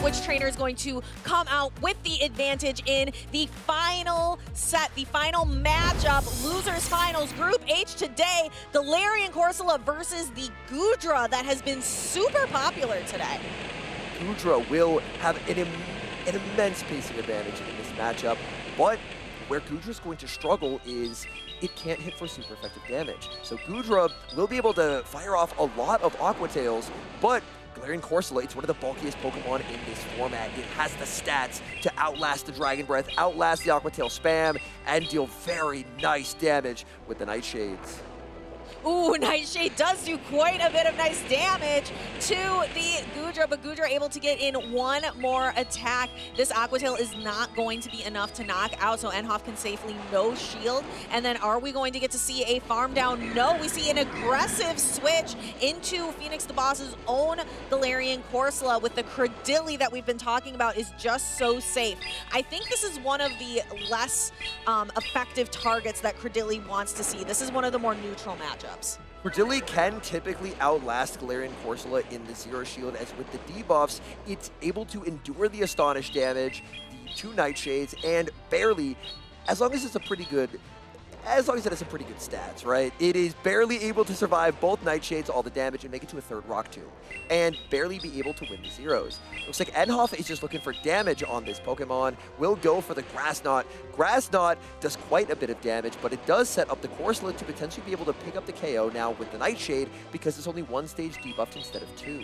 which trainer is going to come out with the advantage in the final set, the final matchup, Losers Finals, Group H today, Galarian Corsola versus the Goodra that has been super popular today. Goodra will have an immense pacing advantage in this matchup, but where Goodra's going to struggle is it can't hit for super effective damage. So Goodra will be able to fire off a lot of Aqua Tails, but Galarian Corsola, it's one of the bulkiest Pokemon in this format. It has the stats to outlast the Dragon Breath, outlast the Aqua Tail spam, and deal very nice damage with the Nightshades. Ooh, Nightshade does do quite a bit of nice damage to the Goodra, but Goodra able to get in one more attack. This Aqua Tail is not going to be enough to knock out, so Hoff can safely no shield. And then are we going to get to see a farm down? No, we see an aggressive switch into Phoenix the Boss's own Galarian Corsola with the Credilli that we've been talking about is just so safe. I think this is one of the less effective targets that Credilli wants to see. This is one of the more neutral matchups. Credilli can typically outlast Galarian Corsola in the Zero Shield, as with the debuffs, it's able to endure the Astonish damage, the two Nightshades, and barely, as long as it has some pretty good stats, right? It is barely able to survive both Nightshades, all the damage, and make it to a third Rock Tomb, and barely be able to win the Zeros. Looks like Hoff is just looking for damage on this Pokemon. Will go for the Grass Knot. Grass Knot does quite a bit of damage, but it does set up the Corsola to potentially be able to pick up the KO now with the Nightshade, because it's only one stage debuffed instead of two.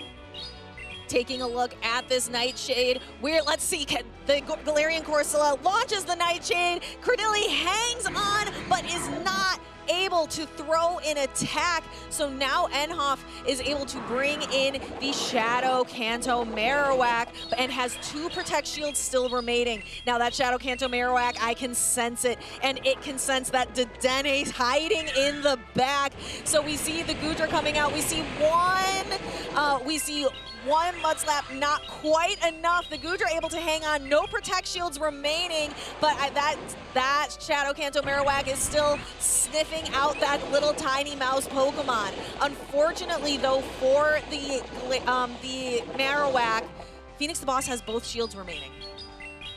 Taking a look at this Nightshade, let's see, the Galarian Corsola launches the Nightshade, Credilli hangs on, but is not able to throw an attack. So now Hoff is able to bring in the Shadow Kanto Marowak and has two Protect Shields still remaining. Now that Shadow Kanto Marowak, I can sense it, and it can sense that Dedenne hiding in the back. So we see the Goodra coming out. We see one Mud Slap, not quite enough. The Goodra able to hang on, no Protect Shields remaining, but that Shadow Kanto Marowak is still sniffing out that little tiny mouse Pokemon. Unfortunately, though, for the Marowak, Phoenix the Boss has both shields remaining.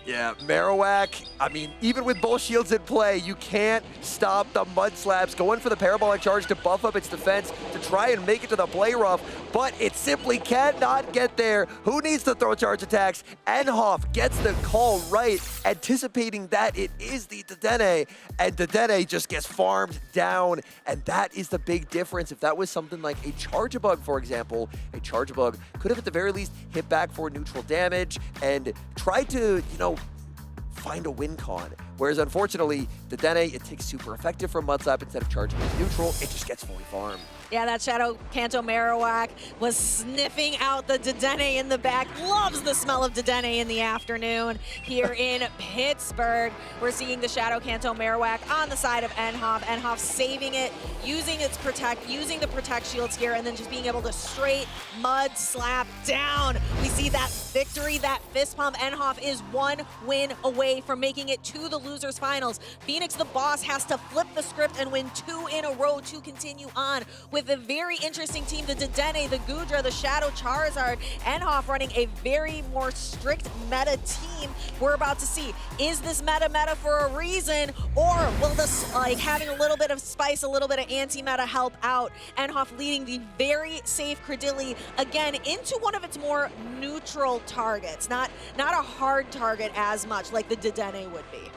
Yeah, Marowak, I mean, even with both shields in play, you can't stop the Mud Slaps. Going for the Parabolic Charge to buff up its defense to try and make it to the Play Rough, but it simply cannot get there. Who needs to throw charge attacks? Hoff gets the call right, anticipating that it is the Dedenne, and Dedenne just gets farmed down, and that is the big difference. If that was something like a Charjabug, for example, a Charjabug could have at the very least hit back for neutral damage and tried to, find a win con. Whereas unfortunately, Dedenne, it takes super effective from Mud Slap instead of charging as neutral, it just gets fully farmed. Yeah, that Shadow Kanto Marowak was sniffing out the Dedenne in the back. Loves the smell of Dedenne in the afternoon here in Pittsburgh. We're seeing the Shadow Kanto Marowak on the side of Hoff. Hoff saving it, using its Protect, using the Protect Shields here, and then just being able to straight Mud Slap down. We see that victory, that fist pump. Hoff is one win away from making it to the Losers Finals. Phoenix the Boss has to flip the script and win 2 in a row to continue on with a very interesting team, the Dedenne, the Goodra, the Shadow Charizard, Hoff running a very more strict meta team. We're about to see, is this meta for a reason, or will this, having a little bit of spice, a little bit of anti-meta help out? Hoff leading the very safe Credilli, again, into one of its more neutral targets, not a hard target as much like the Dedenne would be.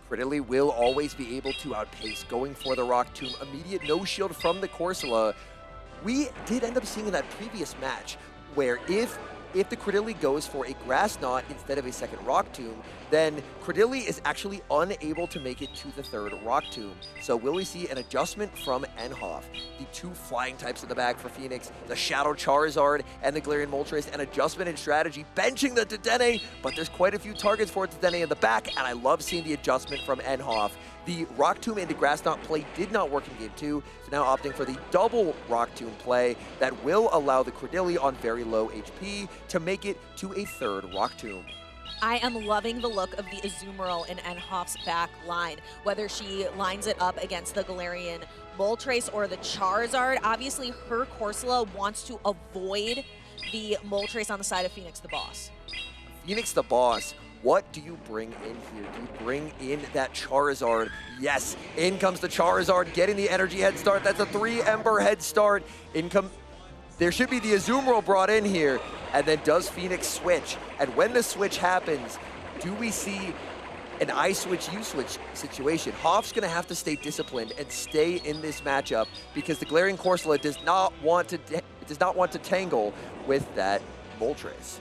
Credilli will always be able to outpace, going for the Rock Tomb, immediate no shield from the Corsola. We did end up seeing in that previous match where if the Credilli goes for a Grass Knot instead of a second Rock Tomb, then Credilli is actually unable to make it to the third Rock Tomb. So will we see an adjustment from Hoff? The two flying types in the bag for Phoenix, the Shadow Charizard and the Galarian Moltres, an adjustment in strategy, benching the Dedenne, but there's quite a few targets for Dedenne in the back, and I love seeing the adjustment from Hoff. The Rock Tomb into Grass Knot play did not work in Game 2, so now opting for the double Rock Tomb play that will allow the Credilli on very low HP to make it to a third Rock Tomb. I am loving the look of the Azumarill in Hoff's back line, whether she lines it up against the Galarian Moltres or the Charizard. Obviously, her Corsola wants to avoid the Moltres on the side of Phoenix the Boss. Phoenix the Boss, what do you bring in here? Do you bring in that Charizard? Yes, in comes the Charizard, getting the energy head start. That's a 3 Ember head start. There should be the Azumarill brought in here. And then does Phoenix switch? And when the switch happens, do we see an I switch, you switch situation? Hoff's gonna have to stay disciplined and stay in this matchup because the Galarian Corsola does not want to tangle with that Moltres.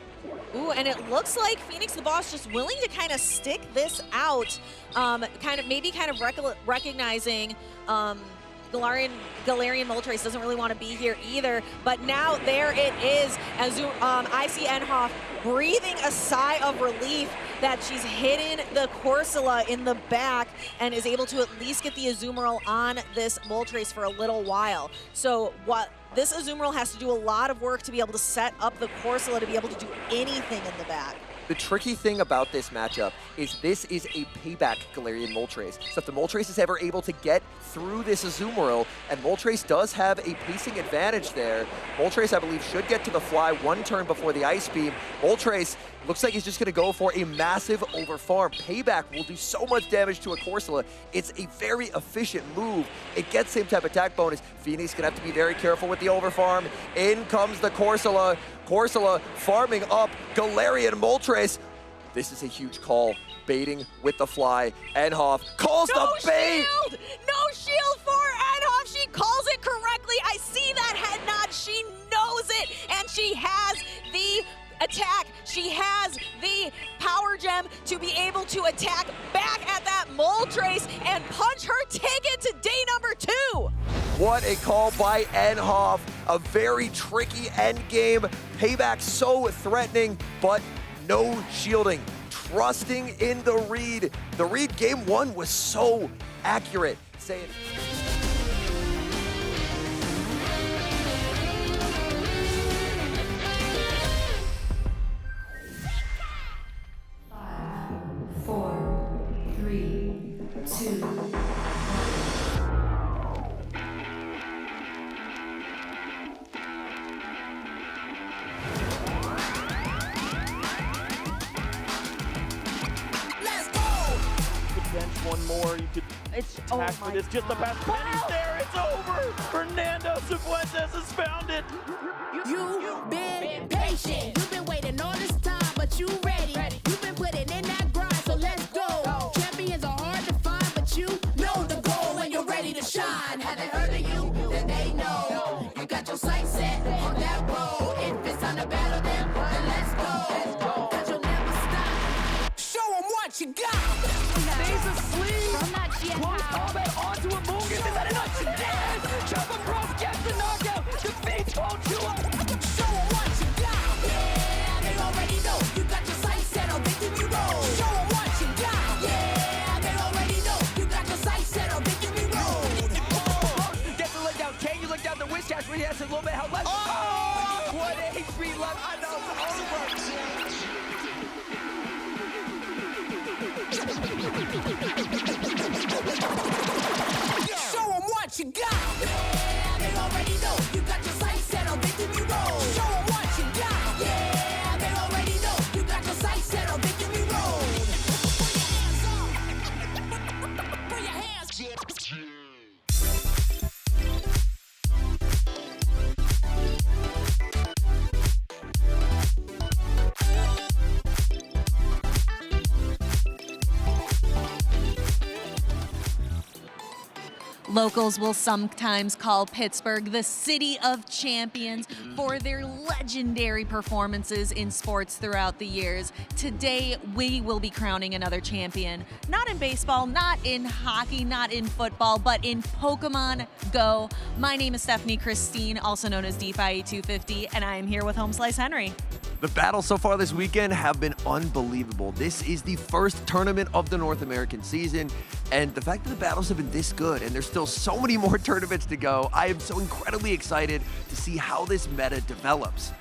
Ooh, and it looks like Phoenix the Boss just willing to kind of stick this out, maybe recognizing Galarian Moltres doesn't really want to be here either, but now there it is. As I see Hoff breathing a sigh of relief that she's hidden the Corsola in the back and is able to at least get the Azumarill on this Moltres for a little while. So what this Azumarill has to do a lot of work to be able to set up the Corsola to be able to do anything in the back. The tricky thing about this matchup is this is a payback Galarian Moltres. So if the Moltres is ever able to get through this Azumarill, and Moltres does have a pacing advantage there, Moltres, I believe, should get to the fly 1 turn before the Ice Beam. Moltres looks like he's just going to go for a massive overfarm. Payback will do so much damage to a Corsola. It's a very efficient move. It gets same type attack bonus. Phoenix going to have to be very careful with the overfarm. In comes the Corsola. Corsola farming up Galarian Moltres. This is a huge call. Baiting with the fly. Hoff calls the bait! Shield! No shield for Hoff. She calls it correctly. I see that head nod. She knows it. And she has the attack. She has the power gem to be able to attack back at that Moltres and punch her ticket to day number 2. What a call by Hoff. A very tricky end game. Payback so threatening, but no shielding. Trusting in the read. The read game 1 was so accurate. Saying one more, you could attack for this. Just the past pennies there, it's over! Fernando Zzwilous has found it! You've been patient, you've been waiting all this time, but you ready. You've been putting in that grind, so let's go. Champions are hard to find, but you know the goal when you're ready to shine. Have they heard of you? Then they know. You got your sights set on that road. If it's time to battle them, then let's go. Cause you'll never stop. Show them what you got. Stays asleep! Close combat onto a Mungus, is that enough? Yes! Jump across, gets the knockout, defeats Voltua! Show them what you got. Yeah, they already know. You got your sights set on victory road. Show them what you got. Yeah, they already know. You got your sights set on victory road. Gets the leg down, can you look down the wish cash where he has a little bit health left? Oh! What HP left, I know, it's over! Show them what you got. Yeah, they already know. You got your sights set on victory road. Show them what you got. Yeah, they already know. You got your sights set on victory road. Put your hands up. Put your hands. Locals will sometimes call Pittsburgh the city of champions for their legendary performances in sports throughout the years. Today, we will be crowning another champion. Not in baseball, not in hockey, not in football, but in Pokemon Go. My name is Stephanie Christine, also known as DeFi 250, and I am here with Home Slice Henry. the battles so far this weekend have been unbelievable. This is the first tournament of the North American season, and the fact that the battles have been this good and there's still so many more tournaments to go, I am so incredibly excited to see how this meta develops.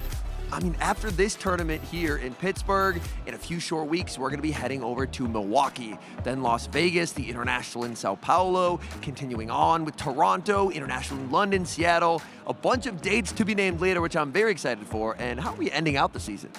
I mean, after this tournament here in Pittsburgh, in a few short weeks, we're going to be heading over to Milwaukee, then Las Vegas, the International in Sao Paulo, continuing on with Toronto, International in London, Seattle, a bunch of dates to be named later, which I'm very excited for. And how are we ending out the season?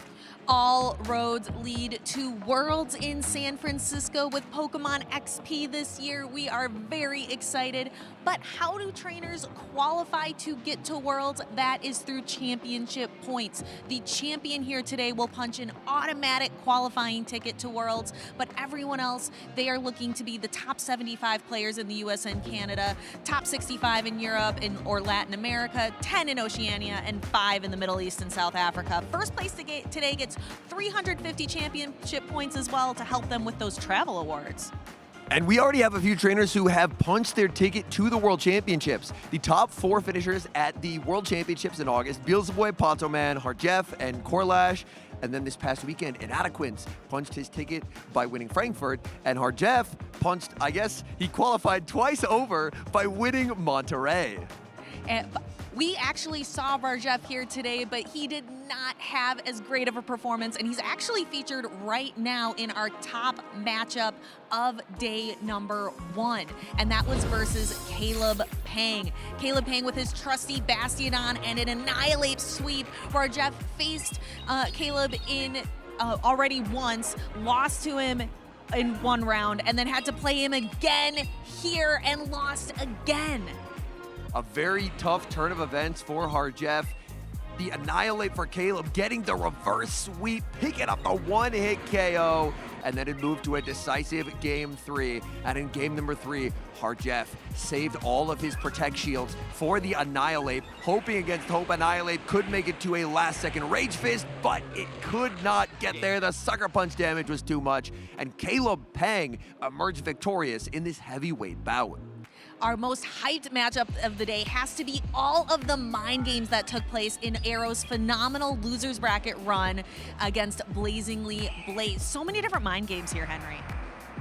All roads lead to Worlds in San Francisco with Pokemon XP this year. We are very excited. But how do trainers qualify to get to Worlds? That is through championship points. The champion here today will punch an automatic qualifying ticket to Worlds, but everyone else, they are looking to be the top 75 players in the US and Canada, top 65 in Europe or Latin America, 10 in Oceania, and 5 in the Middle East and South Africa. First place today gets 350 championship points as well to help them with those travel awards. And we already have a few trainers who have punched their ticket to the World Championships. The top 4 finishers at the World Championships in August, Beelzeboy, Pontoman, Harjef, and Korlash. And then this past weekend, Inadequence punched his ticket by winning Frankfurt. And Harjef punched, I guess, he qualified twice over by winning Monterey. We actually saw Harjef here today, but he did not have as great of a performance, and he's actually featured right now in our top matchup of day number 1, and that was versus Caleb Pang. Caleb Pang with his trusty Bastiodon and an Annihilate sweep. Harjef faced Caleb in already once, lost to him in 1 round, and then had to play him again here and lost again. A very tough turn of events for Harjef. The Annihilate for Caleb, getting the reverse sweep, picking up the 1-hit KO, and then it moved to a decisive game 3. And in game number 3, Harjef saved all of his Protect Shields for the Annihilate, hoping against hope Annihilate could make it to a last-second Rage Fist, but it could not get there. The Sucker Punch damage was too much, and Caleb Pang emerged victorious in this heavyweight bout. Our most hyped matchup of the day has to be all of the mind games that took place in Arrow's phenomenal losers bracket run against Blazingly Blaze. So many different mind games here, Henry.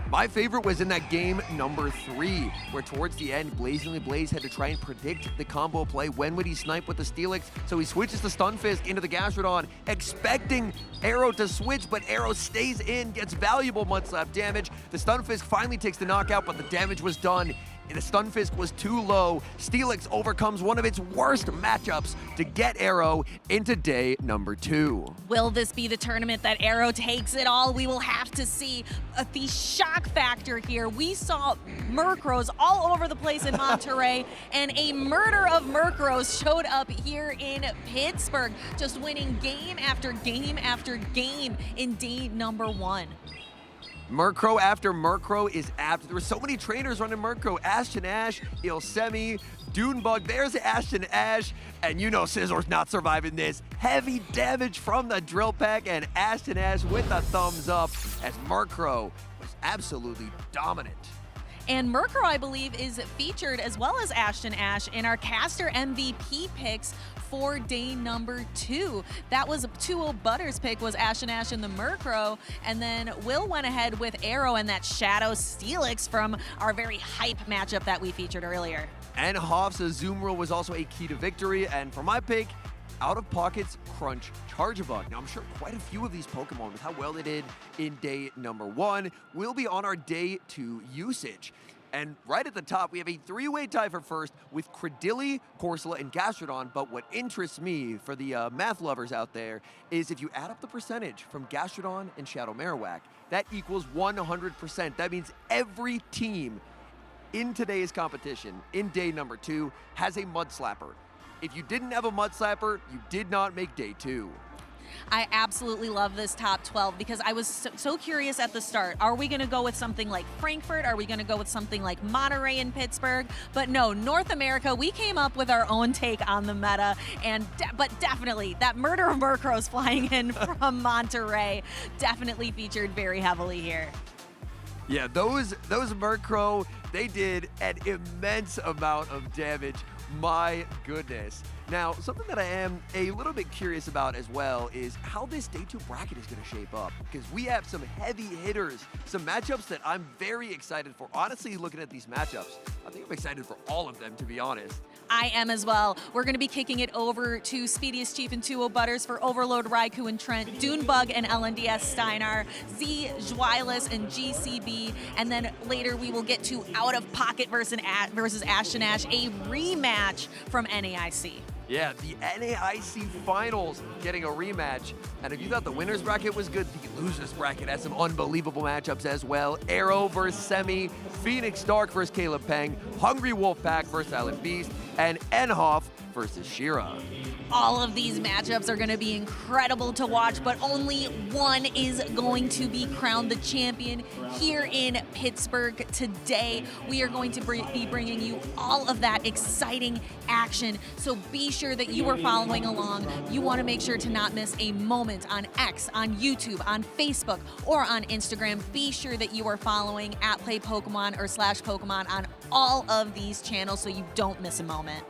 My favorite was in that game number 3, where towards the end, Blazingly Blaze had to try and predict the combo play. When would he snipe with the Steelix? So he switches the Stunfisk into the Gastrodon, expecting Arrow to switch, but Arrow stays in, gets valuable Mudslap damage. The Stunfisk finally takes the knockout, but the damage was done. The Stunfisk was too low. Steelix overcomes one of its worst matchups to get Arrow into day number 2. Will this be the tournament that Arrow takes it all? We will have to see. The shock factor here. We saw Murkrows all over the place in Monterey, and a murder of Murkrows showed up here in Pittsburgh, just winning game after game after game in day number 1. Murkrow after Murkrow is apt. There were so many trainers running Murkrow. Ashton Ash, Ilsemi, Doombug. There's Ashton Ash. And you know Scissor's not surviving this. Heavy damage from the drill pack, and Ashton Ash with a thumbs up as Murkrow was absolutely dominant. And Murkrow, I believe, is featured as well as Ashton Ash in our caster MVP picks for day number 2. That was 2-0 Butters pick, was Ashton Ash and the Murkrow, and then Will went ahead with Arrow and that Shadow Steelix from our very hype matchup that we featured earlier. And Hoff's Azumarill was also a key to victory, and for my pick, Out of Pocket's Crunch Charjabug. Now, I'm sure quite a few of these Pokemon, with how well they did in day number 1, will be on our day 2 usage. And right at the top, we have a 3-way tie for first with Credilli, Corsola, and Gastrodon. But what interests me, for the math lovers out there, is if you add up the percentage from Gastrodon and Shadow Marowak, that equals 100%. That means every team in today's competition, in day number 2, has a Mudslapper. If you didn't have a Mudslapper, you did not make day 2. I absolutely love this top 12 because I was so curious at the start. Are we going to go with something like Frankfurt? Are we going to go with something like Monterey and Pittsburgh? But no, North America, we came up with our own take on the meta, and but definitely that murder of Murkrows flying in from Monterey definitely featured very heavily here. Yeah, those Murkrow, they did an immense amount of damage. My goodness. Now, something that I am a little bit curious about as well is how this day 2 bracket is going to shape up, because we have some heavy hitters, some matchups that I'm very excited for. Honestly, looking at these matchups, I think I'm excited for all of them, to be honest. I am as well. We're going to be kicking it over to Speediest Chief and 2-0 Butters for Overload, Raichu and Trent, Doombug and LNDS Steinar, Zzwilous and GCB, and then later we will get to Out of Pocket versus Ashton Ash, a rematch from NAIC. Yeah, the NAIC Finals getting a rematch. And if you thought the winner's bracket was good, the loser's bracket has some unbelievable matchups as well. Arrow versus Semi, Phoenix Dark versus Caleb Peng, Hungry Wolfpack versus Silent Beast, and Hoff versus Shira. All of these matchups are going to be incredible to watch, but only one is going to be crowned the champion here in Pittsburgh today. We are going to be bringing you all of that exciting action, so be sure that you are following along. You want to make sure to not miss a moment on X, on YouTube, on Facebook, or on Instagram. Be sure that you are following @PlayPokemon or /Pokemon on all of these channels so you don't miss a moment.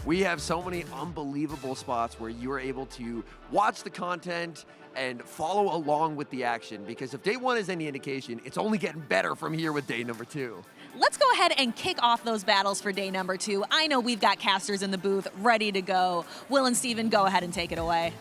We have so many unbelievable spots where you are able to watch the content and follow along with the action, because if day one is any indication, it's only getting better from here with day number 2. Let's go ahead and kick off those battles for day number 2. I know we've got casters in the booth ready to go. Will and Steven, go ahead and take it away.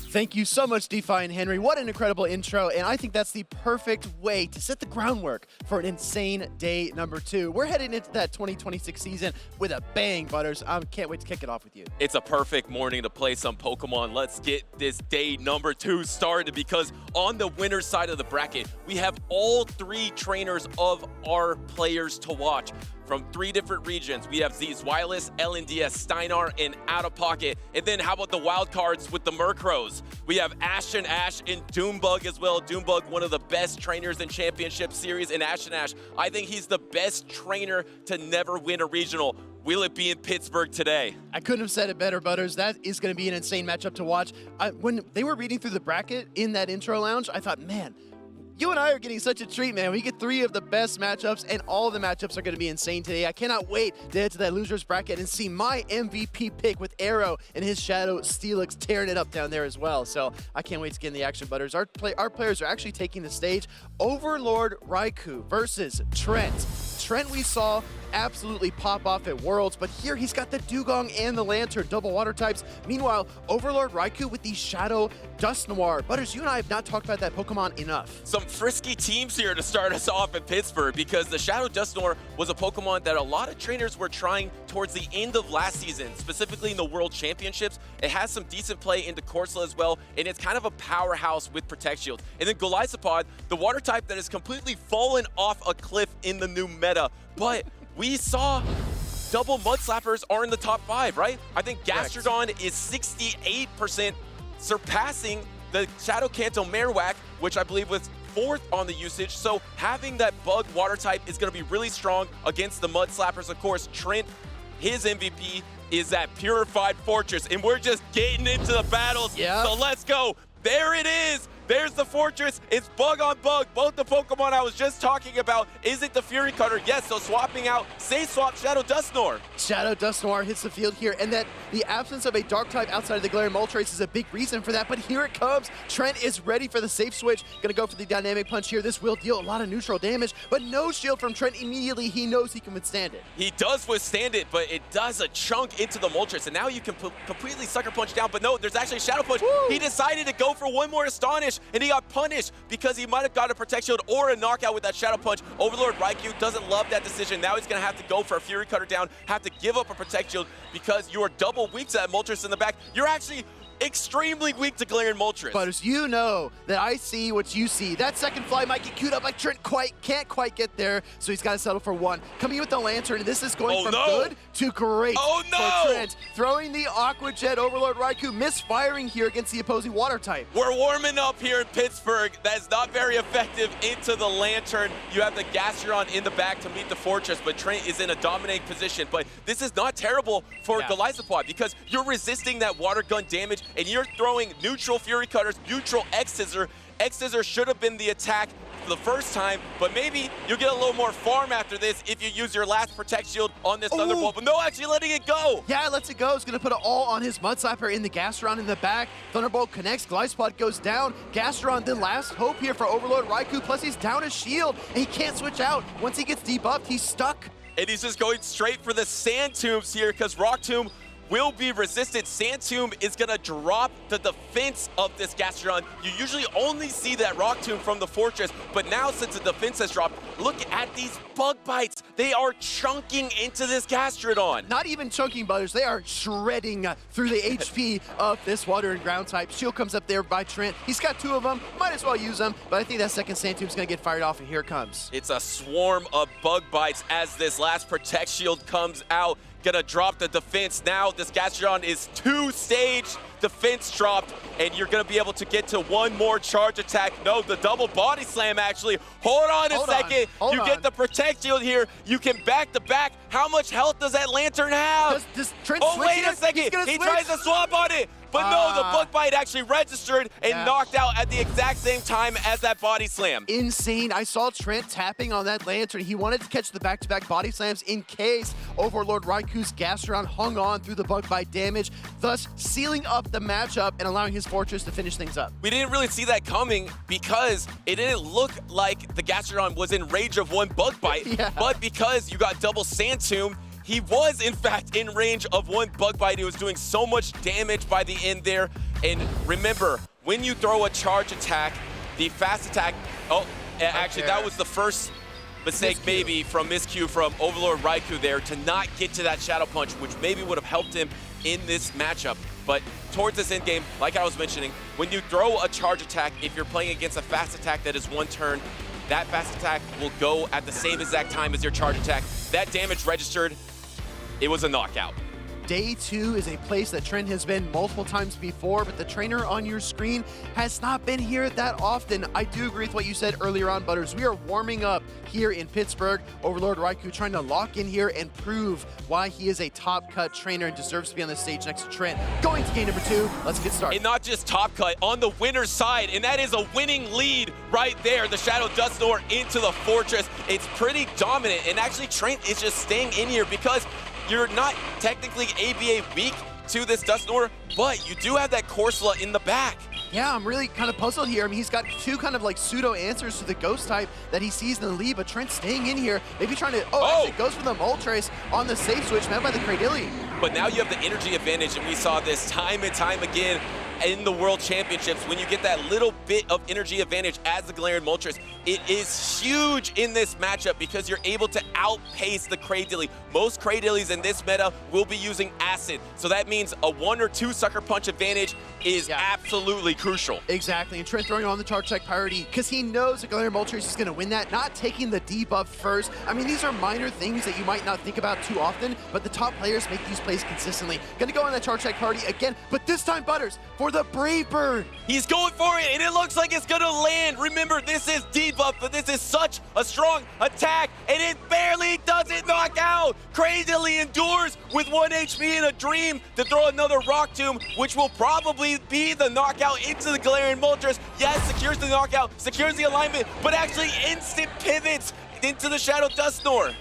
Thank you so much, DeFi and Henry. What an incredible intro, and I think that's the perfect way to set the groundwork for an insane day number 2. We're heading into that 2026 season with a bang, Butters. I can't wait to kick it off with you. It's a perfect morning to play some Pokemon. Let's get this day number 2 started, because on the winner's side of the bracket, we have all 3 trainers of our players to watch. From 3 different regions, we have Zzwilous, LNDS, Steinar, and Out of Pocket. And then how about the wild cards with the Murkrows? We have Ashton, Ash, and Doombug as well. Doombug, one of the best trainers in Championship Series, and Ashton Ash, I think he's the best trainer to never win a regional. Will it be in Pittsburgh today? I couldn't have said it better, Butters. That is going to be an insane matchup to watch. When they were reading through the bracket in that intro lounge, I thought, man, you and I are getting such a treat, man. We get 3 of the best matchups, and all of the matchups are going to be insane today. I cannot wait to head to that loser's bracket and see my MVP pick with Arrow and his Shadow Steelix tearing it up down there as well. So I can't wait to get in the action, Butters. Our players are actually taking the stage. Overlord Raichu versus Trent. Trent we saw absolutely pop off at Worlds, but here he's got the Dugong and the Lantern, double water types. Meanwhile, Overlord Raichu with the Shadow Dusknoir. Butters, you and I have not talked about that Pokemon enough. Some frisky teams here to start us off in Pittsburgh, because the Shadow Dusknoir was a Pokemon that a lot of trainers were trying towards the end of last season, specifically in the World Championships. It has some decent play into Corsola as well, and it's kind of a powerhouse with Protect Shield. And then Golisopod, the water type that has completely fallen off a cliff in the new meta. But we saw double Mud Slappers are in the top 5, right? I think Gastrodon is 68%, surpassing the Shadow Kanto Marowak, which I believe was 4th on the usage. So having that bug water type is going to be really strong against the Mud Slappers. Of course, Trent, his MVP is that Purified Fortress, and we're just getting into the battles. Yeah. So let's go. There it is. There's the fortress. It's bug on bug. Both the Pokemon I was just talking about. Is it the Fury Cutter? Yes, so swapping out, say swap Shadow Dusknoir. Shadow Dusknoir hits the field here, and that the absence of a dark type outside of the Galarian Moltres is a big reason for that, but here it comes. Trent is ready for the safe switch. Gonna go for the dynamic punch here. This will deal a lot of neutral damage, but no shield from Trent immediately. He knows he can withstand it. He does withstand it, but it does a chunk into the Moltres, and now you can completely sucker punch down, but no, there's actually a Shadow Punch. Woo! He decided to go for one more Astonish, and he got punished because he might have got a Protect Shield or a knockout with that Shadow Punch. Overlord Raichu doesn't love that decision. Now he's going to have to go for a Fury Cutter down, have to give up a Protect Shield because you are double weak to that Moltres in the back. You're actually extremely weak to Galarian Moltres. Butters, you know that I see what you see. That second fly might get queued up, like Trent can't quite get there, so he's got to settle for 1. Coming in with the Lantern, and this is going from good to great for Trent. Throwing the Aqua Jet, Overlord Raichu misfiring here against the opposing water type. We're warming up here in Pittsburgh. That's not very effective into the Lantern. You have the Gastrodon in the back to meet the Fortress, but Trent is in a dominating position. But this is not terrible for Golisopod, because you're resisting that water gun damage, and you're throwing neutral Fury Cutters, neutral X-Scissor. X-Scissor should have been the attack for the first time, but maybe you'll get a little more farm after this if you use your last Protect Shield on this Thunderbolt, but no, actually letting it go. Yeah, lets it go. He's going to put it all on his Mud Slapper in the Gastrodon in the back. Thunderbolt connects, Golisopod goes down. Gastrodon, the last hope here for Overlord Raichu, plus he's down his shield, and he can't switch out. Once he gets debuffed, he's stuck. And he's just going straight for the Sand Tombs here, because Rock Tomb will be resisted. Sand Tomb is going to drop the defense of this Gastrodon. You usually only see that Rock Tomb from the Fortress, but now since the defense has dropped, look at these bug bites. They are chunking into this Gastrodon. Not even chunking, Butters. They are shredding through the HP of this water and ground type. Shield comes up there by Trent. He's got 2 of them. Might as well use them. But I think that second Sand Tube's going to get fired off, and here it comes. It's a swarm of bug bites as this last Protect Shield comes out. Gonna drop the defense now. This Gastrodon is 2-stage defense dropped, and you're gonna be able to get to 1 more charge attack. No, the double body slam actually. Hold on a second. You get the Protect Shield here. You can back to back. How much health does that Lantern have? Does Trent switch wait here? a second. He switch. tries to swap on it. But no, the bug bite actually registered and knocked out at the exact same time as that body slam. Insane. I saw Trent tapping on that Lantern. He wanted to catch the back-to-back body slams in case Overlord Raiku's Gastrodon hung on through the bug bite damage, thus sealing up the matchup and allowing his Fortress to finish things up. We didn't really see that coming because it didn't look like the Gastrodon was in range of 1 bug bite, but because you got double Sand Tomb, he was, in fact, in range of 1 bug bite. He was doing so much damage by the end there. And remember, when you throw a charge attack, the fast attack... Oh, actually, that was the first mistake maybe from miscue from Overlord Raichu there to not get to that Shadow Punch, which maybe would have helped him in this matchup. But towards this end game, like I was mentioning, when you throw a charge attack, if you're playing against a fast attack that is 1 turn, that fast attack will go at the same exact time as your charge attack. That damage registered. It was a knockout. Day 2 is a place that Trent has been multiple times before, but the trainer on your screen has not been here that often. I do agree with what you said earlier on, Butters. We are warming up here in Pittsburgh. Overlord Raichu trying to lock in here and prove why he is a top cut trainer and deserves to be on the stage next to Trent. Going to game number 2, let's get started. And not just top cut, on the winner's side, and that is a winning lead right there. The Shadow Dusknoir into the Fortress. It's pretty dominant, and actually Trent is just staying in here because you're not technically ABA weak to this Dusknoir, but you do have that Corsola in the back. Yeah, I'm really kind of puzzled here. I mean, he's got 2 kind of like pseudo answers to the Ghost type that he sees in the lead, but Trent's staying in here, maybe trying to, actually goes for the Moltres on the safe switch, met by the Cradilly. But now you have the energy advantage, and we saw this time and time again in the World Championships. When you get that little bit of energy advantage as the Galarian Moltres, it is huge in this matchup because you're able to outpace the Cradilly. Most Cradillys in this meta will be using Acid, so that means a 1 or 2 Sucker Punch advantage is absolutely crucial. Exactly, and Trent throwing on the charge check priority because he knows the Galarian Moltres is going to win that, not taking the debuff first. I mean, these are minor things that you might not think about too often, but the top players make these plays consistently. Going to go on that charge check priority again, but this time, Butters, for the Brave Bird. He's going for it, and it looks like it's going to land. Remember, this is debuff, but this is such a strong attack, and it barely doesn't knock out. Crazily endures with 1 HP and a dream to throw another Rock Tomb, which will probably be the knockout into the Galarian Moltres. Yes, secures the knockout, secures the alignment, but actually instant pivots into the Shadow Dusknoir.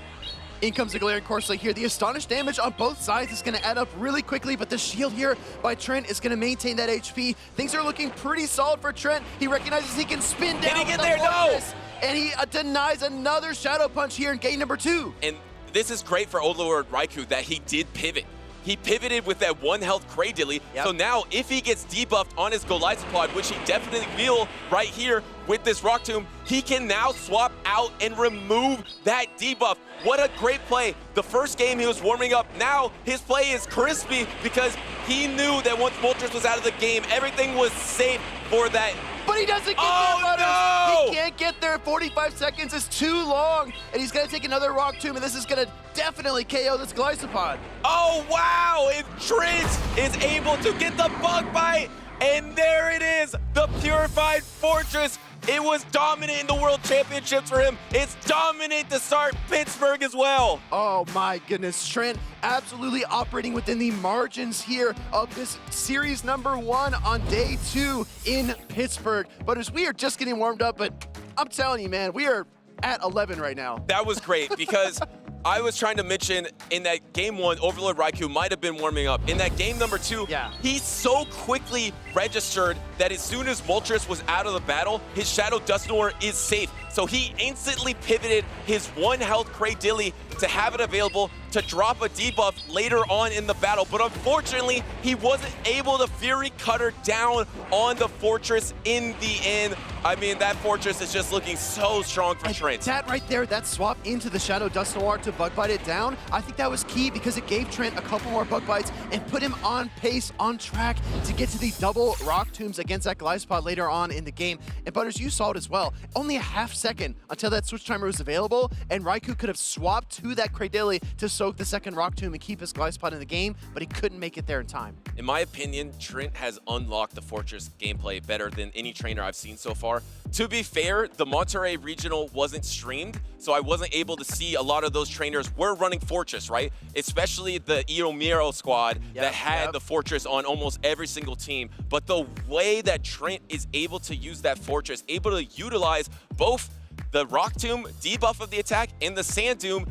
In comes the Galarian Corsola here. The Astonished damage on both sides is going to add up really quickly, but the shield here by Trent is going to maintain that HP. Things are looking pretty solid for Trent. He recognizes he can spin down. Can he get there? No! And he denies another Shadow Punch here in game number 2. And this is great for Overlord Raichu that he did pivot. He pivoted with that 1 health Cradilly, so now if he gets debuffed on his Golisopod, which he definitely will right here with this Rock Tomb, he can now swap out and remove that debuff. What a great play. The first game he was warming up, now his play is crispy because he knew that once Moltres was out of the game, everything was safe for that. But he doesn't get there, Butters. No! He can't get there. 45 seconds is too long, and he's going to take another Rock Tomb, and this is going to definitely KO this Golisopod. Oh, wow! And Trent is able to get the bug bite, and there it is, the Purified Fortress. It was dominant in the World Championships for him. It's dominant to start Pittsburgh as well. Oh my goodness, Trent absolutely operating within the margins here of this series number 1 on day 2 in Pittsburgh. But as we are just getting warmed up, but I'm telling you, man, we are at 11 right now. That was great because I was trying to mention in that game 1, Overlord Raichu might have been warming up. In that game number 2, he so quickly registered that as soon as Moltres was out of the battle, his Shadow Dusknoir is safe. So he instantly pivoted his 1 health Cradilly to have it available to drop a debuff later on in the battle, but unfortunately, he wasn't able to Fury Cutter down on the Fortress in the end. I mean, that Fortress is just looking so strong for Trent. That right there, that swap into the Shadow Dust Noir to bug bite it down, I think that was key because it gave Trent a couple more bug bites and put him on pace, on track to get to the double rock tombs against that Glyspot later on in the game. And Butters, you saw it as well. Only a half second until that switch timer was available, and Raichu could have swapped to that Cradilly to soak the second rock tomb and keep his Glyspot in the game, but he couldn't make it there in time. In my opinion, Trent has unlocked the Fortress gameplay better than any trainer I've seen so far. To be fair, the Monterey Regional wasn't streamed, so I wasn't able to see a lot of those trainers were running Fortress, right? Especially the Iomiro squad that had the Fortress on almost every single team. But the way that Trent is able to use that Fortress, able to utilize both the Rock Tomb debuff of the attack and the Sand Doom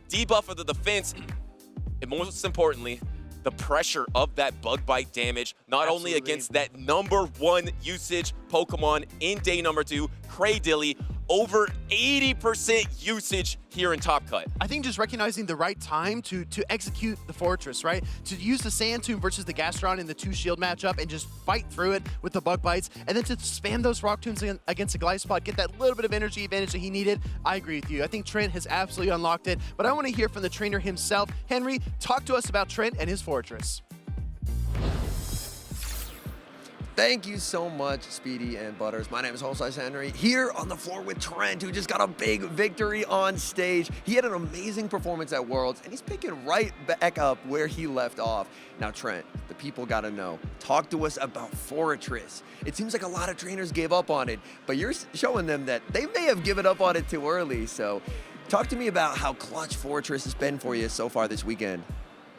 debuff of the defense, and most importantly, the pressure of that bug bite damage, not only against that #1 usage Pokemon in day number 2, Cradilly, over 80% usage here in Top Cut. I think just recognizing the right time to execute the Fortress, right? To use the Sand Tomb versus the Gastron in the 2-shield matchup and just fight through it with the bug bites, and then to spam those rock tombs against the Glyspot, get that little bit of energy advantage that he needed. I agree with you. I think Trent has absolutely unlocked it, but I want to hear from the trainer himself. Henry, talk to us about Trent and his Fortress. Thank you so much, Speedy and Butters. My name is Hoff Henry, here on the floor with Trent, who just got a big victory on stage. He had an amazing performance at Worlds, and he's picking right back up where he left off. Now, Trent, the people gotta know. Talk to us about Fortress. It seems like a lot of trainers gave up on it, but you're showing them that they may have given up on it too early. So talk to me about how clutch Fortress has been for you so far this weekend.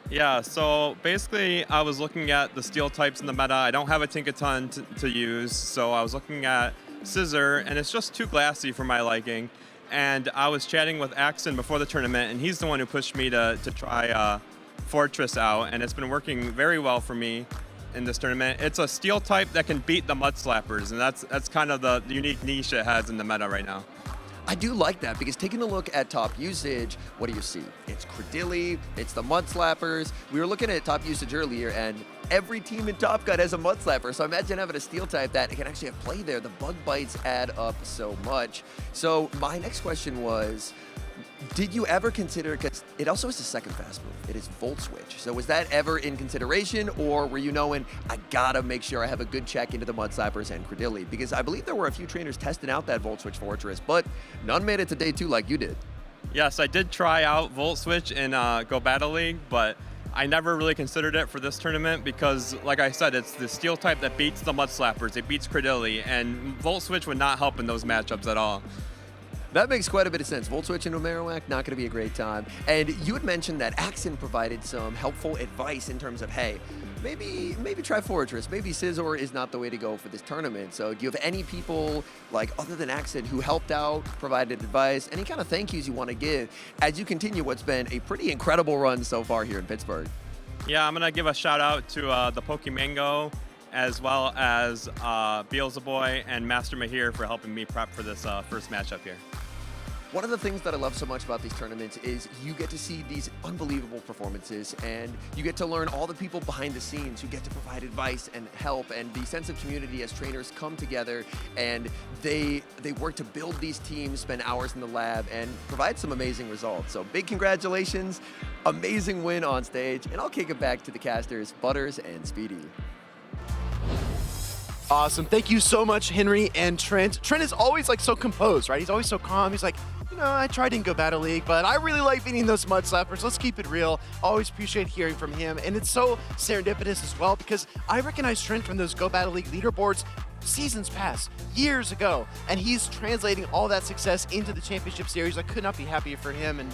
Yeah, so basically I was looking at the steel types in the meta. I don't have a Tinkaton to use, so I was looking at Scissor, and it's just too glassy for my liking. And I was chatting with Ashton before the tournament, and he's the one who pushed me to try Fortress out, and it's been working very well for me in this tournament. It's a steel type that can beat the Mud Slappers, and that's kind of the unique niche it has in the meta right now. I do like that because taking a look at top usage, what do you see? It's Cradilly, it's the Mud Slappers. We were looking at top usage earlier, and every team in Top Cut has a Mud Slapper. So imagine having a steel type that can actually have play there. The bug bites add up so much. So my next question was, did you ever consider, because it also is the second fast move, it is Volt Switch. So was that ever in consideration, or were you knowing, I gotta make sure I have a good check into the Mud Slappers and Cradilly? Because I believe there were a few trainers testing out that Volt Switch Fortress, but none made it to day 2 like you did. Yes, I did try out Volt Switch in Go Battle League, but I never really considered it for this tournament because, like I said, it's the steel type that beats the Mud Slappers, it beats Cradilly, and Volt Switch would not help in those matchups at all. That makes quite a bit of sense. Volt Switch into Marowak, not going to be a great time. And you had mentioned that Axon provided some helpful advice in terms of, hey, maybe try Fortress. Maybe Scizor is not the way to go for this tournament. So do you have any people, like other than Axon, who helped out, provided advice, any kind of thank yous you want to give as you continue what's been a pretty incredible run so far here in Pittsburgh? Yeah, I'm going to give a shout out to the Pokemango, as well as Beelzeboy and Master Mahir for helping me prep for this first matchup here. One of the things that I love so much about these tournaments is you get to see these unbelievable performances, and you get to learn all the people behind the scenes who get to provide advice and help, and the sense of community as trainers come together and they work to build these teams, spend hours in the lab, and provide some amazing results. So big congratulations, amazing win on stage, and I'll kick it back to the casters, Butters and Speedy. Awesome. Thank you so much, Henry and Trent. Trent is always like so composed, right? He's always so calm. He's like, you know, I tried in Go Battle League, but I really like beating those Mud Slappers. Let's keep it real. Always appreciate hearing from him. And it's so serendipitous as well because I recognize Trent from those Go Battle League leaderboards seasons past, years ago, and he's translating all that success into the championship series. I could not be happier for him, and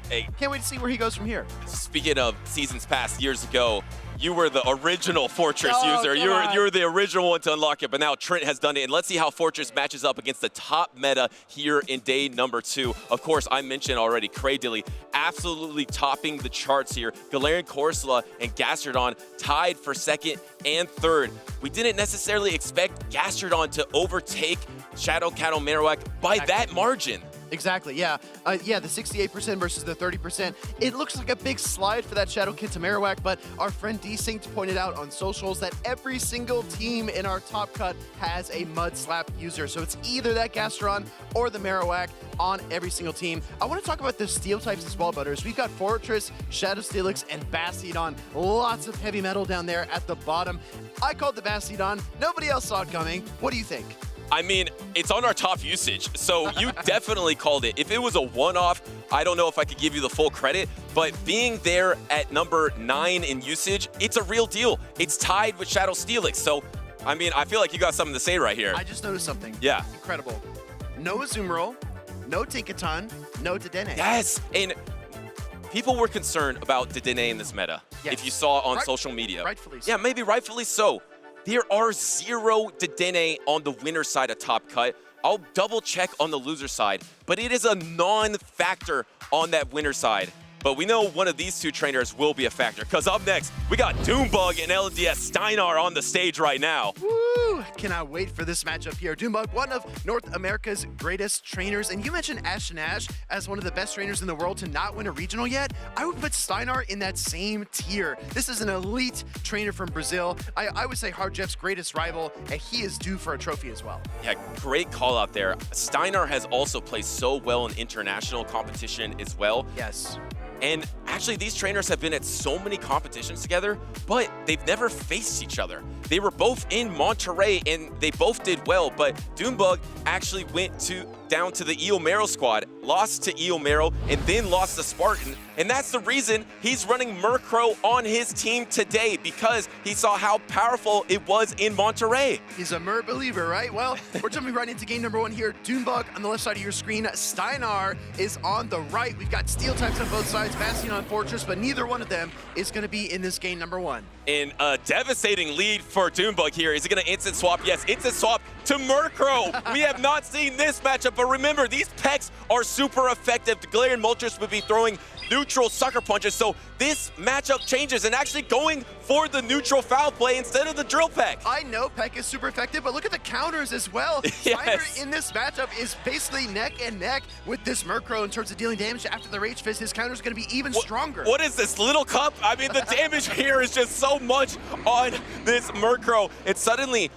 hey, can't wait to see where he goes from here. Speaking of seasons past, years ago, you were the original Fortress user. You were the original one to unlock it, but now Trent has done it. And let's see how Fortress matches up against the top meta here in day number 2. Of course, I mentioned already, Cradilly absolutely topping the charts here. Galarian Corsola and Gastrodon tied for second and third. We didn't necessarily expect Gastrodon to overtake Shadow Cattle Marowak by that margin. Exactly, yeah. Yeah, the 68% versus the 30%. It looks like a big slide for that Shadow Kenta Marowak, but our friend Desynct pointed out on socials that every single team in our top cut has a Mud Slap user. So it's either that Gastron or the Marowak on every single team. I want to talk about the steel types as well, Butters. We've got Fortress, Shadow Steelix, and Bastiodon. Lots of heavy metal down there at the bottom. I called the Bastiodon. Nobody else saw it coming. What do you think? I mean, it's on our top usage, so you definitely called it. If it was a one-off, I don't know if I could give you the full credit, but being there at number 9 in usage, it's a real deal. It's tied with Shadow Steelix, so, I mean, I feel like you got something to say right here. I just noticed something. Yeah. Incredible. No Azumarill, no Tinkaton, no Dedenne. Yes, and people were concerned about Dedenne in this meta, Yes. if you saw on social media. Rightfully so. Yeah, maybe rightfully so. There are 0 Dedenne on the winner side of Top Cut. I'll double check on the loser side, but it is a non-factor on that winner side. But we know one of these two trainers will be a factor, because up next, we got Doombug and LDS Steinar on the stage right now. Woo! Cannot wait for this matchup here. Doombug, one of North America's greatest trainers, and you mentioned Ashton as one of the best trainers in the world to not win a regional yet. I would put Steinar in that same tier. This is an elite trainer from Brazil. I would say Hardjeff's greatest rival, and he is due for a trophy as well. Yeah, great call out there. Steinar has also played so well in international competition as well. Yes. And actually, these trainers have been at so many competitions together, but they've never faced each other. They were both in Monterey, and they both did well, but Doombug actually went down to the Eomero squad, lost to Eomero, and then lost to Spartan. And that's the reason he's running Murkrow on his team today, because he saw how powerful it was in Monterey. He's a Mur believer, right? Well, we're jumping right into game number 1 here. Doombug on the left side of your screen. Steinar is on the right. We've got steel types on both sides, Bastion on Fortress, but neither one of them is going to be in this game number 1. In a devastating lead for Doombug here. Is he going to instant swap? Yes, instant swap to Murkrow. We have not seen this matchup, but remember, these pecks are super effective. The Galarian Moltres would be throwing neutral sucker punches, so this matchup changes and actually going for the neutral foul play instead of the drill peck. I know Peck is super effective, but look at the counters as well. Yes. Steinar in this matchup is basically neck and neck with this Murkrow in terms of dealing damage after the Rage Fist. His counter is going to be even stronger. What is this, little cup? I mean, the damage here is just so much on this Murkrow. And suddenly,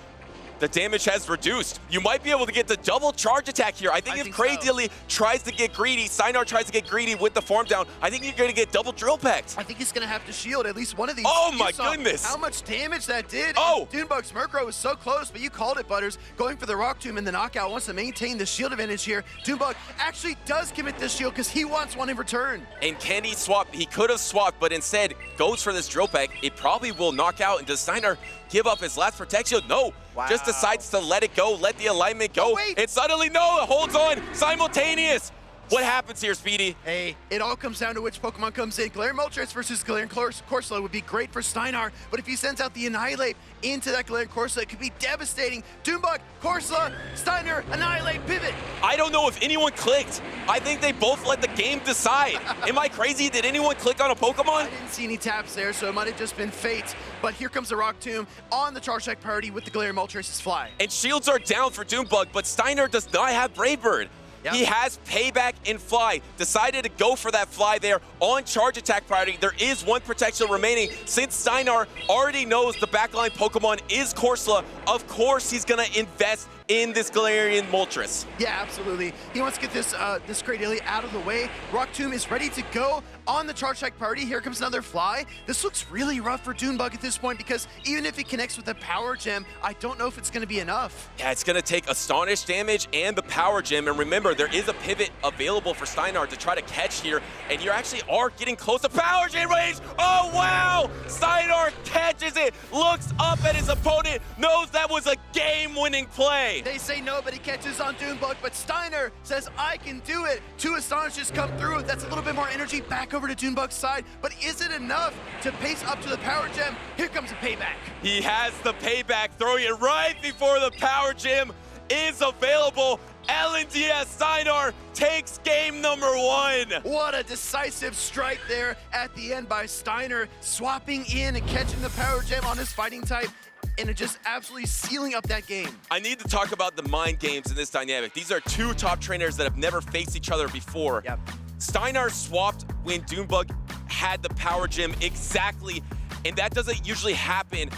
the damage has reduced. You might be able to get the double charge attack here. I think if Crazy tries to get greedy, Steinar tries to get greedy with the form down, I think you're going to get double drill pecked. I think he's going to have to shield at least one of these. Oh You my saw goodness. How much damage that did. Oh. Doombug's Murkrow was so close, but you called it, Butters. Going for the Rock Tomb in the knockout, wants to maintain the shield advantage here. Doombug actually does commit this shield because he wants one in return. And can he swap? He could have swapped, but instead goes for this drill peck. It probably will knock out. And does Steinar give up his last protect shield? No. Wow. Just decides to let it go, let the alignment go. Oh, wait. And suddenly, no, it holds on. Simultaneous. What happens here, Speedy? Hey, it all comes down to which Pokemon comes in. Galarian Moltres versus Galarian Corsola would be great for Steinar, but if he sends out the Annihilate into that Galarian Corsola, it could be devastating. Doombug, Corsola, Steinar, Annihilate, pivot. I don't know if anyone clicked. I think they both let the game decide. Am I crazy? Did anyone click on a Pokemon? I didn't see any taps there, so it might have just been fate. But here comes the Rock Tomb on the Charge Attack priority with the Galarian Moltres' Fly. And shields are down for Doombug, but Steinar does not have Brave Bird. Yep. He has Payback and Fly. Decided to go for that Fly there on Charge Attack priority. There is one protection remaining. Since Steinar already knows the backline Pokemon is Corsola, of course he's going to invest in this Galarian Moltres. Yeah, absolutely. He wants to get this this Cradily out of the way. Rock Tomb is ready to go on the Charge Attack priority. Here comes another Fly. This looks really rough for Doombug at this point because even if he connects with the Power Gem, I don't know if it's going to be enough. Yeah, it's going to take Astonish damage and the Power Gem. And remember, there is a pivot available for Steinar to try to catch here. And you actually are getting close to Power Gem range. Oh, wow! Steinar catches it, looks up at his opponent, knows that was a game-winning play. They say nobody catches on Doombug, but Steinar says, I can do it. 2 Astonishes come through. That's a little bit more energy back over to Doombug's side, but is it enough to pace up to the Power Gem? Here comes a payback. He has the payback, throwing it right before the Power Gem is available. LNDS Steinar takes game number 1. What a decisive strike there at the end by Steinar, swapping in and catching the Power Gem on his fighting type. and just absolutely sealing up that game. I need to talk about the mind games in this dynamic. These are two top trainers that have never faced each other before. Yep. Steinar swapped when Doombug had the power gem exactly, and that doesn't usually happen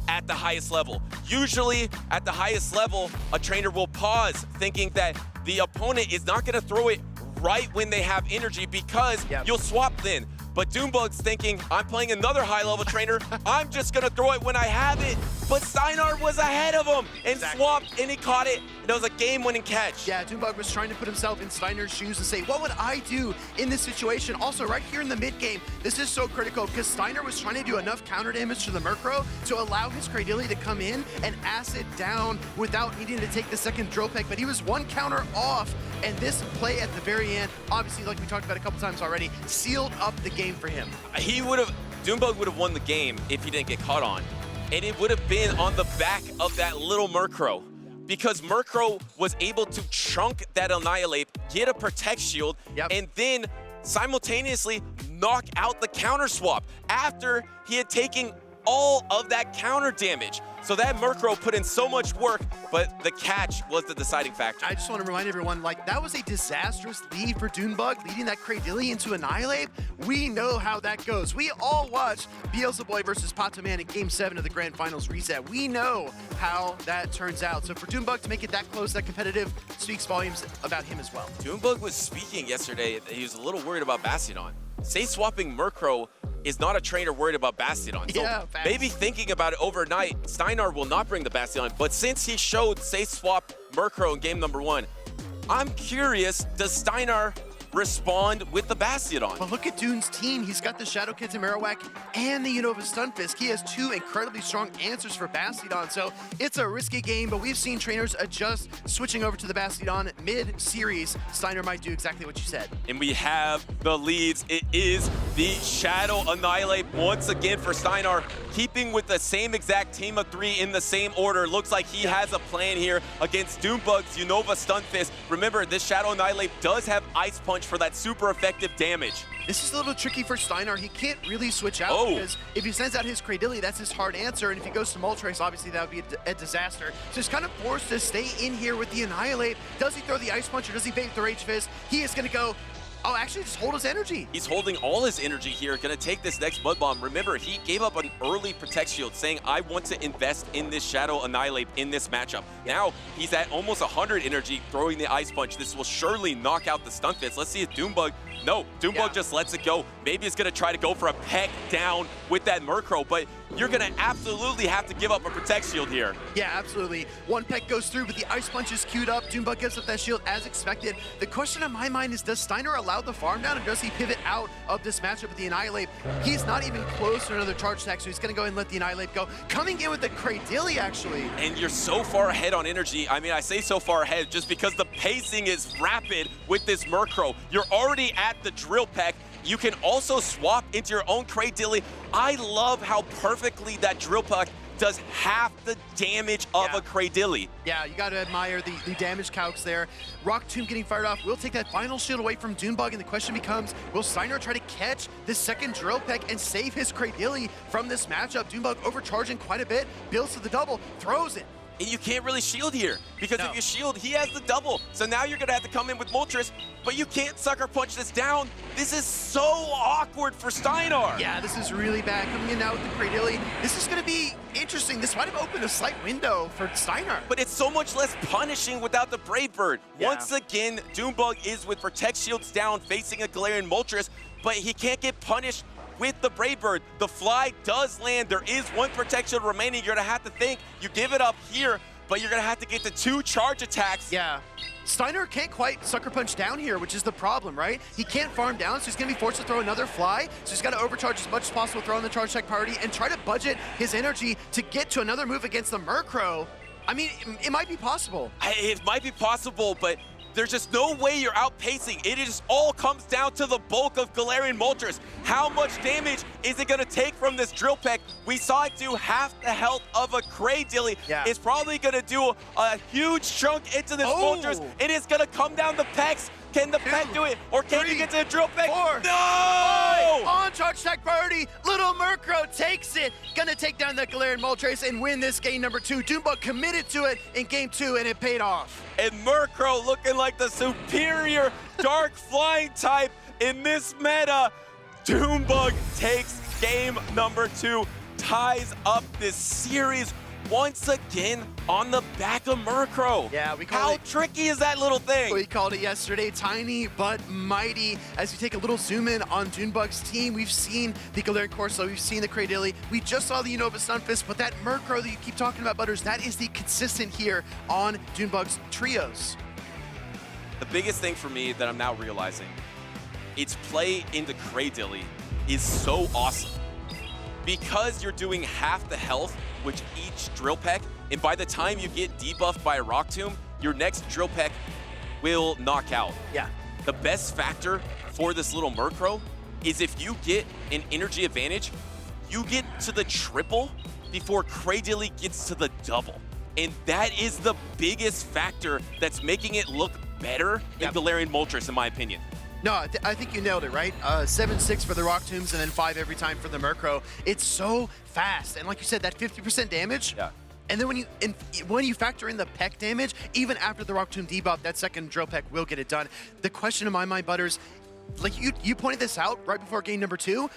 at the highest level. Usually at the highest level, a trainer will pause thinking that the opponent is not gonna throw it right when they have energy because you'll swap then. But Doombug's thinking, I'm playing another high-level trainer. I'm just going to throw it when I have it. But Steinar was ahead of him and swapped, and he caught it. And it was a game-winning catch. Yeah, Doombug was trying to put himself in Steinar's shoes and say, what would I do in this situation? Also, right here in the mid-game, this is so critical because Steinar was trying to do enough counter damage to the Murkrow to allow his Cradily to come in and acid down without needing to take the second drill peck. But he was one counter off, and this play at the very end, obviously, like we talked about a couple times already, sealed up the game for him. Doombug would have won the game if he didn't get caught on. And it would have been on the back of that little Murkrow. Because Murkrow was able to chunk that Annihilate, get a Protect Shield, and then simultaneously knock out the counter swap after he had taken all of that counter damage. So that Murkrow put in so much work, but the catch was the deciding factor. I just want to remind everyone, like, that was a disastrous lead for Doombug, leading that Cradily into Annihilate. We know how that goes. We all watched Beelzebub versus Pataman in Game 7 of the Grand Finals reset. We know how that turns out. So for Doombug to make it that close, that competitive, speaks volumes about him as well. Doombug was speaking yesterday that he was a little worried about Bastiodon. Say swapping Murkrow is not a trainer worried about Bastiodon. So maybe thinking about it overnight, Steinar will not bring the Bastiodon, but since he showed Say swap Murkrow in game number 1, I'm curious, does Steinar respond with the Bastiodon? Well, look at Dune's team. He's got the Shadow Kid Marowak and the Unova Stunfisk. He has two incredibly strong answers for Bastiodon, so it's a risky game, but we've seen trainers adjust, switching over to the Bastiodon mid-series. Steinar might do exactly what you said. And we have the leads. It is the Shadow Annihilate once again for Steinar, keeping with the same exact team of 3 in the same order. Looks like he has a plan here against Doombug's Unova Stunfisk. Remember, this Shadow Annihilate does have Ice Punch for that super effective damage. This is a little tricky for Steinar. He can't really switch out because if he sends out his Cradily, that's his hard answer. And if he goes to Moltres, obviously that would be a disaster. So he's kind of forced to stay in here with the Annihilate. Does he throw the Ice Punch or does he bait the Rage Fist? He is going to go, actually just hold his energy. He's holding all his energy here, gonna take this next Mud Bomb. Remember, he gave up an early Protect Shield, saying, I want to invest in this Shadow Annihilate in this matchup. Now, he's at almost 100 energy, throwing the Ice Punch. This will surely knock out the Stunfisk. Let's see if Doombug, Doombug just lets it go. Maybe he's gonna try to go for a peck down with that Murkrow, but you're gonna absolutely have to give up a Protect Shield here. Yeah, absolutely. One peck goes through, but the Ice Punch is queued up. Doombug gives up that shield as expected. The question on my mind is, does Steinar allow the farm down, or does he pivot out of this matchup with the Annihilate? He's not even close to another charge attack, so he's gonna go and let the Annihilate go. Coming in with the Cradily, actually. And you're so far ahead on energy. I mean, I say so far ahead just because the pacing is rapid with this Murkrow. You're already at the Drill Peck. You can also swap into your own Cradily. I love how perfectly that Drill Peck does half the damage of a Cradily. Yeah, you got to admire the damage calcs there. Rock Tomb getting fired off will take that final shield away from Doombug, and the question becomes, will Steinar try to catch this second Drill Peck and save his Cradily from this matchup? Doombug overcharging quite a bit, builds to the double, throws it. And you can't really shield here, because if you shield, he has the double. So now you're gonna have to come in with Moltres, but you can't Sucker Punch this down. This is so awkward for Steinar. Yeah, this is really bad. Coming in now with the Cradily. This is gonna be interesting. This might have opened a slight window for Steinar. But it's so much less punishing without the Brave Bird. Once again, Doombug is with Protect Shields down, facing a Galarian Moltres, but he can't get punished with the Brave Bird. The fly does land. There is one Protect Shield remaining. You're gonna have to think you give it up here, but you're gonna have to get the 2 charge attacks. Yeah. Steinar can't quite Sucker Punch down here, which is the problem, right? He can't farm down, so he's gonna be forced to throw another fly. So he's gotta overcharge as much as possible, throw in the charge attack priority, and try to budget his energy to get to another move against the Murkrow. I mean, it might be possible. It might be possible, but there's just no way you're outpacing. It just all comes down to the bulk of Galarian Moltres. How much damage is it gonna take from this Drill Peck? We saw it do half the health of a Cradily. It's probably gonna do a huge chunk into this Moltres. It is gonna come down the Pecks. Can the pet do it? Or can he get to the drill pet? 4, No! 5, on charge tech priority. Little Murkrow takes it. Gonna take down the Galarian Moltres and win this game number 2. Doombug committed to it in game 2, and it paid off. And Murkrow looking like the superior dark flying type in this meta. Doombug takes game number 2, ties up this series once again on the back of Murkrow. Yeah, we call How it. tricky is that little thing? We called it yesterday, tiny but mighty. As you take a little zoom in on Doombug's team, we've seen the Galarian Corso, we've seen the Cradily, we just saw the Unova Stunfisk, but that Murkrow that you keep talking about, Butters, that is the consistent here on Doombug's trios. The biggest thing for me that I'm now realizing, its play into Cradily is so awesome. Because you're doing half the health with each drill peck, and by the time you get debuffed by a Rock Tomb, your next drill peck will knock out. Yeah. The best factor for this little Murkrow is if you get an energy advantage, you get to the triple before Cradily gets to the double. And that is the biggest factor that's making it look better than Galarian Moltres, in my opinion. No, I think you nailed it, right? 7-6 for the Rock Tombs and then 5 every time for the Murkrow. It's so fast. And like you said, that 50% damage. Yeah. And then when you factor in the peck damage, even after the Rock Tomb debuff, that second drill peck will get it done. The question in my mind, Butters, like you pointed this out right before game number 2,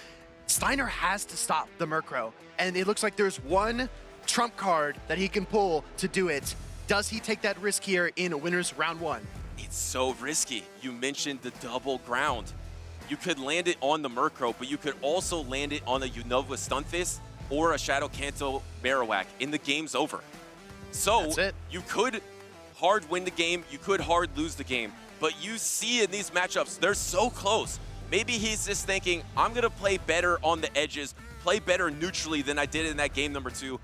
Steinar has to stop the Murkrow. And it looks like there's one trump card that he can pull to do it. Does he take that risk here in winners round 1? It's so risky. You mentioned the double ground. You could land it on the Murkrow, but you could also land it on a Unova Stunfisk or a Shadow Kanto Marowak, and the game's over. So you could hard win the game, you could hard lose the game, but you see in these matchups, they're so close. Maybe he's just thinking, I'm gonna play better on the edges, play better neutrally than I did in that game number 2.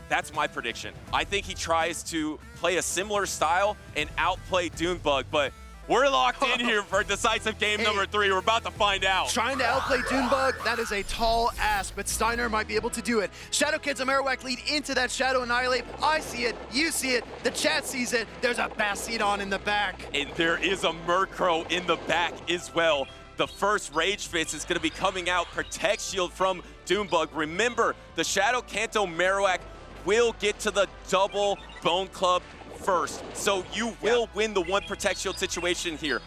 That's my prediction. I think he tries to play a similar style and outplay Doombug, but we're locked in here for decisive game number 3. We're about to find out. Trying to outplay Doombug, that is a tall ask, but Steinar might be able to do it. Shadow Kanto Marowak lead into that Shadow Annihilate. I see it, you see it, the chat sees it. There's a Bastiodon in the back. And there is a Murkrow in the back as well. The first Rage Fist is going to be coming out. Protect Shield from Doombug. Remember, the Shadow Kanto Marowak will get to the double Bone Club first. So you will win the one Protect Shield situation here.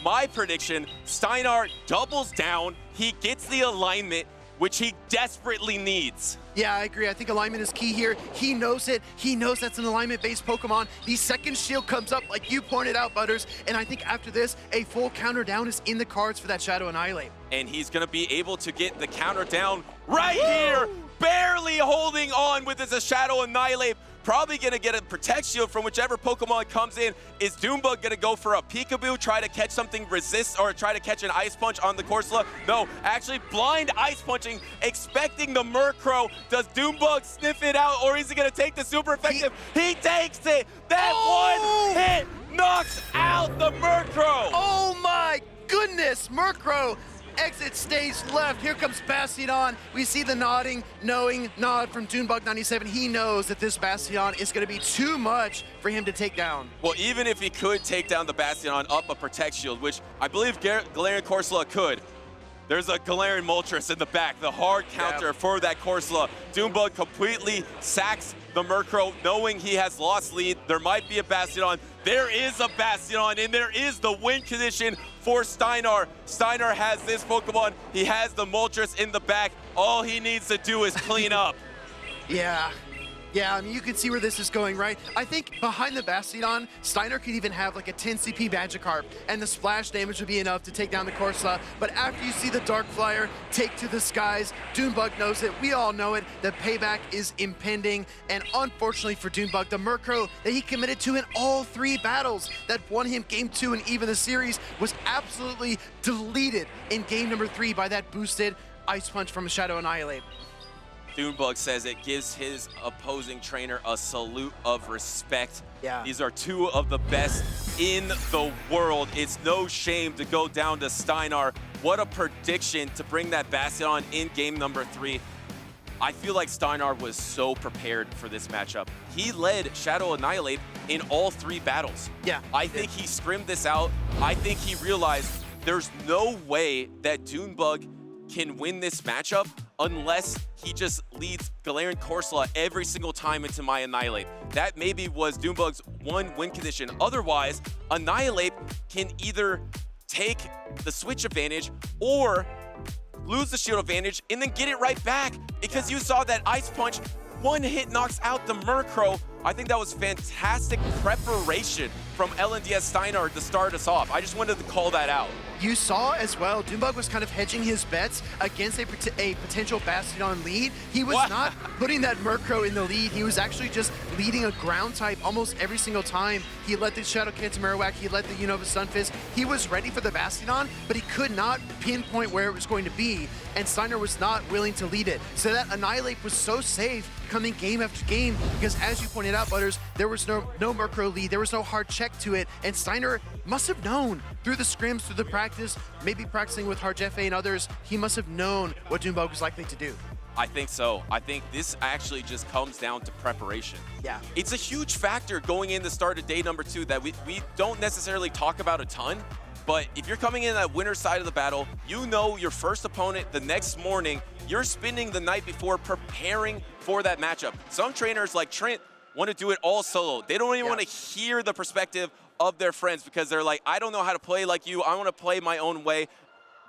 My prediction, Steinar doubles down. He gets the alignment, which he desperately needs. Yeah, I agree. I think alignment is key here. He knows it. He knows that's an alignment-based Pokemon. The second shield comes up, like you pointed out, Butters, and I think after this, a full counter down is in the cards for that Shadow Annihilate. And he's going to be able to get the counter down right here, barely holding on with his Shadow Annihilate. Probably going to get a Protect Shield from whichever Pokemon comes in. Is Doombug going to go for a Peekaboo, try to catch something resist, or try to catch an Ice Punch on the Corsola? No, actually blind Ice Punching, expecting the Murkrow. Does Doombug sniff it out, or is he going to take the super effective? He takes it! That one hit knocks out the Murkrow! Oh my goodness, Murkrow! Exit stage left. Here comes Bastiodon. We see the nodding, knowing nod from Doombug97. He knows that this Bastiodon is going to be too much for him to take down. Well, even if he could take down the Bastiodon up a Protect Shield, which I believe Galarian Corsola could, there's a Galarian Moltres in the back, the hard counter for that Corsola. Doombug completely sacks the Murkrow, knowing he has lost lead. There might be a Bastiodon. There is a Bastiodon, and there is the win condition for Steinar. Steinar has this Pokemon. He has the Moltres in the back. All he needs to do is clean up. Yeah, I mean, you can see where this is going, right? I think behind the Bastiodon, Steinar could even have like a 10 CP Magikarp, and the splash damage would be enough to take down the Corsola. But after you see the Dark Flyer take to the skies, Doombug knows it. We all know it. The payback is impending. And unfortunately for Doombug, the Murkrow that he committed to in all 3 battles that won him game 2 and even the series was absolutely deleted in game number 3 by that boosted Ice Punch from a Shadow Annihilate. Doombug says it gives his opposing trainer a salute of respect. Yeah. These are 2 of the best in the world. It's no shame to go down to Steinar. What a prediction to bring that Bastiodon in game number 3. I feel like Steinar was so prepared for this matchup. He led Shadow Annihilate in all 3 battles. Yeah. I think he scrimmed this out. I think he realized there's no way that Doombug can win this matchup unless he just leads Galarian Corsola every single time into my Annihilate. That maybe was Doombug's one win condition. Otherwise, Annihilate can either take the switch advantage or lose the shield advantage and then get it right back, because you saw that Ice Punch, one hit knocks out the Murkrow. I think that was fantastic preparation from LNDS Steinar to start us off. I just wanted to call that out. You saw as well, Doombug was kind of hedging his bets against a potential Bastion lead. He was not putting that Murkrow in the lead. He was actually just leading a ground type almost every single time. He let the Shadow Kanto Marowak, he let the Unova Stunfisk. He was ready for the Bastion, but he could not pinpoint where it was going to be, and Steinar was not willing to lead it. So that Annihilate was so safe coming game after game, because as you pointed out, Butters, there was no Murkrow lead, there was no hard check to it, and Steinar must have known through the scrims, through the practice, maybe practicing with Harjefe and others, he must have known what Doombug was likely to do. I think so. I think this actually just comes down to preparation. Yeah. It's a huge factor going in the start of day number 2 that we don't necessarily talk about a ton, but if you're coming in that winner's side of the battle, you know your first opponent the next morning, you're spending the night before preparing for that matchup. Some trainers like Trent want to do it all solo. They don't even want to hear the perspective of their friends because they're like, I don't know how to play like you. I want to play my own way.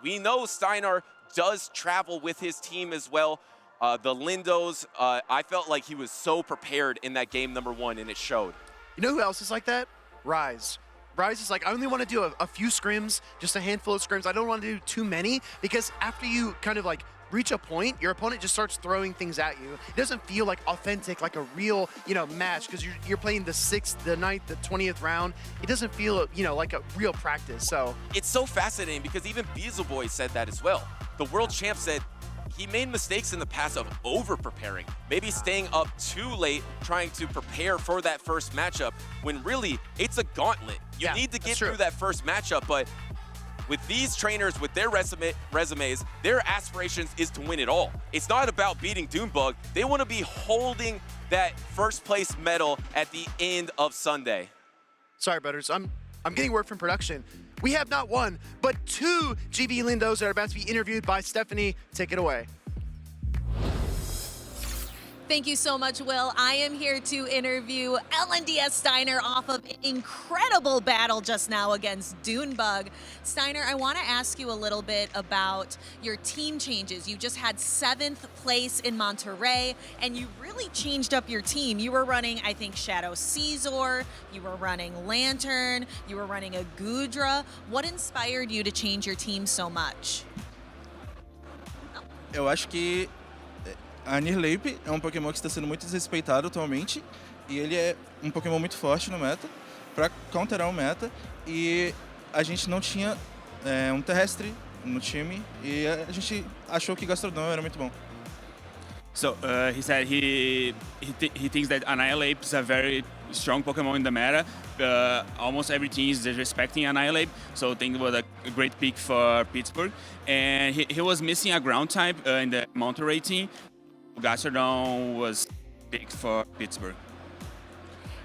We know Steinar does travel with his team as well. The Lindos, I felt like he was so prepared in that game number 1, and it showed. You know who else is like that? Rise. Rise is like, I only want to do a few scrims, just a handful of scrims. I don't want to do too many, because after you kind of like reach a point, your opponent just starts throwing things at you. It doesn't feel like authentic, like a real, match, because you're playing the 6th, the 9th, the 20th round. It doesn't feel, like a real practice. So it's so fascinating because even Beelzeboy said that as well. The world champ said he made mistakes in the past of over-preparing, maybe staying up too late trying to prepare for that first matchup, when really it's a gauntlet. You need to get through that first matchup, but with these trainers, with their resumes, their aspirations is to win it all. It's not about beating Doombug. They want to be holding that first place medal at the end of Sunday. Sorry, Butters. I'm getting word from production. We have not one, but 2 GB Lindos that are about to be interviewed by Stephanie. Take it away. Thank you so much, Will. I am here to interview LNDS Steinar off of an incredible battle just now against Doombug. Steinar, I want to ask you a little bit about your team changes. You just had 7th place in Monterey, and you really changed up your team. You were running, I think, Shadow Caesar, you were running Lantern, you were running a Goodra. What inspired you to change your team so much? Eu acho que a Nirlape é um Pokémon que está sendo muito desrespeitado atualmente, e ele é um Pokémon muito forte no meta, para counterar o meta, e a gente não tinha um terrestre no time, e a gente achou que Gastrodon era muito bom. So he said he thinks that Annihilate is a very strong Pokemon in the meta. Almost every team is disrespecting Annihilate, so I think it was a great pick for Pittsburgh. And he was missing a ground type in the Monterey team. Gastrodon was big for Pittsburgh.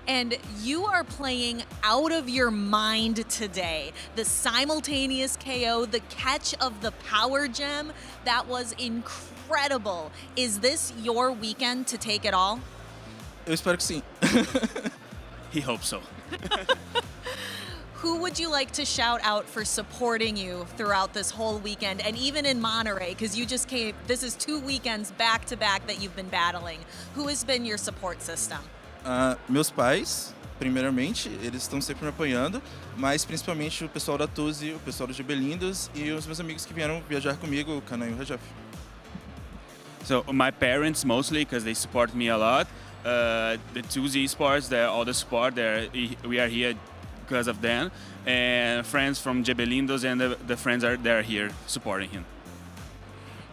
And you are playing out of your mind today. The simultaneous KO, the catch of the power gem, that was incredible. Is this your weekend to take it all? Eu espero que sim. He hopes so. Who would you like to shout out for supporting you throughout this whole weekend, and even in Monterey, because you just came, this is 2 weekends back to back that you've been battling. Who has been your support system? Meus pais, primeiramente, eles estão sempre me apoiando, mas principalmente o pessoal da Tuzi, o pessoal do Gibelindos e os meus amigos que vieram viajar comigo, o Kana e o Rajaf. So my parents mostly, because they support me a lot. The Tuzi Esports, all the support, we are here because of them, and friends from Gibelindos and the friends they're here supporting him.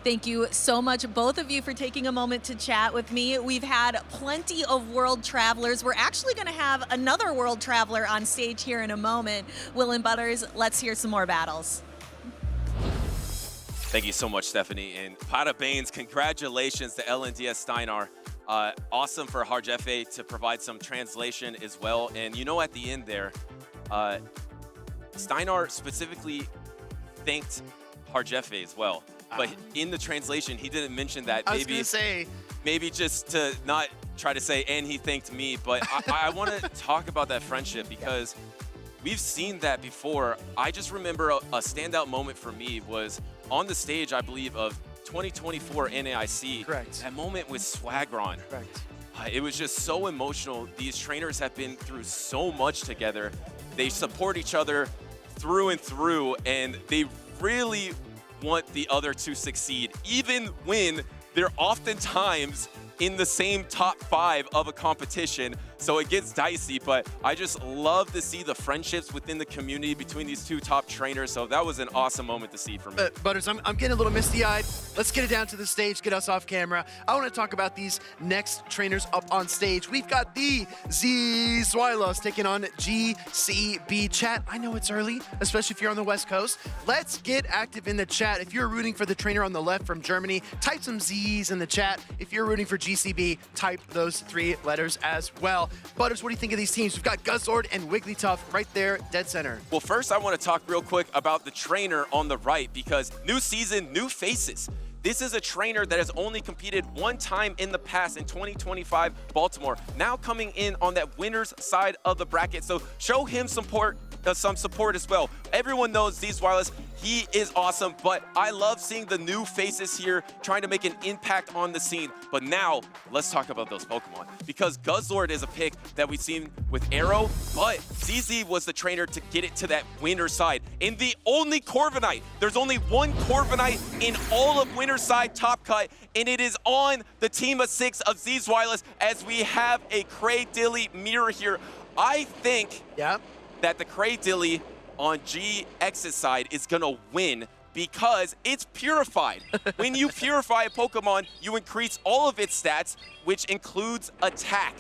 Thank you so much, both of you, for taking a moment to chat with me. We've had plenty of world travelers. We're actually going to have another world traveler on stage here in a moment. Will and Butters, let's hear some more battles. Thank you so much, Stephanie. And Pada Baines, congratulations to LNDS Steinar. Awesome for Harjefe to provide some translation as well. And you know, at the end there, Steinar specifically thanked Harjefe as well. But in the translation, he didn't mention that. I was going to say. Maybe just to not try to say, and he thanked me. But I want to talk about that friendship because we've seen that before. I just remember a standout moment for me was on the stage, I believe, of 2024 NAIC. Correct. That moment with Swagron. Correct. It was just so emotional. These trainers have been through so much together. They support each other through and through, and they really want the other to succeed, even when they're oftentimes in the same top 5 of a competition. So it gets dicey, but I just love to see the friendships within the community between these two top trainers. So that was an awesome moment to see for me. Butters, I'm getting a little misty-eyed. Let's get it down to the stage, get us off camera. I want to talk about these next trainers up on stage. We've got the Zzwilous taking on GCB. Chat, I know it's early, especially if you're on the West Coast. Let's get active in the chat. If you're rooting for the trainer on the left from Germany, type some Z's in the chat. If you're rooting for GCB, type those 3 letters as well. Butters, what do you think of these teams? We've got Guzzlord and Wigglytuff right there, dead center. Well, first I want to talk real quick about the trainer on the right because new season, new faces. This is a trainer that has only competed 1 time in the past in 2025 Baltimore. Now coming in on that winner's side of the bracket. So show him some support as well. Everyone knows Zzwilous. He is awesome, but I love seeing the new faces here trying to make an impact on the scene. But now, let's talk about those Pokemon. Because Guzzlord is a pick that we've seen with Arrow, but ZZ was the trainer to get it to that winner's side. In the only Corviknight, there's only 1 Corviknight in all of winner's side top cut, and it is on the team of 6 of Zzwilous as we have a Cradilly mirror here. I think that the Cradilly on GX's side is gonna win because it's purified. When you purify a Pokemon, you increase all of its stats, which includes attack.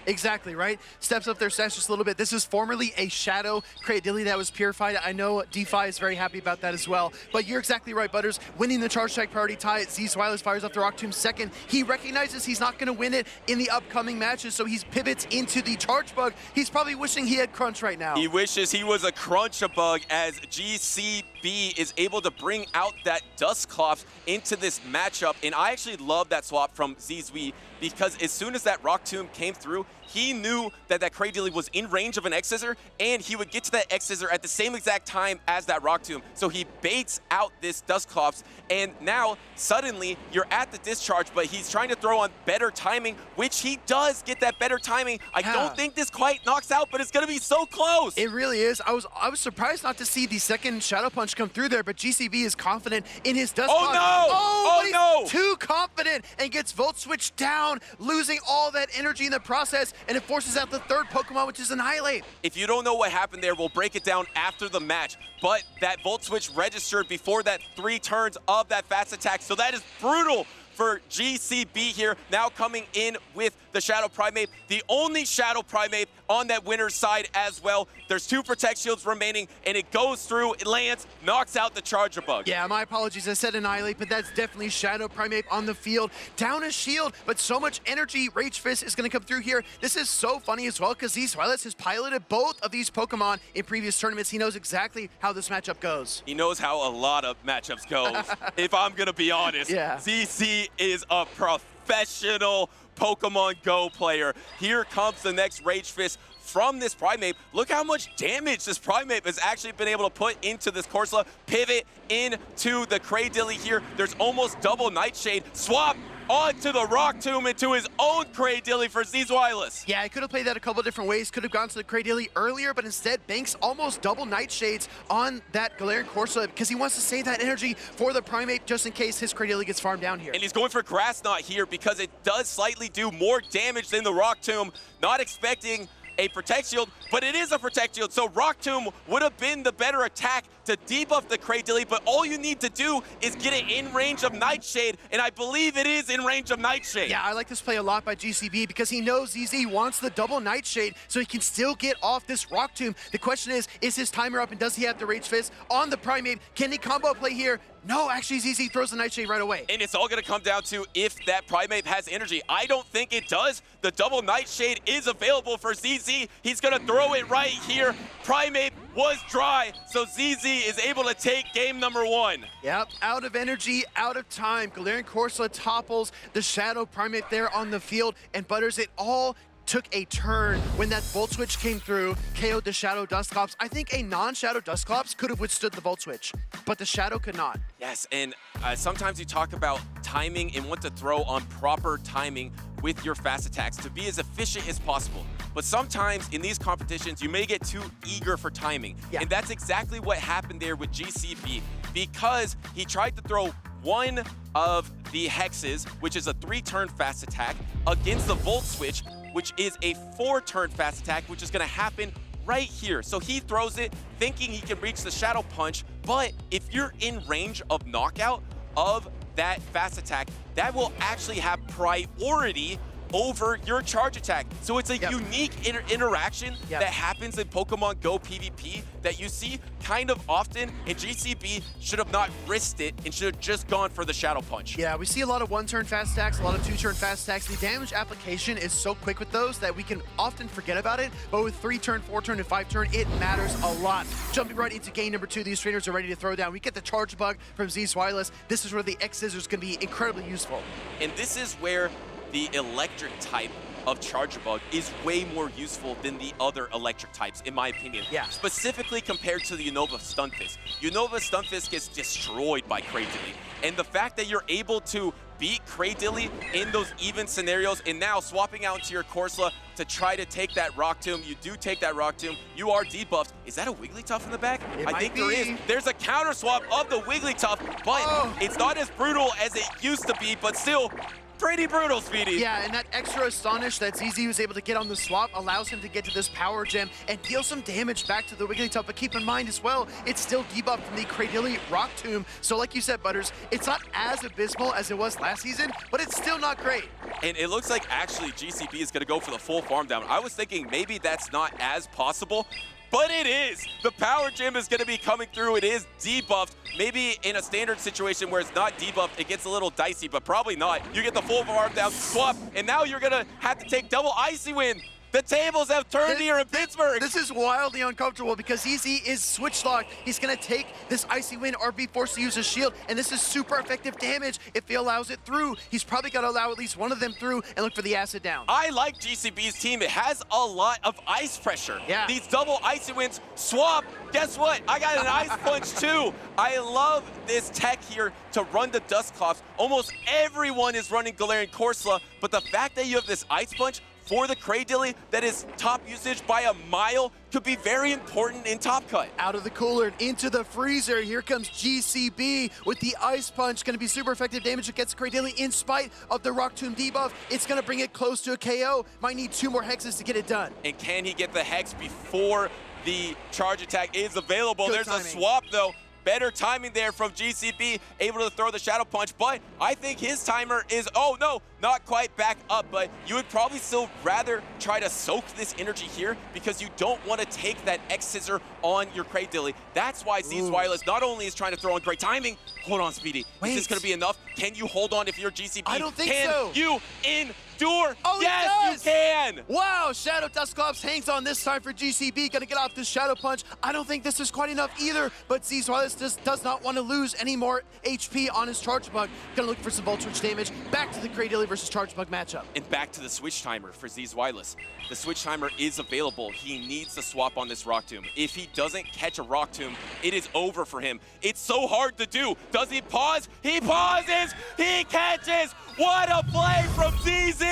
Exactly, right? Steps up their stats just a little bit. This is formerly a Shadow Cradilly that was purified. I know DeFi is very happy about that as well. But you're exactly right, Butters. Winning the Charge Strike priority tie, Zzwilous fires off the Rock Tomb second. He recognizes he's not going to win it in the upcoming matches, so he pivots into the Charge Bug. He's probably wishing he had Crunch right now. He wishes he was a Crunch-a-Bug as GCB is able to bring out that Dusclops into this matchup. And I actually love that swap from Zzwilous because as soon as that Rock Tomb came through, he knew that that Cradilly was in range of an X-Scissor, and he would get to that X-Scissor at the same exact time as that Rock Tomb. So he baits out this Dusclops, and now suddenly you're at the discharge, but he's trying to throw on better timing, which he does get that better timing. I don't think this quite knocks out, but it's going to be so close. It really is. I was surprised not to see the second Shadow Punch come through there, but GCB is confident in his Dusclops. Oh no! Oh no! Too confident and gets Volt Switch down, losing all that energy in the process, and it forces out the 3rd Pokemon, which is Annihilate. If you don't know what happened there, we'll break it down after the match. But that Volt Switch registered before that 3 turns of that fast attack, so that is brutal for GCB here, now coming in with the Shadow Primate, the only Shadow Primate on that winner's side as well. There's 2 Protect Shields remaining, and it goes through, it lands, knocks out the Charge-a-Bug. Yeah, my apologies, I said Annihilate, but that's definitely Shadow Primate on the field. Down a shield, but so much energy. Rage Fist is going to come through here. This is so funny as well, because Zzwilous has piloted both of these Pokemon in previous tournaments. He knows exactly how this matchup goes. He knows how a lot of matchups go, if I'm going to be honest. Yeah. ZZ is a professional Pokemon Go player. Here comes the next Rage Fist from this Primate. Look how much damage this Primate has actually been able to put into this Corsola. Pivot into the Cradilly here. There's almost double Nightshade. Swap onto the Rock Tomb into his own Cradilly for Zzwilous. Yeah, I could have played that a couple different ways. Could have gone to the Cradilly earlier, but instead banks almost double Nightshades on that Galarian Corsola because he wants to save that energy for the Primate just in case his Cradilly gets farmed down here. And he's going for Grass Knot here because it does slightly do more damage than the Rock Tomb. Not expecting a Protect Shield, but it is a Protect Shield, so Rock Tomb would have been the better attack to debuff the Cradilly, but all you need to do is get it in range of Nightshade, and I believe it is in range of Nightshade. Yeah, I like this play a lot by GCB because he knows ZZ wants the double Nightshade so he can still get off this Rock Tomb. The question is his timer up and does he have the Rage Fist on the Primate? Can he combo play here? No, actually, ZZ throws the Nightshade right away. And it's all going to come down to if that Primate has energy. I don't think it does. The double Nightshade is available for ZZ. He's going to throw it right here. Primate was dry, so ZZ is able to take game number 1. Yep, out of energy, out of time. Galarian Corsola topples the Shadow Primate there on the field, and Butters, it all took a turn when that Volt Switch came through, KO'd the Shadow Dusclops. I think a non-Shadow Dusclops could have withstood the Volt Switch, but the Shadow could not. Yes, and sometimes you talk about timing and want to throw on proper timing with your fast attacks to be as efficient as possible. But sometimes in these competitions, you may get too eager for timing. Yeah. And that's exactly what happened there with GCB, because he tried to throw one of the hexes, which is a 3-turn fast attack, against the Volt Switch, which is a 4-turn fast attack, which is gonna happen right here. So he throws it thinking he can reach the Shadow Punch, but if you're in range of knockout of that fast attack, that will actually have priority over your charge attack. So it's a unique interaction that happens in Pokemon Go PvP that you see kind of often, and GCB should have not risked it and should have just gone for the Shadow Punch. Yeah, we see a lot of 1-turn fast attacks, a lot of 2-turn fast attacks. The damage application is so quick with those that we can often forget about it, but with 3-turn, 4-turn, and 5-turn, it matters a lot. Jumping right into game number 2, these trainers are ready to throw down. We get the Charge Bug from Zzwilous. This is where the X-Scissors can be incredibly useful. And this is where the electric type of Charger Bug is way more useful than the other electric types, in my opinion. Yeah. Specifically compared to the Unova Stunfisk. Unova Stunfisk gets destroyed by Cradilly. And the fact that you're able to beat Cradilly in those even scenarios, and now swapping out into your Corsola to try to take that Rock Tomb, you do take that Rock Tomb, you are debuffed. Is that a Wigglytuff in the back? I think there is. There's a counter swap of the Wigglytuff, but it's not as brutal as it used to be, but still, pretty brutal, Speedy. Yeah, and that extra Astonish that ZZ was able to get on the swap allows him to get to this Power Gem and deal some damage back to the Wigglytuff. But keep in mind as well, it's still debuffed from the Cradilly Rock Tomb. So like you said, Butters, it's not as abysmal as it was last season, but it's still not great. And it looks like actually GCB is going to go for the full farm down. I was thinking maybe that's not as possible, but it is. The Power Gem is going to be coming through. It is debuffed. Maybe in a standard situation where it's not debuffed, it gets a little dicey, but probably not. You get the full farm down swap, and now you're going to have to take double Icy Wind. The tables have turned here in Pittsburgh. This is wildly uncomfortable because ZZ is switch locked. He's going to take this Icy Wind RB forced to use his shield, and this is super effective damage if he allows it through. He's probably got to allow at least one of them through and look for the acid down. I like GCB's team. It has a lot of ice pressure. Yeah. These double Icy Winds swap. Guess what? I got an Ice Punch too. I love this tech here to run the Dusclops. Almost everyone is running Galarian Corsola, but the fact that you have this Ice Punch for the Cradilly that is top usage by a mile could be very important in Top Cut. Out of the cooler and into the freezer. Here comes GCB with the Ice Punch. Going to be super effective damage against Cradilly in spite of the Rock Tomb debuff. It's going to bring it close to a KO. Might need 2 more hexes to get it done. And can he get the hex before the charge attack is available? Good There's timing. a swap though. Better timing there from GCB, able to throw the Shadow Punch, but I think his timer is, oh no, not quite back up, but you would probably still rather try to soak this energy here because you don't want to take that X-Scissor on your Cradilly. That's why Zzwilous not only is trying to throw on great timing, hold on, Speedy. Wait. Is this going to be enough? Can you hold on if you're GCB? I don't think can so. Can you endure? Oh, yes, you can! Wow, Shadow Dusclops hangs on this time for GCB. Gonna get off this Shadow Punch. I don't think this is quite enough either, but Zzwilous just does not want to lose any more HP on his Charge Bug. Gonna look for some Volt Switch damage. Back to the Cradilly versus Charge Bug matchup. And back to the switch timer for Zzwilous. The switch timer is available. He needs to swap on this Rock Tomb. If he doesn't catch a Rock Tomb, it is over for him. It's so hard to do. Does he pause? He pauses! He catches! What a play from ZZ!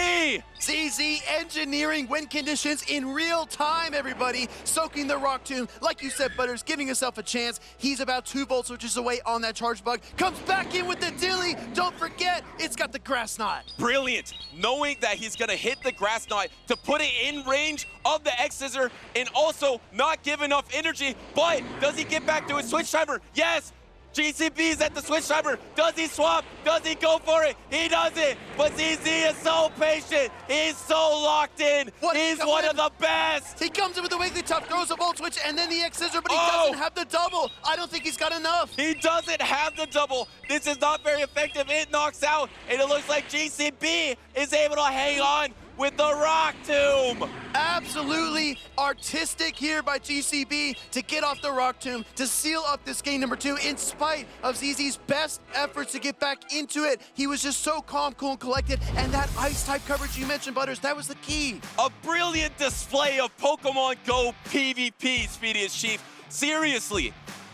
ZZ engineering win conditions in real time, everybody. Soaking the Rock Tomb. Like you said, Butters, giving himself a chance. He's about 2 Volt Switches away on that Charge Bug. Comes back in with the Dilly. Don't forget, it's got the Grass Knot. Brilliant. Knowing that he's going to hit the Grass Knot to put it in range of the X-Scissor and also not give enough energy. But does he get back to his switch timer? Yes. GCB's at the switch timer. Does he swap? Does he go for it? He doesn't. But ZZ is so patient. He's so locked in. He's one of the best. He comes in with the Wigglytuff, throws a Volt Switch, and then the X Scissor, but he doesn't have the double. I don't think he's got enough. He doesn't have the double. This is not very effective. It knocks out, and it looks like GCB is able to hang on with the Rock Tomb. Absolutely artistic here by GCB to get off the Rock Tomb, to seal up this game number 2 in spite of ZZ's best efforts to get back into it. He was just so calm, cool, and collected, and that Ice-type coverage you mentioned, Butters, that was the key. A brilliant display of Pokemon Go PvP, Speediest Chief. Seriously,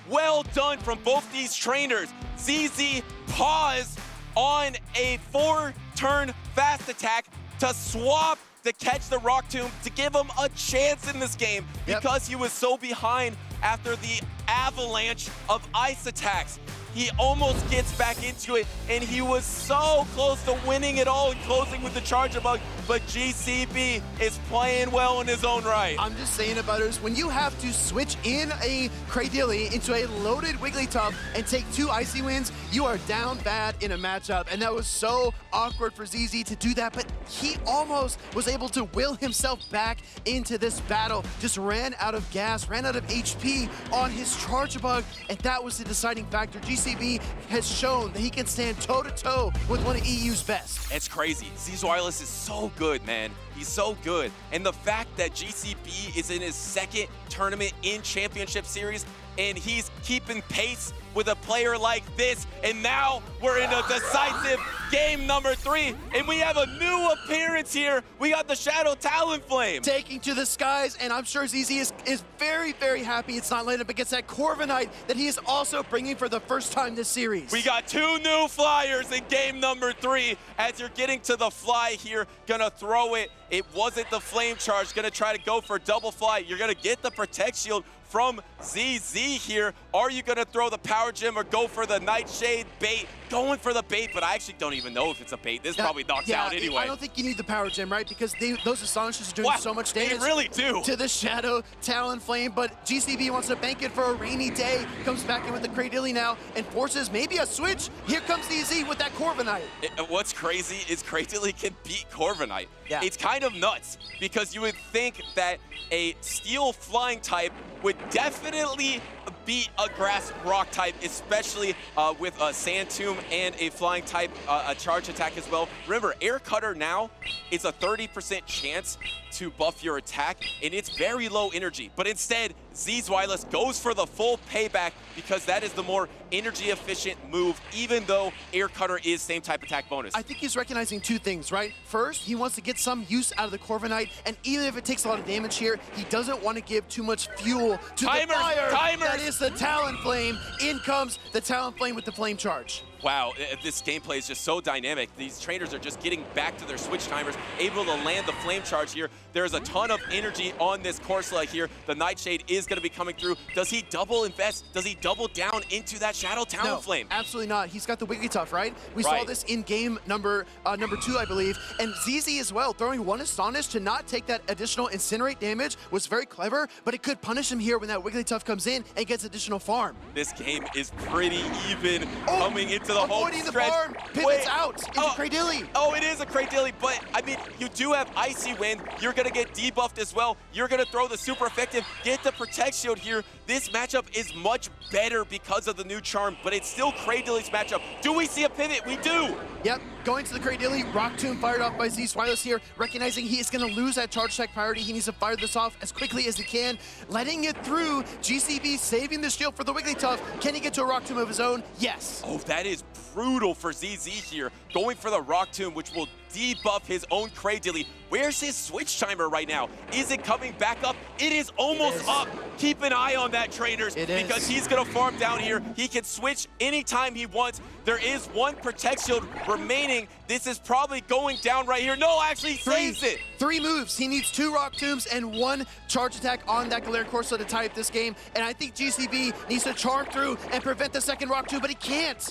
well done from both these trainers. ZZ paused on a 4-turn fast attack to swap to catch the Rock Tomb to give him a chance in this game because he was so behind after the avalanche of ice attacks. He almost gets back into it, and he was so close to winning it all and closing with the Charger Bug, but GCB is playing well in his own right. I'm just saying it, Butters, when you have to switch in a Cradilly into a loaded Wigglytuff and take 2 Icy Winds, you are down bad in a matchup, and that was so awkward for ZZ to do that, but he almost was able to will himself back into this battle, just ran out of gas, ran out of HP on his Charger Bug, and that was the deciding factor. GCB has shown that he can stand toe-to-toe with one of EU's best. It's crazy. Zzwilous is so good, man. He's so good. And the fact that GCB is in his 2nd tournament in Championship Series and he's keeping pace with a player like this, and now we're in a decisive game number 3, and we have a new appearance here. We got the Shadow Talonflame. Taking to the skies, and I'm sure ZZ is very, very happy it's not lined up against that Corviknight that he is also bringing for the first time this series. We got 2 new flyers in game number 3. As you're getting to the fly here, gonna throw it. It wasn't the Flame Charge, gonna try to go for double fly. You're gonna get the Protect Shield from ZZ here. Are you gonna throw the Power Gem or go for the Nightshade bait? Going for the bait, but I actually don't even know if it's a bait. This probably knocks out anyway. I don't think you need the Power Gem, right? Because those Astonishes are doing so much damage. They really do. To the Shadow Talonflame, but GCB wants to bank it for a rainy day. Comes back in with the Cradilly now and forces maybe a switch. Here comes ZZ with that Corviknight. What's crazy is Cradilly can beat Corviknight. Yeah. It's kind of nuts because you would think that a Steel Flying type would definitely beat a Grass Rock type, especially with a Sand Tomb and a Flying type, a Charge attack as well. Remember, Air Cutter now is a 30% chance to buff your attack, and it's very low energy. But instead, Zzwilous goes for the full payback because that is the more energy efficient move, even though Air Cutter is same type attack bonus. I think he's recognizing 2 things, right? First, he wants to get some use out of the Corviknight, and even if it takes a lot of damage here, he doesn't want to give too much fuel to the fire. That is the Talonflame. In comes the Talonflame with the Flame Charge. Wow, this gameplay is just so dynamic. These trainers are just getting back to their switch timers, able to land the Flame Charge here. There's a ton of energy on this Corsola here. The Nightshade is going to be coming through. Does he double invest? Does he double down into that Shadow Talonflame? No, absolutely not. He's got the Wigglytuff, right? We saw this in game number 2, I believe. And ZZ as well, throwing 1 Astonish to not take that additional Incinerate damage was very clever, but it could punish him here when that Wigglytuff comes in and gets additional farm. This game is pretty even coming into the home avoiding the stretch. farm, pivots out into Cradilly. Oh, it is a Cradilly, but I mean, you do have Icy Wind. You're gonna get debuffed as well. You're gonna throw the super effective, get the Protect Shield here. This matchup is much better because of the new charm, but it's still Cradilly's matchup. Do we see a pivot? We do. Yep, going to the Cradilly, Rock Tomb fired off by Zzwilous here, recognizing he is gonna lose that charge attack priority. He needs to fire this off as quickly as he can, letting it through. GCB saving the shield for the Wigglytuff. Can he get to a Rock Tomb of his own? Yes. Oh, that is brutal for ZZ here, going for the Rock Tomb, which will debuff his own Cradilly. Where's his switch timer right now? Is it coming back up? It is almost up. Keep an eye on that, trainers, because he's gonna farm down here. He can switch anytime he wants. There is 1 Protect Shield remaining. This is probably going down right here. No, actually, he saves it. 3 moves. He needs 2 Rock Tombs and 1 charge attack on that Galarian Corsola to tie up this game. And I think GCB needs to charm through and prevent the second Rock Tomb, but he can't.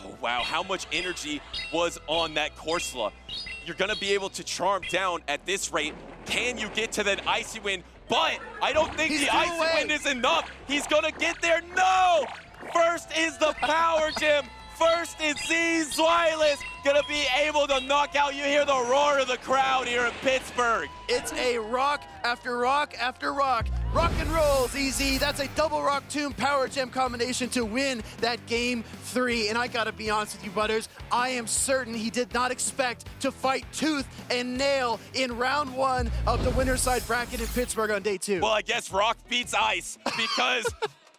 Oh, wow, how much energy was on that Corsola. You're gonna be able to charm down at this rate. Can you get to that Icy Wind? But I don't think the Icy Wind is enough. He's gonna get there. No! First is the Power Gym. First is Zzwilous gonna be able to knock out. You hear the roar of the crowd here in Pittsburgh. It's a rock after rock after rock. Rock and roll, ZZ. That's a double rock tomb power gem combination to win that game 3. And I gotta be honest with you, Butters, I am certain he did not expect to fight tooth and nail in round 1 of the winner's side bracket in Pittsburgh on day 2. Well, I guess rock beats ice because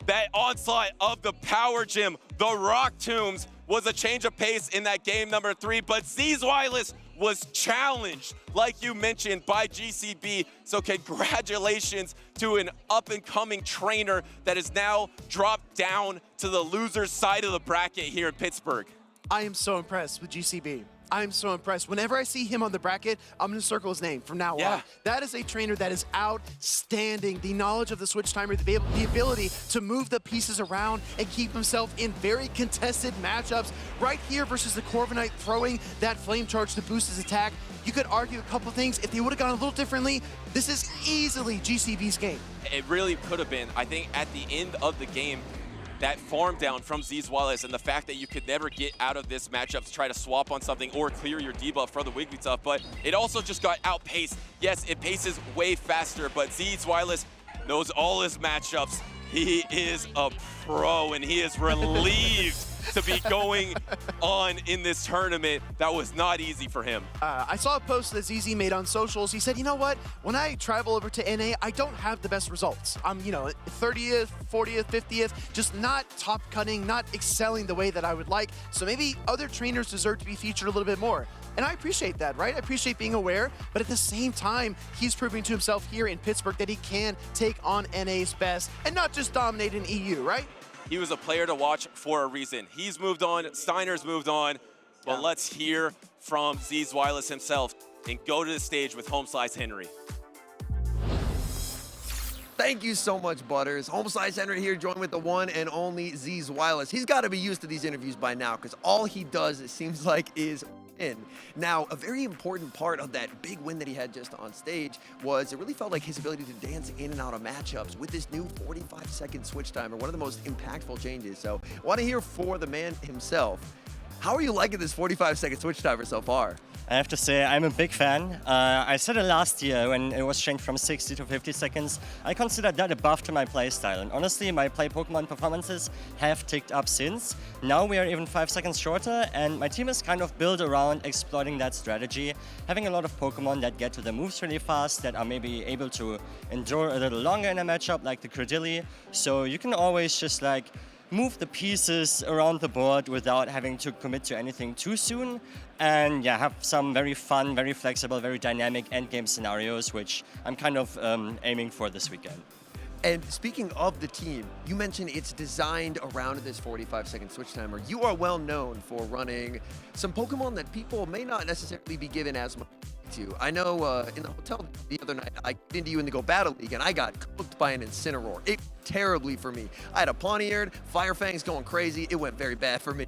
that onslaught of the Power Gym, the Rock Tombs, was a change of pace in that game number 3, but Zzwilous was challenged, like you mentioned, by GCB. So congratulations to an up-and-coming trainer that has now dropped down to the loser's side of the bracket here in Pittsburgh. I am so impressed with GCB. I'm so impressed. Whenever I see him on the bracket, I'm going to circle his name from now on. That is a trainer that is outstanding. The knowledge of the switch timer, the ability to move the pieces around and keep himself in very contested matchups. Right here versus the Corviknight throwing that flame charge to boost his attack. You could argue a couple things. If they would have gone a little differently, this is easily GCB's game. It really could have been. I think at the end of the game, that farm down from Zzwilous and the fact that you could never get out of this matchup to try to swap on something or clear your debuff for the Wigglytuff, but it also just got outpaced. Yes, it paces way faster, but Zzwilous knows all his matchups. He is a pro, and he is relieved to be going on in this tournament. That was not easy for him. I saw a post that ZZ made on socials. He said, you know what? When I travel over to NA, I don't have the best results. I'm, 30th, 40th, 50th, just not top cutting, not excelling the way that I would like. So maybe other trainers deserve to be featured a little bit more. And I appreciate that, right? I appreciate being aware, but at the same time, he's proving to himself here in Pittsburgh that he can take on NA's best and not just dominate in EU, right? He was a player to watch for a reason. He's moved on, Steinar's moved on. Well, let's hear from Zzwilous himself and go to the stage with Home Slice Henry. Thank you so much, Butters. Home Slice Henry here, joined with the one and only Zzwilous. He's got to be used to these interviews by now, because all he does, it seems like, is win. Now, a very important part of that big win that he had just on stage was it really felt like his ability to dance in and out of matchups with this new 45-second switch timer, one of the most impactful changes. So I want to hear for the man himself, how are you liking this 45-second switch timer so far? I have to say, I'm a big fan. I said it last year when it was changed from 60 to 50 seconds. I consider that a buff to my playstyle. And honestly, my play Pokemon performances have ticked up since. Now we are even 5 seconds shorter, and my team is kind of built around exploiting that strategy. Having a lot of Pokemon that get to the moves really fast, that are maybe able to endure a little longer in a matchup, like the Credilli. So you can always just move the pieces around the board without having to commit to anything too soon. And yeah, have some very fun, very flexible, very dynamic endgame scenarios, which I'm kind of aiming for this weekend. And speaking of the team, you mentioned it's designed around this 45-second switch timer. You are well known for running some Pokemon that people may not necessarily be given as much to. I know in the hotel the other night, I got into you in the Go Battle League, and I got cooked by an Incineroar. It terribly for me. I had a Pawniard, Firefang's going crazy. It went very bad for me.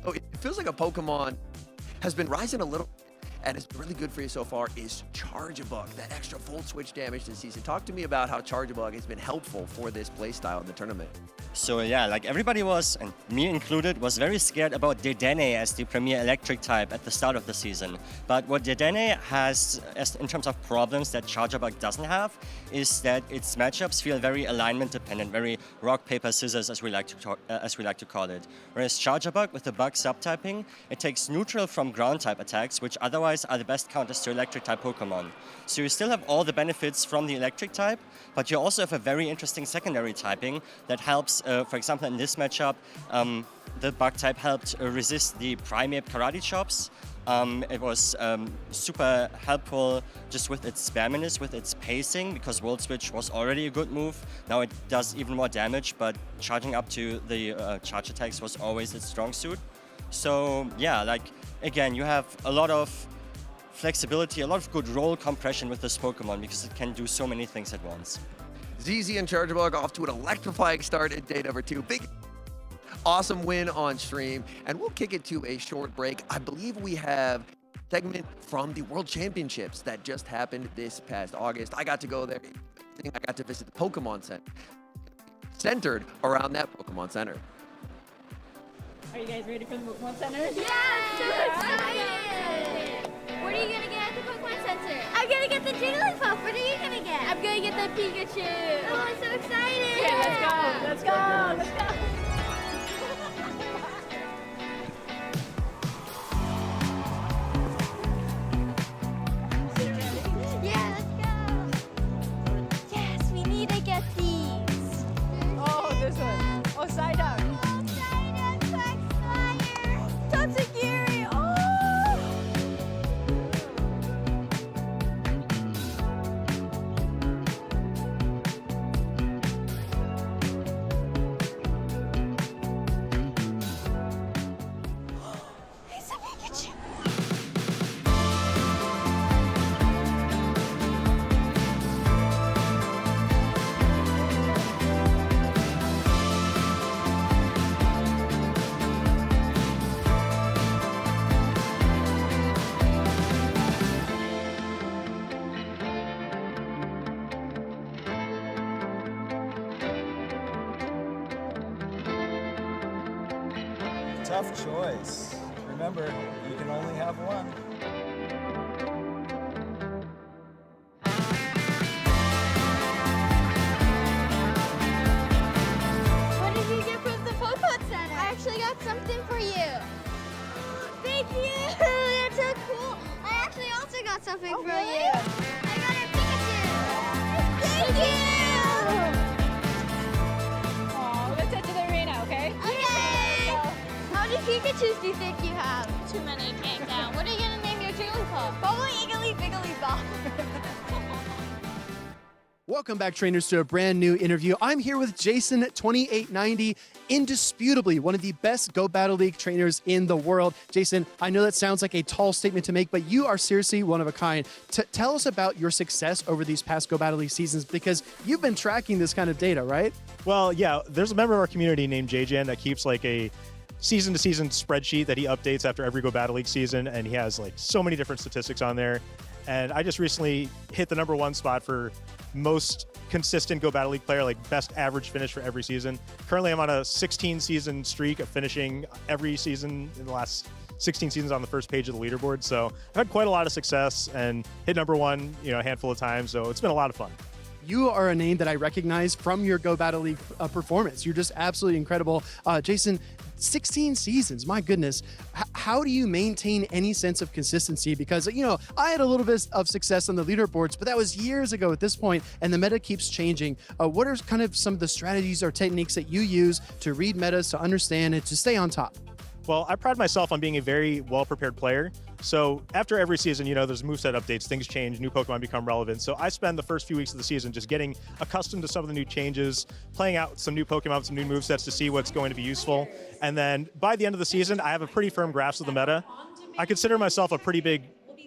So it feels like a Pokemon has been rising a little, and it's really good for you so far is Charjabug, that extra Volt Switch damage this season. Talk to me about how Charjabug has been helpful for this playstyle in the tournament. So yeah, everybody was, and me included, was very scared about Dedenne as the premier electric type at the start of the season. But what Dedenne has, in terms of problems that Charjabug doesn't have, is that its matchups feel very alignment dependent, very rock, paper, scissors, as we like to call it. Whereas Charjabug, with the bug subtyping, it takes neutral from ground type attacks, which otherwise are the best counters to electric type Pokemon. So you still have all the benefits from the electric type, but you also have a very interesting secondary typing that helps. For example, in this matchup, the bug type helped resist the Primeape Karate Chops. It was super helpful just with its spamminess, with its pacing, because Volt Switch was already a good move. Now it does even more damage, but charging up to the charge attacks was always its strong suit. So yeah, again, you have a lot of flexibility, a lot of good roll compression with this Pokemon, because it can do so many things at once. ZZ and Charjabug off to an electrifying start at day number 2. Big, awesome win on stream. And we'll kick it to a short break. I believe we have a segment from the World Championships that just happened this past August. I got to go there. I got to visit the Pokemon Center. Centered around that Pokemon Center. Are you guys ready for the Pokémon Center? Yeah, so excited! What are you gonna get at the Pokémon Center? I'm gonna get the Jigglypuff. What are you gonna get? I'm gonna get the Pikachu. Oh, I'm so excited! Okay, let's go! Let's go! Let's go! Yeah, let's go! Yes, we need to get these. Oh, this one. Oh, Psyduck. Oh, Psyduck, Quagsire, Tatsugiri. Oh! It's a Pikachu. Tough choice. Remember, you can only have one. What did you get from the Pokémon Center? I actually got something for you. Thank you. That's so cool. I actually also got something for you. I got a Pikachu. Thank you. Oh, let's head to the arena, okay? Okay. How many Pikachus do you think you have? Too many, can't count. What are you gonna name your Jigglypuff? Probably Iggly Biggly Bop. Welcome back, trainers, to a brand new interview. I'm here with Jason, 2890, indisputably one of the best Go Battle League trainers in the world. Jason, I know that sounds like a tall statement to make, but you are seriously one of a kind. Tell us about your success over these past Go Battle League seasons, because you've been tracking this kind of data, right? Well, yeah, there's a member of our community named JJN that keeps like a season-to-season spreadsheet that he updates after every Go Battle League season, and he has like so many different statistics on there. And I just recently hit the #1 spot for most consistent Go Battle League player, like best average finish for every season. Currently, I'm on a 16-season streak of finishing every season in the last 16 seasons on the first page of the leaderboard. So I've had quite a lot of success and hit #1, a handful of times. So it's been a lot of fun. You are a name that I recognize from your Go Battle League performance. You're just absolutely incredible. Jason, 16 seasons, my goodness. How do you maintain any sense of consistency? Because, I had a little bit of success on the leaderboards, but that was years ago at this point, and the meta keeps changing. What are kind of some of the strategies or techniques that you use to read metas, to understand it, to stay on top? Well, I pride myself on being a very well-prepared player. So after every season, there's moveset updates, things change, new Pokemon become relevant. So I spend the first few weeks of the season just getting accustomed to some of the new changes, playing out some new Pokemon, some new movesets to see what's going to be useful. And then by the end of the season, I have a pretty firm grasp of the meta. I consider myself a pretty big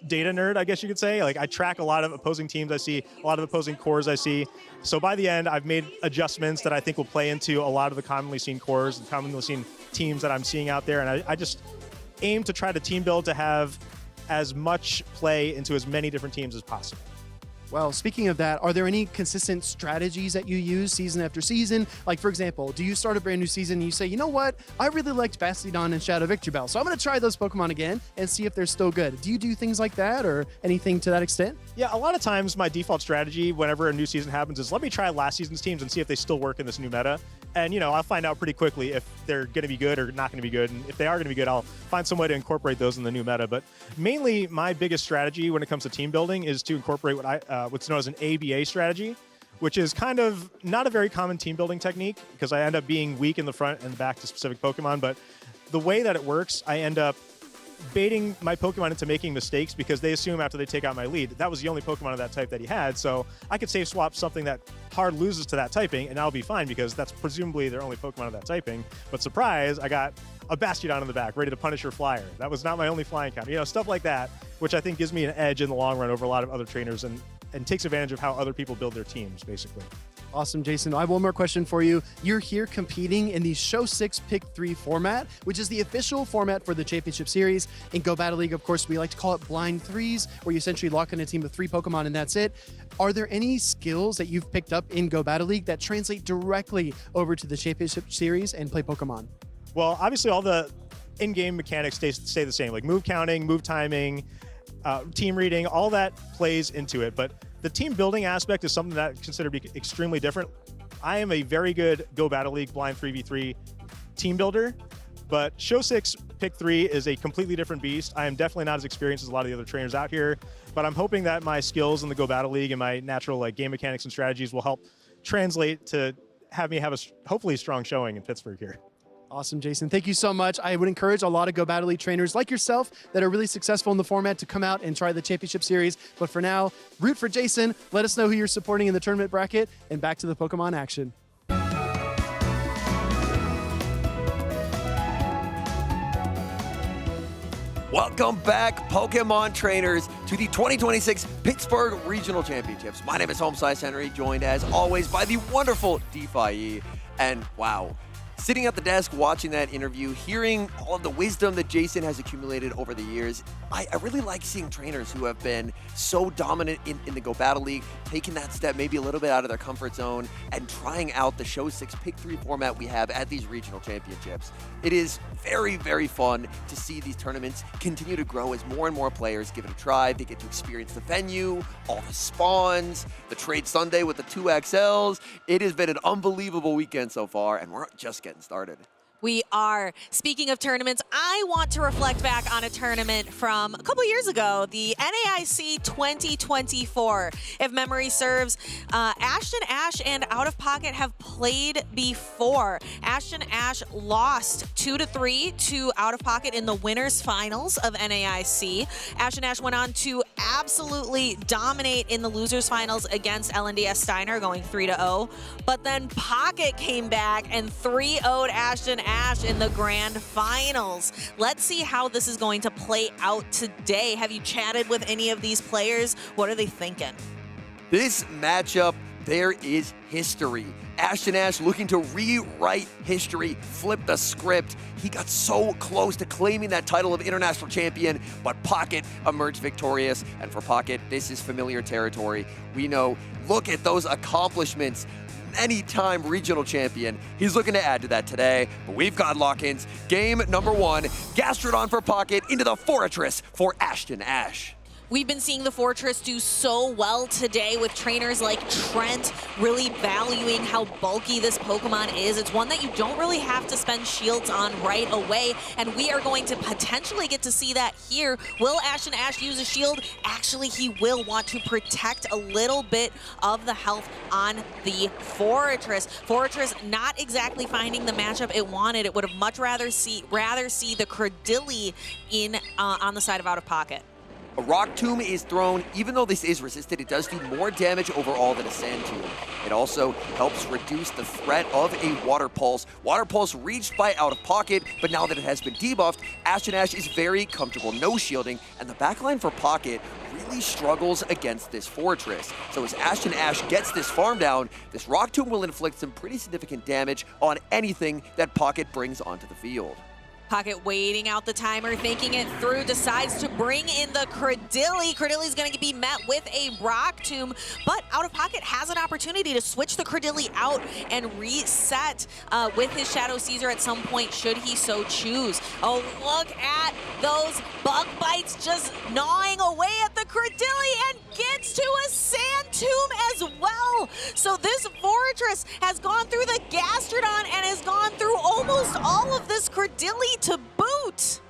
data nerd, I guess you could say. Like, I track a lot of opposing teams I see, a lot of opposing cores I see. So by the end, I've made adjustments that I think will play into a lot of the commonly seen cores and commonly seen teams that I'm seeing out there. And I just aim to try to team build to have as much play into as many different teams as possible. Well, speaking of that, are there any consistent strategies that you use season after season? Like, for example, do you start a brand new season and you say, you know what? I really liked Bastiodon and Shadow Victory Bell, so I'm going to try those Pokemon again and see if they're still good. Do you do things like that or anything to that extent? Yeah, a lot of times my default strategy whenever a new season happens is let me try last season's teams and see if they still work in this new meta. And, I'll find out pretty quickly if they're going to be good or not going to be good. And if they are going to be good, I'll find some way to incorporate those in the new meta. But mainly my biggest strategy when it comes to team building is to incorporate what's known as an ABA strategy, which is kind of not a very common team building technique because I end up being weak in the front and back to specific Pokemon. But the way that it works, I end up baiting my Pokemon into making mistakes because they assume after they take out my lead, that was the only Pokemon of that type that he had. So I could save swap something that hard loses to that typing and I'll be fine because that's presumably their only Pokemon of that typing. But surprise, I got a Bastiodon in the back, ready to punish your flyer. That was not my only flying counter. Stuff like that, which I think gives me an edge in the long run over a lot of other trainers and takes advantage of how other people build their teams, basically. Awesome, Jason. I have one more question for you. You're here competing in the Show 6 Pick 3 format, which is the official format for the Championship Series. In Go Battle League, of course, we like to call it blind threes, where you essentially lock in a team of 3 Pokemon and that's it. Are there any skills that you've picked up in Go Battle League that translate directly over to the Championship Series and play Pokemon? Well, obviously all the in-game mechanics stay the same, like move counting, move timing, team reading, all that plays into it. But the team building aspect is something that I consider to be extremely different. I am a very good Go Battle League blind 3v3 team builder, but Show 6 Pick 3 is a completely different beast. I am definitely not as experienced as a lot of the other trainers out here, but I'm hoping that my skills in the Go Battle League and my natural like game mechanics and strategies will help translate to have me have a hopefully strong showing in Pittsburgh here. Awesome, Jason. Thank you so much. I would encourage a lot of Go Battle League trainers like yourself that are really successful in the format to come out and try the championship series. But for now, root for Jason. Let us know who you're supporting in the tournament bracket, and back to the Pokemon action. Welcome back, Pokemon trainers, to the 2026 Pittsburgh Regional Championships. My name is Homesize Henry, joined as always by the wonderful DeFi. And wow, sitting at the desk watching that interview, hearing all of the wisdom that Jason has accumulated over the years, I really like seeing trainers who have been so dominant in the Go Battle League, taking that step maybe a little bit out of their comfort zone and trying out the Show 6 Pick 3 format we have at these regional championships. It is very, very fun to see these tournaments continue to grow as more and more players give it a try. They get to experience the venue, all the spawns, the Trade Sunday with the 2XLs. It has been an unbelievable weekend so far, and we're just getting started. We are. Speaking of tournaments, I want to reflect back on a tournament from a couple years ago, the NAIC 2024. If memory serves, Ashton, Ash, and Out of Pocket have played before. Ashton Ash lost 2-3 to Out of Pocket in the winners finals of NAIC. Ashton Ash went on to absolutely dominate in the losers finals against LNDS Steinar, going 3-0. But then Pocket came back and 3-0'd Ashton Ash in the grand finals. Let's see how this is going to play out today. Have you chatted with any of these players? What are they thinking? This matchup, there is history. Ashton Ash looking to rewrite history, flip the script. He got so close to claiming that title of international champion, but Pocket emerged victorious. And for Pocket, this is familiar territory. We know, look at those accomplishments. Anytime regional champion. He's looking to add to that today, but we've got lock-ins. Game number 1, Gastrodon for Pocket into the Fortress for Ashton Ash. We've been seeing the Fortress do so well today with trainers like Trent really valuing how bulky this Pokemon is. It's one that you don't really have to spend shields on right away, and we are going to potentially get to see that here. Will Ashton Ash use a shield? Actually, he will want to protect a little bit of the health on the Fortress. Fortress not exactly finding the matchup it wanted. It would have much rather see the Credilli in on the side of Out of Pocket. A Rock Tomb is thrown. Even though this is resisted, it does do more damage overall than a Sand Tomb. It also helps reduce the threat of a Water Pulse. Water Pulse reached by Out of Pocket, but now that it has been debuffed, Ashton Ash is very comfortable, no shielding, and the backline for Pocket really struggles against this Fortress. So as Ashton Ash gets this farm down, this Rock Tomb will inflict some pretty significant damage on anything that Pocket brings onto the field. Pocket waiting out the timer, thinking it through, decides to bring in the Credilli. Credilli's going to be met with a Rock Tomb, but Out of Pocket has an opportunity to switch the Credilli out and reset with his Shadow Caesar at some point, should he so choose. Oh, look at those bug bites just gnawing away at the Credilli, and gets to a Sand Tomb as well. So this Fortress has gone through the Gastrodon and has gone through almost all of this Credilli to boot.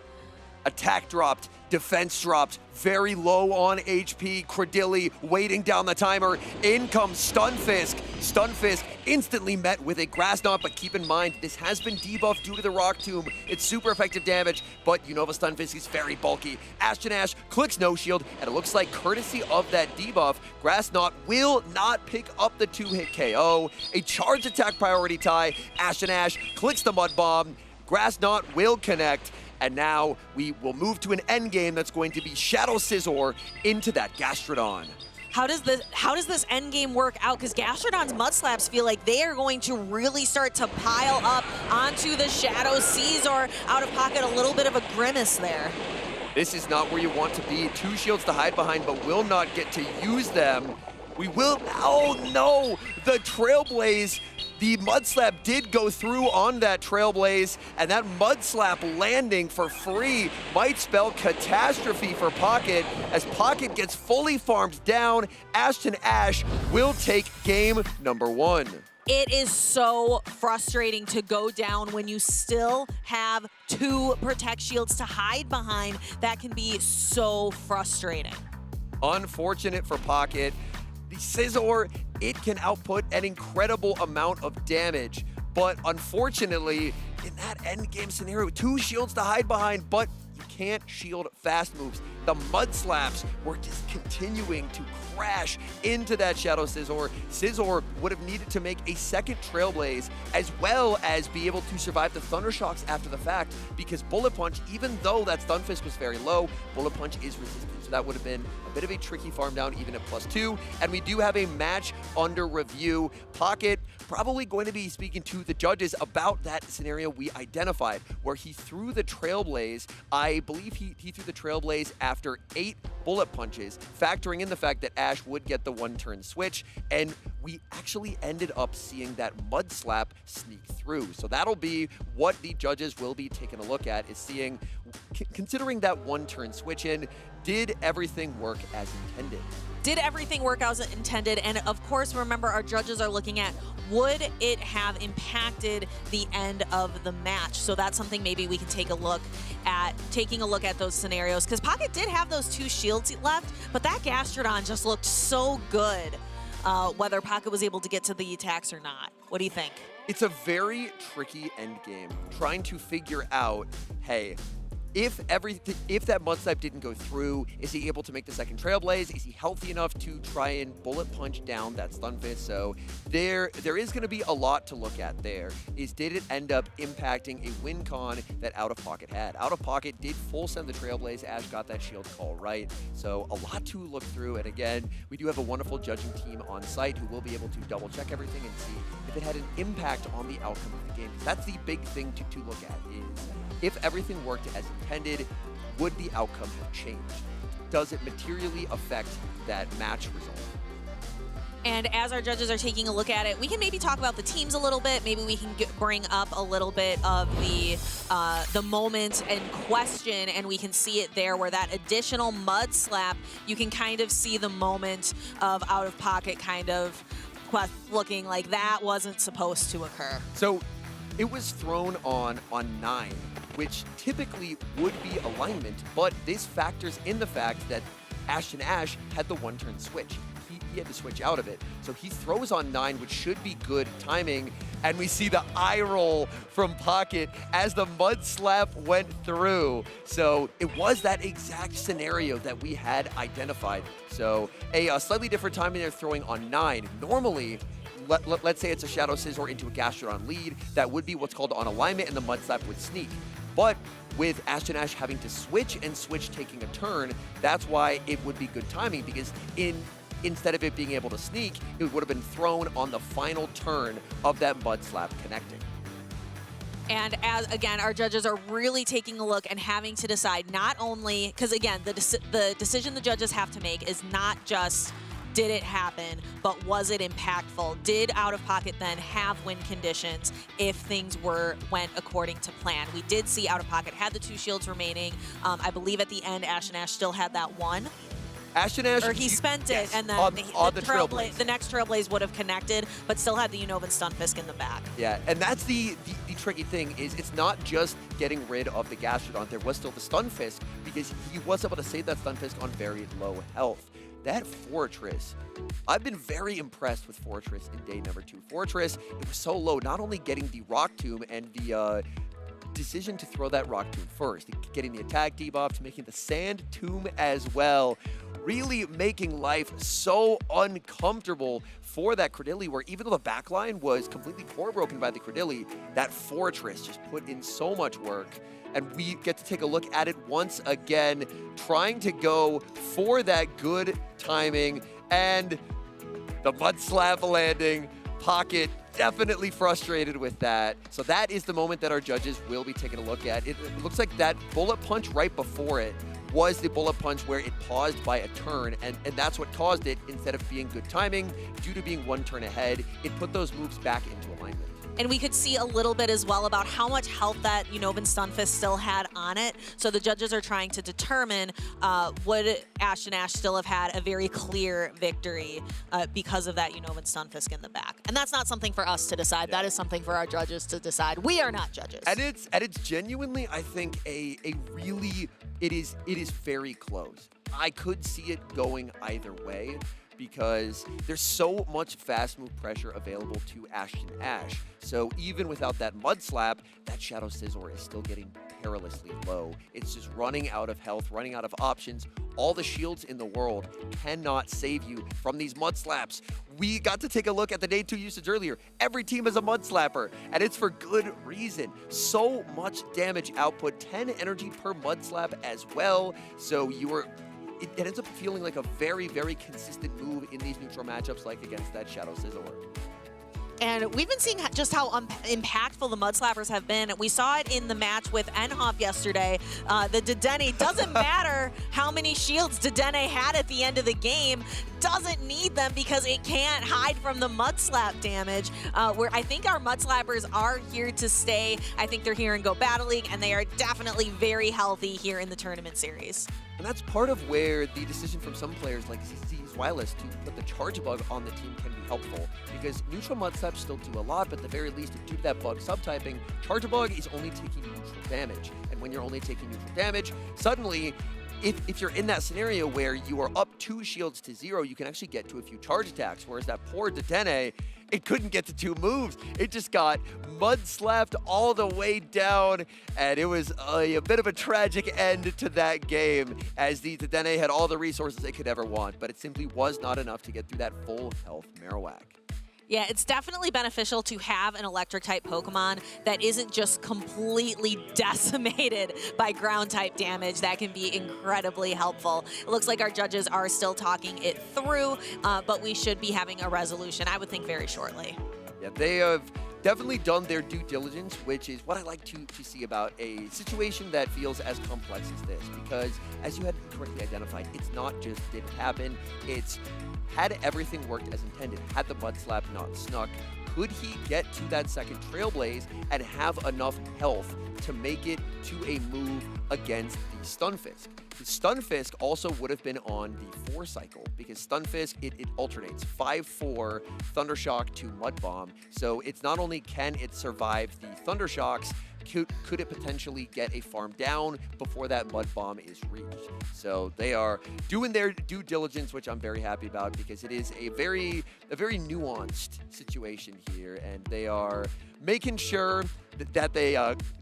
Attack dropped, defense dropped, very low on HP. Credilli waiting down the timer. In comes Stunfisk. Stunfisk instantly met with a Grass Knot, but keep in mind, this has been debuffed due to the Rock Tomb. It's super effective damage, but Unova Stunfisk is very bulky. Ashton Ash clicks no shield, and it looks like courtesy of that debuff, Grass Knot will not pick up the 2-hit KO. A charge attack priority tie. Ashton Ash clicks the Mud Bomb. Grass Knot will connect, and now we will move to an end game that's going to be Shadow Scizor into that Gastrodon. How does this end game work out? Because Gastrodon's Mud Slaps feel like they are going to really start to pile up onto the Shadow Caesar. Out of Pocket, a little bit of a grimace there. This is not where you want to be. 2 shields to hide behind, but will not get to use them. We will, oh no, the Trailblaze The Mud Slap did go through on that Trailblaze, and that Mud Slap landing for free might spell catastrophe for Pocket, as Pocket gets fully farmed down. Ashton Ash will take game number 1. It is so frustrating to go down when you still have 2 Protect Shields to hide behind. That can be so frustrating. Unfortunate for Pocket. The Scizor, it can output an incredible amount of damage, but unfortunately, in that endgame scenario, 2 shields to hide behind, but you can't shield fast moves. The Mud Slaps were just continuing to crash into that Shadow Scizor. Scizor would have needed to make a second Trailblaze, as well as be able to survive the Thunder Shocks after the fact, because Bullet Punch, even though that Stun Fist was very low, Bullet Punch is resistant. So that would have been a bit of a tricky farm down, even at +2. And we do have a match under review. Pocket probably going to be speaking to the judges about that scenario we identified, where he threw the Trailblaze. I believe he threw the Trailblaze after 8 Bullet Punches, factoring in the fact that Ash would get the 1-turn switch, and we actually ended up seeing that Mud Slap sneak through. So that'll be what the judges will be taking a look at, is seeing, considering that 1-turn switch in, did everything work as intended? Did everything work as intended? And of course, remember, our judges are looking at, would it have impacted the end of the match? So that's something maybe we can take a look at, taking a look at those scenarios, because Pocket did have those 2 shields left, but that Gastrodon just looked so good, whether Pocket was able to get to the attacks or not. What do you think? It's a very tricky endgame, trying to figure out, hey, if that Mud Slap didn't go through, is he able to make the second Trailblaze? Is he healthy enough to try and Bullet Punch down that Stun Fist? So there is going to be a lot to look at there. Did it end up impacting a win con that Out of Pocket had? Out of Pocket did full send the Trailblaze. Ash got that shield call right. So a lot to look through. And again, we do have a wonderful judging team on site who will be able to double check everything and see if it had an impact on the outcome of the game. That's the big thing to look at, is if everything worked as intended, would the outcome have changed? Does it materially affect that match result? And as our judges are taking a look at it, we can maybe talk about the teams a little bit. Maybe we can bring up a little bit of the moment in question, and we can see it there where that additional Mud Slap, you can kind of see the moment of Out of Pocket kind of looking like that wasn't supposed to occur. So it was thrown on 9, which typically would be alignment, but this factors in the fact that Ashton Ash had the 1-turn switch. He had to switch out of it. So he throws on 9, which should be good timing, and we see the eye roll from Pocket as the Mud Slap went through. So it was that exact scenario that we had identified. So a slightly different timing there, throwing on 9. Normally, let's say it's a Shadow Scizor into a Gastrodon lead, that would be what's called on alignment, and the Mud Slap would sneak. But with Ashton Ash having to switch and switch taking a turn, that's why it would be good timing, because instead of it being able to sneak, it would have been thrown on the final turn of that Mud Slap connecting. And as, again, our judges are really taking a look and having to decide not only, because again, the decision the judges have to make is not just, did it happen, but was it impactful? Did Out of Pocket then have win conditions if things went according to plan? We did see Out of Pocket had the 2 shields remaining. I believe at the end, Ashton Ash still had that 1. Ashton Ash, or he spent it, and then on the Trailblaze. The next Trailblaze would have connected, but still had the Unovan Stun Fisk in the back. Yeah, and that's the tricky thing, is it's not just getting rid of the Gastrodon. There was still the Stun Fisk, because he was able to save that Stun Fisk on very low health. That Fortress, I've been very impressed with Fortress in day number 2. Fortress, it was so low, not only getting the Rock Tomb and the decision to throw that Rock Tomb first, getting the attack debuffs, making the Sand Tomb as well, really making life so uncomfortable for that Credilli, where even though the backline was completely core broken by the Credilli, that Fortress just put in so much work. And we get to take a look at it once again, trying to go for that good timing, and the Mud Slap landing. Pocket definitely frustrated with that. So that is the moment that our judges will be taking a look at. It looks like that Bullet Punch right before it was the bullet punch where it paused by a turn, and that's what caused it. Instead of being good timing, due to being one turn ahead, it put those moves back into alignment. And we could see a little bit as well about how much health that Unova Stunfisk still had on it. So the judges are trying to determine would Ashton Ash still have had a very clear victory because of that Unova Stunfisk in the back. And that's not something for us to decide. Yeah. That is something for our judges to decide. We are not judges. And it's genuinely, I think, a really, it is very close. I could see it going either way, because there's so much fast move pressure available to Ashton Ash. So even without that mud slap, that Shadow Scizor is still getting perilously low. It's just running out of health, running out of options. All the shields in the world cannot save you from these mud slaps. We got to take a look at the day 2 usage earlier. Every team is a mud slapper, and it's for good reason. So much damage output, 10 energy per mud slap as well. So it ends up feeling like a very, very consistent move in these neutral matchups, like against that Shadow Scizor. And we've been seeing just how impactful the Mud Slappers have been. We saw it in the match with Hoff yesterday. The Dedenne, doesn't matter how many shields Dedenne had at the end of the game, doesn't need them because it can't hide from the Mud Slap damage. Where I think our Mud Slappers are here to stay. I think they're here in Go Battle League, and they are definitely very healthy here in the tournament series. And that's part of where the decision from some players like Zzwilous to put the Charge Bug on the team can be helpful, because neutral Mud Slaps still do a lot, but at the very least, due to that bug subtyping, Charge Bug is only taking neutral damage. And when you're only taking neutral damage, suddenly, if you're in that scenario where you are up 2 shields to 0, you can actually get to a few charge attacks, whereas that poor Dedenne, it couldn't get to 2 moves. It just got mud slapped all the way down, and it was a bit of a tragic end to that game, as the Dedenne had all the resources it could ever want, but it simply was not enough to get through that full health Marowak. Yeah, it's definitely beneficial to have an electric-type Pokemon that isn't just completely decimated by ground-type damage. That can be incredibly helpful. It looks like our judges are still talking it through, but we should be having a resolution, I would think, very shortly. Yeah, they have definitely done their due diligence, which is what I like to see about a situation that feels as complex as this, because as you had correctly identified, it's not just did it happen, it's had everything worked as intended. Had the Mud Slap not snuck, could he get to that second Trailblaze and have enough health to make it to a move against the Stunfisk? The Stunfisk also would have been on the 4 cycle, because Stunfisk, it alternates 5-4 Thundershock to Mud Bomb. So it's not only can it survive the Thundershocks, could it potentially get a farm down before that Mud Bomb is reached? So they are doing their due diligence, which I'm very happy about, because it is a very nuanced situation here, and they are making sure that they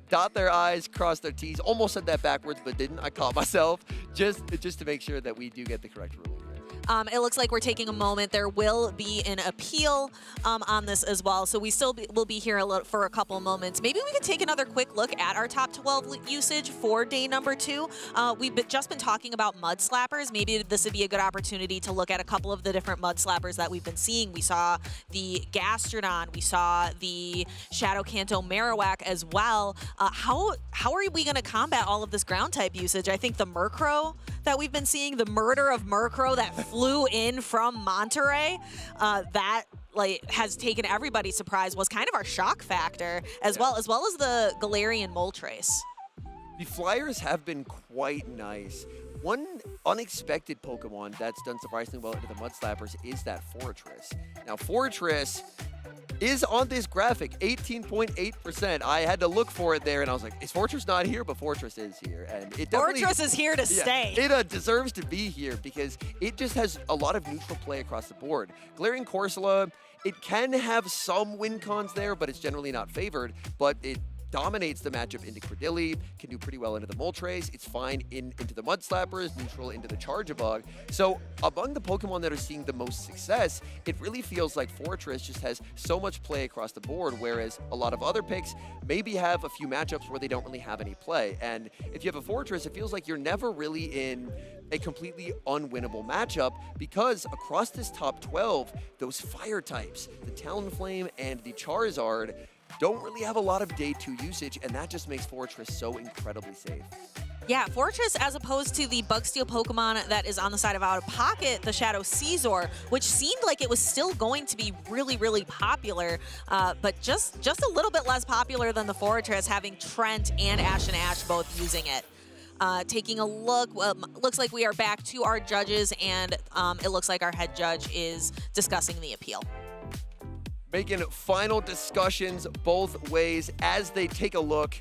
dot their I's, cross their T's. Almost said that backwards, but didn't. I caught myself, just to make sure that we do get the correct ruling. It looks like we're taking a moment. There will be an appeal on this as well, so we still will be here for a couple moments. Maybe we could take another quick look at our top 12 usage for day number 2. We've just been talking about Mud Slappers. Maybe this would be a good opportunity to look at a couple of the different Mud Slappers that we've been seeing. We saw the Gastrodon, we saw the Shadow Kanto Marowak as well. How are we going to combat all of this ground type usage? I think the Murkrow that we've been seeing, the murder of Murkrow that flew in from Monterey, that has taken everybody's surprise, was kind of our shock factor, as well as the Galarian Moltres. The Flyers have been quite nice. One unexpected Pokemon that's done surprisingly well into the Mud Slappers is that Fortress. Now, Fortress is on this graphic, 18.8%. I had to look for it there, and I was like, is Fortress not here? But Fortress is here. And it Fortress is here to stay. It deserves to be here, because it just has a lot of neutral play across the board. Galarian Corsola, it can have some win cons there, but it's generally not favored. But it dominates the matchup into Credilli, can do pretty well into the Moltres. It's fine into the Mud Slappers, neutral into the Charjabug. So among the Pokemon that are seeing the most success, it really feels like Fortress just has so much play across the board, whereas a lot of other picks maybe have a few matchups where they don't really have any play. And if you have a Fortress, it feels like you're never really in a completely unwinnable matchup, because across this top 12, those fire types, the Talonflame and the Charizard, don't really have a lot of day 2 usage, and that just makes Fortress so incredibly safe. Yeah, Fortress, as opposed to the Bug Steel Pokemon that is on the side of Out of Pocket, the Shadow Scizor, which seemed like it was still going to be really, really popular, but just a little bit less popular than the Fortress, having Trent and Ashton Ash both using it. Taking a look, looks like we are back to our judges, and it looks like our head judge is discussing the appeal. Making final discussions both ways as they take a look,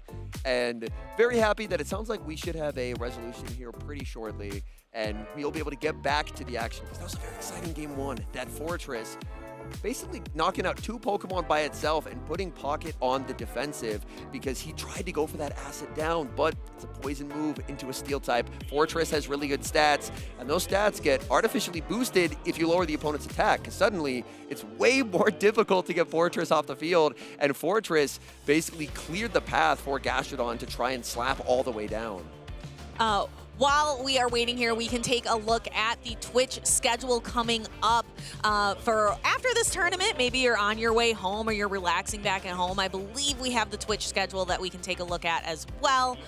and very happy that it sounds like we should have a resolution here pretty shortly, and we'll be able to get back to the action, because that was a very exciting game one. That Fortress basically knocking out 2 Pokemon by itself and putting Pocket on the defensive because he tried to go for that acid down, but it's a poison move into a steel type. Fortress has really good stats, and those stats get artificially boosted if you lower the opponent's attack, because suddenly it's way more difficult to get Fortress off the field, and Fortress basically cleared the path for Gastrodon to try and slap all the way down. While we are waiting here, we can take a look at the Twitch schedule coming up for after this tournament. Maybe you're on your way home or you're relaxing back at home. I believe we have the Twitch schedule that we can take a look at as well.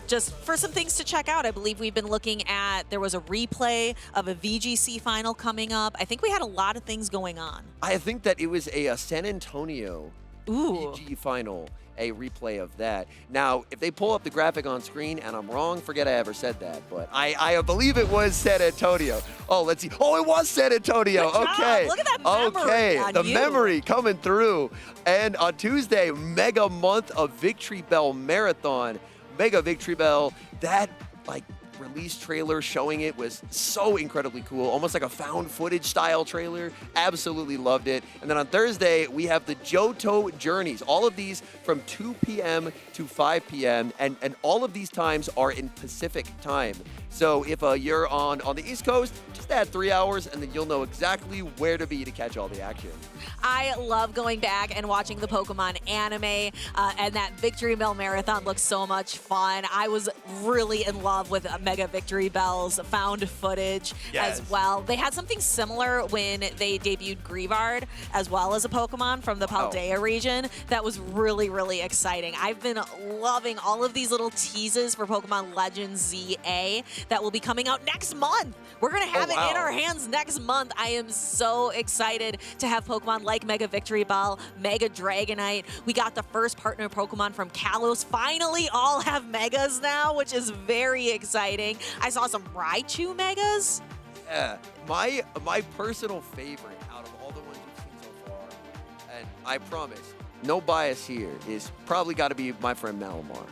Just for some things to check out, I believe we've been looking at, there was a replay of a VGC final coming up. I think we had a lot of things going on. I think that it was a San Antonio VG final. A replay of that. Now, if they pull up the graphic on screen and I'm wrong, forget I ever said that, but I believe it was San Antonio. Oh, let's see. Oh, it was San Antonio. Good Okay. job. Look at that memory okay. on The you. memory coming through. And on Tuesday, mega month of Victory Bell Marathon. Mega Victory Bell. That, like, release trailer showing it was so incredibly cool, almost like a found footage style trailer. Absolutely loved it. And then on Thursday, we have the Johto Journeys. All of these from 2 p.m. to 5 p.m. And all of these times are in Pacific time. So if you're on the East Coast, just add 3 hours and then you'll know exactly where to be to catch all the action. I love going back and watching the Pokemon anime, and that Victory Bell Marathon looks so much fun. I was really in love with Mega Victory Bell's found footage as well. They had something similar when they debuted Greavard as well as a Pokemon from the Paldea region. That was really, really exciting. I've been loving all of these little teases for Pokemon Legends ZA that will be coming out next month. We're going to have it in our hands next month. I am so excited to have Pokemon like Mega Victory Bell, Mega Dragonite. We got the first partner Pokemon from Kalos. Finally all have Megas now, which is very exciting. I saw some Raichu Megas. Yeah, my personal favorite out of all the ones we've seen so far, and I promise, no bias here, is probably got to be my friend Malamar.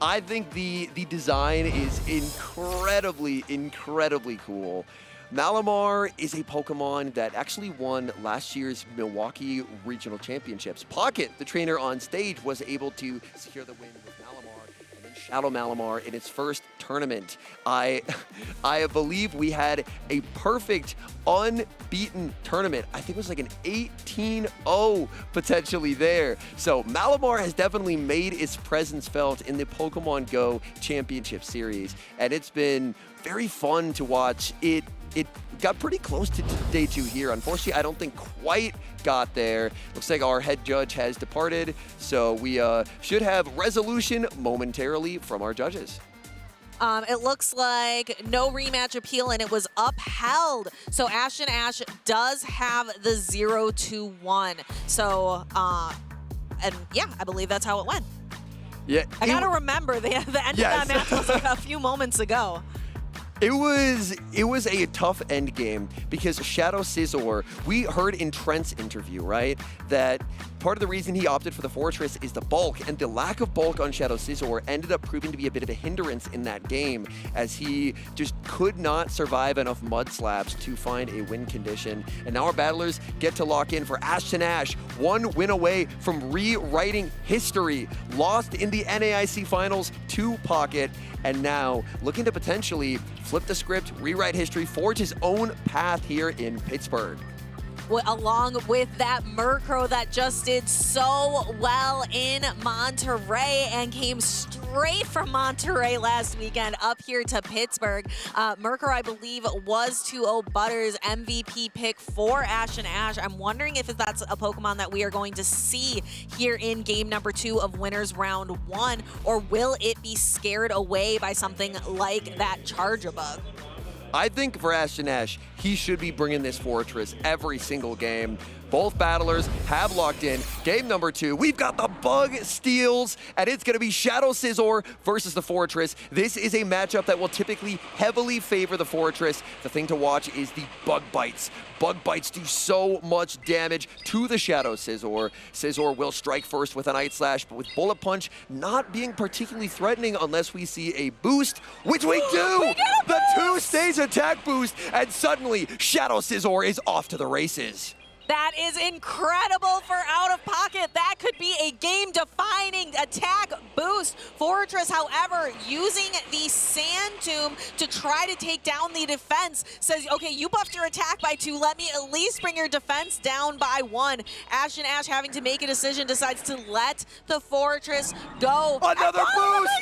I think the design is incredibly, incredibly cool. Malamar is a Pokemon that actually won last year's Milwaukee Regional Championships. Pocket, the trainer on stage, was able to secure the win with Malamar and then Shadow Malamar in its first tournament. I believe we had a perfect unbeaten tournament. I think it was like an 18-0 potentially there. So Malamar has definitely made its presence felt in the Pokemon Go Championship Series, and it's been very fun to watch. It got pretty close to day 2 here. Unfortunately, I don't think quite got there. Looks like our head judge has departed, so we should have resolution momentarily from our judges. It looks like no rematch appeal, and it was upheld. So Ashton Ash does have the 0-1. So, and yeah, I believe that's how it went. Yeah, I gotta remember the end of that match was like a few moments ago. It was a tough end game because Shadow Scizor, we heard in Trent's interview, right, that part of the reason he opted for the Fortress is the bulk, and the lack of bulk on Shadow Scizor ended up proving to be a bit of a hindrance in that game, as he just could not survive enough mud slaps to find a win condition. And now our battlers get to lock in for Ashton Ash, 1 win away from rewriting history. Lost in the NAIC Finals to Pocket, and now looking to potentially flip the script, rewrite history, forge his own path here in Pittsburgh. along with that Murkrow that just did so well in Monterey and came straight from Monterey last weekend up here to Pittsburgh. Murkrow, I believe, was 2-0 Butters MVP pick for Ashton Ash. I'm wondering if that's a Pokemon that we are going to see here in game number 2 of Winners Round 1, or will it be scared away by something like that Charjabug? I think for Ashton Ash, he should be bringing this Fortress every single game. Both battlers have locked in. Game number 2, we've got the Bug Steals, and it's going to be Shadow Scizor versus the Fortress. This is a matchup that will typically heavily favor the Fortress. The thing to watch is the Bug Bites. Bug Bites do so much damage to the Shadow Scizor. Scizor will strike first with an Night Slash, but with Bullet Punch not being particularly threatening unless we see a boost, which we do! The 2-stage attack boost, and suddenly Shadow Scizor is off to the races. That is incredible for Out of Pocket. That could be a game-defining attack boost. Fortress, however, using the Sand Tomb to try to take down the defense, says, okay, you buffed your attack by 2. Let me at least bring your defense down by 1. Ashton Ash having to make a decision, decides to let the Fortress go. Another boost!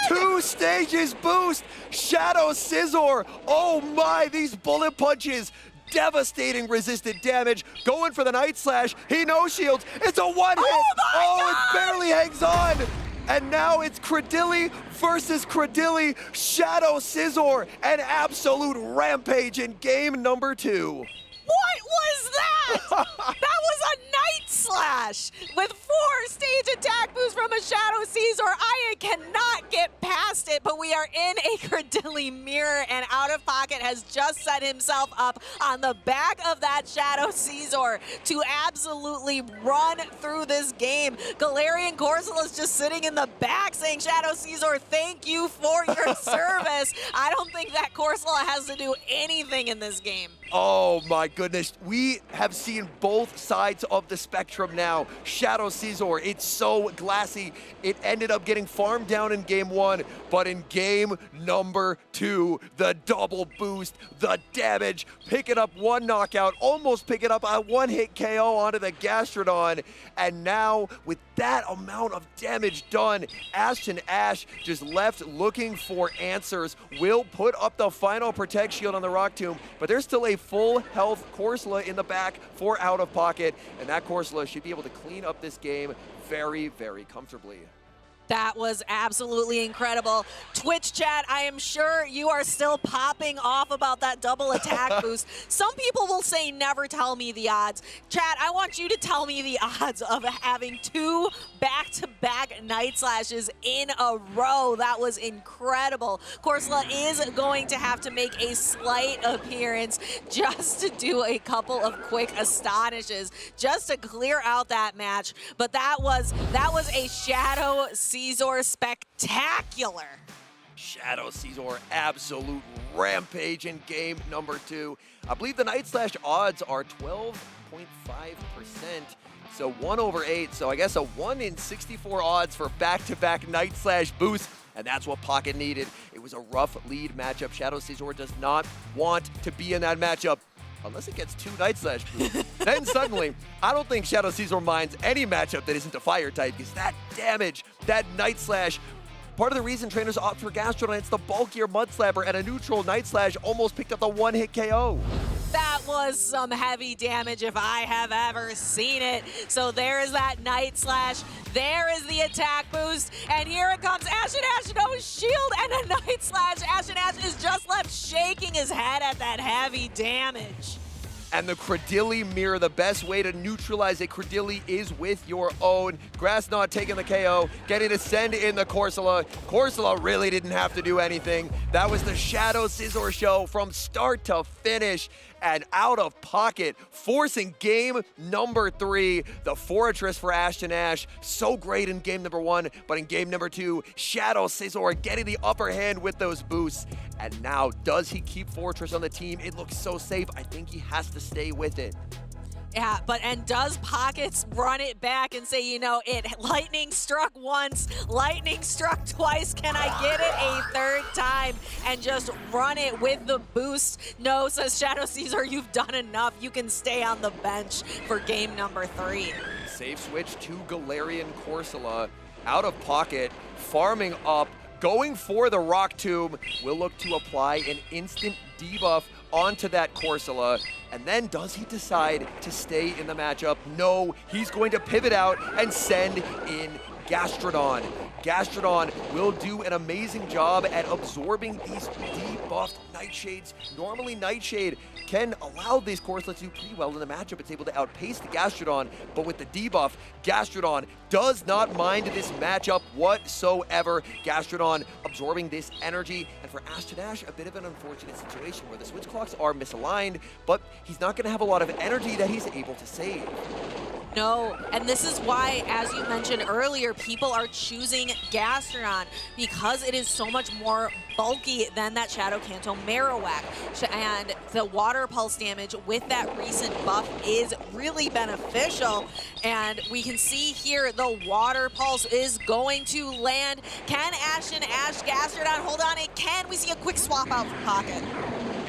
2 stages boost! Shadow Scizor! Oh my, these bullet punches! Devastating resisted damage, going for the Night Slash. He no-shields. It's a one-hit. Oh, it barely hangs on. And now it's Credilli versus Credilli. Shadow Scizor, an absolute rampage in game number 2. What was that? That was a Night Slash with 4-stage attack boost from a Shadow Scizor. I cannot get past it, but we are in a Credilli mirror, and Out of Pocket has just set himself up on the back of that Shadow Scizor to absolutely run through this game. Galarian Corsola is just sitting in the back saying, Shadow Scizor, thank you for your service. I don't think that Corsola has to do anything in this game. Oh my goodness, we have seen both sides of the spectrum now. Shadow Scizor, it's so glassy. It ended up getting farmed down in game 1, but in game number 2, the double boost, the damage, picking up 1 knockout, almost picking up a 1-hit KO onto the Gastrodon. And now, with that amount of damage done, Ashton Ash just left looking for answers. Will put up the final Protect Shield on the Rock Tomb, but there's still a full health Corsola in the back for Out of Pocket, and that Corsola should be able to clean up this game very, very comfortably. That was absolutely incredible. Twitch chat, I am sure you are still popping off about that double attack boost. Some people will say never tell me the odds. Chat, I want you to tell me the odds of having 2 back-to-back Night Slashes in a row. That was incredible. Corsola is going to have to make a slight appearance just to do a couple of quick astonishes, just to clear out that match. But that was a Shadow Scizor spectacular. Shadow Scizor, absolute rampage in game number 2. I believe the Night Slash odds are 12.5%, so 1/8. So I guess a 1 in 64 odds for back-to-back Night Slash boosts, and that's what Pocket needed. It was a rough lead matchup. Shadow Scizor does not want to be in that matchup, unless it gets 2 Night Slash boosts. Then suddenly, I don't think Shadow Scizor minds any matchup that isn't a fire type, because that damage, that Night Slash, part of the reason trainers opt for Gastrodon, it's the bulkier Mud Slapper, and a neutral Night Slash almost picked up the 1-hit KO. That was some heavy damage if I have ever seen it. So there is that Night Slash. There is the attack boost. And here it comes. Ashton Ash, no shield and a Night Slash. Ashton Ash is just left shaking his head at that heavy damage. And the Credilli mirror, the best way to neutralize a Credilli is with your own. Grass Knot taking the KO, getting to send in the Corsola. Corsola really didn't have to do anything. That was the Shadow Scizor show from start to finish. And Out of Pocket, forcing game number 3. The Fortress for Ashton Ash, so great in game number 1, but in game number 2, Shadow Scizor getting the upper hand with those boosts. And now, does he keep Fortress on the team? It looks so safe. I think he has to stay with it. Yeah, and does Pockets run it back and say, you know, lightning struck once, lightning struck twice, can I get it a third time and just run it with the boost? No, says Shadow Caesar, you've done enough. You can stay on the bench for game number 3. Safe switch to Galarian Corsola. Out of pocket, farming up, going for the Rock Tomb. Will look to apply an instant debuff onto that Corsola. And then does he decide to stay in the matchup? No, he's going to pivot out and send in Gastrodon. Gastrodon will do an amazing job at absorbing these debuffed Nightshades. Normally Nightshade can allow this Corsola to do pretty well in the matchup. It's able to outpace the Gastrodon, but with the debuff, Gastrodon does not mind this matchup whatsoever. Gastrodon absorbing this energy, and for Ashton, a bit of an unfortunate situation where the switch clocks are misaligned, but he's not going to have a lot of energy that he's able to save. No, and this is why, as you mentioned earlier, people are choosing Gastrodon because it is so much more bulky than that Shadow Kanto Marowak. And the water pulse damage with that recent buff is really beneficial. And we can see here the water pulse is going to land. Can Ashton Gastrodon hold on? It can. We see a quick swap out for Pocket.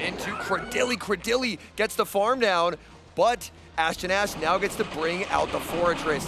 Into Cradilly. Cradilly gets the farm down, but Ashton now gets to bring out the Fortress.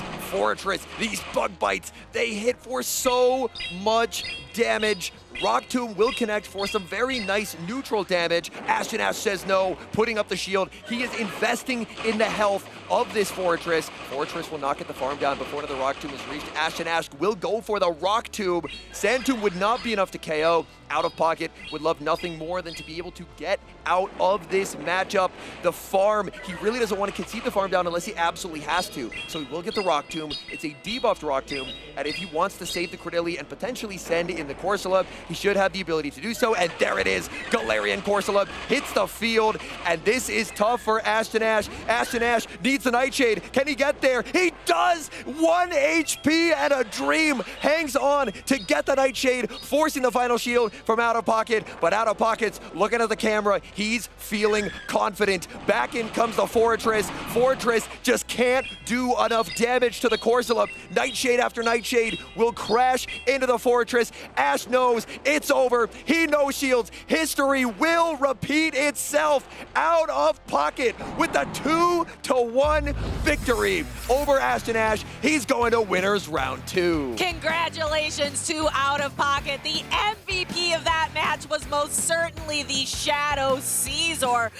These bug bites, they hit for so much damage. Rock Tomb will connect for some very nice neutral damage. Ashton says no, putting up the shield. He is investing in the health of this Fortress. Fortress will not get the farm down before another Rock Tomb is reached. Ashton will go for the Rock Tomb. Sand Tomb would not be enough to KO. Out of pocket, would love nothing more than to be able to get out of this matchup. The farm, he really doesn't want to concede the farm down unless he absolutely has to. So he will get the Rock Tomb. It's a debuffed Rock Tomb, and if he wants to save the Cradilly and potentially send in the Corsola, he should have the ability to do so, and there it is. Galarian Corsola hits the field, and this is tough for Ashton Ashton needs the Nightshade. Can he get there? He does! 1 HP and a dream hangs on to get the Nightshade, forcing the final shield from Out of Pocket, but Out of Pocket's looking at the camera. He's feeling confident. Back in comes the Fortress. Fortress just can't do enough damage to the Corsola. Nightshade after Nightshade will crash into the Fortress. Ash knows it's over. He no shields. History will repeat itself. Out of Pocket with the 2-1 victory over Ashton He's going to winners round 2. Congratulations to Out of Pocket. The MVP of that match was most certainly the Shadow Caesar.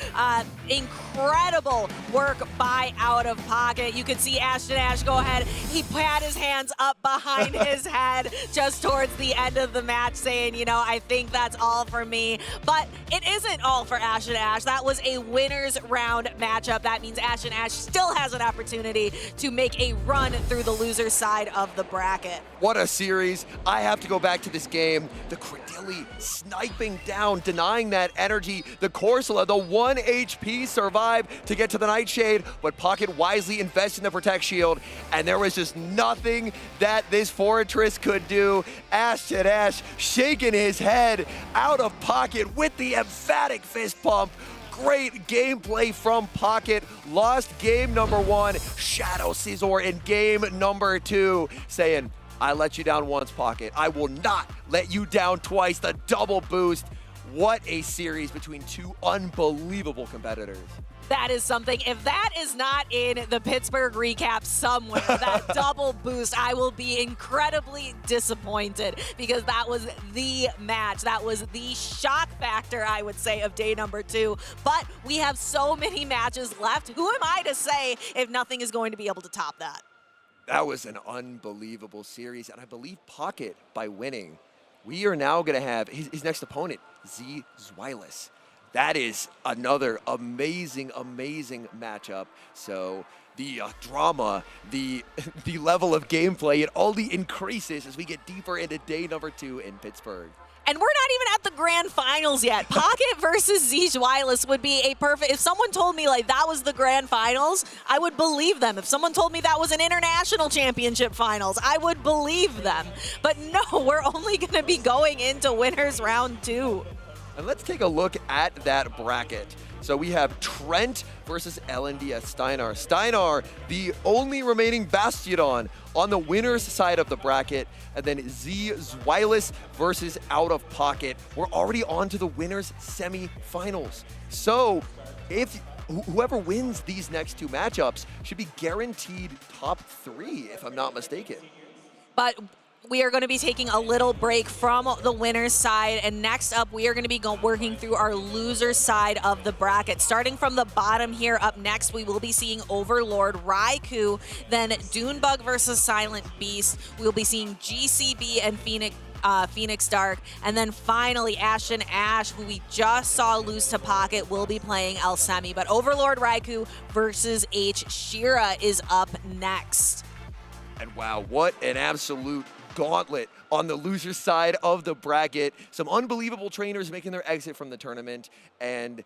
Incredible work by Out of Pocket. You could see Ashton go ahead. He had his hands up behind his head just towards the end of the match saying, you know, I think that's all for me. But it isn't all for Ashton That was a winners round matchup. That means Ashton still has an opportunity to make a run through the loser side of the bracket. What a series. I have to go back to this game. The Cradilly sniping down, denying that energy. The Corsola, the 1 HP survived to get to the Nightshade, but Pocket wisely invested in the Protect Shield, and there was just nothing that this Fortress could do. Ashton shaking his head. Out of Pocket with the emphatic fist pump. Great gameplay from Pocket. Lost game number 1. Shadow Caesar in game number 2, saying, I let you down once, Pocket. I will not let you down twice. The double boost. What a series between two unbelievable competitors. That is something. If that is not in the Pittsburgh recap somewhere, that double boost, I will be incredibly disappointed because that was the match. That was the shock factor, I would say, of day number 2. But we have so many matches left. Who am I to say if nothing is going to be able to top that? That was an unbelievable series, and I believe Pocket, by winning, we are now going to have his next opponent, Zzwilous. That is another amazing, amazing matchup. So the drama, the level of gameplay, it only increases as we get deeper into day number 2 in Pittsburgh. And we're not even at the grand finals yet. Pocket versus Zzwilous would be a perfect, if someone told me like that was the grand finals, I would believe them. If someone told me that was an international championship finals, I would believe them. But no, we're only gonna be going into winners round 2. And let's take a look at that bracket. So we have Trent versus LNDS Steinar. Steinar, the only remaining Bastion on the winner's side of the bracket, and then Zzwilous versus Out of Pocket. We're already on to the winner's semifinals. So if whoever wins these next two matchups should be guaranteed top 3, if I'm not mistaken. But we are going to be taking a little break from the winner's side, and next up we are going to be working through our loser's side of the bracket. Starting from the bottom here, up next we will be seeing Overlord Raichu, then Doombug versus Silent Beast. We'll be seeing GCB and Phoenix Dark, and then finally Ashton Ash, who we just saw lose to Pocket, will be playing El Semi. But Overlord Raichu versus Shira is up next. And wow, what an absolute gauntlet on the loser side of the bracket. Some unbelievable trainers making their exit from the tournament, and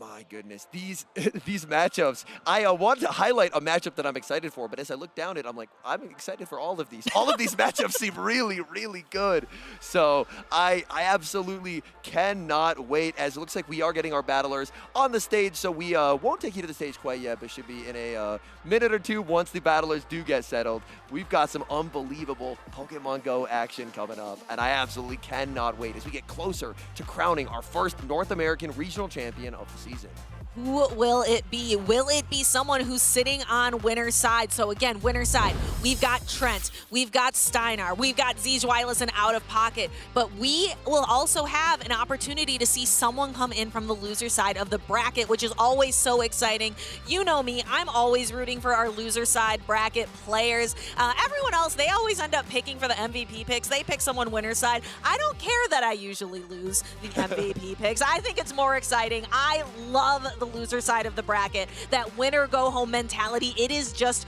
my goodness, these matchups. I want to highlight a matchup that I'm excited for, but as I look down it, I'm like, I'm excited for all of these. All of these matchups seem really, really good. So I absolutely cannot wait, as it looks like we are getting our battlers on the stage. So we won't take you to the stage quite yet, but should be in a minute or two once the battlers do get settled. We've got some unbelievable Pokemon Go action coming up, and I absolutely cannot wait as we get closer to crowning our first North American regional champion of the season. Who will it be? Will it be someone who's sitting on winner's side? So again, winner's side, we've got Trent, we've got Steinar, we've got Zzwilous and Out of Pocket, but we will also have an opportunity to see someone come in from the loser side of the bracket, which is always so exciting. You know me, I'm always rooting for our loser side bracket players. Everyone else, they always end up picking for the MVP picks. They pick someone winner's side. I don't care that I usually lose the MVP picks. I think it's more exciting. I love the loser side of the bracket, that winner go home mentality. It is just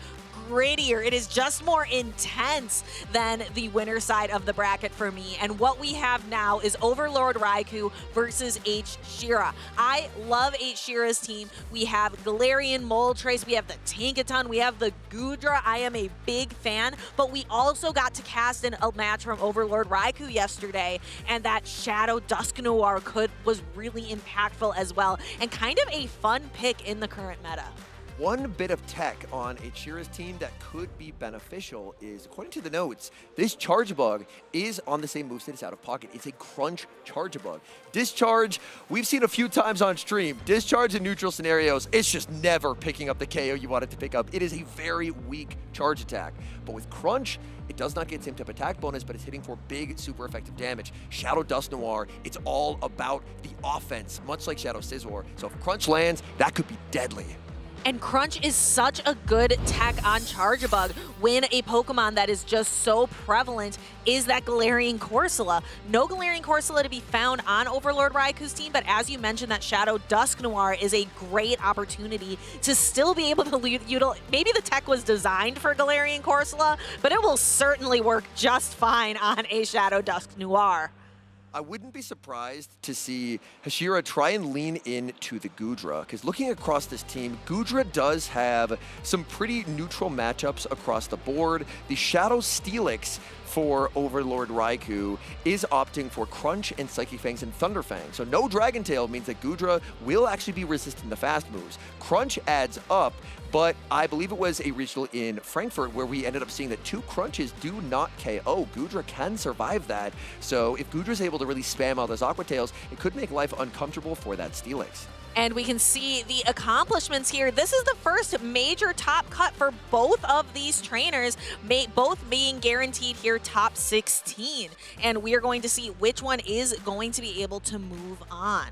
grittier. It is just more intense than the winner side of the bracket for me. And what we have now is Overlord Raichu versus Shira. I love Shira's team. We have Galarian Moltres, we have the Tinkaton, we have the Goodra. I am a big fan, but we also got to cast in a match from Overlord Raichu yesterday, and that Shadow Dusknoir was really impactful as well, and kind of a fun pick in the current meta. One bit of tech on Shira's team that could be beneficial is, according to the notes, this Charge Bug is on the same moveset as Out of Pocket. It's a Crunch Charge Bug. Discharge, we've seen a few times on stream. Discharge in neutral scenarios, it's just never picking up the KO you want it to pick up. It is a very weak charge attack. But with Crunch, it does not get same type attack bonus, but it's hitting for big, super effective damage. Shadow Dusknoir, it's all about the offense, much like Shadow Scizor. So if Crunch lands, that could be deadly. And Crunch is such a good tech on Charjabug when a Pokemon that is just so prevalent is that Galarian Corsola. No Galarian Corsola to be found on Overlord Raichu's team, but as you mentioned, that Shadow Dusknoir is a great opportunity to still be able to utilize. Maybe the tech was designed for Galarian Corsola, but it will certainly work just fine on a Shadow Dusknoir. I wouldn't be surprised to see Shira try and lean into the Goodra, because looking across this team, Goodra does have some pretty neutral matchups across the board. The Shadow Steelix for Overlord Raichu is opting for Crunch and Psychic Fangs and Thunder Fang. So no Dragon Tail means that Goodra will actually be resistant to fast moves. Crunch adds up, but I believe it was a regional in Frankfurt where we ended up seeing that 2 Crunches do not KO. Goodra can survive that. So if Goodra's able to really spam all those Aqua Tails, it could make life uncomfortable for that Steelix. And we can see the accomplishments here. This is the first major top cut for both of these trainers, both being guaranteed here top 16. And we are going to see which one is going to be able to move on.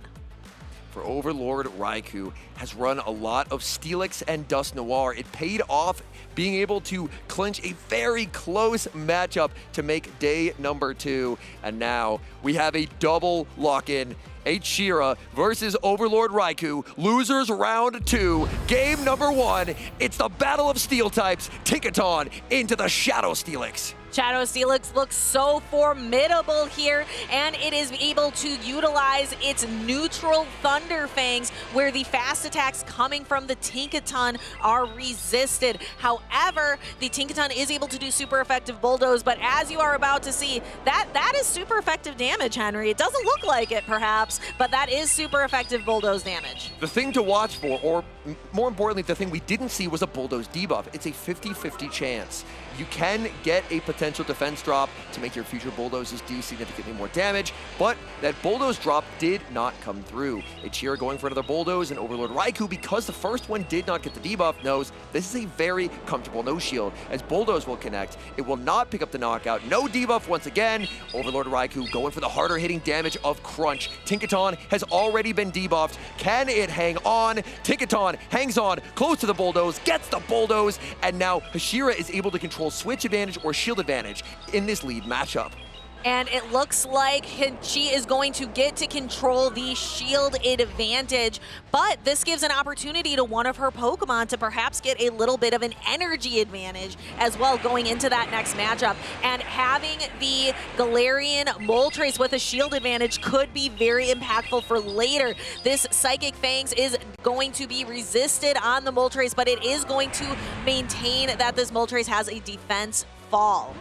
For Overlord Raichu has run a lot of Steelix and Dusknoir. It paid off being able to clinch a very close matchup to make day number 2. And now we have a double lock-in. Shira versus Overlord Raichu. Losers round 2. Game number 1. It's the battle of steel types. Tinkaton into the Shadow Steelix. Shadow Steelix looks so formidable here, and it is able to utilize its neutral Thunder Fangs, where the fast attacks coming from the Tinkaton are resisted. However, the Tinkaton is able to do super effective bulldoze, but as you are about to see, that is super effective damage, Henry. It doesn't look like it, perhaps, but that is super effective bulldoze damage. The thing to watch for, or more importantly, the thing we didn't see was a bulldoze debuff. It's a 50-50 chance. You can get a potential defense drop to make your future bulldozes do significantly more damage, but that bulldoze drop did not come through. It's Shira going for another bulldoze, and Overlord Raichu, because the first one did not get the debuff, knows this is a very comfortable no shield, as bulldoze will connect. It will not pick up the knockout. No debuff once again. Overlord Raichu going for the harder hitting damage of Crunch. Tinkaton has already been debuffed. Can it hang on? Tinkaton hangs on, close to the bulldoze, gets the bulldoze, and now Shira is able to control switch advantage or shield advantage in this lead matchup. And it looks like she is going to get to control the shield advantage, but this gives an opportunity to one of her Pokemon to perhaps get a little bit of an energy advantage as well going into that next matchup. And having the Galarian Moltres with a shield advantage could be very impactful for later. This Psychic Fangs is going to be resisted on the Moltres, but it is going to maintain that this Moltres has a defense fall.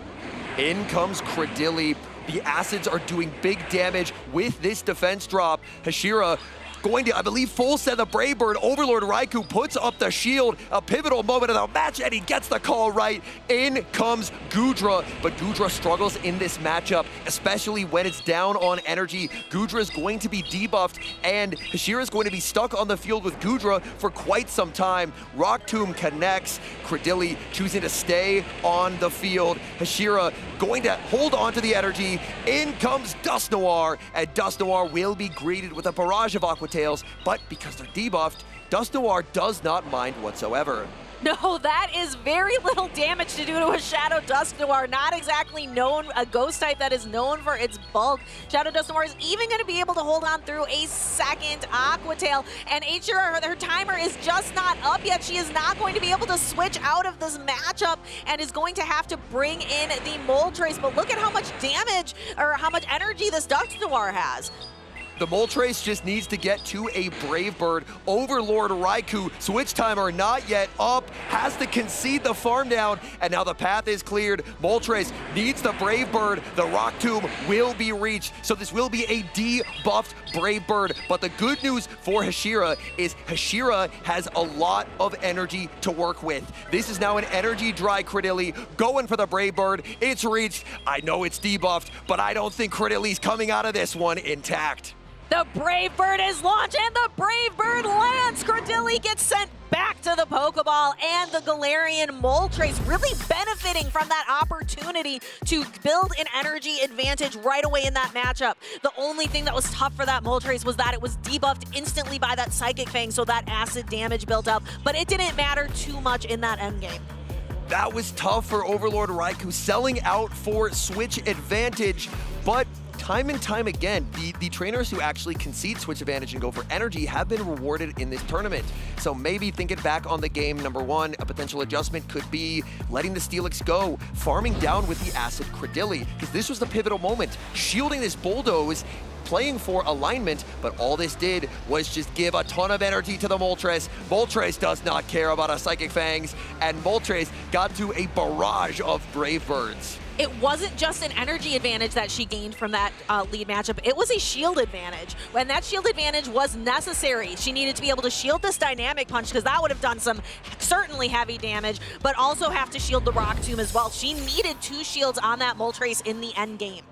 In comes Cradilly. The Acids are doing big damage with this defense drop. Shira going to, I believe, full set the Brave Bird. Overlord Raichu puts up the shield. A pivotal moment of the match, and he gets the call right. In comes Goodra, but Goodra struggles in this matchup, especially when it's down on energy. Goodra is going to be debuffed, and Shira is going to be stuck on the field with Goodra for quite some time. Rock Tomb connects. Cradilly choosing to stay on the field. Shira going to hold on to the energy. In comes Dusknoir, and Dusknoir will be greeted with a barrage of Aqua Tails, but because they're debuffed, Dusknoir does not mind whatsoever. No, that is very little damage to do to a Shadow Dusknoir. Not exactly known, a ghost type that is known for its bulk. Shadow Dusknoir is even going to be able to hold on through a second Aqua Tail. And Shira, her timer is just not up yet. She is not going to be able to switch out of this matchup and is going to have to bring in the Moltres. But look at how much damage, or how much energy this Dusknoir has. The Moltres just needs to get to a Brave Bird. Overlord Raichu, switch timer not yet up, has to concede the farm down, and now the path is cleared. Moltres needs the Brave Bird. The Rock Tomb will be reached, so this will be a debuffed Brave Bird. But the good news for Shira is Shira has a lot of energy to work with. This is now an energy dry Cradilly going for the Brave Bird. It's reached. I know it's debuffed, but I don't think Cradilly's coming out of this one intact. The Brave Bird is launched, and the Brave Bird lands. Cradilly gets sent back to the Pokeball, and the Galarian Moltres really benefiting from that opportunity to build an energy advantage right away in that matchup. The only thing that was tough for that Moltres was that it was debuffed instantly by that Psychic Fang, so that acid damage built up, but it didn't matter too much in that endgame. That was tough for Overlord Raichu, selling out for switch advantage, but time and time again, the trainers who actually concede switch advantage and go for energy have been rewarded in this tournament. So maybe thinking back on the game, number one, a potential adjustment could be letting the Steelix go, farming down with the Acid Cradilly, because this was the pivotal moment, shielding this Bulldoze, playing for alignment, but all this did was just give a ton of energy to the Moltres. Moltres does not care about a Psychic Fangs, and Moltres got to a barrage of Brave Birds. It wasn't just an energy advantage that she gained from that lead matchup. It was a shield advantage. When that shield advantage was necessary, she needed to be able to shield this Dynamic Punch, because that would have done some certainly heavy damage, but also have to shield the Rock Tomb as well. She needed 2 shields on that Moltres in the end game.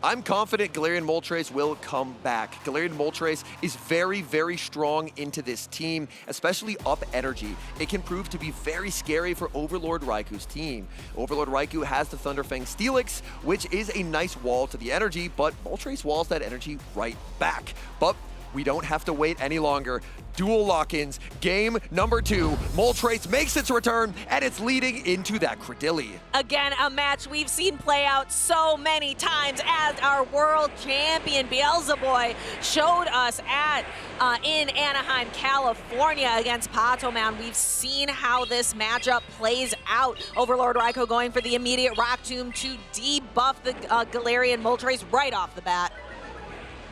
I'm confident Galarian Moltres will come back. Galarian Moltres is very, very strong into this team, especially up energy. It can prove to be very scary for Overlord Raichu's team. Overlord Raichu has the Thunderfang Steelix, which is a nice wall to the energy, but Moltres walls that energy right back. But we don't have to wait any longer. Dual lock-ins, game number 2. Moltres makes its return, and it's leading into that Credilli. Again, a match we've seen play out so many times as our world champion Beelzeboy showed us at in Anaheim, California against Pato Man. We've seen how this matchup plays out. Overlord Raikou going for the immediate Rock Tomb to debuff the Galarian Moltres right off the bat.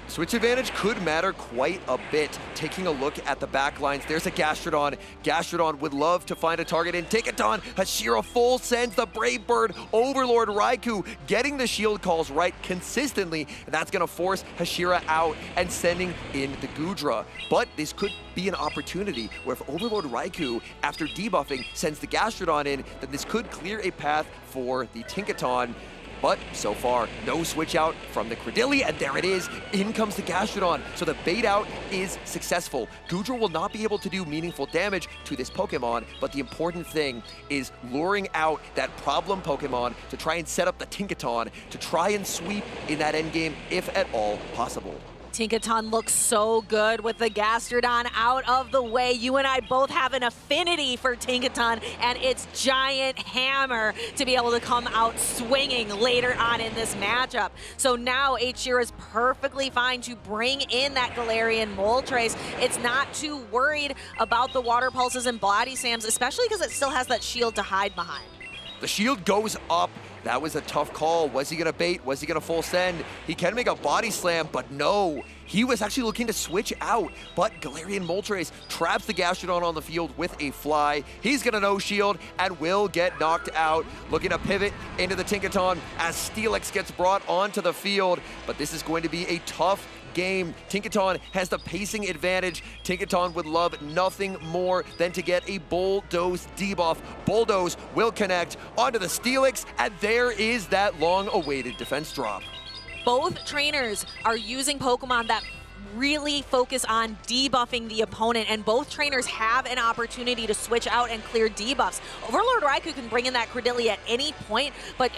Switch advantage could matter quite a bit. Taking a look at the back lines, there's a Gastrodon. Gastrodon would love to find a target in Tinkaton. Hashira full sends the Brave Bird. Overlord Raikou getting the shield calls right consistently, and that's going to force Hashira out and sending in the Goodra. But this could be an opportunity where if Overlord Raikou, after debuffing, sends the Gastrodon in, then this could clear a path for the Tinkaton. But so far, no switch out from the Credilli, and there it is. In comes the Gastrodon, so the bait out is successful. Goodra will not be able to do meaningful damage to this Pokemon, but the important thing is luring out that problem Pokemon to try and set up the Tinkaton to try and sweep in that endgame if at all possible. Tinkaton looks so good with the Gastrodon out of the way. You and I both have an affinity for Tinkaton and its giant hammer to be able to come out swinging later on in this matchup. So now Shira is perfectly fine to bring in that Galarian Moltres. It's not too worried about the Water Pulses and Body Slams, especially because it still has that shield to hide behind. The shield goes up. That was a tough call. Was he gonna bait? Was he gonna full send? He can make a body slam, but no. He was actually looking to switch out, but Galarian Moltres traps the Gastrodon on the field with a fly. He's gonna no shield and will get knocked out. Looking to pivot into the Tinkaton as Steelix gets brought onto the field, but this is going to be a tough game. Tinkaton has the pacing advantage. Tinkaton would love nothing more than to get a Bulldoze debuff. Bulldoze will connect onto the Steelix, and there is that long-awaited defense drop. Both trainers are using Pokemon that really focus on debuffing the opponent, and both trainers have an opportunity to switch out and clear debuffs. Overlord Raikou can bring in that Credilli at any point, but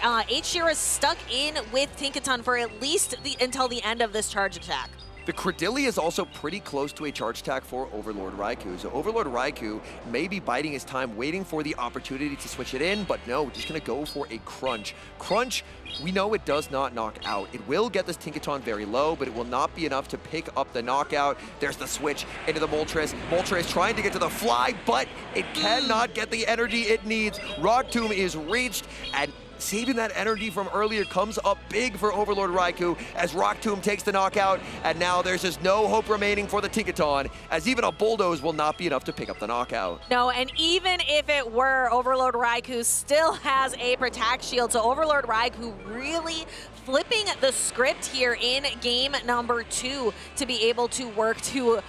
Shira is stuck in with Tinkaton for at least until the end of this charge attack. The Credilli is also pretty close to a charge attack for Overlord Raikou. So Overlord Raikou may be biding his time, waiting for the opportunity to switch it in, but no, just gonna go for a Crunch. Crunch, we know it does not knock out. It will get this Tinkaton very low, but it will not be enough to pick up the knockout. There's the switch into the Moltres. Moltres trying to get to the fly, but it cannot get the energy it needs. Rock Tomb is reached, and saving that energy from earlier comes up big for Overlord Raikou as Rock Tomb takes the knockout, and now there's just no hope remaining for the Tinkaton, as even a Bulldoze will not be enough to pick up the knockout. No, and even if it were, Overlord Raikou still has a Protect Shield, so Overlord Raikou really flipping the script here in game number 2 to be able to work to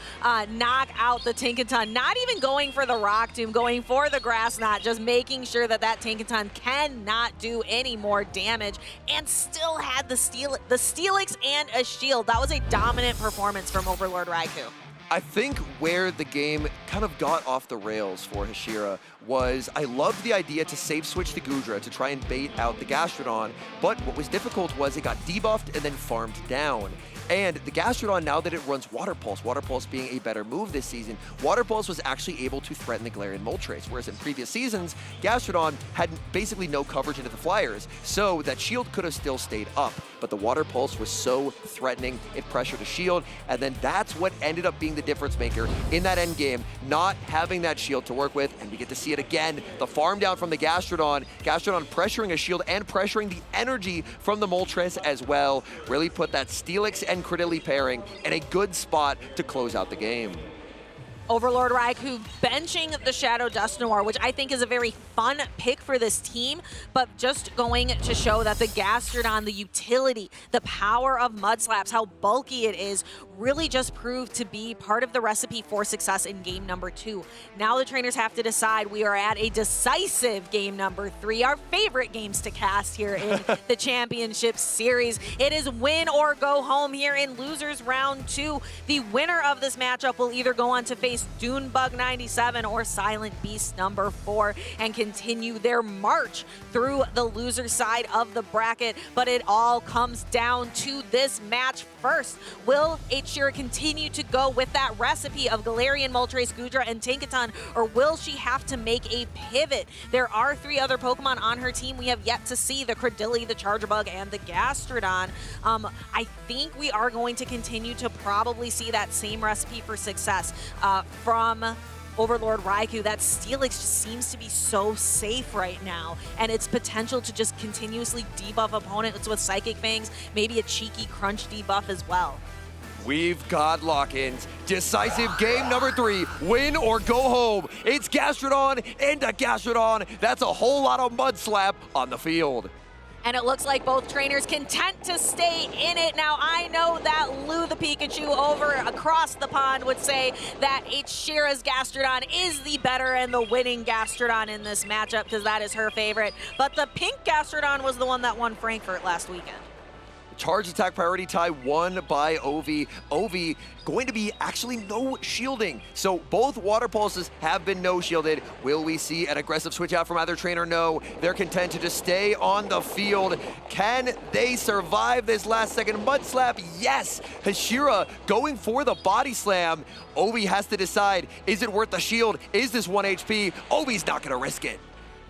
knock out the Tinkaton. Not even going for the Rock Tomb, going for the Grass Knot, just making sure that that Tinkaton cannot do any more damage, and still had the Steelix and a shield. That was a dominant performance from Overlord Raikou. I think where the game kind of got off the rails for Hashira was, I loved the idea to save switch the Goodra to try and bait out the Gastrodon, but what was difficult was it got debuffed and then farmed down. And the Gastrodon, now that it runs Water Pulse being a better move this season, Water Pulse was actually able to threaten the Galarian Moltres, whereas in previous seasons, Gastrodon had basically no coverage into the Flyers, so that shield could have still stayed up, but the Water Pulse was so threatening, it pressured a shield, and then that's what ended up being the difference maker in that end game, not having that shield to work with, and we get to see it again, the farm down from the Gastrodon pressuring a shield and pressuring the energy from the Moltres as well, really put that Steelix and Credilli pairing in a good spot to close out the game. Overlord Raikou benching the Shadow Dusknoir, which I think is a very fun pick for this team, but just going to show that the Gastrodon, the utility, the power of Mud Slaps, how bulky it is, really just proved to be part of the recipe for success in game number 2. Now the trainers have to decide. We are at a decisive game number 3, our favorite games to cast here in the championship series. It is win or go home here in losers round 2. The winner of this matchup will either go on to face face Doombug 97 or Silent Beast number 4 and continue their march through the loser side of the bracket. But it all comes down to this match first. Will Shira continue to go with that recipe of Galarian, Moltres, Goodra, and Tinkaton, or will she have to make a pivot? There are 3 other Pokemon on her team we have yet to see: the Cradily, the Charjabug, and the Gastrodon. I think we are going to continue to probably see that same recipe for success from Overlord Raichu. That Steelix just seems to be so safe right now, and its potential to just continuously debuff opponents with Psychic Fangs, maybe a cheeky Crunch debuff as well. We've got lock-ins. Decisive game number 3. Win or go home. It's Gastrodon into Gastrodon. That's a whole lot of mud slap on the field. And it looks like both trainers content to stay in it. Now, I know that Lou the Pikachu over across the pond would say that Shira's Gastrodon is the better and the winning Gastrodon in this matchup because that is her favorite. But the pink Gastrodon was the one that won Frankfurt last weekend. Charge attack priority tie won by Ovi. Ovi going to be actually no shielding. So both water pulses have been no shielded. Will we see an aggressive switch out from either trainer? No. They're content to just stay on the field. Can they survive this last second mud slap? Yes. Shira going for the body slam. Ovi has to decide, is it worth the shield? Is this 1 HP? Ovi's not gonna risk it.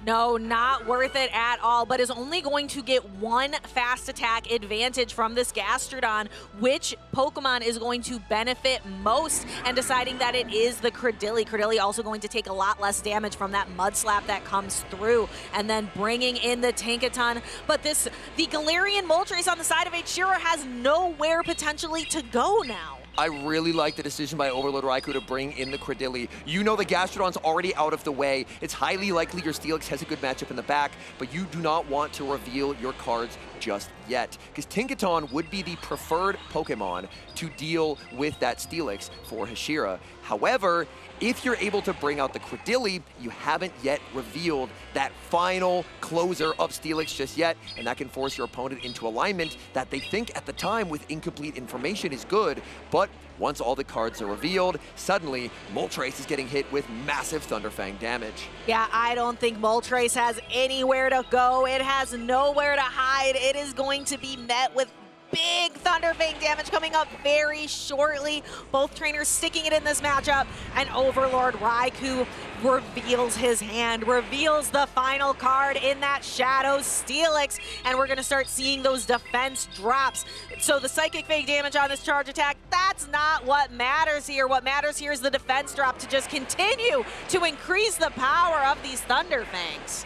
No, not worth it at all, but is only going to get 1 fast attack advantage from this Gastrodon. Which Pokemon is going to benefit most? And deciding that it is the Cradily. Cradily also going to take a lot less damage from that mud slap that comes through. And then bringing in the Tinkaton. But the Galarian Moltres on the side of Shira has nowhere potentially to go now. I really like the decision by Overlord Raichu to bring in the Cradily. You know the Gastrodon's already out of the way. It's highly likely your Steelix has a good matchup in the back, but you do not want to reveal your cards just yet, because Tinkaton would be the preferred Pokemon to deal with that Steelix for Shira. However, if you're able to bring out the Cradily, you haven't yet revealed that final closer of Steelix just yet, and that can force your opponent into alignment that they think at the time with incomplete information is good, but once all the cards are revealed, suddenly Moltres is getting hit with massive Thunderfang damage. Yeah, I don't think Moltres has anywhere to go. It has nowhere to hide. It is going to be met with big Thunderfang damage coming up very shortly. Both trainers sticking it in this matchup, and Overlord Raichu reveals his hand, reveals the final card in that Shadow Steelix, and we're gonna start seeing those defense drops. So the Psychic Fang damage on this charge attack, that's not what matters here. What matters here is the defense drop to just continue to increase the power of these Thunderfangs.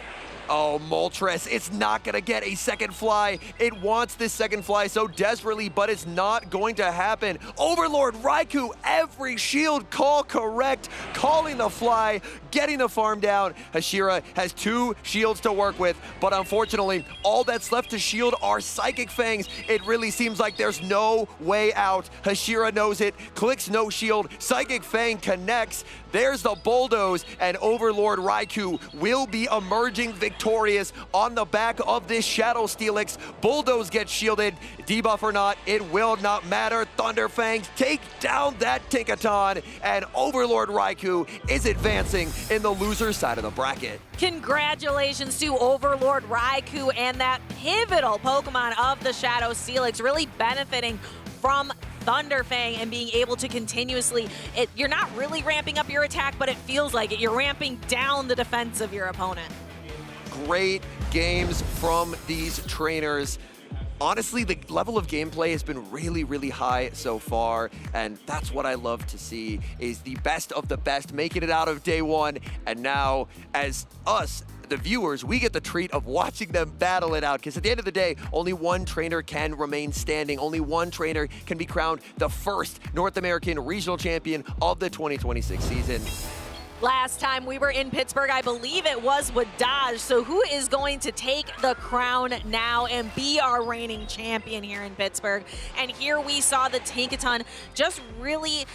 Oh, Moltres, it's not gonna get a second fly. It wants this second fly so desperately, but it's not going to happen. Overlord Raichu, every shield call correct, calling the fly, getting the farm down. Shira has 2 shields to work with, but unfortunately, all that's left to shield are Psychic Fangs. It really seems like there's no way out. Shira knows it, clicks no shield, Psychic Fang connects. There's the bulldoze, and Overlord Raichu will be emerging victorious on the back of this Shadow Steelix. Bulldoze gets shielded. Debuff or not, it will not matter. Thunderfangs take down that Tinkaton, and Overlord Raichu is advancing in the loser side of the bracket. Congratulations to Overlord Raichu and that pivotal Pokemon of the Shadow Steelix, really benefiting from Thunderfang and being able to continuously, you're not really ramping up your attack, but it feels like it. You're ramping down the defense of your opponent. Great games from these trainers. Honestly, the level of gameplay has been really, really high so far, and that's what I love to see, is the best of the best making it out of day 1, and now, as us, the viewers, we get the treat of watching them battle it out, because at the end of the day, only one trainer can remain standing. Only one trainer can be crowned the first North American regional champion of the 2026 season. Last time we were in Pittsburgh, I believe it was Wadaj. So who is going to take the crown now and be our reigning champion here in Pittsburgh? And here we saw the Tinkaton just really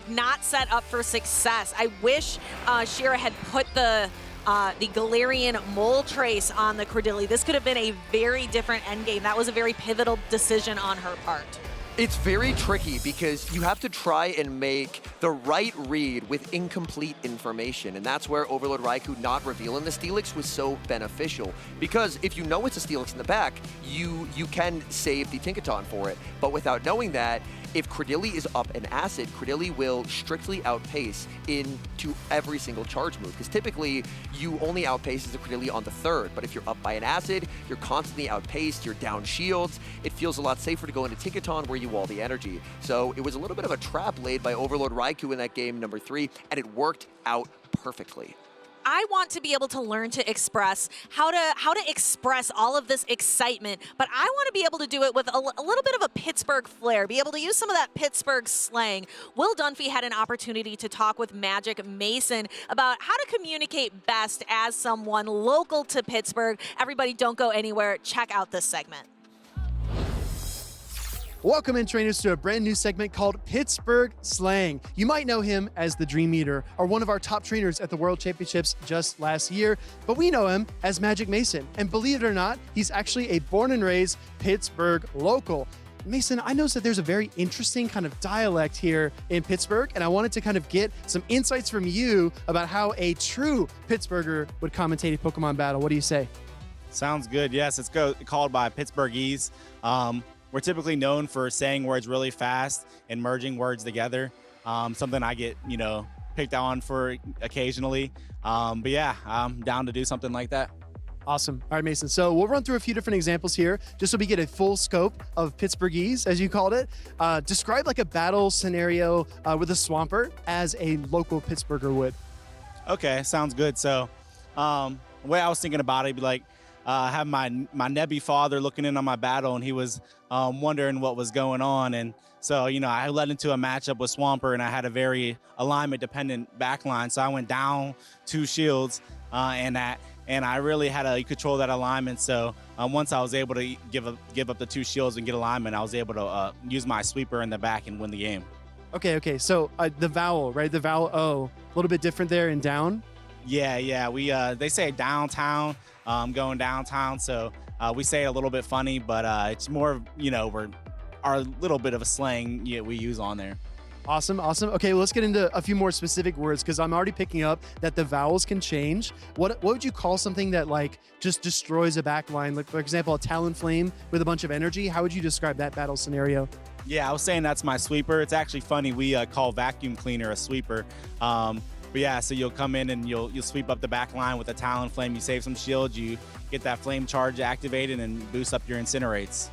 not set up for success. I wish Shira had put the Galarian Moltres on the Cradily. This could have been a very different endgame. That was a very pivotal decision on her part. It's very tricky because you have to try and make the right read with incomplete information, and that's where Overlord Raichu not revealing the Steelix was so beneficial. Because if you know it's a Steelix in the back, you can save the Tinkaton for it. But without knowing that, if Credilli is up an Acid, Credilli will strictly outpace into every single charge move. Because typically, you only outpace as a Credilli on the third. But if you're up by an Acid, you're constantly outpaced, you're down shields. It feels a lot safer to go into Tinkaton where you wall the energy. So it was a little bit of a trap laid by Overlord Raichu in that game number 3, and it worked out perfectly. I want to be able to learn to express how to express all of this excitement, but I want to be able to do it with a little bit of a Pittsburgh flair, be able to use some of that Pittsburgh slang. Will Dunphy had an opportunity to talk with Magic Mason about how to communicate best as someone local to Pittsburgh. Everybody don't go anywhere. Check out this segment. Welcome in, trainers, to a brand new segment called Pittsburgh Slang. You might know him as the Dream Eater, or one of our top trainers at the World Championships just last year, but we know him as Magic Mason. And believe it or not, he's actually a born and raised Pittsburgh local. Mason, I noticed that there's a very interesting kind of dialect here in Pittsburgh, and I wanted to kind of get some insights from you about how a true Pittsburgher would commentate a Pokemon battle. What do you say? Sounds good. Yes, it's called by Pittsburghese. We're typically known for saying words really fast and merging words together. Something I get, picked on for occasionally. But yeah, I'm down to do something like that. Awesome. All right, Mason. So we'll run through a few different examples here, just so we get a full scope of Pittsburghese, as you called it. Describe like a battle scenario with a Swampert as a local Pittsburgher would. Okay, sounds good. So the way I was thinking about it, it'd be like, have my Nebby father looking in on my battle, and he was wondering what was going on. And so, I led into a matchup with Swampert, and I had a very alignment-dependent backline. So I went down 2 shields, and I really had to control that alignment. So once I was able to give up the 2 shields and get alignment, I was able to use my sweeper in the back and win the game. Okay. So the vowel, right? The vowel O, a little bit different there in down. Yeah. We they say downtown, going downtown. So we say it a little bit funny, but it's more, our little bit of a slang we use on there. Awesome. Okay, well, let's get into a few more specific words, because I'm already picking up that the vowels can change. What would you call something that like just destroys a backline? Like, for example, a Talonflame with a bunch of energy. How would you describe that battle scenario? Yeah, I was saying that's my sweeper. It's actually funny. We call vacuum cleaner a sweeper. But yeah, so you'll come in and you'll sweep up the back line with a Talonflame. You save some shields, you get that flame charge activated and boost up your incinerates.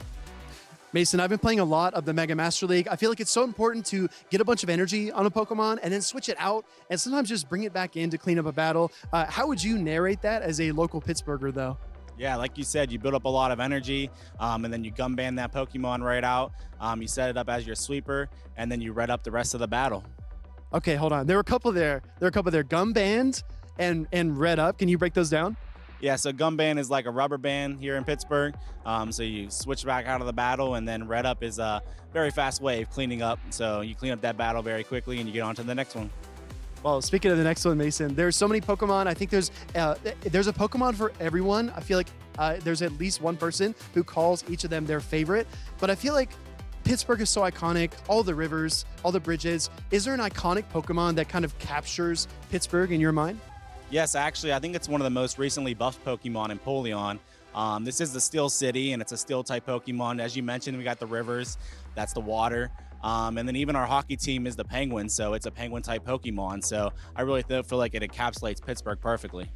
Mason, I've been playing a lot of the Mega Master League. I feel like it's so important to get a bunch of energy on a Pokemon and then switch it out and sometimes just bring it back in to clean up a battle. How would you narrate that as a local Pittsburgher, though? Yeah, like you said, you build up a lot of energy, and then you Gumban that Pokemon right out. You set it up as your sweeper, and then you red up the rest of the battle. Okay, hold on. There were a couple there. Gumband and red up. Can you break those down? Yeah, so Gumban is like a rubber band here in Pittsburgh. So you switch back out of the battle, and then red up is a very fast way of cleaning up. So you clean up that battle very quickly, and you get on to the next one. Well, speaking of the next one, Mason, there's so many Pokemon. I think there's a Pokemon for everyone. I feel like there's at least one person who calls each of them their favorite. But I feel like Pittsburgh is so iconic, all the rivers, all the bridges. Is there an iconic Pokemon that kind of captures Pittsburgh in your mind? Yes, actually, I think it's one of the most recently buffed Pokemon in Polion. This is the Steel City, and it's a Steel-type Pokemon. As you mentioned, we got the rivers. That's the water. And then even our hockey team is the Penguin, so it's a Penguin-type Pokemon. So I really feel like it encapsulates Pittsburgh perfectly.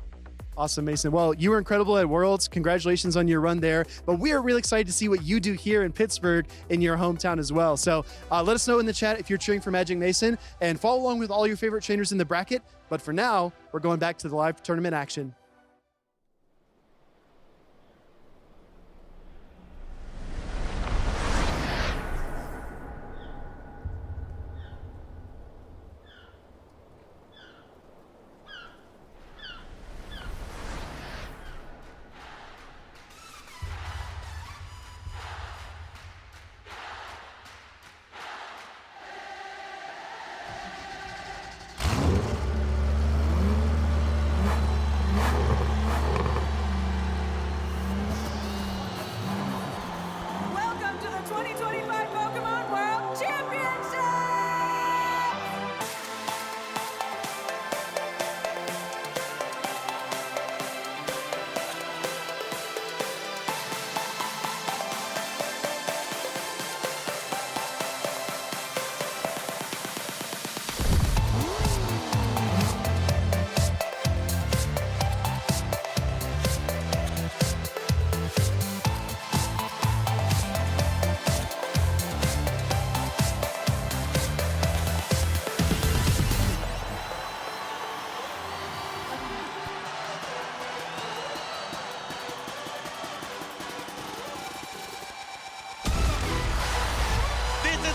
Awesome, Mason. Well, you were incredible at Worlds. Congratulations on your run there. But we are really excited to see what you do here in Pittsburgh in your hometown as well. So let us know in the chat if you're cheering for Magic Mason, and follow along with all your favorite trainers in the bracket. But for now, we're going back to the live tournament action.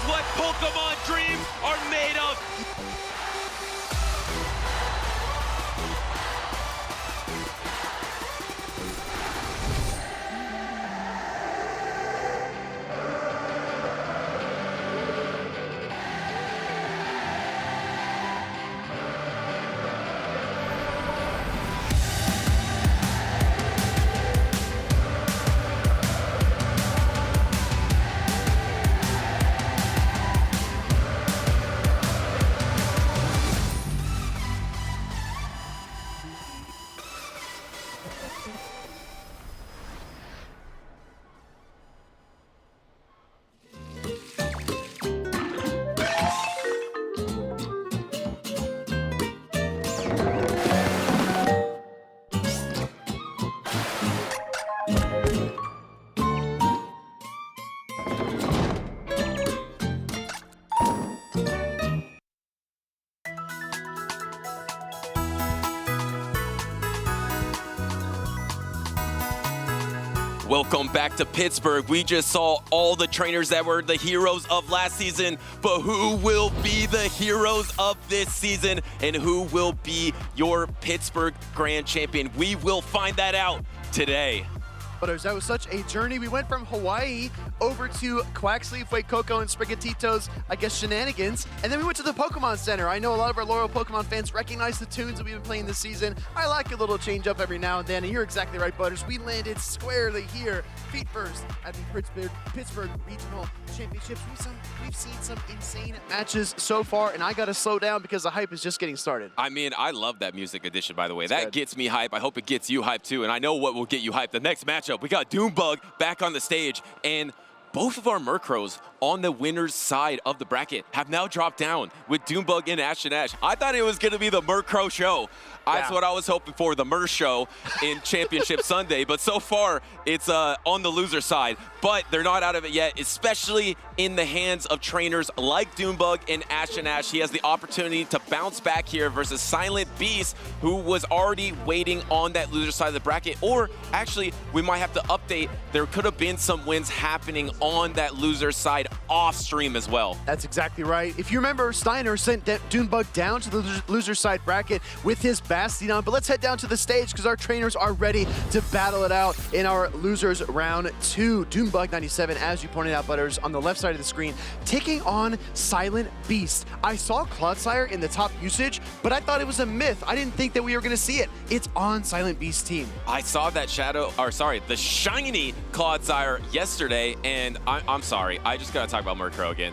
what Pokemon dreams are made of. Welcome back to Pittsburgh. We just saw all the trainers that were the heroes of last season, but who will be the heroes of this season and who will be your Pittsburgh Grand Champion? We will find that out today. But that was such a journey. We went from Hawaii over to Quaxley, Fuecoco, and Sprigatito's, I guess, shenanigans. And then we went to the Pokemon Center. I know a lot of our loyal Pokemon fans recognize the tunes that we've been playing this season. I like a little change up every now and then, and you're exactly right, Butters. We landed squarely here, feet first, at the Pittsburgh Regional Championships. We've seen some insane matches so far, and I got to slow down because the hype is just getting started. I mean, I love that music addition, by the way. That gets me hype. I hope it gets you hype, too. And I know what will get you hype. The next matchup, we got Doombug back on the stage, and both of our Murkrows on the winner's side of the bracket have now dropped down with Doombug and Ashton. I thought it was going to be the Murkrow show. That's what I was hoping for, the Mur show in Championship Sunday. But so far, it's on the loser side. But they're not out of it yet, especially in the hands of trainers like Doombug and Ashton. He has the opportunity to bounce back here versus Silent Beast, who was already waiting on that loser side of the bracket. Or actually, we might have to update. There could have been some wins happening on that loser side off stream as well. That's exactly right. If you remember, Steinar sent Doombug down to the loser side bracket with his Bastion, but let's head down to the stage because our trainers are ready to battle it out in our losers round 2. Doombug 97, as you pointed out, Butters, on the left side of the screen, taking on Silent Beast. I saw Clodsire in the top usage, but I thought it was a myth. I didn't think that we were going to see it. It's on Silent Beast's team. I saw that the shiny Clodsire yesterday, and I'm sorry, I just got to talk about Murkrow again.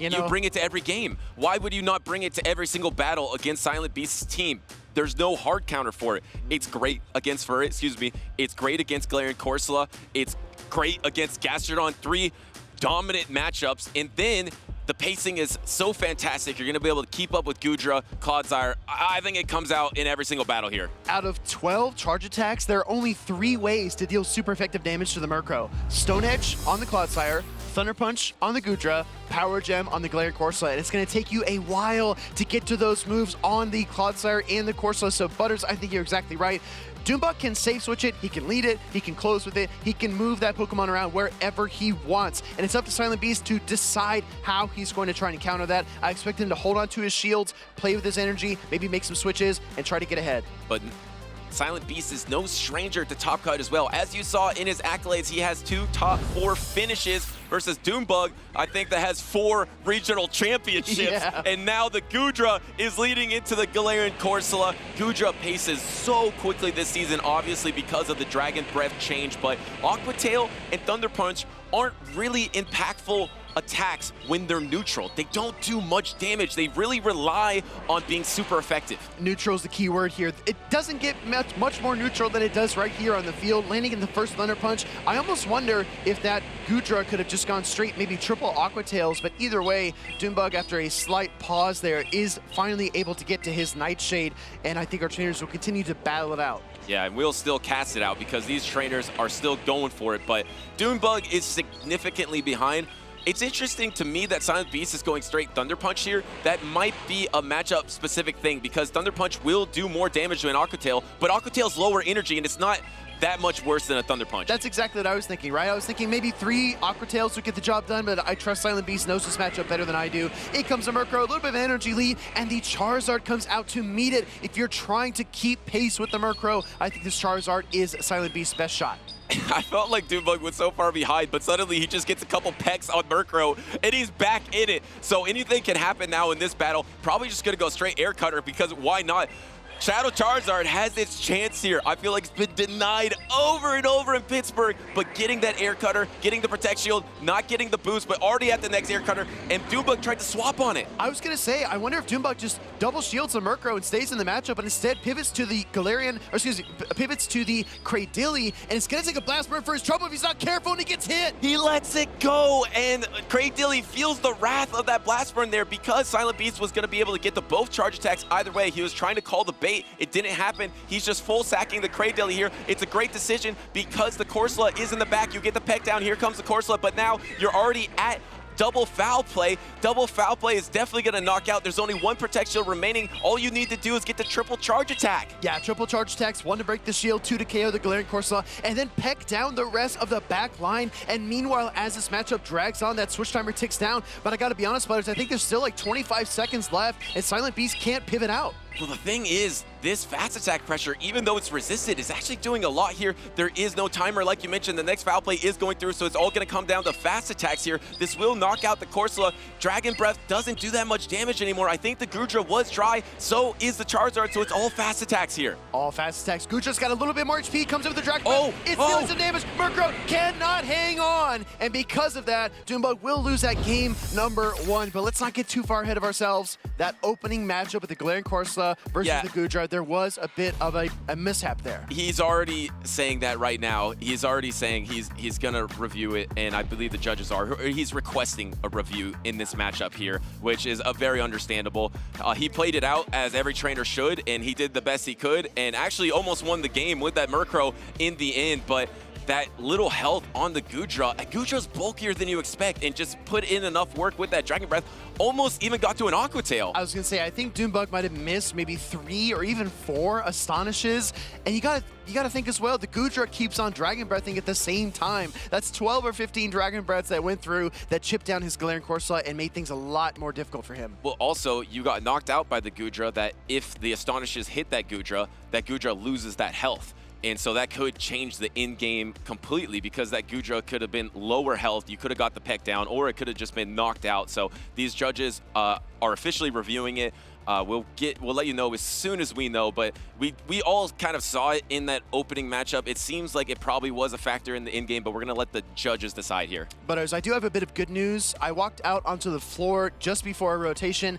You bring it to every game. Why would you not bring it to every single battle against Silent Beast's team? There's no hard counter for it. It's great against It's great against Galarian Corsola. It's great against Gastrodon. 3 dominant matchups. And then the pacing is so fantastic. You're going to be able to keep up with Goodra, Clodsire. I think it comes out in every single battle here. Out of 12 charge attacks, there are only 3 ways to deal super effective damage to the Murkrow. Stone Edge on the Clodsire, Thunder Punch on the Goodra, Power Gem on the Galarian Corsola, and it's going to take you a while to get to those moves on the Clodsire and the Corsola. So Butters, I think you're exactly right. Doombug can safe switch it, he can lead it, he can close with it, he can move that Pokemon around wherever he wants. And it's up to Silent Beast to decide how he's going to try and counter that. I expect him to hold on to his shields, play with his energy, maybe make some switches, and try to get ahead. But Silent Beast is no stranger to top cut as well. As you saw in his accolades, he has 2 top 4 finishes versus Doombug, I think, that has 4 regional championships. Yeah. And now the Goodra is leading into the Galarian Corsola. Goodra paces so quickly this season, obviously because of the Dragon Breath change, but Aqua Tail and Thunder Punch aren't really impactful attacks when they're neutral. They don't do much damage. They really rely on being super effective. Neutral is the key word here. It doesn't get much more neutral than it does right here on the field. Landing in the first Thunder Punch, I almost wonder if that Goodra could have just gone straight, maybe triple Aqua Tails, but either way, Doombug, after a slight pause there, is finally able to get to his Nightshade, and I think our trainers will continue to battle it out. Yeah, and we'll still cast it out because these trainers are still going for it, but Doombug is significantly behind. It's interesting to me that Silent Beast is going straight Thunder Punch here. That might be a matchup-specific thing because Thunder Punch will do more damage to an Aqua Tail, but Aqua Tail's lower energy, and it's not that much worse than a Thunder Punch. That's exactly what I was thinking, right? I was thinking maybe 3 Aqua Tails would get the job done, but I trust Silent Beast knows this matchup better than I do. It comes to Murkrow, a little bit of energy lead, and the Charizard comes out to meet it. If you're trying to keep pace with the Murkrow, I think this Charizard is Silent Beast's best shot. I felt like Doombug was so far behind, but suddenly he just gets a couple pecks on Murkrow, and he's back in it. So anything can happen now in this battle. Probably just going to go straight Air Cutter, because why not? Shadow Charizard has its chance here. I feel like it's been denied over and over in Pittsburgh, but getting that Air Cutter, getting the Protect Shield, not getting the boost, but already at the next Air Cutter, and Doombug tried to swap on it. I was going to say, I wonder if Doombug just double shields the Murkrow and stays in the matchup, but instead pivots to the Galarian, or excuse me, pivots to the Cradilly, and it's going to take a Blast Burn for his trouble if he's not careful and he gets hit. He lets it go, and Cradilly feels the wrath of that Blast Burn there because Silent Beast was going to be able to get the both charge attacks either way. He was trying to call the bait. It didn't happen. He's just full sacking the Cradilly here. It's a great decision because the Corsola is in the back. You get the peck down. Here comes the Corsola, but now you're already at double foul play. Double foul play is definitely going to knock out. There's only 1 Protect Shield remaining. All you need to do is get the triple charge attack. Yeah, triple charge attacks, 1 to break the shield, 2 to KO the Galarian Corsola, and then peck down the rest of the back line. And meanwhile, as this matchup drags on, that switch timer ticks down. But I got to be honest, Butters, I think there's still like 25 seconds left, and Silent Beast can't pivot out. Well, the thing is, this fast attack pressure, even though it's resisted, is actually doing a lot here. There is no timer. Like you mentioned, the next foul play is going through, so it's all going to come down to fast attacks here. This will knock out the Corsola. Dragon Breath doesn't do that much damage anymore. I think the Goodra was dry, so is the Charizard, so it's all fast attacks here. All fast attacks. Goodra's got a little bit more HP, comes in with the Dragon Breath. It's dealing some damage. Murkrow cannot hang on, and because of that, Doombug will lose that game number 1. But let's not get too far ahead of ourselves. That opening matchup with the Galarian Corsola versus the Goodra, there was a bit of a mishap there. He's already saying that right now. He's already saying he's gonna review it, and I believe the judges are. He's requesting a review in this matchup here, which is very understandable. He played it out as every trainer should, and he did the best he could, and actually almost won the game with that Murkrow in the end, but that little health on the Goodra. Goodra's bulkier than you expect, and just put in enough work with that Dragon Breath, almost even got to an Aqua Tail. I was gonna say, I think Doombug might have missed maybe 3 or even 4 Astonishes, and you gotta think as well, the Goodra keeps on Dragon Breathing at the same time. That's 12 or 15 Dragon Breaths that went through that chipped down his Galarian Corsola and made things a lot more difficult for him. Well, also, you got knocked out by the Goodra, that if the Astonishes hit that Goodra loses that health. And so that could change the in-game completely, because that Goodra could have been lower health. You could have got the peck down, or it could have just been knocked out. So these judges are officially reviewing it. We'll let you know as soon as we know, but we all kind of saw it in that opening matchup. It seems like it probably was a factor in the in-game, but we're going to let the judges decide here. But as I do have a bit of good news, I walked out onto the floor just before our rotation.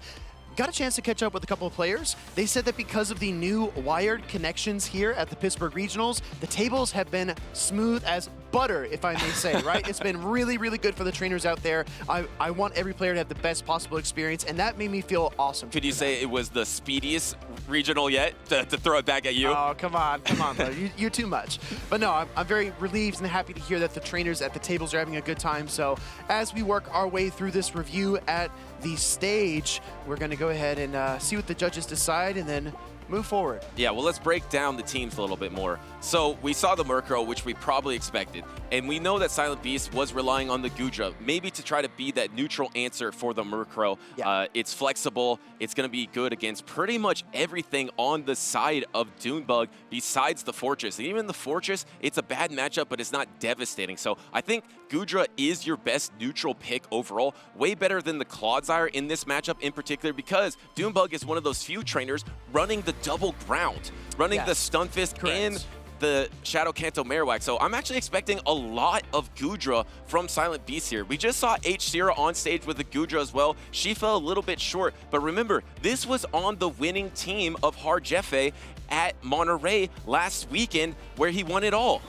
Got a chance to catch up with a couple of players. They said that because of the new wired connections here at the Pittsburgh Regionals, the tables have been smooth as butter, if I may say, right? It's been really, really good for the trainers out there. I want every player to have the best possible experience, and that made me feel awesome. Could you say it was the speediest regional yet, to throw it back at you? Oh, come on, bro. You're too much. But no, I'm very relieved and happy to hear that the trainers at the tables are having a good time. So as we work our way through this review at the stage, we're going to go ahead and see what the judges decide and then move forward. Yeah, well, let's break down the teams a little bit more. So we saw the Murkrow, which we probably expected, and we know that Silent Beast was relying on the Goodra, maybe to try to be that neutral answer for the Murkrow. Yeah. It's flexible. It's going to be good against pretty much everything on the side of Doombug besides the Fortress. And even the Fortress, it's a bad matchup, but it's not devastating. So I think Goodra is your best neutral pick overall, way better than the Clodsire in this matchup in particular, because Doombug is one of those few trainers running the double ground, running the Stunfisk and the Shadow Kanto Marowak. So I'm actually expecting a lot of Goodra from Silent Beast here. We just saw Shira on stage with the Goodra as well. She fell a little bit short, but remember, this was on the winning team of Hard Jefe at Monterey last weekend, where he won it all.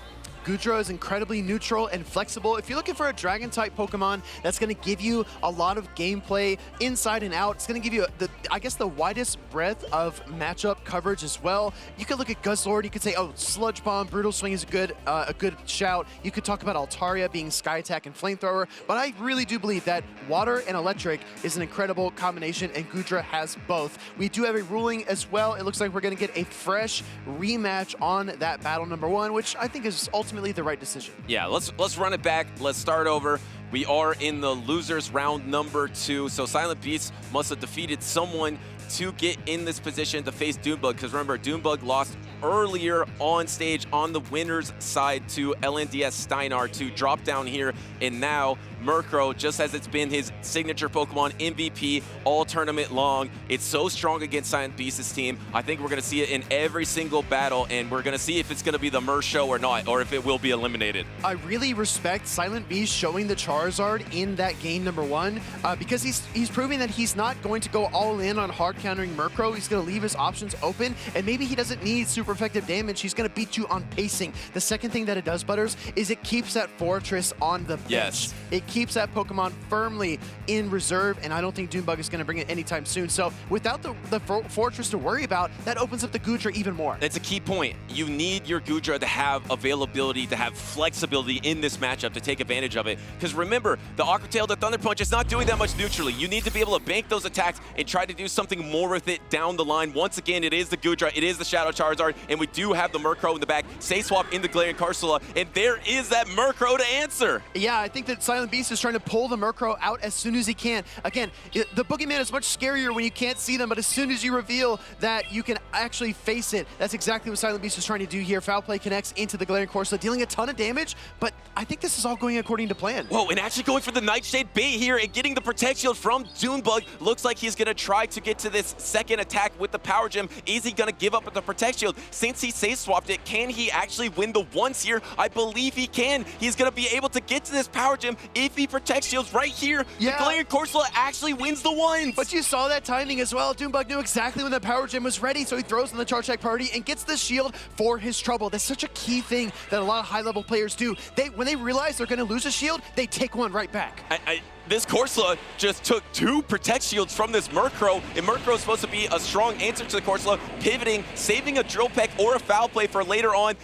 Goodra is incredibly neutral and flexible. If you're looking for a Dragon-type Pokemon that's going to give you a lot of gameplay inside and out, it's going to give you, I guess, the widest breadth of matchup coverage as well. You could look at Guzzlord. You could say, oh, Sludge Bomb, Brutal Swing is a good shout. You could talk about Altaria being Sky Attack and Flamethrower, but I really do believe that Water and Electric is an incredible combination, and Goodra has both. We do have a ruling as well. It looks like we're going to get a fresh rematch on that battle number 1, which I think is ultimately the right decision. Yeah, let's run it back. Let's start over. We are in the losers round number 2, so Silent Beast must have defeated someone to get in this position to face Doombug, because remember, Doombug lost earlier on stage on the winner's side to LNDS Steinar to drop down here, and now Murkrow, just as it's been his signature Pokemon MVP all tournament long, it's so strong against Silent Beast's team. I think we're going to see it in every single battle, and we're going to see if it's going to be the Mer show or not, or if it will be eliminated. I really respect Silent Beast showing the Charizard in that game number 1 because he's proving that he's not going to go all in on hard countering Murkrow. He's going to leave his options open, and maybe he doesn't need super effective damage. He's going to beat you on pacing. The second thing that it does, Butters, is it keeps that Fortress on the bench. Yes. It keeps that Pokemon firmly in reserve, and I don't think Doombug is going to bring it anytime soon. So without the Fortress to worry about, that opens up the Goodra even more. That's a key point. You need your Goodra to have availability, to have flexibility in this matchup to take advantage of it. Because remember, the Aqua Tail, the Thunder Punch is not doing that much neutrally. You need to be able to bank those attacks and try to do something more with it down the line. Once again, it is the Goodra, it is the Shadow Charizard, and we do have the Murkrow in the back. Say swap in the Galarian Corsola, and there is that Murkrow to answer. Yeah, I think that Silent Beast is trying to pull the Murkrow out as soon as he can. Again, the Boogeyman is much scarier when you can't see them, but as soon as you reveal that you can actually face it, that's exactly what Silent Beast is trying to do here. Foul Play connects into the Galarian Corsola, dealing a ton of damage, but I think this is all going according to plan. Whoa, and actually going for the Nightshade bait here and getting the Protect Shield from Doombug. Looks like he's going to try to get to this second attack with the Power Gem. Is he going to give up with the Protect Shield? Since he safe swapped it, can he actually win the once here? I believe he can. He's going to be able to get to this Power Gem if he Protect Shields right here. Yeah. The Galarian Corsola actually wins the ones. But you saw that timing as well. Doombug knew exactly when the Power Gem was ready, so he throws in the Charge Attack Party and gets the shield for his trouble. That's such a key thing that a lot of high-level players do. When they realize they're going to lose a shield, they take one right back. This Corsola just took 2 Protect Shields from this Murkrow, and Murkrow is supposed to be a strong answer to the Corsola, pivoting, saving a Drill Peck or a Foul Play for later on,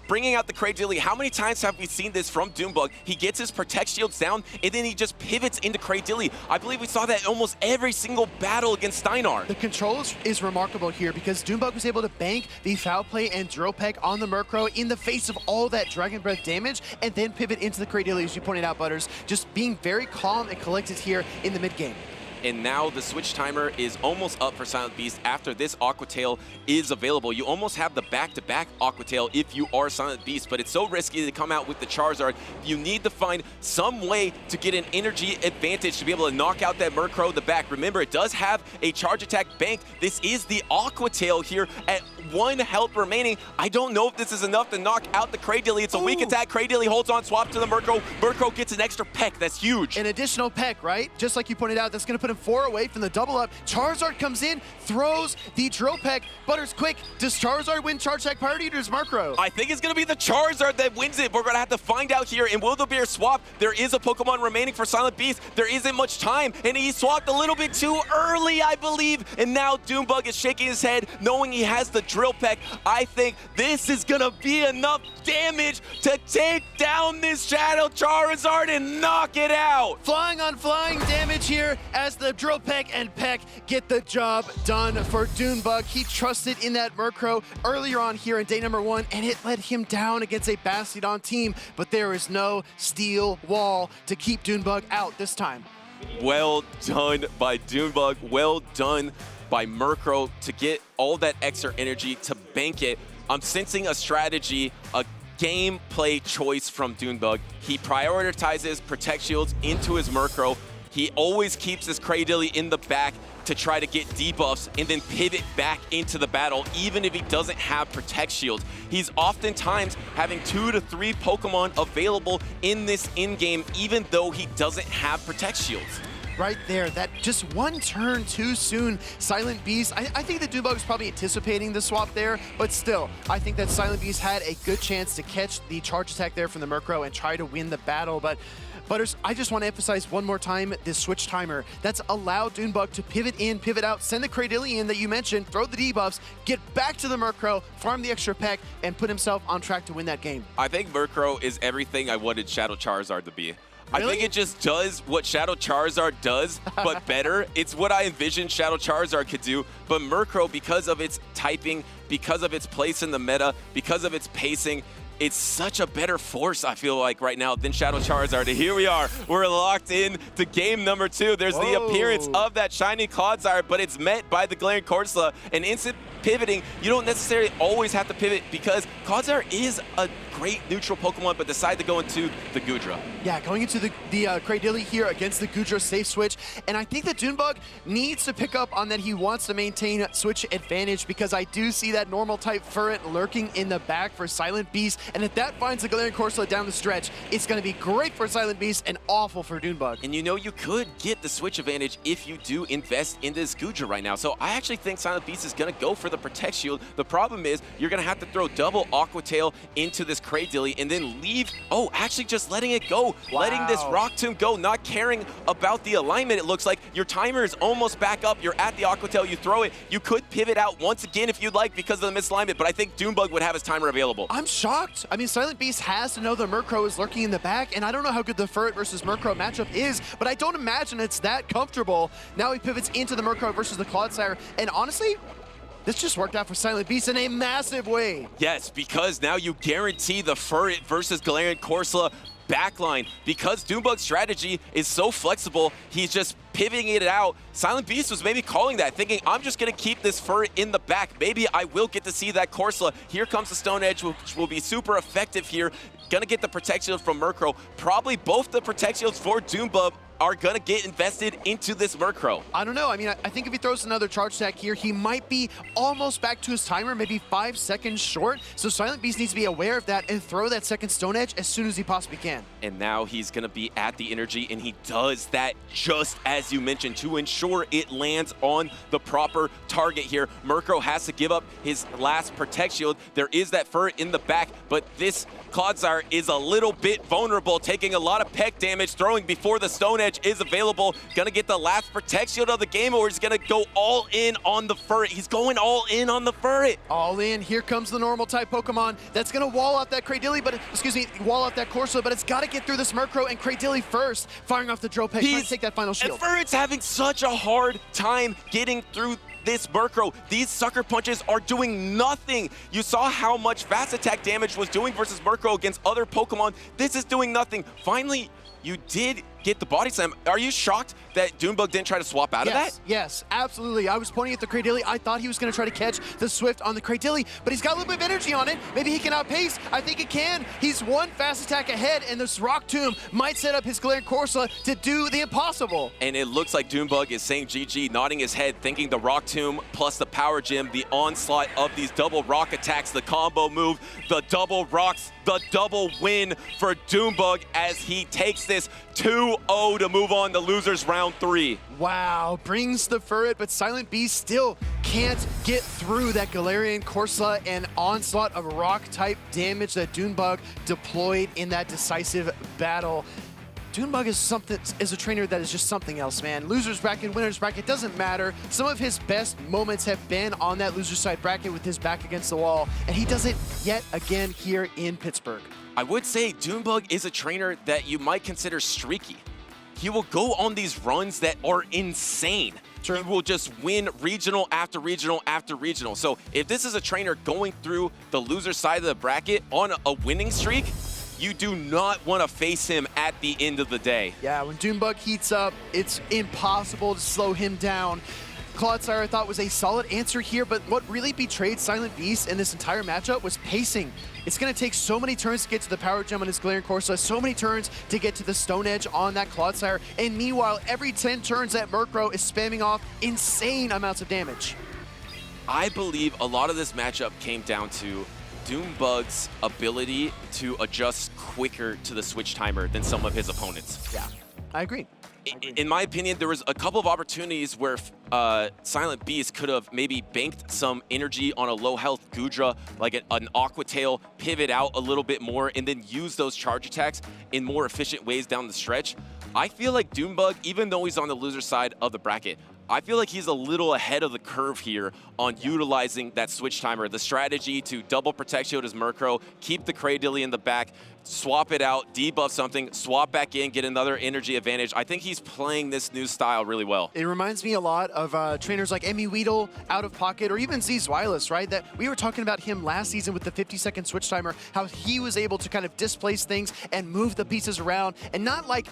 bringing out the Cradily. How many times have we seen this from Doombug? He gets his Protect Shields down, and then he just pivots into Cradily. I believe we saw that in almost every single battle against Steinar. The control is remarkable here because Doombug was able to bank the Foul Play and Drill Peck on the Murkrow in the face of all that Dragon Breath damage, and then pivot into the Cradily, as you pointed out, Butters. Just being very calm and collected here in the mid-game. And now the switch timer is almost up for Silent Beast after this Aqua Tail is available. You almost have the back-to-back Aqua Tail if you are Silent Beast, but it's so risky to come out with the Charizard. You need to find some way to get an energy advantage to be able to knock out that Murkrow in the back. Remember, it does have a Charge Attack bank. This is the Aqua Tail here at 1 health remaining. I don't know if this is enough to knock out the Cradily. It's a weak attack. Cradily holds on, swap to the Murkrow. Murkrow gets an extra peck. That's huge. An additional peck, right? Just like you pointed out, that's going to put him 4 away from the double up. Charizard comes in, throws the Drill Peck. Butters, quick. Does Charizard win Charge Attack Party or does Murkrow? I think it's going to be the Charizard that wins it. We're going to have to find out here. And will there be a swap? There is a Pokemon remaining for Silent Beast. There isn't much time, and he swapped a little bit too early, I believe. And now Doombug is shaking his head, knowing he has the Drill Peck. I think this is going to be enough damage to take down this Shadow Charizard and knock it out. Flying on flying damage here as the Drill Peck and Peck get the job done for Doombug. He trusted in that Murkrow earlier on here in day number 1, and it let him down against a Bastiodon team, but there is no steel wall to keep Doombug out this time. Well done by Doombug. Well done by Murkrow to get all that extra energy to bank it. I'm sensing a strategy, a gameplay choice from Doombug. He prioritizes Protect Shields into his Murkrow. He always keeps his Cradily in the back to try to get debuffs and then pivot back into the battle, even if he doesn't have Protect Shields. He's oftentimes having 2 to 3 Pokemon available in this in-game, even though he doesn't have Protect Shields. right there. That just one turn too soon. Silent Beast, I think that Doombug was probably anticipating the swap there, but still, I think that Silent Beast had a good chance to catch the charge attack there from the Murkrow and try to win the battle. But Butters, I just want to emphasize one more time this switch timer. That's allowed Doombug to pivot in, pivot out, send the Cradillion that you mentioned, throw the debuffs, get back to the Murkrow, farm the extra peck, and put himself on track to win that game. I think Murkrow is everything I wanted Shadow Charizard to be. Really? I think it just does what Shadow Charizard does, but better. It's what I envisioned Shadow Charizard could do, but Murkrow, because of its typing, because of its place in the meta, because of its pacing, it's such a better force, I feel like, right now than Shadow Charizard. And here we are. We're locked in to game number 2. There's the appearance of that shiny Clodsire, but it's met by the Galarian Corsola. An instant pivoting. You don't necessarily always have to pivot because Clodsire is a great neutral Pokemon, but decide to go into the Goodra. Yeah, going into the Cradilly here against the Goodra safe switch. And I think that Doombug needs to pick up on that. He wants to maintain switch advantage because I do see that normal type Furret lurking in the back for Silent Beast. And if that finds the Galarian Corsola down the stretch, it's going to be great for Silent Beast and awful for Doombug. And you know, you could get the switch advantage if you do invest in this Goodra right now. So I actually think Silent Beast is going to go for the Protect Shield. The problem is you're going to have to throw double Aqua Tail into this Cradilly and then leave, actually just letting it go. Wow. Letting this Rock Tomb go, not caring about the alignment. It looks like your timer is almost back up. You're at the Aqua Tail, you throw it. You could pivot out once again if you'd like because of the misalignment, but I think Doombug would have his timer available. I'm shocked. I mean, Silent Beast has to know the Murkrow is lurking in the back, and I don't know how good the Furret versus Murkrow matchup is, but I don't imagine it's that comfortable. Now he pivots into the Murkrow versus the Clodsire, and honestly, this just worked out for Silent Beast in a massive way. Yes, because now you guarantee the Furret versus Galarian Corsola backline. Because Doombug's strategy is so flexible, he's just pivoting it out. Silent Beast was maybe calling that, thinking, I'm just going to keep this Furret in the back. Maybe I will get to see that Corsola. Here comes the Stone Edge, which will be super effective here. Gonna get the Protect Shield from Murkrow. Probably both the Protect Shields for Doombug are gonna get invested into this Murkrow. I don't know. I mean, I think if he throws another charge attack here, he might be almost back to his timer, maybe 5 seconds short. So Silent Beast needs to be aware of that and throw that second Stone Edge as soon as he possibly can. And now he's gonna be at the energy, and he does that just as you mentioned to ensure it lands on the proper target here. Murkrow has to give up his last Protect Shield. There is that Furret in the back, but this Clodsire is a little bit vulnerable, taking a lot of peck damage, throwing before the Stone Edge is available. Gonna get the last Protect Shield of the game, or he's gonna go all in on the Furret. He's going all in on the Furret. All in. Here comes the normal type Pokemon that's gonna wall out that Cradilly, wall out that Corsola, but it's gotta get through this Murkrow and Cradilly first, firing off the Drill Peck, trying to take that final shield. And Furret's having such a hard time getting through this Murkrow. These sucker punches are doing nothing. You saw how much fast attack damage was doing versus Murkrow against other Pokemon. This is doing nothing. Finally, you did get the body slam. Are you shocked that Doombug didn't try to swap out of that? Yes, absolutely. I was pointing at the Cradilly. I thought he was going to try to catch the Swift on the Cradilly, but he's got a little bit of energy on it. Maybe he can outpace. I think he can. He's one fast attack ahead, and this Rock Tomb might set up his Galarian Corsola to do the impossible. And it looks like Doombug is saying GG, nodding his head, thinking the Rock Tomb plus the Power Gem, the onslaught of these double rock attacks, the combo move, the double rocks, the double win for Doombug as he takes this 2-0 to move on to losers round 3. Wow, brings the Furret, but Silent Beast still can't get through that Galarian Corsola and onslaught of rock type damage that Doombug deployed in that decisive battle. Doombug is a trainer that is just something else, man. Losers bracket, winners bracket, doesn't matter. Some of his best moments have been on that loser side bracket with his back against the wall, and he does it yet again here in Pittsburgh. I would say Doombug is a trainer that you might consider streaky. He will go on these runs that are insane. He will just win regional after regional after regional. So if this is a trainer going through the loser side of the bracket on a winning streak, you do not want to face him at the end of the day. Yeah, when Doombug heats up, it's impossible to slow him down. Clodsire I thought was a solid answer here, but what really betrayed Silent Beast in this entire matchup was pacing. It's going to take so many turns to get to the Power Gem on his Galarian Corsola, so many turns to get to the Stone Edge on that Clodsire, and meanwhile, every 10 turns that Murkrow is spamming off insane amounts of damage. I believe a lot of this matchup came down to Doombug's ability to adjust quicker to the switch timer than some of his opponents. Yeah, I agree. in my opinion, there was a couple of opportunities where Silent Beast could have maybe banked some energy on a low health Gudra, like an Aqua Tail, pivot out a little bit more, and then use those charge attacks in more efficient ways down the stretch. I feel like Doombug, even though he's on the loser side of the bracket, I feel like he's a little ahead of the curve here on utilizing that switch timer, the strategy to double protect shield his Murkrow, keep the Cradilly in the back, swap it out, debuff something, swap back in, get another energy advantage. I think he's playing this new style really well. It reminds me a lot of trainers like Emmy Weedle, Out of Pocket, or even Zzwilous, right? That we were talking about him last season with the 50-second switch timer, how he was able to kind of displace things and move the pieces around and not like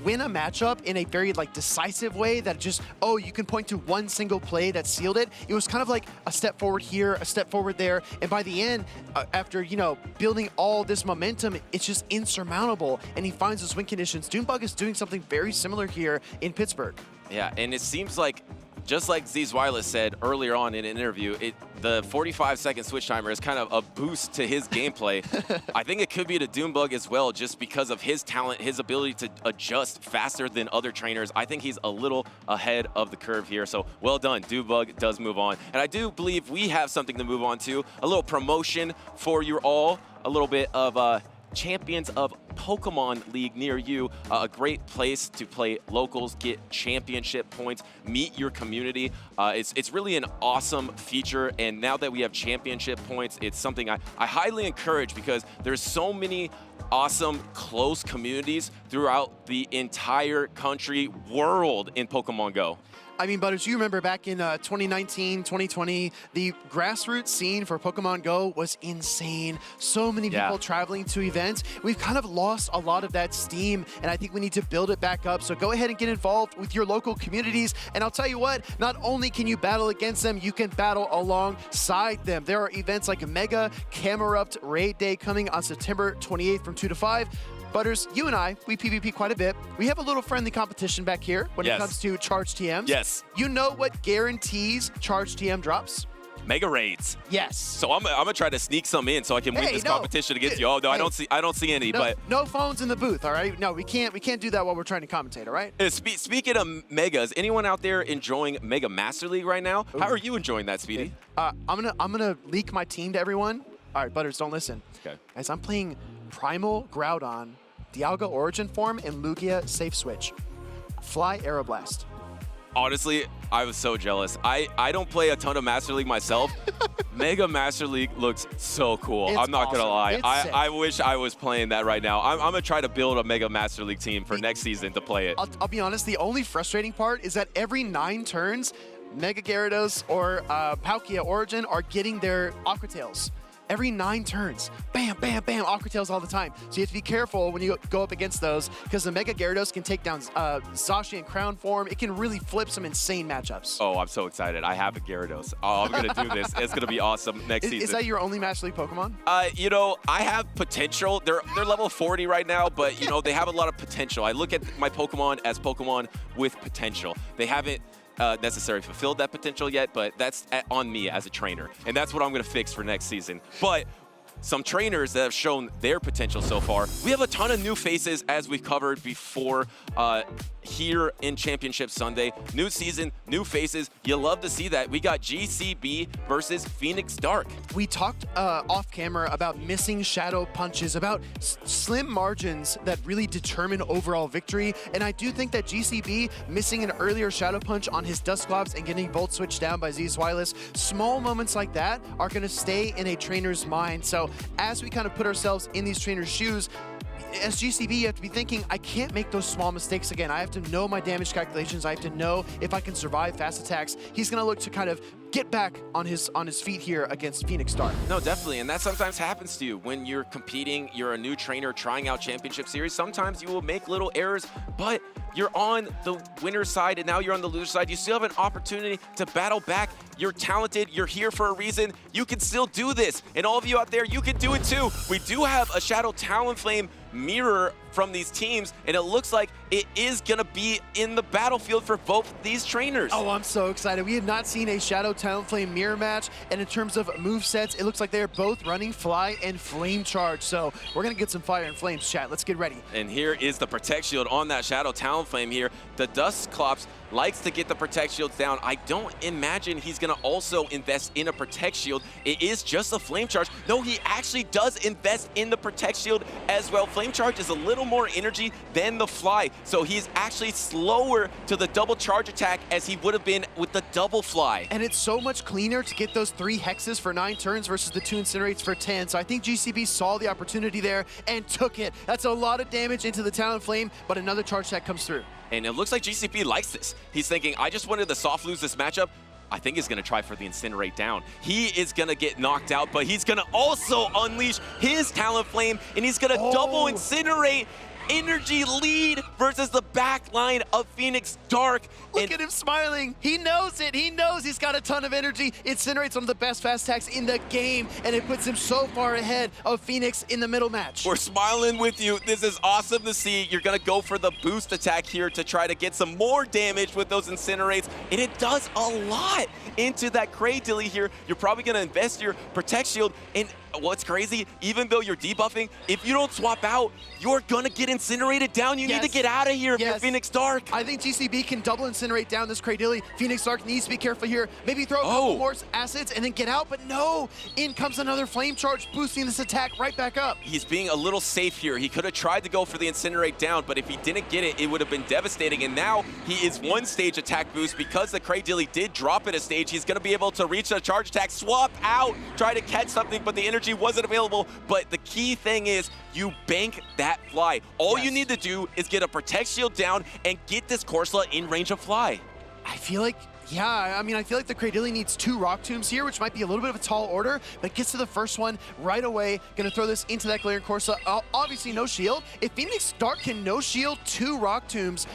win a matchup in a very like decisive way that just, oh, you can point to one single play that sealed it. It was kind of like a step forward here, a step forward there. And by the end, after, you know, building all this momentum, it's just insurmountable. And he finds those win conditions. Doombug is doing something very similar here in Pittsburgh. Yeah, and it seems like, just like Zzwilous said earlier on in an interview, the 45-second switch timer is kind of a boost to his gameplay. I think it could be to Doombug as well, just because of his talent, his ability to adjust faster than other trainers. I think he's a little ahead of the curve here, so well done. Doombug does move on. And I do believe we have something to move on to, a little promotion for you all, a little bit of Champions of Pokemon League near you, a great place to play locals, get championship points, meet your community. It's really an awesome feature, and now that we have championship points, it's something I highly encourage because there's so many awesome close communities throughout the entire country, world in Pokemon Go. I mean, Butters, you remember back in 2019, 2020, the grassroots scene for Pokemon Go was insane. So many people traveling to events. We've kind of lost a lot of that steam, and I think we need to build it back up. So go ahead and get involved with your local communities. And I'll tell you what, not only can you battle against them, you can battle alongside them. There are events like Mega Camerupt Raid Day coming on September 28th from 2 to 5. Butters, you and I, we PvP quite a bit. We have a little friendly competition back here when it comes to Charge TMs. Yes. You know what guarantees Charge TM drops? Mega Raids. Yes. So I'm gonna try to sneak some in so I can win this competition against you. Oh no, I don't see any. But no phones in the booth. All right. No, we can't do that while we're trying to commentate. All right. Speaking of megas, anyone out there enjoying Mega Master League right now? Ooh. How are you enjoying that, Speedy? I'm gonna leak my team to everyone. All right, Butters, don't listen. Okay. Guys, I'm playing Primal Groudon, Dialga Origin Form, and Lugia Safe Switch. Fly Aeroblast. Honestly, I was so jealous. I don't play a ton of Master League myself. Mega Master League looks so cool. I'm not gonna lie. I wish I was playing that right now. I'm gonna try to build a Mega Master League team for next season to play it. I'll be honest, the only frustrating part is that every 9 turns, Mega Gyarados or Palkia Origin are getting their Aqua Tails. Every 9 turns, bam, bam, bam, Aqua Tails all the time. So you have to be careful when you go up against those because the Mega Gyarados can take down Zacian in Crown form. It can really flip some insane matchups. Oh, I'm so excited. I have a Gyarados. Oh, I'm going to do this. It's going to be awesome next season. Is that your only Master League Pokemon? You know, I have potential. They're level 40 right now, but, you know, they have a lot of potential. I look at my Pokemon as Pokemon with potential. They haven't necessarily fulfilled that potential yet, but that's on me as a trainer. And that's what I'm going to fix for next season. But some trainers that have shown their potential so far. We have a ton of new faces, as we've covered before here in Championship Sunday. New season, new faces. You love to see that. We got GCB versus Phoenix Dark. We talked off camera about missing shadow punches, about slim margins that really determine overall victory. And I do think that GCB missing an earlier shadow punch on his Dusclops and getting Volt switched down by Zzwilous, small moments like that are going to stay in a trainer's mind. So as we kind of put ourselves in these trainers' shoes, as GCB, you have to be thinking, I can't make those small mistakes again. I have to know my damage calculations. I have to know if I can survive fast attacks. He's going to look to kind of get back on his feet here against Phoenix Dark. No, definitely, and that sometimes happens to you when you're competing, you're a new trainer trying out Championship Series. Sometimes you will make little errors, but you're on the winner's side and now you're on the loser's side. You still have an opportunity to battle back. You're talented, you're here for a reason. You can still do this, and all of you out there, you can do it too. We do have a Shadow Talonflame mirror from these teams, and it looks like it is going to be in the battlefield for both these trainers. Oh, I'm so excited. We have not seen a Shadow Talonflame mirror match, and in terms of move sets, it looks like they're both running Fly and Flame Charge. So we're going to get some Fire and Flames, chat. Let's get ready. And here is the Protect Shield on that Shadow Talonflame here. The Dusclops likes to get the Protect Shields down. I don't imagine he's going to also invest in a Protect Shield. It is just a Flame Charge. No, he actually does invest in the Protect Shield as well. Flame Charge is a little more energy than the Fly, so he's actually slower to the double charge attack as he would have been with the double Fly. And it's so much cleaner to get those 3 hexes for 9 turns versus the 2 incinerates for 10. So I think GCB saw the opportunity there and took it. That's a lot of damage into the Talonflame, but another charge attack comes through. And it looks like GCP likes this. He's thinking, I just wanted the soft lose this matchup. I think he's going to try for the Incinerate down. He is going to get knocked out, but he's going to also unleash his Talonflame, and he's going to double Incinerate. Energy lead versus the back line of Phoenix Dark. Look at him smiling. He knows it. He knows he's got a ton of energy. Incinerate's one of the best fast attacks in the game, and it puts him so far ahead of Phoenix in the middle match. We're smiling with you. This is awesome to see. You're going to go for the boost attack here to try to get some more damage with those Incinerates, and it does a lot into that Cradilly here. You're probably going to invest your Protect Shield, and what's crazy, even though you're debuffing, if you don't swap out, you're gonna get incinerated down. You need to get out of here if you're Phoenix Dark. I think GCB can double incinerate down this Cradilly. Phoenix Dark needs to be careful here. Maybe throw a couple more acids and then get out, but no! In comes another Flame Charge, boosting this attack right back up. He's being a little safe here. He could have tried to go for the Incinerate down, but if he didn't get it, it would have been devastating. And now he is 1 stage attack boost because the Cradilly did drop it a stage. He's gonna be able to reach a charge attack, swap out, try to catch something, but the energy wasn't available. But the key thing is you bank that Fly. All you need to do is get a Protect Shield down and get this Corsola in range of Fly. I feel like, I feel like the Cradilly needs 2 Rock Tombs here, which might be a little bit of a tall order, but gets to the first one right away. Gonna throw this into that Galarian Corsola. Obviously no shield. If Phoenix Dark can no shield 2 Rock Tombs,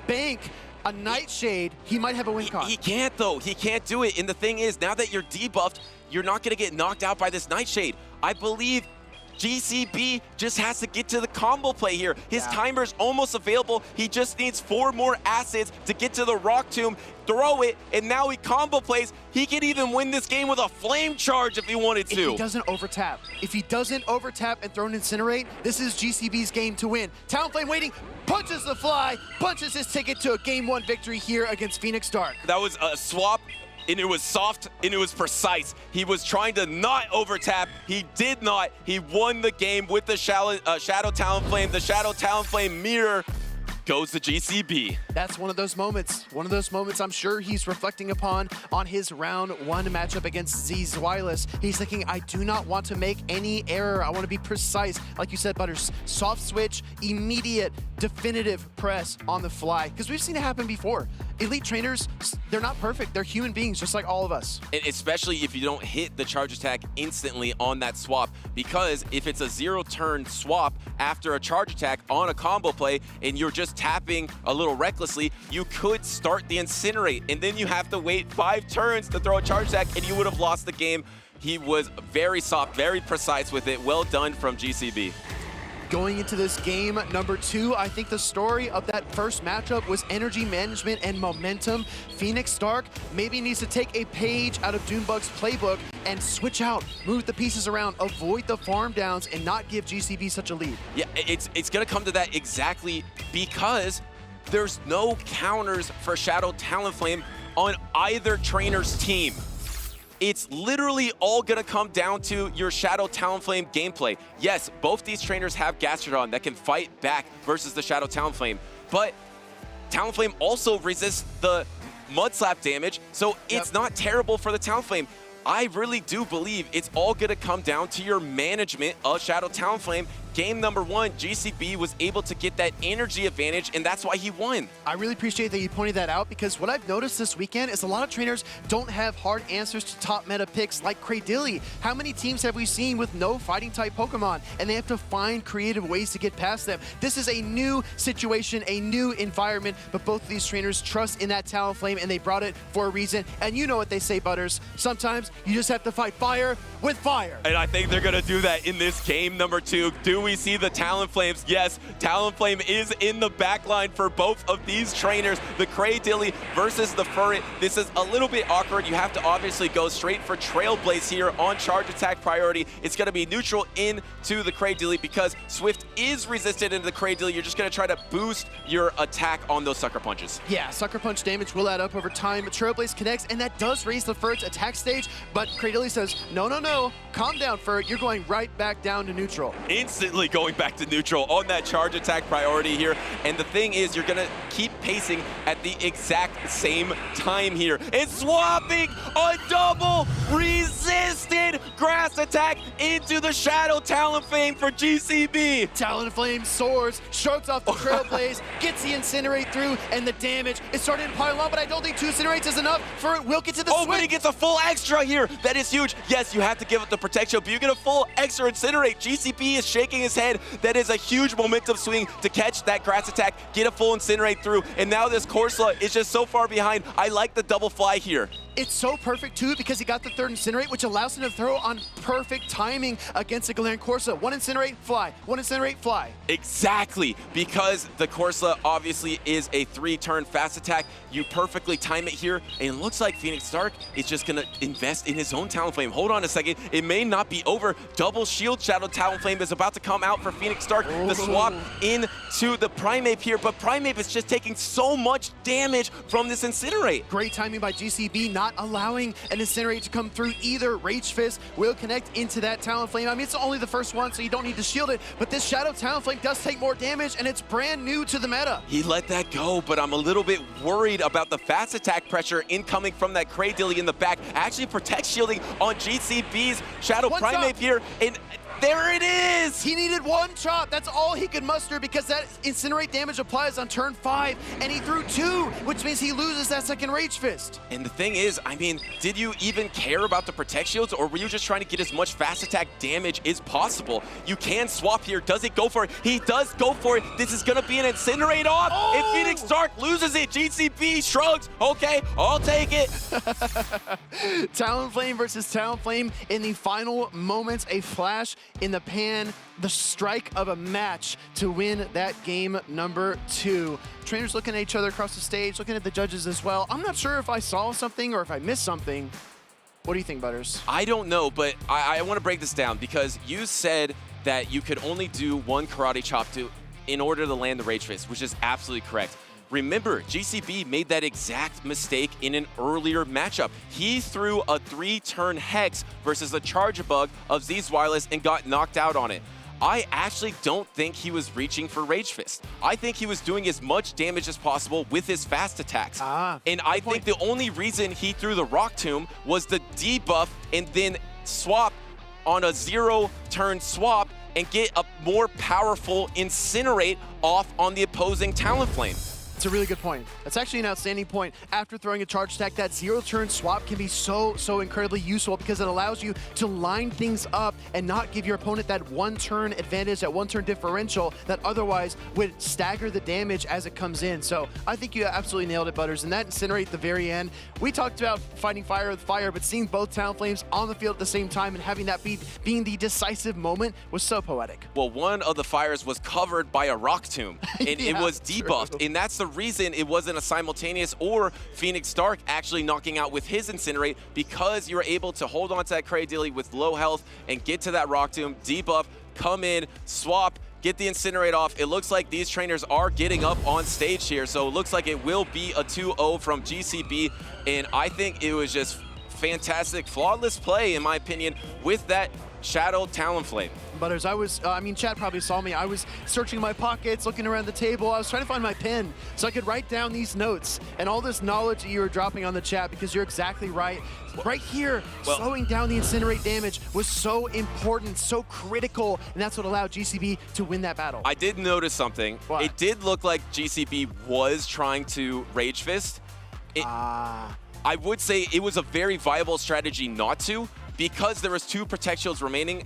bank a Nightshade, he might have a win con. He can't though. He can't do it. And the thing is, now that you're debuffed, you're not gonna get knocked out by this Nightshade. I believe GCB just has to get to the combo play here. His timer's almost available. He just needs 4 more acids to get to the Rock Tomb, throw it, and now he combo plays. He could even win this game with a Flame Charge if he wanted to. If he doesn't overtap. If he doesn't overtap and throw an Incinerate, this is GCB's game to win. Talonflame waiting, punches the Fly, punches his ticket to a Game 1 victory here against Phoenix Dark. That was a swap, and it was soft, and it was precise. He was trying to not overtap. He did not. He won the game with the Shadow Talonflame. The Shadow Talonflame mirror goes to GCB. That's one of those moments. One of those moments I'm sure he's reflecting upon on his round 1 matchup against Zzwilous. He's thinking, I do not want to make any error. I want to be precise. Like you said, Butters, soft switch, immediate, definitive press on the fly. Because we've seen it happen before. Elite trainers, they're not perfect. They're human beings just like all of us. And especially if you don't hit the charge attack instantly on that swap, because if it's a 0-turn swap after a charge attack on a combo play and you're just tapping a little recklessly, you could start the Incinerate and then you have to wait 5 turns to throw a charge attack and you would have lost the game. He was very soft, very precise with it. Well done from GCB. Going into this game number 2, I think the story of that first matchup was energy management and momentum. Phoenix Dark maybe needs to take a page out of Doombug's playbook and switch out, move the pieces around, avoid the farm downs, and not give GCB such a lead. Yeah, it's gonna come to that exactly because there's no counters for Shadow Talonflame on either trainer's team. It's literally all gonna come down to your Shadow Talonflame gameplay. Yes, both these trainers have Gastrodon that can fight back versus the Shadow Talonflame, but Talonflame also resists the Mud Slap damage, so it's not terrible for the Talonflame. I really do believe it's all gonna come down to your management of Shadow Talonflame. Game number 1, GCB was able to get that energy advantage, and that's why he won. I really appreciate that you pointed that out, because what I've noticed this weekend is a lot of trainers don't have hard answers to top meta picks like Cradilly. How many teams have we seen with no fighting type Pokemon, and they have to find creative ways to get past them? This is a new situation, a new environment, but both of these trainers trust in that Talonflame, and they brought it for a reason. And you know what they say, Butters. Sometimes you just have to fight fire with fire. And I think they're gonna do that in this game number 2. do we see the Talonflames? Yes, Talonflame is in the back line for both of these trainers. The Cradilly versus the Furret. This is a little bit awkward. You have to obviously go straight for Trailblaze here on charge attack priority. It's going to be neutral into the Cradilly because Swift is resisted into the Cradilly. You're just going to try to boost your attack on those Sucker Punches. Yeah, Sucker Punch damage will add up over time. Trailblaze connects, and that does raise the Furret's attack stage, but Cradilly says, no, no, no, calm down, Furret. You're going right back down to neutral. Instantly going back to neutral on that charge attack priority here. And the thing is, you're going to keep pacing at the exact same time here. And swapping a double resisted grass attack into the Shadow Talonflame for GCB. Talonflame soars, shrugs off the Trailblaze, gets the Incinerate through, and the damage is starting to pile on, but I don't think 2 Incinerates is enough. Furret will get to the Oh, but he gets a full extra here. That is huge. Yes, you have to give it the protection, but you get a full extra Incinerate. GCB is shaking his head. That is a huge momentum swing to catch that grass attack, get a full Incinerate through, and now this Corsola is just so far behind. I like the double fly here. It's so perfect, too, because he got the 3rd Incinerate, which allows him to throw on perfect timing against the Galarian Corsa. 1 Incinerate, fly. 1 Incinerate, fly. Exactly, because the Corsola obviously is a 3-turn fast attack. You perfectly time it here, and it looks like Phoenix Stark is just going to invest in his own Talonflame. Hold on a second. It may not be over. Double Shield Shadow Talonflame is about to come out for Phoenix Stark. The swap into the Primeape here, but Primeape is just taking so much damage from this Incinerate. Great timing by GCB, not allowing an Incinerate to come through either. Rage Fist will connect into that Talonflame. I mean, it's only the first one, so you don't need to shield it, but this Shadow Talonflame does take more damage, and it's brand new to the meta. He let that go, but I'm a little bit worried about the fast attack pressure incoming from that Cradilly in the back. Actually protect shielding on GCB's Shadow Primeape here, and there it is! He needed 1 chop. That's all he could muster because that Incinerate damage applies on turn 5, and he threw 2, which means he loses that second Rage Fist. And the thing is, I mean, did you even care about the Protect Shields, or were you just trying to get as much fast attack damage as possible? You can swap here. Does it go for it? He does go for it. This is going to be an Incinerate off, and Phoenix Stark loses it. GCB shrugs. Okay, I'll take it. Talonflame versus Talonflame in the final moments. A flash in the pan, the strike of a match to win that game number 2. Trainers looking at each other across the stage, looking at the judges as well. I'm not sure if I saw something or if I missed something. What do you think, Butters? I don't know, but I want to break this down because you said that you could only do 1 karate chop in order to land the Rage Fist, which is absolutely correct. Remember, GCB made that exact mistake in an earlier matchup. He threw a 3-turn Hex versus a Charge-a-Bug of Zzwilous and got knocked out on it. I actually don't think he was reaching for Rage Fist. I think he was doing as much damage as possible with his fast attacks. And I think the only reason he threw the Rock Tomb was the debuff and then swap on a 0-turn swap and get a more powerful Incinerate off on the opposing Talonflame. It's a really good point. That's actually an outstanding point. After throwing a charge attack, that 0-turn swap can be so incredibly useful because it allows you to line things up and not give your opponent that 1-turn advantage, that 1-turn differential that otherwise would stagger the damage as it comes in. So I think you absolutely nailed it, Butters. And that Incinerate at the very end, we talked about fighting fire with fire, but seeing both Talonflames on the field at the same time and having that being the decisive moment was so poetic. Well, one of the fires was covered by a Rock Tomb, and it was debuffed, and that's the reason it wasn't a simultaneous or Phoenix Stark actually knocking out with his Incinerate, because you're able to hold on to that Cradilly with low health and get to that Rock Tomb, debuff, come in, swap, get the Incinerate off. It looks like these trainers are getting up on stage here, so it looks like it will be a 2-0 from GCB, and I think it was just fantastic, flawless play, in my opinion, with that Shadow Talonflame. Butters, I mean, Chad probably saw me. I was searching my pockets, looking around the table. I was trying to find my pen so I could write down these notes and all this knowledge that you were dropping on the chat, because you're exactly right. Right here, slowing down the Incinerate damage was so important, so critical, and that's what allowed GCB to win that battle. I did notice something. What? It did look like GCB was trying to Rage Fist. I would say it was a very viable strategy not to, because there was 2 Protect Shields remaining.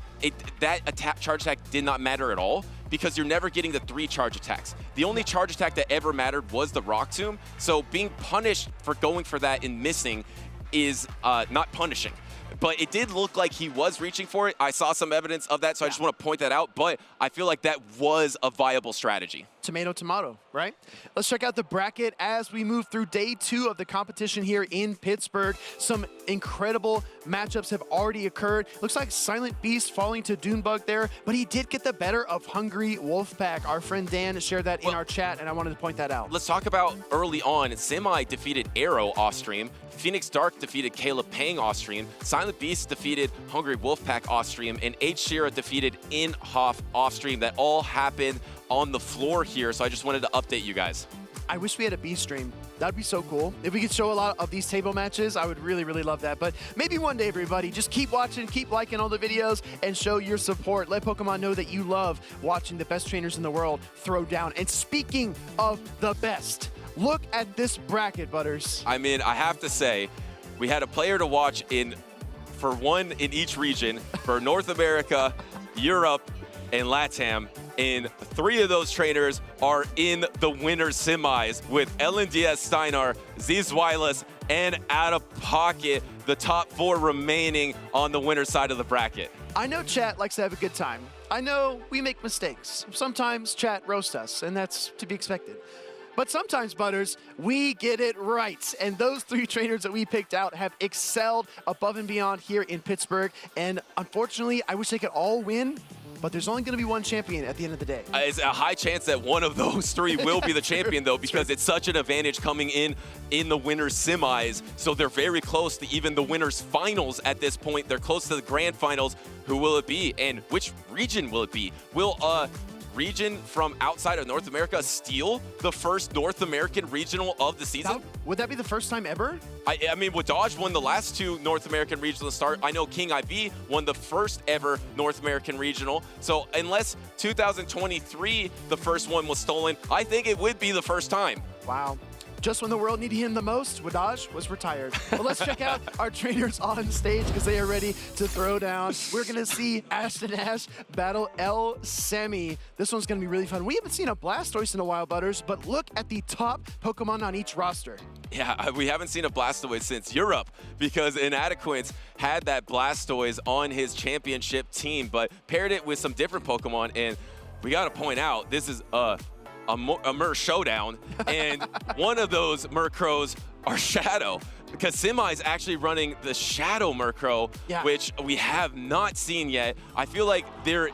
That charge attack did not matter at all, because you're never getting the 3 charge attacks. The only charge attack that ever mattered was the Rock Tomb, so being punished for going for that and missing is not punishing. but it did look like he was reaching for it. I saw some evidence of that, so I just want to point that out, but I feel like that was a viable strategy. Tomato, tomato, right? Let's check out the bracket as we move through day 2 of the competition here in Pittsburgh. Some incredible matchups have already occurred. Looks like Silent Beast falling to Doombug there, but he did get the better of Hungry Wolfpack. Our friend Dan shared that in our chat, and I wanted to point that out. Let's talk about early on. Semi defeated Arrow off stream. Phoenix Dark defeated Caleb Pang off stream. Silent Beast defeated Hungry Wolfpack off stream. And Shira defeated in Hoff off stream. That all happened on the floor here. So I just wanted to update you guys. I wish we had a B stream. That'd be so cool. If we could show a lot of these table matches, I would really, really love that. But maybe one day, everybody, just keep watching, keep liking all the videos, and show your support. Let Pokemon know that you love watching the best trainers in the world throw down. And speaking of the best, look at this bracket, Butters. I mean, I have to say, we had a player to watch for one in each region, for North America, Europe, and LATAM. And 3 of those trainers are in the winner's semis with LNDS Steinar, Zzwilous, and Out of Pocket, the top 4 remaining on the winner's side of the bracket. I know chat likes to have a good time. I know we make mistakes. Sometimes chat roasts us, and that's to be expected. But sometimes, Butters, we get it right. And those 3 trainers that we picked out have excelled above and beyond here in Pittsburgh. And unfortunately, I wish they could all win, but there's only going to be one champion at the end of the day. It's a high chance that one of those 3 will be the champion, though, because it's such an advantage coming in the winner's semis. So they're very close to even the winner's finals at this point. They're close to the grand finals. Who will it be? And which region will it be? Will region from outside of North America steal the first North American regional of the season? Would that be the first time ever? I mean, Dodge won the last 2 North American regional start. I know King IV won the first ever North American regional. So unless 2023, the first one was stolen, I think it would be the first time. Wow. Just when the world needed him the most, Wadaj was retired. Well, let's check out our trainers on stage because they are ready to throw down. We're going to see Ashton Ash battle El Semi. This one's going to be really fun. We haven't seen a Blastoise in a while, Butters, but look at the top Pokemon on each roster. Yeah, we haven't seen a Blastoise since Europe because Inadequate had that Blastoise on his championship team, but paired it with some different Pokemon, and we got to point out, this is a Mer showdown, and one of those Murkrows are Shadow, because Semi's actually running the Shadow Murkrow, which we have not seen yet. I feel like there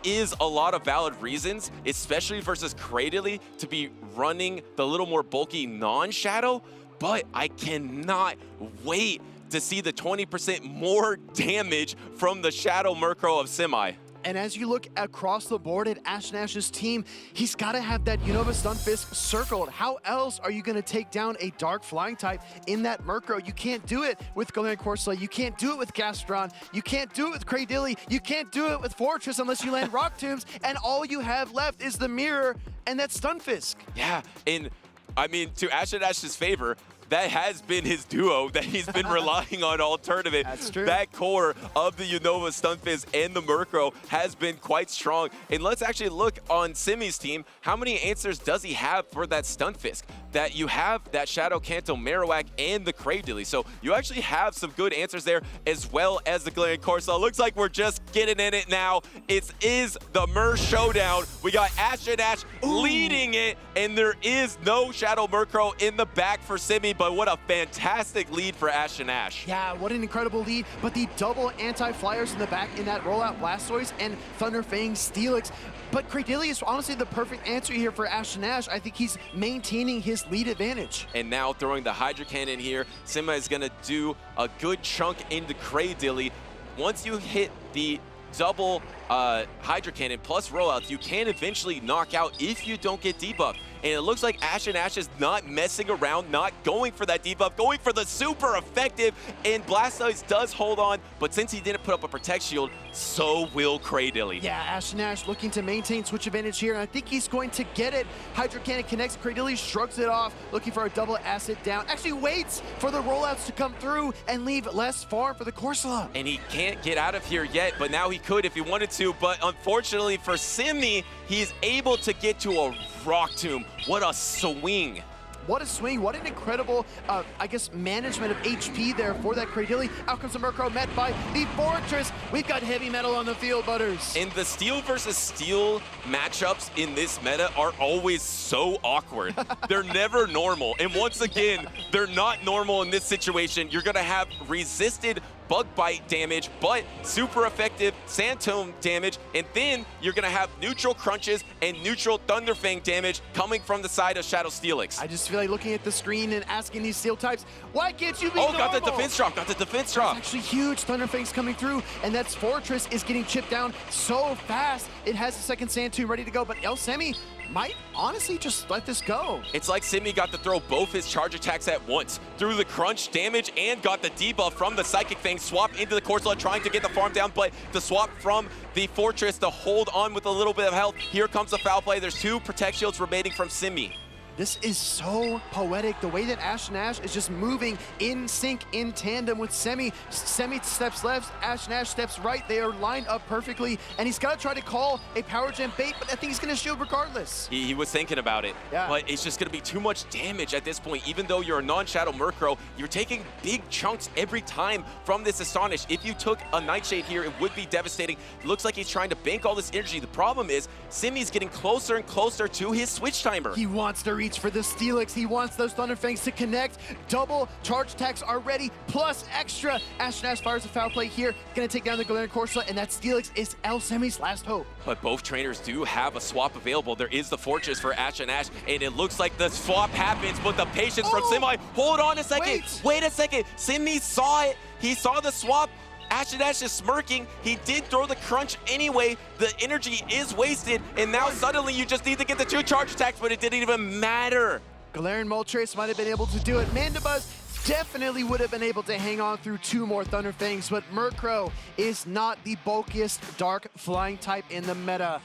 is a lot of valid reasons, especially versus Cradily, to be running the little more bulky non-Shadow, but I cannot wait to see the 20% more damage from the Shadow Murkrow of Semi. And as you look across the board at Ashton Ash's team, he's got to have that Unova Stunfisk circled. How else are you going to take down a dark flying type in that Murkrow? You can't do it with Galarian Corsola. You can't do it with Gastron. You can't do it with Cradily. You can't do it with Fortress unless you land Rock Tombs. And all you have left is the Mirror and that Stunfisk. Yeah, and I mean, to Ashton Ash's favor, that has been his duo that he's been relying on all tournament. That's true. That core of the Unova Stunfisk and the Murkrow has been quite strong. And let's actually look on Simi's team. How many answers does he have for that Stunfisk? That you have that Shadow Kanto Marowak and the Cradily. So you actually have some good answers there, as well as the Galarian Corsola. Looks like we're just getting in it now. It is the Mer Showdown. We got Ashton Ash leading it, and there is no Shadow Murkrow in the back for Simi. But what a fantastic lead for Ashton Ash. Yeah, what an incredible lead. But the double anti-flyers in the back in that rollout Blastoise and Thunderfang Steelix. But Cradily is honestly the perfect answer here for Ashton Ash. I think he's maintaining his lead advantage. And now throwing the Hydro Cannon here, Sima is going to do a good chunk into Cradily. Once you hit the double Hydro Cannon plus rollouts, you can eventually knock out if you don't get debuffed. And it looks like Ashton Ash is not messing around, not going for that debuff, going for the super effective, and Blastoise does hold on, but since he didn't put up a Protect Shield, so will Cradily. Yeah, Ashton Ash looking to maintain switch advantage here, and I think he's going to get it. Hydro Cannon connects, Cradily shrugs it off, looking for a double acid down. Actually waits for the rollouts to come through and leave less farm for the Corsola. And he can't get out of here yet, but now he could if he wanted to, but unfortunately for Simi, he's able to get to a Rock Tomb. What a swing. what a swing, what an incredible, I guess, management of HP there for that Cradilly. Out comes the Murkrow, met by the Fortress. We've got heavy metal on the field, Butters. And the steel versus steel matchups in this meta are always so awkward. They're never normal. And once again, they're not normal in this situation. You're gonna have resisted bug bite damage, but super effective sand tome damage, and then you're gonna have neutral crunches and neutral Thunderfang damage coming from the side of Shadow Steelix. I just feel like looking at the screen and asking these steel types, why can't you be normal? Got the defense drop, got the defense drop. It's actually huge. Thunderfang's coming through, and that Fortress is getting chipped down so fast. It has the second Sand Tomb ready to go, but Semi might honestly just let this go. It's like Simi got to throw both his charge attacks at once. Threw the crunch damage and got the debuff from the Psychic Fang. Swap into the Corsola, trying to get the farm down, but the swap from the Fortress to hold on with a little bit of health. Here comes the foul play. There's 2 Protect Shields remaining from Simi. This is so poetic, the way that Ashton Ash is just moving in sync, in tandem with Semi. Semi steps left, Ashton Ash steps right. They are lined up perfectly, and he's got to try to call a Power Gem bait, but I think he's going to shield regardless. He was thinking about it, but it's just going to be too much damage at this point. Even though you're a non-Shadow Murkrow, you're taking big chunks every time from this Astonish. If you took a Nightshade here, it would be devastating. It looks like he's trying to bank all this energy. The problem is, Simi's getting closer and closer to his switch timer. He wants to reach for the Steelix. He wants those Thunderfangs to connect. Double charge attacks are ready, plus extra. Ashton Ash fires a foul play here. Gonna take down the Galarian Corsola, and that Steelix is Semi's last hope. But both trainers do have a swap available. There is the Fortress for Ashton Ash, and it looks like the swap happens, but the patience from Simi. Hold on a second. Wait a second. Simi saw it. He saw the swap. Ashton Ash is smirking. He did throw the crunch anyway. The energy is wasted, and now suddenly you just need to get the 2 charge attacks, but it didn't even matter. Galarian Moltres might have been able to do it. Mandibuzz definitely would have been able to hang on through 2 more Thunderfangs, but Murkrow is not the bulkiest dark flying type in the meta.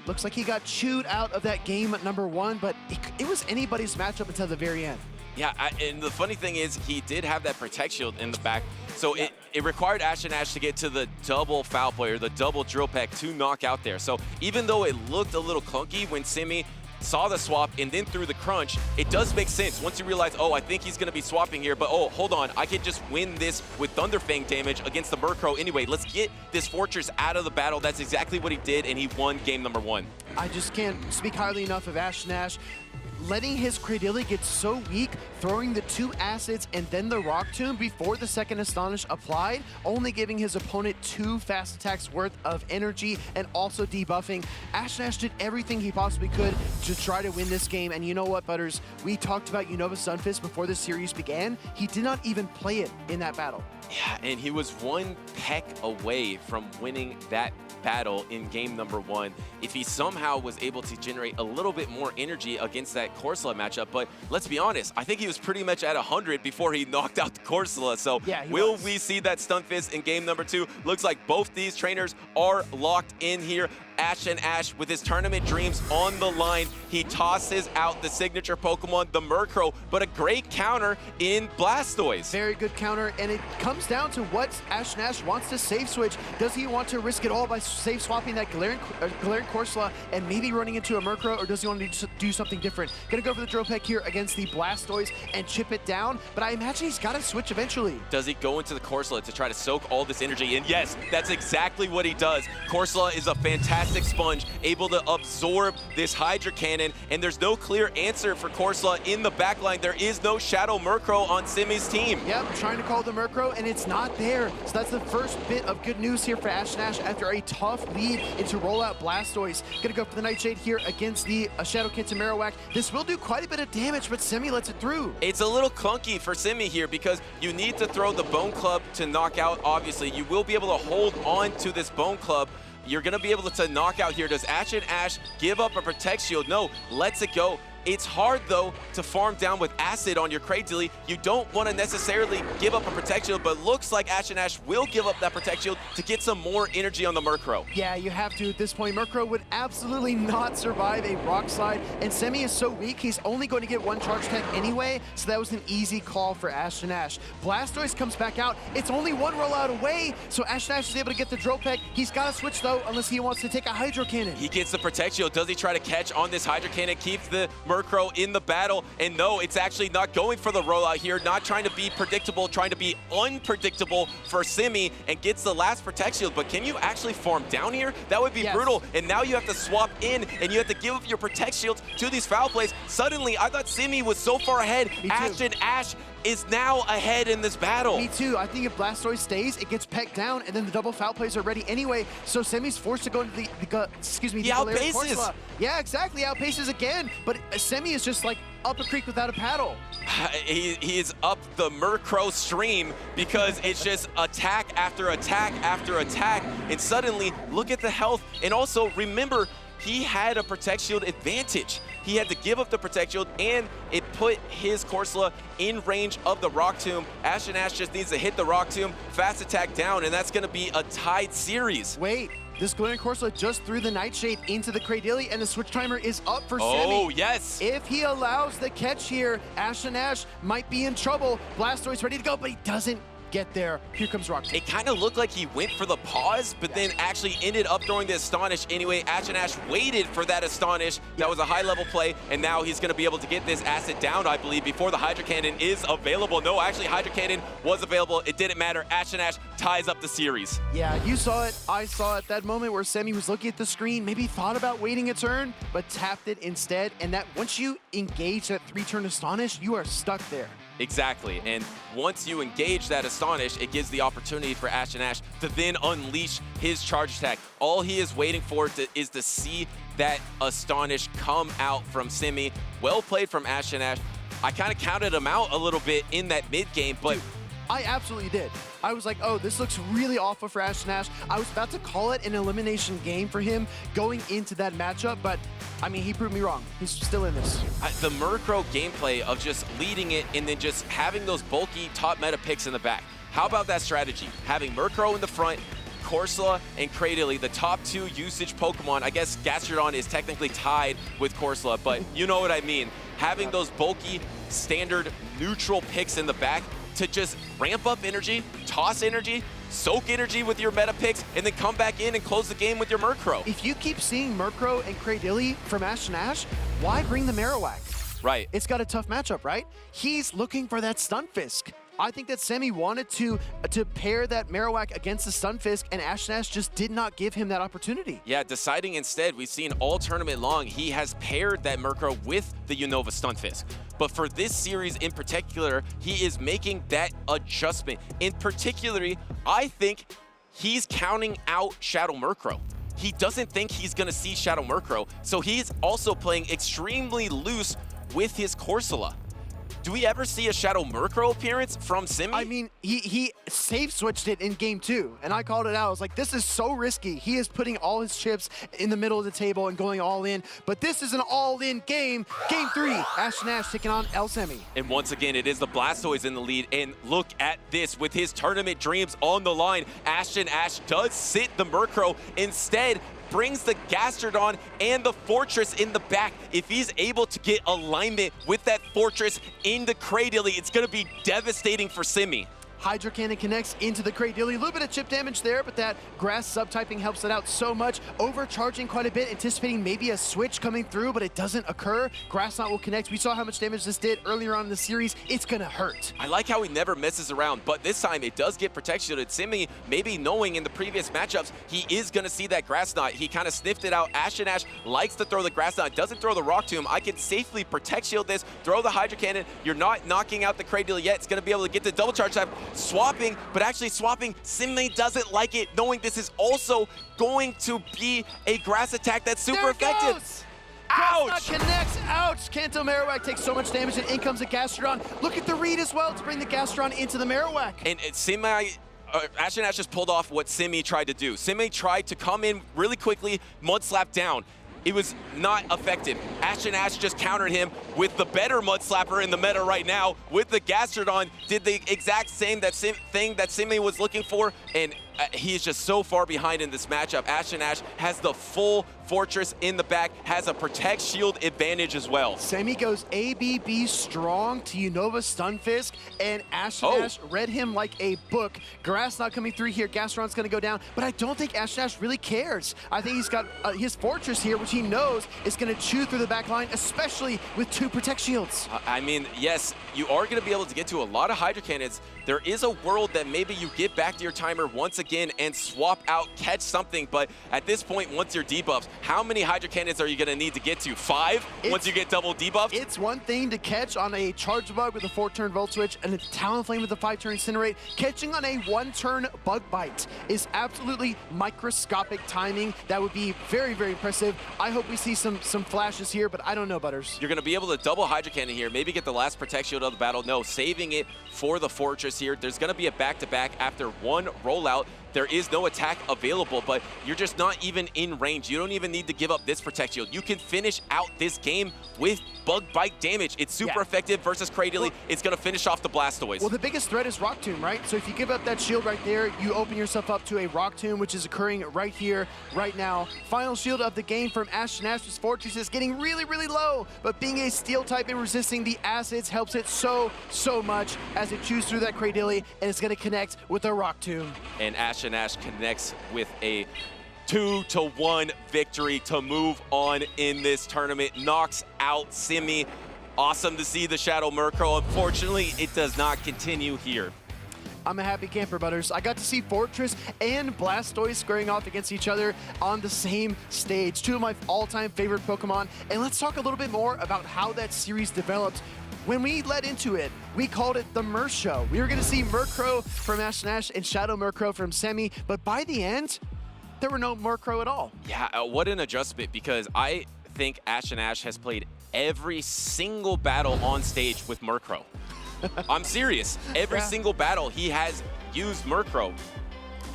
Looks like he got chewed out of that game at number 1, but it was anybody's matchup until the very end. Yeah, and the funny thing is he did have that Protect Shield in the back, so it required Ashton Ash to get to the double foul play or the double drill peck to knock out there. So even though it looked a little clunky when Simi saw the swap and then threw the crunch, it does make sense once you realize, oh, I think he's going to be swapping here, but oh, hold on, I can just win this with Thunderfang damage against the Murkrow anyway. Let's get this Fortress out of the battle. That's exactly what he did, and he won game number 1. I just can't speak highly enough of Ashton Ash. Letting his Cradilly get so weak, throwing the 2 acids and then the Rock Tomb before the second Astonish applied, only giving his opponent 2 fast attacks worth of energy and also debuffing. Ashton Ash did everything he possibly could to try to win this game, and you know what, Butters? We talked about Unova Sunfist before the series began. He did not even play it in that battle. Yeah, and he was 1 peck away from winning that battle in game number 1 if he somehow was able to generate a little bit more energy against that Corsola matchup. But let's be honest, I think he was pretty much at 100 before he knocked out the Corsola. So will we see that Stunfisk in game number 2? Looks like both these trainers are locked in here. Ashton Ash with his tournament dreams on the line. He tosses out the signature Pokemon, the Murkrow, but a great counter in Blastoise. Very good counter, and it comes down to what Ashton Ash wants to save switch. Does he want to risk it all by safe swapping that Galarian Corsola and maybe running into a Murkrow, or does he want to do something different? Gonna go for the drill peck here against the Blastoise and chip it down, but I imagine he's got to switch eventually. Does he go into the Corsola to try to soak all this energy in? Yes, that's exactly what he does. Corsola is a fantastic sponge, able to absorb this Hydra Cannon, and there's no clear answer for Corsola in the backline. There is no Shadow Murkrow on Simi's team. Yep, trying to call the Murkrow, and it's not there. So that's the first bit of good news here for Ashton Ash after a tough lead into rollout Blastoise. Gonna go for the Nightshade here against the Shadow Kitten Marowak. This will do quite a bit of damage, but Simi lets it through. It's a little clunky for Simi here because you need to throw the Bone Club to knock out, obviously. You will be able to hold on to this Bone Club. You're going to be able to knock out here. Does Ashton Ash give up a Protect Shield? No, lets it go. It's hard, though, to farm down with Acid on your Cradilly. You don't want to necessarily give up a Protect Shield, but looks like Ashton Ash will give up that Protect Shield to get some more energy on the Murkrow. Yeah, you have to at this point. Murkrow would absolutely not survive a Rock Slide, and Semi is so weak, he's only going to get 1 charge tech anyway, so that was an easy call for Ashton Ash. Blastoise comes back out. It's only 1 rollout away, so Ashton Ash is able to get the Drill Peck. He's got to switch, though, unless he wants to take a Hydro Cannon. He gets the Protect Shield. Does he try to catch on this Hydro Cannon, keep the Murkrow in the battle. And no, it's actually not going for the rollout here, not trying to be predictable, trying to be unpredictable for Simi, and gets the last Protect Shield. But can you actually farm down here? That would be brutal. And now you have to swap in, and you have to give up your Protect Shields to these foul plays. Suddenly, I thought Simi was so far ahead. Ashton Ash is now ahead in this battle. Me too. I think if Blastoise stays, it gets pecked down, and then the double foul plays are ready anyway. So Semi's forced to go into the outpaces. Corsola. Yeah, exactly. Outpaces again. But Semi is just like up a creek without a paddle. He is up the Murkrow stream because it's just attack after attack after attack. And suddenly, look at the health. And also, remember, he had a Protect Shield advantage. He had to give up the Protect Shield, and it put his Corsola in range of the Rock Tomb. Ashton Ash just needs to hit the Rock Tomb, fast attack down, and that's going to be a tied series. Wait, this Galarian Corsola just threw the Nightshade into the Cradily, and the switch timer is up for Semi. Oh, yes. If he allows the catch here, Ashton Ash might be in trouble. Blastoise ready to go, but he doesn't get there. Here comes Rock Tomb. It kind of looked like he went for the pause, but then actually ended up throwing the Astonish anyway. Ashton Ash waited for that Astonish. That was a high-level play, and now he's going to be able to get this asset down, I believe, before the Hydro Cannon is available. No, actually, Hydro Cannon was available. It didn't matter. Ashton Ash ties up the series. Yeah, you saw it. I saw it. That moment where Semi was looking at the screen, maybe thought about waiting a turn, but tapped it instead. And that once you engage that 3-turn Astonish, you are stuck there. Exactly, and once you engage that Astonish, it gives the opportunity for Ashton Ash to then unleash his charge attack. All he is waiting for is to see that Astonish come out from Simi. Well played from Ashton Ash. I kind of counted him out a little bit in that mid-game, but... Dude, I absolutely did. I was like, oh, this looks really awful for Ashton Ash. I was about to call it an elimination game for him going into that matchup, but I mean, he proved me wrong. He's still in this. The Murkrow gameplay of just leading it and then just having those bulky top meta picks in the back. How about that strategy? Having Murkrow in the front, Corsola and Cradily, the top 2 usage Pokemon. I guess Gastrodon is technically tied with Corsola, but you know what I mean. Having those bulky, standard, neutral picks in the back to just ramp up energy, toss energy, soak energy with your meta picks, and then come back in and close the game with your Murkrow. If you keep seeing Murkrow and Cradily from Ashton Ash, why bring the Marowak? Right. It's got a tough matchup, right? He's looking for that Stunfisk. I think that Semi wanted to pair that Marowak against the Stunfisk, and Ashton Ash just did not give him that opportunity. Yeah, deciding instead, we've seen all tournament long, he has paired that Murkrow with the Unova Stunfisk. But for this series in particular, he is making that adjustment. In particular, I think he's counting out Shadow Murkrow. He doesn't think he's going to see Shadow Murkrow, so he's also playing extremely loose with his Corsola. Do we ever see a Shadow Murkrow appearance from Simi? I mean, he safe switched it in game 2, and I called it out. I was like, this is so risky. He is putting all his chips in the middle of the table and going all in, but this is an all-in game. Game 3, Ashton Ash taking on El Semi. And once again, it is the Blastoise in the lead, and look at this. With his tournament dreams on the line, Ashton Ash does sit the Murkrow. Instead, brings the Gastrodon and the Fortress in the back. If he's able to get alignment with that Fortress into Cradily, it's going to be devastating for Simi. Hydro Cannon connects into the Cradily. A little bit of chip damage there, but that grass subtyping helps it out so much. Overcharging quite a bit, anticipating maybe a switch coming through, but it doesn't occur. Grass Knot will connect. We saw how much damage this did earlier on in the series. It's gonna hurt. I like how he never messes around, but this time it does get protection. Simi, maybe knowing in the previous matchups, he is gonna see that Grass Knot. He kind of sniffed it out. Ashton Ash likes to throw the Grass Knot, doesn't throw the Rock Tomb. I can safely protect shield this, throw the Hydro Cannon. You're not knocking out the Cradily yet. It's gonna be able to get the double charge time. Swapping, but actually swapping, Simi doesn't like it, knowing this is also going to be a grass attack that's super effective. Goes. Ouch! Connects, ouch! Kanto Marowak takes so much damage, and in comes a Gastrodon. Look at the read as well to bring the Gastrodon into the Marowak. And Ashton Ash just pulled off what Simi tried to do. Simi tried to come in really quickly, Mud Slap down. It was not effective. Ashton Ash just countered him with the better Mud Slapper in the meta right now with the Gastrodon. Did the exact same thing that Simi was looking for, and he's just so far behind in this matchup. Ashton Ash has the full Fortress in the back has a protect shield advantage as well. Semi goes ABB strong to Unova Stunfisk, and Ashton read him like a book. Grass not coming through here. Gastron's going to go down, but I don't think Ashton really cares. I think he's got his Fortress here, which he knows is going to chew through the back line, especially with 2 protect shields. I mean, yes, you are going to be able to get to a lot of Hydra Cannons. There is a world that maybe you get back to your timer once again and swap out, catch something, but at this point, once you're debuffed, how many Hydra Cannons are you going to need to get to? 5 once you get double debuffed? It's one thing to catch on a Charge Bug with a 4-turn Volt Switch and a Talonflame with a 5-turn Incinerate. Catching on a 1-turn Bug Bite is absolutely microscopic timing. That would be very, very impressive. I hope we see some flashes here, but I don't know, Butters. You're going to be able to double Hydra Cannon here, maybe get the last Protect Shield of the battle. No, saving it for the Fortress here. There's going to be a back-to-back after 1 rollout. There is no attack available, but you're just not even in range. You don't even need to give up this Protect Shield. You can finish out this game with Bug Bite damage. It's super effective versus Cradily. It's going to finish off the Blastoise. Well, the biggest threat is Rock Tomb, right? So if you give up that shield right there, you open yourself up to a Rock Tomb, which is occurring right here, right now. Final shield of the game from Ashton. Ashton's Fortress is getting really, really low, but being a Steel type and resisting the acids helps it so much as it chews through that Cradily, and it's going to connect with a Rock Tomb. And Ash connects with a 2-1 victory to move on in this tournament. Knocks out Simi. Awesome to see the Shadow Murkrow. Unfortunately, it does not continue here. I'm a happy camper, Butters. I got to see Fortress and Blastoise squaring off against each other on the same stage. 2 of my all-time favorite Pokemon. And let's talk a little bit more about how that series developed. When we led into it, we called it the Mer Show. We were going to see Murkrow from Ashton and Shadow Murkrow from Semi, but by the end, there were no Murkrow at all. Yeah, what an adjustment, because I think Ashton has played every single battle on stage with Murkrow. I'm serious. Every single battle he has used Murkrow.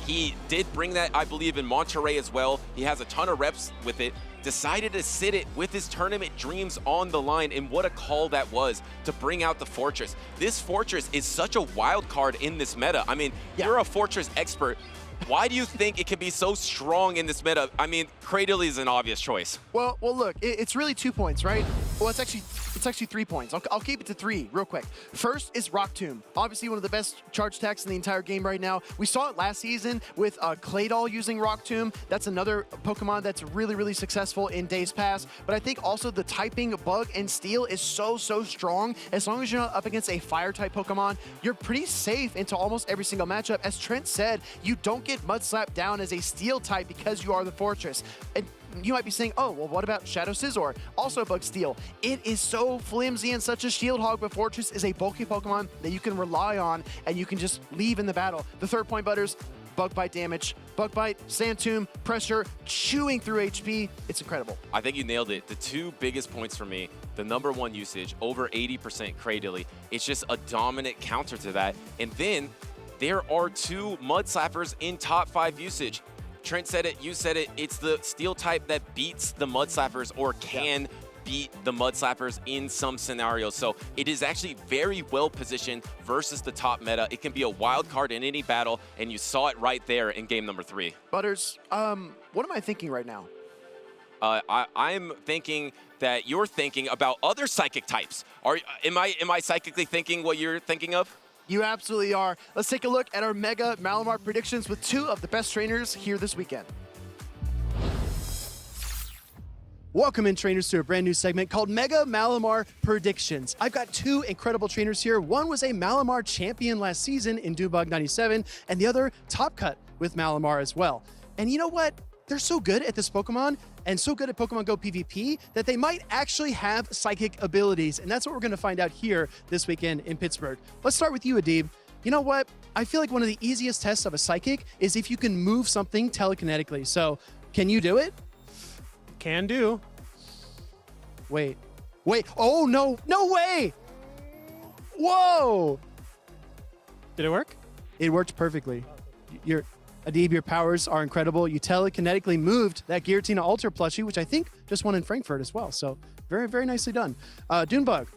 He did bring that, I believe, in Monterey as well. He has a ton of reps with it. Decided to sit it with his tournament dreams on the line, and what a call that was to bring out the Fortress. This Fortress is such a wild card in this meta. I mean, you're a Fortress expert. Why do you think it can be so strong in this meta? I mean, Cradily is an obvious choice. Well, look, it's really 2 points, right? Well, it's actually 3 points. I'll keep it to 3 real quick. First is Rock Tomb. Obviously one of the best charge attacks in the entire game right now. We saw it last season with Claydol using Rock Tomb. That's another Pokemon that's really, really successful in days past. But I think also the typing Bug and Steel is so strong. As long as you're not up against a Fire-type Pokemon, you're pretty safe into almost every single matchup. As Trent said, you don't get Mud Slap down as a Steel type because you are the Fortress. And you might be saying, oh, well, what about Shadow Scizor? Also Bug Steel. It is so flimsy and such a shield hog, but Fortress is a bulky Pokemon that you can rely on and you can just leave in the battle. The 3rd point, Butters, Bug Bite damage. Bug Bite, Sand Tomb, pressure, chewing through HP. It's incredible. I think you nailed it. The 2 biggest points for me, the #1 usage, over 80% Cradily. It's just a dominant counter to that. And then there are 2 Mud Slappers in top 5 usage. Trent said it, you said it, it's the Steel type that beats the Mud Slappers or can beat the Mud Slappers in some scenarios. So it is actually very well positioned versus the top meta. It can be a wild card in any battle, and you saw it right there in game number 3. Butters, what am I thinking right now? I'm thinking that you're thinking about other psychic types. Am I psychically thinking what you're thinking of? You absolutely are. Let's take a look at our Mega Malamar predictions with 2 of the best trainers here this weekend. Welcome in, trainers, to a brand new segment called Mega Malamar Predictions. I've got 2 incredible trainers here. One was a Malamar champion last season in Doombug 97, and the other top cut with Malamar as well. And you know what? They're so good at this Pokemon and so good at Pokemon Go PvP that they might actually have psychic abilities. And that's what we're going to find out here this weekend in Pittsburgh. Let's start with you, Adib. You know what? I feel like one of the easiest tests of a psychic is if you can move something telekinetically. So can you do it? Can do. Wait. Oh, no way. Whoa. Did it work? It worked perfectly. Adib, your powers are incredible. You telekinetically moved that Giratina Ultra plushie, which I think just won in Frankfurt as well. So very, very nicely done. Doombug,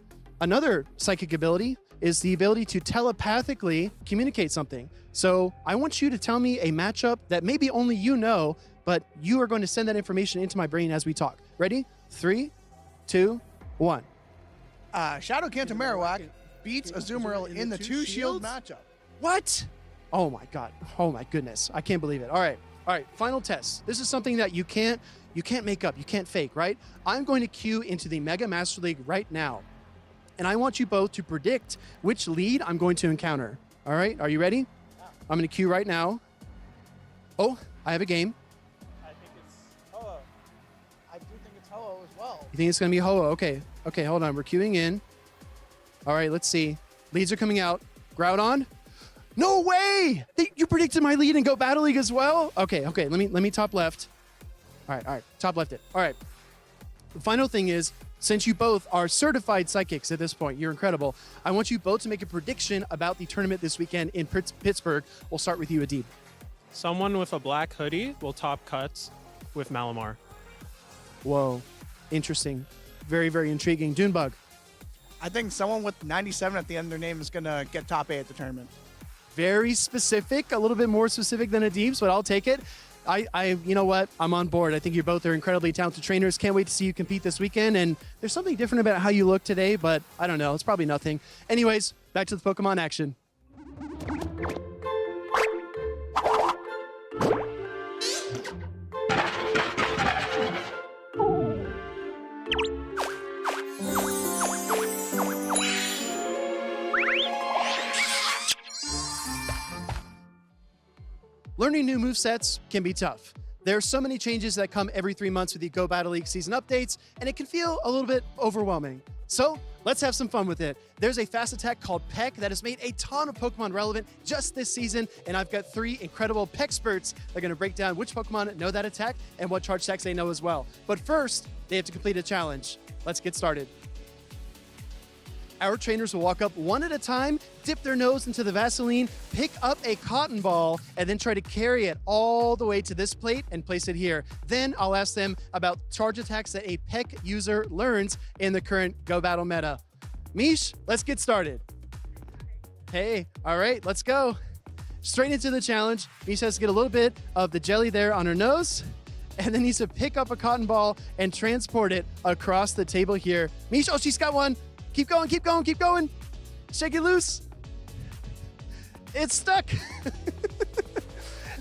another psychic ability is the ability to telepathically communicate something. So I want you to tell me a matchup that maybe only you know but you are going to send that information into my brain as we talk. Ready? 3, 2, 1. Shadow Kanto Marowak beats Azumarill in the 2-shield matchup. What? Oh my God. Oh my goodness. I can't believe it. All right. Final test. This is something that you can't make up. You can't fake, right? I'm going to queue into the Mega Master League right now. And I want you both to predict which lead I'm going to encounter. All right? Are you ready? I'm going to queue right now. Oh, I have a game. I think it's Ho-Oh. I do think it's Ho-Oh as well. You think it's going to be Ho-Oh? Okay, hold on. We're queuing in. All right, let's see. Leads are coming out. Groudon? No way! You predicted my lead in Go Battle League as well? Okay. Let me top left. All right. Top left it. All right. The final thing is, since you both are certified psychics at this point, you're incredible. I want you both to make a prediction about the tournament this weekend in Pittsburgh. We'll start with you, Adib. Someone with a black hoodie will top cuts with Malamar. Whoa. Interesting. Very, very intriguing. Doombug. I think someone with 97 at the end of their name is going to get top 8 at the tournament. Very specific, a little bit more specific than Adib's, but I'll take it. You know what? I'm on board. I think you both are incredibly talented trainers. Can't wait to see you compete this weekend. And there's something different about how you look today, but I don't know. It's probably nothing. Anyways, back to the Pokemon action. Learning new movesets can be tough. There are so many changes that come every 3 months with the Go Battle League season updates, and it can feel a little bit overwhelming. So let's have some fun with it. There's a fast attack called Peck that has made a ton of Pokemon relevant just this season, and I've got 3 incredible Peckexperts that are going to break down which Pokemon know that attack and what charge attacks they know as well. But first, they have to complete a challenge. Let's get started. Our trainers will walk up one at a time, dip their nose into the Vaseline, pick up a cotton ball, and then try to carry it all the way to this plate and place it here. Then I'll ask them about charge attacks that a Peck user learns in the current Go Battle meta. Mish, let's get started. Hey, all right, let's go. Straight into the challenge. Mish has to get a little bit of the jelly there on her nose, and then needs to pick up a cotton ball and transport it across the table here. Mish, oh, she's got one. Keep going. Shake it loose. It's stuck.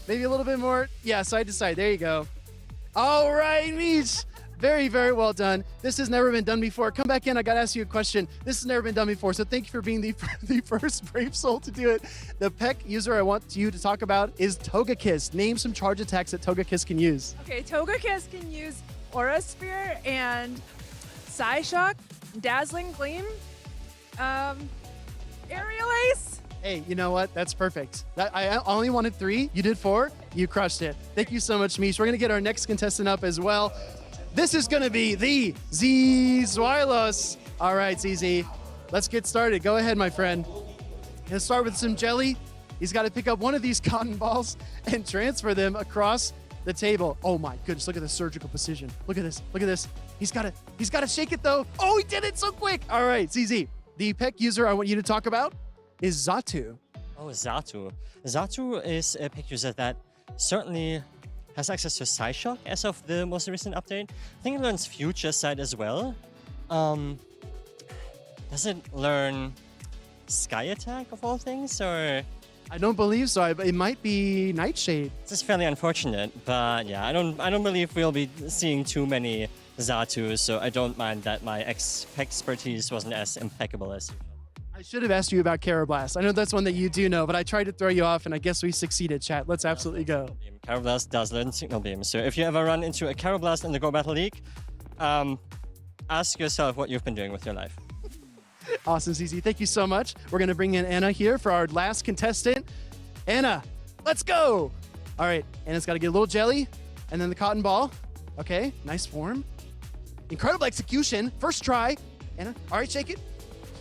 Maybe a little bit more. Yeah, side to side. There you go. All right, Mish. Very, very well done. This has never been done before. Come back in. I got to ask you a question. This has never been done before, so thank you for being the first brave soul to do it. The Peck user I want you to talk about is Togekiss. Name some charge attacks that Togekiss can use. Okay, Togekiss can use Aura Sphere and Psyshock, Dazzling Gleam, Aerial Ace. Hey, you know what? That's perfect. I only wanted 3. You did 4. You crushed it. Thank you so much, Mish. We're going to get our next contestant up as well. This is going to be the Zzwilous. All right, ZZ. Let's get started. Go ahead, my friend. Gonna start with some jelly. He's got to pick up one of these cotton balls and transfer them across the table. Oh my goodness, look at the surgical precision. Look at this. He's got to shake it though. Oh, he did it so quick. All right, ZZ. The Peck user I want you to talk about is Xatu. Oh, Xatu. Xatu is a Peck user that certainly has access to Psyshock as of the most recent update. I think it learns Future Sight as well. Does it learn Sky Attack of all things, or? I don't believe so. It might be Nightshade. This is fairly unfortunate, but yeah, I don't believe we'll be seeing too many Xatus, so I don't mind that my expertise wasn't as impeccable as usual. I should have asked you about Carablast. I know that's one that you do know, but I tried to throw you off, and I guess we succeeded, chat. Let's absolutely go. Carablast does learn Signal Beam, so if you ever run into a Carablast in the Go Battle League, ask yourself what you've been doing with your life. Awesome, ZZ. Thank you so much. We're going to bring in Anna here for our last contestant. Anna, let's go. All right, Anna's got to get a little jelly and then the cotton ball. Okay, nice form. Incredible execution. First try. Anna, all right, shake it.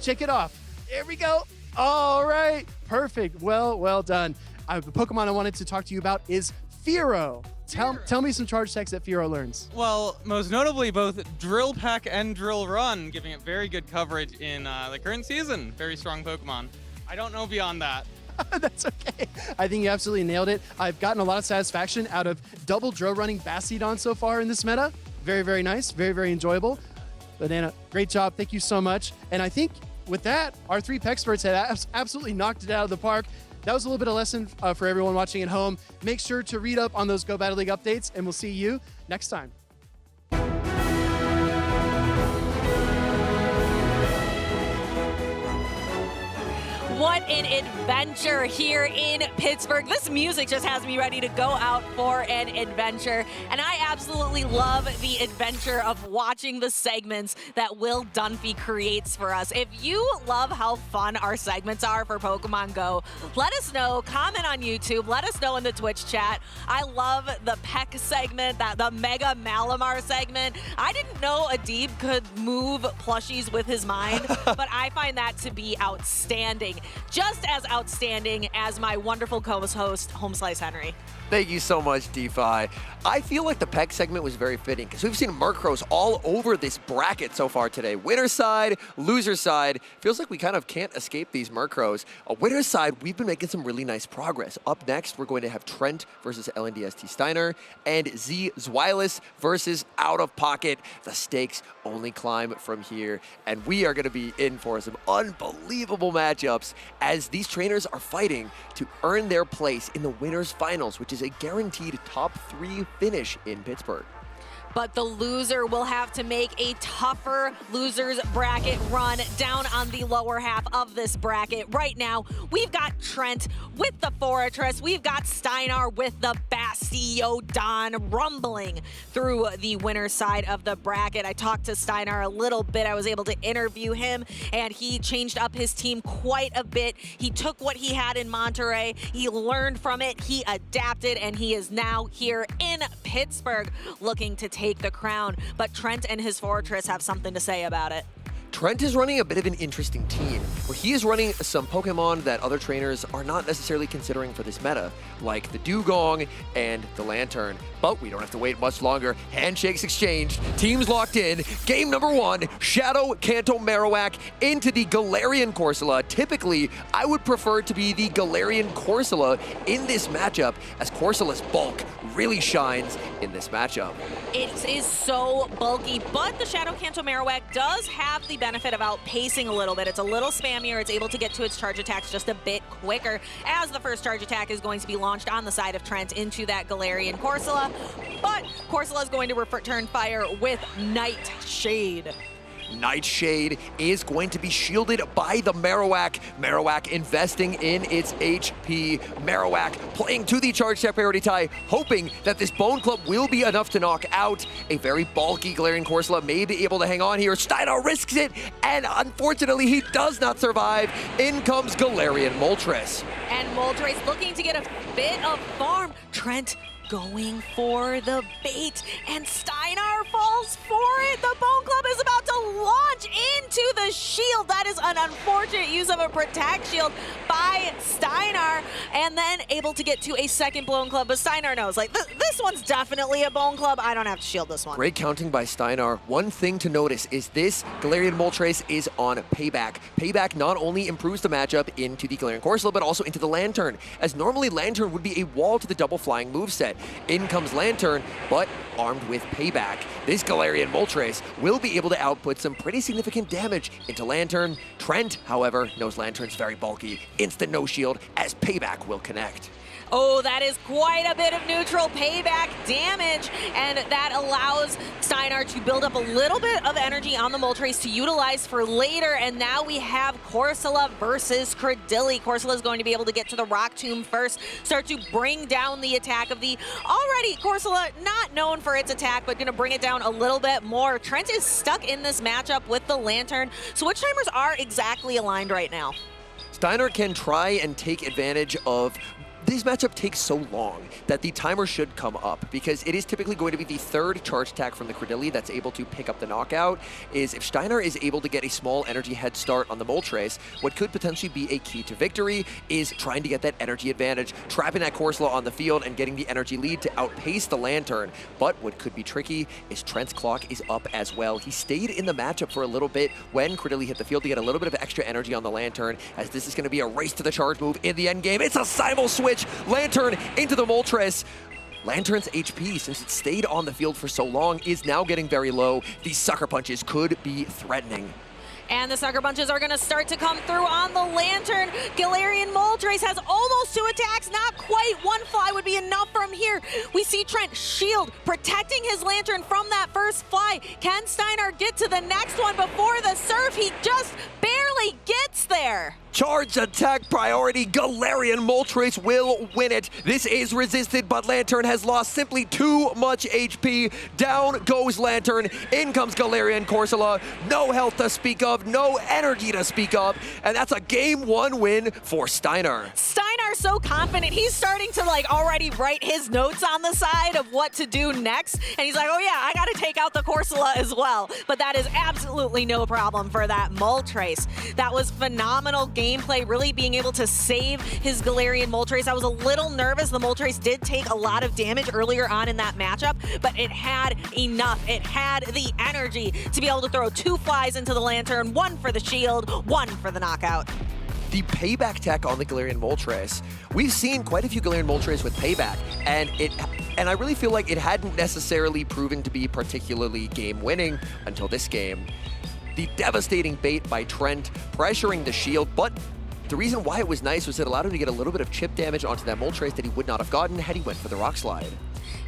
Shake it off. There we go. All right, perfect. Well done. The Pokemon I wanted to talk to you about is Fearow. Tell me some charge attacks that Fearow learns. Well, most notably, both Drill Peck and Drill Run, giving it very good coverage in the current season. Very strong Pokemon. I don't know beyond that. That's okay. I think you absolutely nailed it. I've gotten a lot of satisfaction out of double Dro running Bastiodon so far in this meta. Very, very nice. Very, very enjoyable. Banana, great job. Thank you so much. And I think with that, our 3 Pexperts had absolutely knocked it out of the park. That was a little bit of lesson for everyone watching at home. Make sure to read up on those Go Battle League updates, and we'll see you next time. What an adventure here in Pittsburgh. This music just has me ready to go out for an adventure. And I absolutely love the adventure of watching the segments that Will Dunphy creates for us. If you love how fun our segments are for Pokemon Go, let us know. Comment on YouTube. Let us know in the Twitch chat. I love the Peck segment, the Mega Malamar segment. I didn't know Adib could move plushies with his mind, but I find that to be outstanding. Just as outstanding as my wonderful co-host, Homeslice Henry. Thank you so much, DeFi. I feel like the Peck segment was very fitting because we've seen Murkrows all over this bracket so far today. Winner's side, loser's side. Feels like we kind of can't escape these Murkrows. Winner's side, we've been making some really nice progress. Up next, we're going to have Trent versus LNDST Steinar and Zzwilous versus Out of Pocket. The stakes only climb from here, and we are going to be in for some unbelievable matchups as these trainers are fighting to earn their place in the winners finals, which is a guaranteed top 3 finish in Pittsburgh. But the loser will have to make a tougher loser's bracket run down on the lower half of this bracket. Right now, we've got Trent with the Fortress. We've got Steinar with the Bastiodon rumbling through the winner's side of the bracket. I talked to Steinar a little bit. I was able to interview him, and he changed up his team quite a bit. He took what he had in Monterey. He learned from it. He adapted, and he is now here in Pittsburgh looking to take the crown, but Trent and his Fortress have something to say about it. Trent is running a bit of an interesting team, where he is running some Pokemon that other trainers are not necessarily considering for this meta, like the Dugong and the Lantern. But we don't have to wait much longer. Handshakes exchanged, teams locked in. Game number 1, Shadow Kanto Marowak into the Galarian Corsola. Typically, I would prefer to be the Galarian Corsola in this matchup, as Corsola's bulk really shines in this matchup. It is so bulky, but the Shadow Kanto Marowak does have the benefit of outpacing a little bit. It's a little spammier. It's able to get to its charge attacks just a bit quicker, as the first charge attack is going to be launched on the side of Trent into that Galarian Corsola. But Corsola is going to return fire with Nightshade. Nightshade is going to be shielded by the Marowak. Marowak investing in its HP. Marowak playing to the charge attack priority tie, hoping that this Bone Club will be enough to knock out a very bulky Galarian Corsola. May be able to hang on here. Steinar risks it, and unfortunately he does not survive. In comes Galarian Moltres. And Moltres looking to get a bit of farm. Trent going for the bait, and Steinar falls for it. The Bone Club is about to launch into the shield. That is an unfortunate use of a Protect Shield by Steinar, and then able to get to a second Bone Club, but Steinar knows, like, this one's definitely a Bone Club. I don't have to shield this one. Great counting by Steinar. One thing to notice is this Galarian Moltres is on Payback. Payback not only improves the matchup into the Galarian Corsola, but also into the Lantern, as normally Lantern would be a wall to the double flying moveset. In comes Lantern, but armed with Payback. This Galarian Moltres will be able to output some pretty significant damage into Lantern. Trent, however, knows Lantern's very bulky. Instant no shield, as Payback will connect. Oh, that is quite a bit of neutral payback damage, and that allows Steinar to build up a little bit of energy on the Moltres to utilize for later, and now we have Corsola versus Credilli. Corsola is going to be able to get to the Rock Tomb first, start to bring down the attack of the already Corsola, not known for its attack, but going to bring it down a little bit more. Trent is stuck in this matchup with the Lantern, so which timers are exactly aligned right now? Steinar can try and take advantage of this matchup takes so long that the timer should come up, because it is typically going to be the third charge attack from the Credilli that's able to pick up the knockout. Is if Steinar is able to get a small energy head start on the Moltres, what could potentially be a key to victory is trying to get that energy advantage, trapping that Corsola on the field and getting the energy lead to outpace the Lantern. But what could be tricky is Trent's clock is up as well. He stayed in the matchup for a little bit when Credilli hit the field to get a little bit of extra energy on the Lantern, as this is going to be a race to the charge move in the end game. It's a simul switch. Lantern into the Moltres. Lantern's HP, since it stayed on the field for so long, is now getting very low. These sucker punches could be threatening. And the sucker punches are going to start to come through on the Lantern. Galarian Moltres has almost 2 attacks, not quite. 1 fly would be enough from here. We see Trent shield, protecting his Lantern from that first fly. Can Steinar get to the next one before the surf? He just barely gets there. Charge attack priority. Galarian Moltres will win it. This is resisted, but Lantern has lost simply too much HP. Down goes Lantern. In comes Galarian Corsola. No health to speak of, no energy to speak of, and that's a game 1 win for Steinar. Steinar's so confident. He's starting to already write his notes on the side of what to do next. And he's like, oh yeah, I got to take out the Corsola as well. But that is absolutely no problem for that Moltres. That was phenomenal gameplay, really being able to save his Galarian Moltres. I was a little nervous. The Moltres did take a lot of damage earlier on in that matchup, but it had enough. It had the energy to be able to throw 2 flies into the Lantern, 1 for the shield, 1 for the knockout. The payback tech on the Galarian Moltres. We've seen quite a few Galarian Moltres with payback, and I really feel like it hadn't necessarily proven to be particularly game-winning until this game. The devastating bait by Trent, pressuring the shield, but the reason why it was nice was it allowed him to get a little bit of chip damage onto that Moltres that he would not have gotten had he went for the Rock Slide.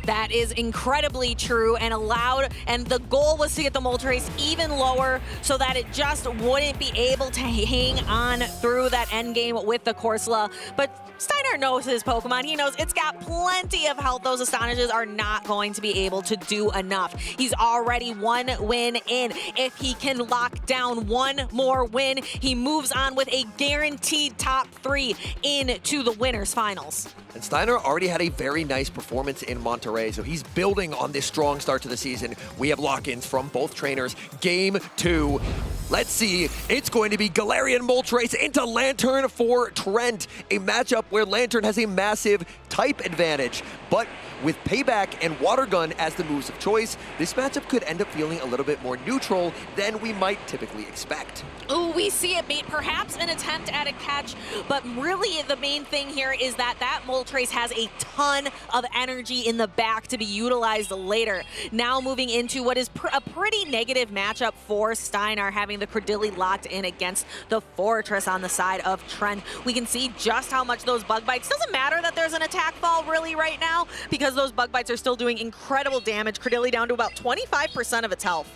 That is incredibly true, and the goal was to get the Moltres even lower so that it just wouldn't be able to hang on through that endgame with the Corsola. But Steinar knows his Pokemon. He knows it's got plenty of health. Those Astonishes are not going to be able to do enough. He's already 1 win in. If he can lock down 1 more win, he moves on with a guaranteed top 3 into the winners finals. And Steinar already had a very nice performance in Monterey, so he's building on this strong start to the season. We have lock-ins from both trainers. Game 2. Let's see. It's going to be Galarian Moltres into Lantern for Trent. A matchup where Lantern has a massive type advantage. But with Payback and Water Gun as the moves of choice, this matchup could end up feeling a little bit more neutral than we might typically expect. Ooh, we see it made perhaps an attempt at a catch, but really the main thing here is that Moltres has a ton of energy in the back to be utilized later. Now moving into what is a pretty negative matchup for Steinar, having the Credilli locked in against the Fortress on the side of Trent. We can see just how much those bug bites. Doesn't matter that there's an attack fall really right now, because those bug bites are still doing incredible damage. Credilli down to about 25% of its health.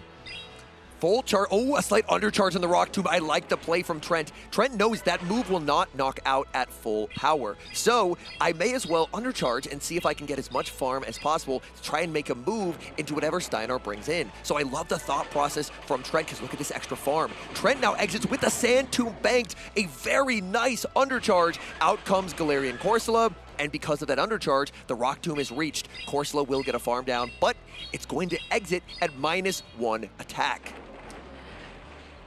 Full charge. Oh, a slight undercharge on the Rock Tomb. I like the play from Trent. Trent knows that move will not knock out at full power. So I may as well undercharge and see if I can get as much farm as possible to try and make a move into whatever Steinar brings in. So I love the thought process from Trent, because look at this extra farm. Trent now exits with the Sand Tomb banked. A very nice undercharge. Out comes Galarian Corsola. And because of that undercharge, the Rock Tomb is reached. Corsola will get a farm down, but it's going to exit at -1 attack.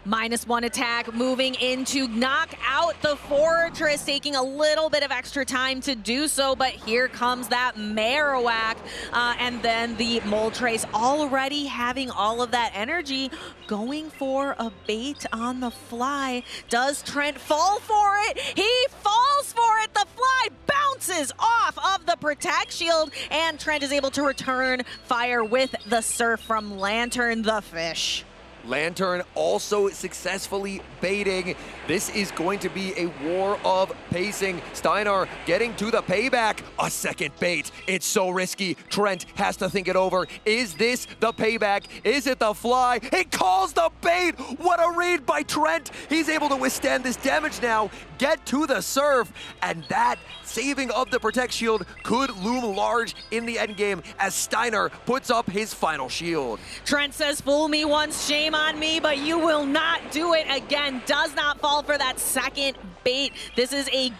-1 attack, moving into knock out the Fortress, taking a little bit of extra time to do so, but here comes that Marowak, and then the Moltres already having all of that energy, going for a bait on the fly. Does Trent fall for it? He falls for it! The fly bounces off of the Protect Shield, and Trent is able to return fire with the Surf from Lantern the Fish. Lantern also successfully baiting. This is going to be a war of pacing. Steinar getting to the payback. A second bait. It's so risky. Trent has to think it over. Is this the payback? Is it the fly? He calls the bait. What a read by Trent. He's able to withstand this damage now. get to the surf, and that saving of the Protect Shield could loom large in the endgame as Steinar puts up his final shield. Trent says, fool me once, shame on me, but you will not do it again. Does not fall for that second bait. This is a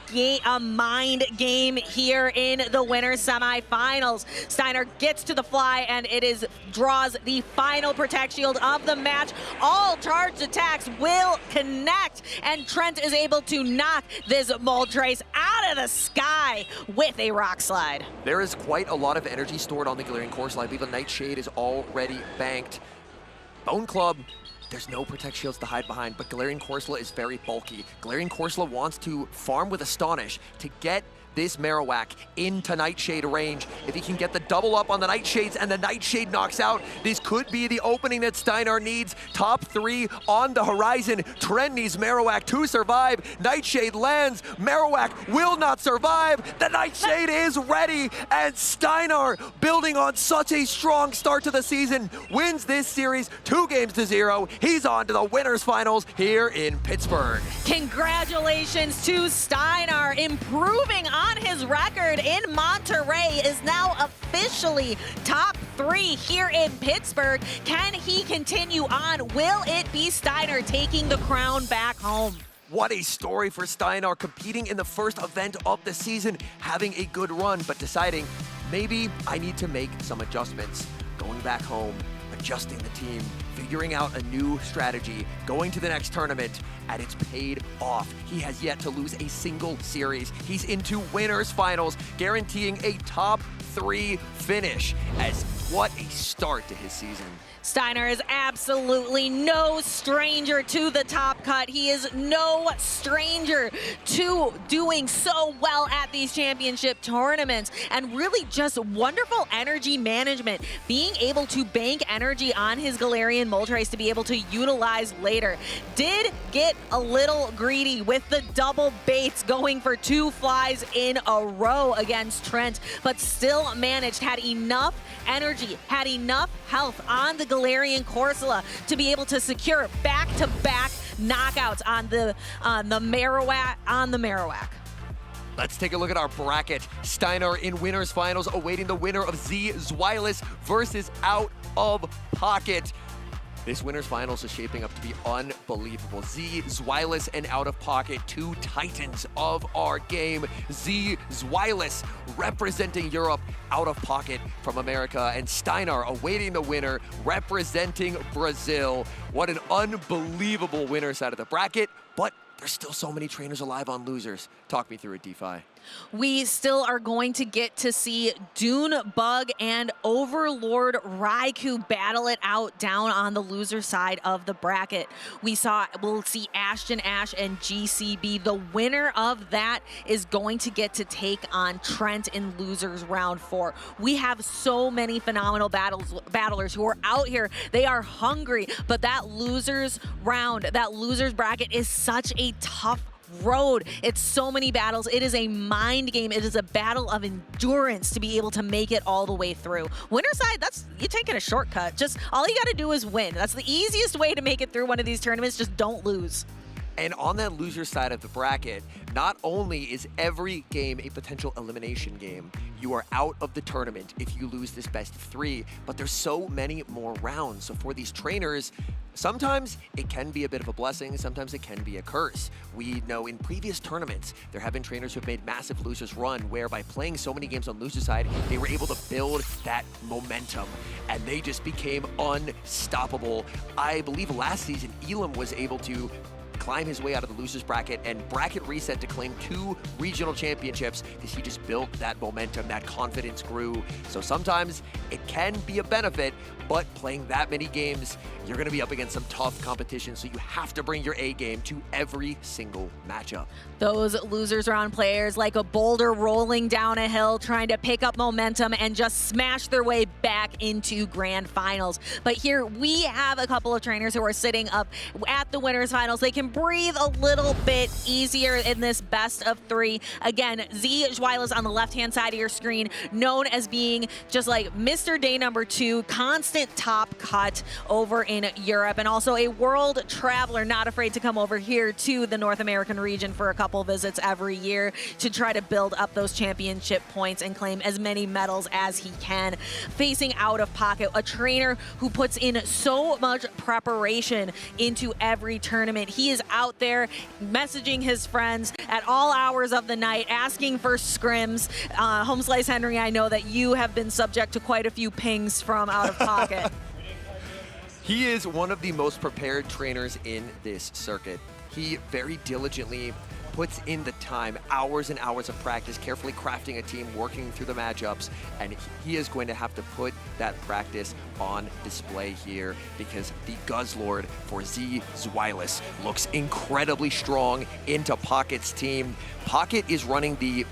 mind game here in the winners semifinals. Steinar gets to the fly, and it draws the final Protect Shield of the match. All charged attacks will connect, and Trent is able to knock this Moltres out of the sky with a rock slide. There is quite a lot of energy stored on the Galarian Corsola. I believe a Nightshade is already banked. Bone Club, there's no Protect Shields to hide behind, but Galarian Corsola is very bulky. Galarian Corsola wants to farm with Astonish to get this Marowak into Nightshade range. If he can get the double up on the Nightshades and the Nightshade knocks out, this could be the opening that Steinar needs. Top 3 on the horizon. Trent needs Marowak to survive. Nightshade lands. Marowak will not survive. The Nightshade is ready, and Steinar, building on such a strong start to the season, wins this series 2-0. He's on to the winners finals here in Pittsburgh. Congratulations to Steinar, improving on his record in Monterey, is now officially top 3 here in Pittsburgh. Can he continue on? Will it be Steinar taking the crown back home? What a story for Steinar, competing in the first event of the season, having a good run, but deciding maybe I need to make some adjustments. Going back home, adjusting the team, figuring out a new strategy, going to the next tournament, and it's paid off. He has yet to lose a single series. He's into winners finals, guaranteeing a top 3 finish. As what a start to his season. Steinar is absolutely no stranger to the top cut. He is no stranger to doing so well at these championship tournaments, and really just wonderful energy management, being able to bank energy on his Galarian Moltres to be able to utilize later. Did get a little greedy with the double baits, going for 2 flies in a row against Trent, but still managed, had enough energy, had enough health on the Galarian Corsola to be able to secure back-to-back knockouts on the Marowak. Let's take a look at our bracket. Steinar in winners finals, awaiting the winner of Zzwilous versus Out of Pocket. This winners finals is shaping up to be unbelievable. Zzwilous and Out of Pocket, 2 titans of our game. Zzwilous representing Europe, Out of Pocket from America, and Steinar awaiting the winner representing Brazil. What an unbelievable winner side of the bracket, but there's still so many trainers alive on losers. Talk me through it, DeFi. We still are going to get to see Doombug and Overlord Raichu battle it out down on the loser side of the bracket. We'll see Ashton, Ash, and GCB. The winner of that is going to get to take on Trent in losers round 4. We have so many phenomenal battlers who are out here. They are hungry, but that losers round, that losers bracket is such a tough road. It's so many battles. It is a mind game. It is a battle of endurance to be able to make it all the way through. Winner side, you're taking a shortcut. Just all you got to do is win. That's the easiest way to make it through one of these tournaments. Just don't lose. And on that loser side of the bracket, not only is every game a potential elimination game, you are out of the tournament if you lose this best of 3, but there's so many more rounds. So for these trainers, sometimes it can be a bit of a blessing, sometimes it can be a curse. We know in previous tournaments, there have been trainers who have made massive losers run, where by playing so many games on loser side, they were able to build that momentum, and they just became unstoppable. I believe last season, Elam was able to climb his way out of the losers bracket and bracket reset to claim 2 regional championships because he just built that momentum, that confidence grew. So sometimes it can be a benefit, but playing that many games, you're going to be up against some tough competition, so you have to bring your A game to every single matchup. Those losers round players, like a boulder rolling down a hill, trying to pick up momentum and just smash their way back into grand finals. But here we have a couple of trainers who are sitting up at the winners finals. They can breathe a little bit easier in this best of 3. Again, Zzwilous on the left-hand side of your screen, known as being just like Mr. Day number 2, constant top cut over in Europe, and also a world traveler, not afraid to come over here to the North American region for a couple visits every year to try to build up those championship points and claim as many medals as he can. Facing Out of Pocket, a trainer who puts in so much preparation into every tournament. He is out there messaging his friends at all hours of the night, asking for scrims. Home Slice Henry, I know that you have been subject to quite a few pings from Out of Pocket. He is one of the most prepared trainers in this circuit. He very diligently puts in the time, hours and hours of practice, carefully crafting a team, working through the matchups, and he is going to have to put that practice on display here because the Guzzlord for Zzwilous looks incredibly strong into Pocket's team. Pocket is running the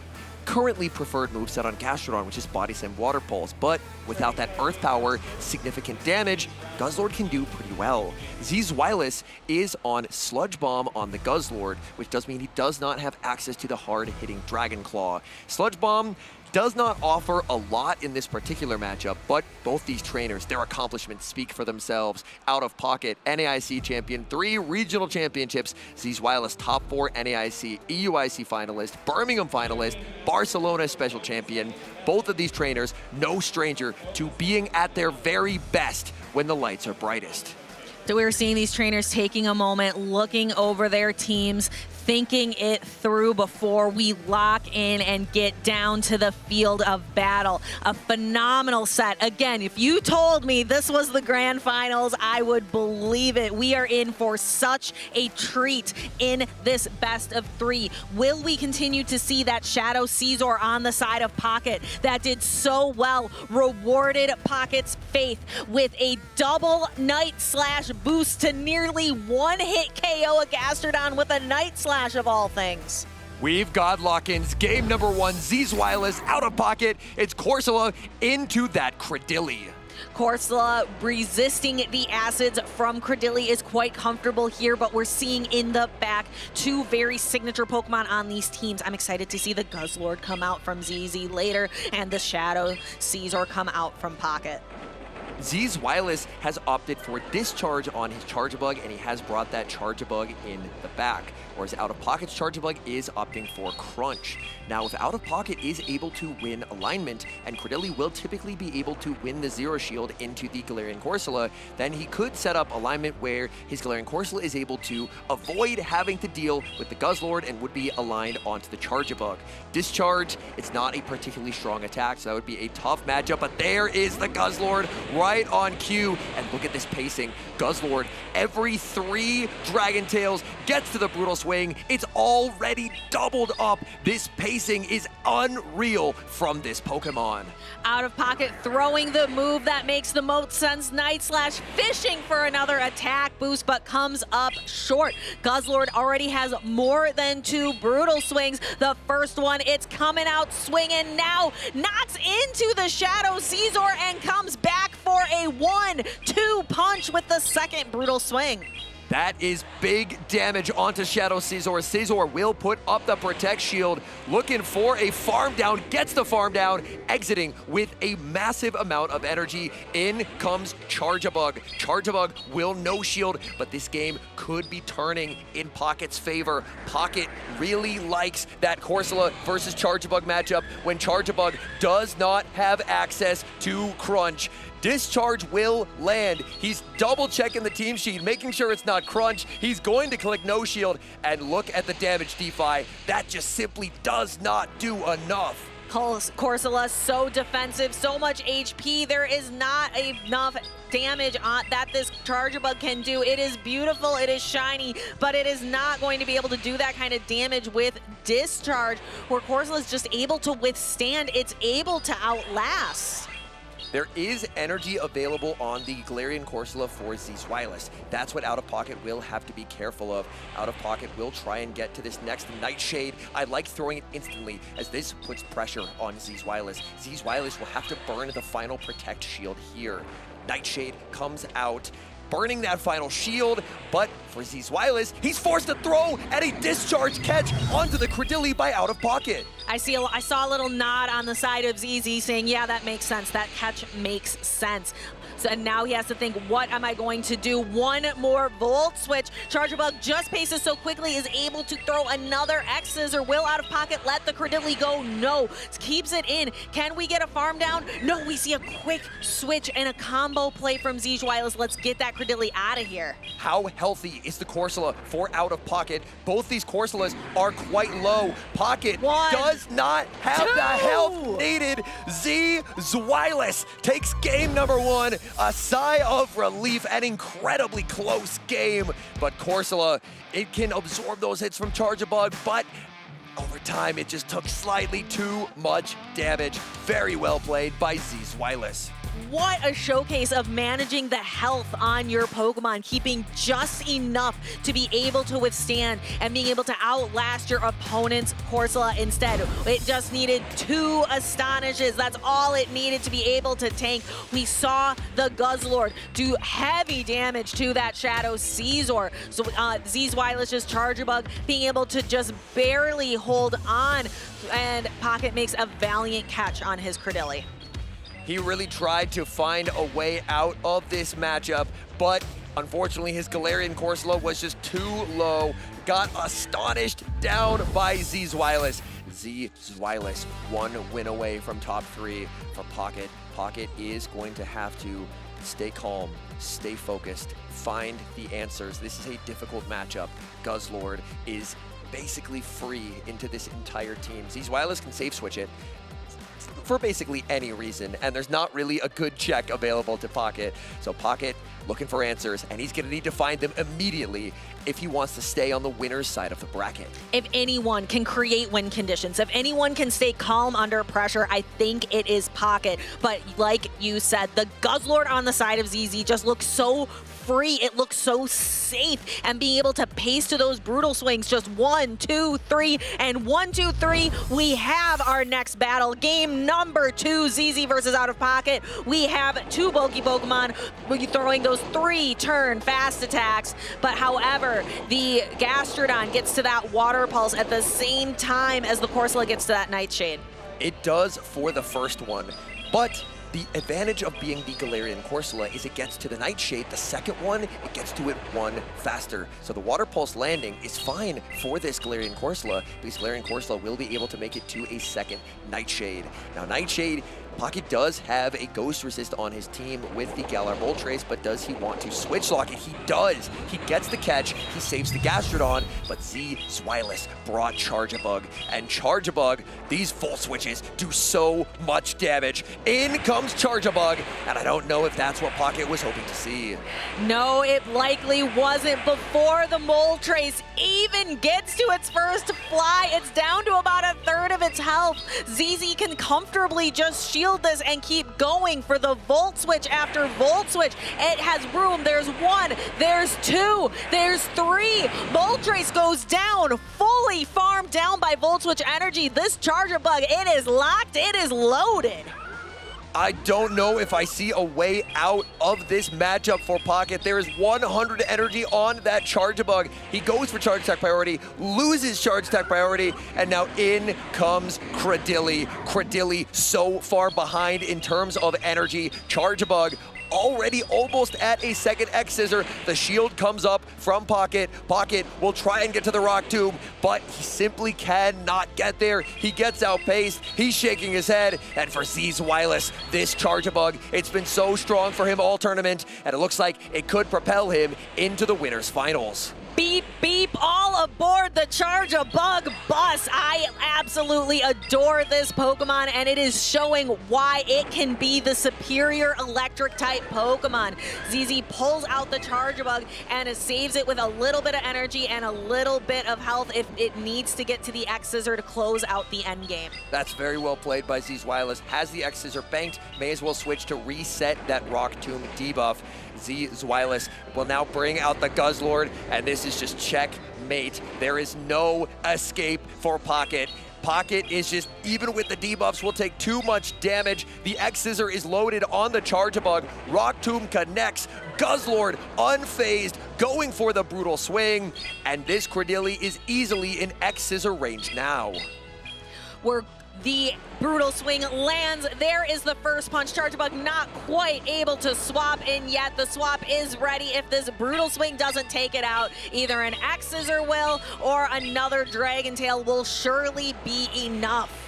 currently preferred moveset on Gastrodon, which is Body Slam Water Pulse, but without that Earth Power, significant damage, Guzzlord can do pretty well. Zzwilous is on Sludge Bomb on the Guzzlord, which does mean he does not have access to the hard-hitting Dragon Claw. Sludge Bomb does not offer a lot in this particular matchup, but both these trainers, their accomplishments speak for themselves. Out of Pocket, NAIC champion, 3 regional championships, Zzwilous top 4 NAIC, EUIC finalist, Birmingham finalist, Barcelona special champion. Both of these trainers, no stranger to being at their very best when the lights are brightest. So we're seeing these trainers taking a moment, looking over their teams, thinking it through before we lock in and get down to the field of battle. A phenomenal set. Again, if you told me this was the grand finals, I would believe it. We are in for such a treat in this best of 3. Will we continue to see that Shadow Caesar on the side of Pocket that did so well, rewarded Pocket's faith with a double Night Slash boost to nearly one-hit KO a Gastrodon with a Night Slash of all things? We've got lock-ins. Game number 1, Zzwilous Out of Pocket. It's Corsola into that Credilli. Corsola resisting the acids from Credilli is quite comfortable here, but we're seeing in the back 2 very signature Pokemon on these teams. I'm excited to see the Guzzlord come out from ZZ later and the Shadow Caesar come out from Pocket. Zzwilous has opted for Discharge on his Charjabug, and he has brought that Charjabug in the back, whereas Out of Pocket's Charjabug is opting for Crunch. Now, if Out of Pocket is able to win alignment, and Credilli will typically be able to win the Zero Shield into the Galarian Corsola, then he could set up alignment where his Galarian Corsola is able to avoid having to deal with the Guzzlord and would be aligned onto the Charjabug. Discharge, it's not a particularly strong attack, so that would be a tough matchup, but there is the Guzzlord right on cue, and look at this pacing. Guzzlord, every 3 Dragon Tails gets to the Brutal Swing. It's already doubled up. This pacing is unreal from this Pokemon. Out of Pocket throwing the move that makes the most sense. Night Slash fishing for another attack boost, but comes up short. Guzzlord already has more than 2 Brutal Swings. The first one, it's coming out swinging now. Knocks into the Shadow Caesar and comes back for a 1-2 punch with the second Brutal Swing. That is big damage onto Shadow Caesar. Caesar will put up the Protect Shield, looking for a farm down, gets the farm down, exiting with a massive amount of energy. In comes Charjabug. Charjabug will no shield, but this game could be turning in Pocket's favor. Pocket really likes that Corsola versus Charjabug matchup when Charjabug does not have access to Crunch. Discharge will land. He's double checking the team sheet, making sure it's not Crunch. He's going to click no shield, and look at the damage DeFi. That just simply does not do enough. Corsola so defensive, so much HP. There is not enough damage that this Charjabug can do. It is beautiful, it is shiny, but it is not going to be able to do that kind of damage with Discharge, where Corsola is just able to withstand. It's able to outlast. There is energy available on the Galarian Corsola for Zzwilous. That's what Out of Pocket will have to be careful of. Out of Pocket will try and get to this next Nightshade. I like throwing it instantly, as this puts pressure on Zzwilous. Zzwilous will have to burn the final Protect Shield here. Nightshade comes out. burning that final shield, but for Zzwilous, he's forced to throw at a discharge catch onto the Credilli by out of pocket. I saw a little nod on the side of ZZ saying, yeah, that makes sense. That catch makes sense. So, and now he has to think, what am I going to do? One more Volt Switch. Charjabug just paces so quickly, is able to throw another X-Scissor. Will out of pocket let the Credilli go? No. Keeps it in. Can we get a farm down? No, we see a quick switch and a combo play from Zzwilous. Let's get that Credilli out of here. How healthy is the Corsola for out of pocket? Both these Corsolas are quite low. Pocket does not have the health needed. Zzwilous takes game number 1. A sigh of relief, an incredibly close game. But Corsola, it can absorb those hits from Charjabug, but over time it just took slightly too much damage. Very well played by Zzwilous. What a showcase of managing the health on your Pokemon, keeping just enough to be able to withstand and being able to outlast your opponent's Corsola instead. It just needed 2 Astonishes. That's all it needed to be able to tank. We saw the Guzzlord do heavy damage to that Shadow Caesar. So Zzwilous' Charjabug being able to just barely hold on, and Pocket makes a valiant catch on his Credilli. He really tried to find a way out of this matchup, but unfortunately his Galarian Corsola was just too low. Got astonished down by Zzwilous. Zzwilous 1 win away from top 3 for Pocket. Pocket is going to have to stay calm, stay focused, find the answers. This is a difficult matchup. Guzzlord is basically free into this entire team. Zzwilous can safe switch it for basically any reason, and there's not really a good check available to Pocket. So Pocket looking for answers, and he's gonna need to find them immediately if he wants to stay on the winner's side of the bracket. If anyone can create win conditions, if anyone can stay calm under pressure, I think it is Pocket. But like you said, the Guzzlord on the side of ZZ just looks so free. It looks so safe, and being able to pace to those brutal swings, just 1, 2, 3, and 1, 2, 3. We have our next battle, game number 2, ZZ versus Out of Pocket. We have 2 bulky Pokemon throwing those 3 turn fast attacks, but however, the Gastrodon gets to that Water Pulse at the same time as the Corsola gets to that Nightshade. It does for the first one, but the advantage of being the Galarian Corsola is it gets to the Nightshade. The second one, it gets to it 1 faster. So the Water Pulse landing is fine for this Galarian Corsola, because Galarian Corsola will be able to make it to a second Nightshade. Now Nightshade, Pocket does have a Ghost Resist on his team with the Galar Moltres, but does he want to switch lock it? He does. He gets the catch, he saves the Gastrodon, but Zzwilous brought Charjabug, and Charjabug, these full switches do so much damage. In comes Charjabug, and I don't know if that's what Pocket was hoping to see. No, it likely wasn't. Before the Moltres even gets to its first fly, it's down to about 1/3 of its health. ZZ can comfortably just shield this and keep going for the Volt Switch after Volt Switch. It has room. There's 1, there's 2, there's 3. Moltres goes down, fully farmed down by Volt Switch energy. This Charjabug, it is locked, it is loaded. I don't know if I see a way out of this matchup for Pocket. There is 100 energy on that Charjabug. He goes for Charge Attack priority, loses Charge Attack priority, and now in comes Credilli. Credilli so far behind in terms of energy. Charjabug already almost at a second X-Scissor. The shield comes up from Pocket. Pocket will try and get to the Rock Tomb, but he simply cannot get there. He gets outpaced. He's shaking his head. And for Zzwilous, this Charjabug, it's been so strong for him all tournament, and it looks like it could propel him into the winner's finals. Beep, beep, all aboard the Charjabug bus. I absolutely adore this Pokemon, and it is showing why it can be the superior electric-type Pokemon. ZZ pulls out the Charjabug and it saves it with a little bit of energy and a little bit of health if it needs to get to the X-Scissor to close out the end game. That's very well played by Zzwilous. Has the X-Scissor banked, may as well switch to reset that Rock Tomb debuff. Zzwilous will now bring out the Guzzlord, and this is just checkmate. There is no escape for Pocket. Pocket is just, even with the debuffs, will take too much damage. The X-Scissor is loaded on the Charge-a-Bug. Rock Tomb connects. Guzzlord unfazed, going for the brutal swing. And this Credilli is easily in X-Scissor range now. Where the brutal swing lands. There is the first punch. Charge-a-Bug not quite able to swap in yet. The swap is ready. If this brutal swing doesn't take it out, either an X-Scissor will or another Dragon Tail will surely be enough.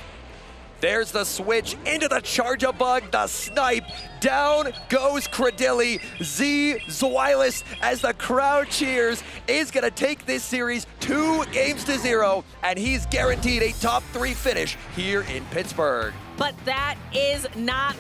There's the switch into the Charge-a-Bug, the snipe. Down goes Credilli. Zzwilous, as the crowd cheers, is going to take this series 2-0, and he's guaranteed a top 3 finish here in Pittsburgh. But that is not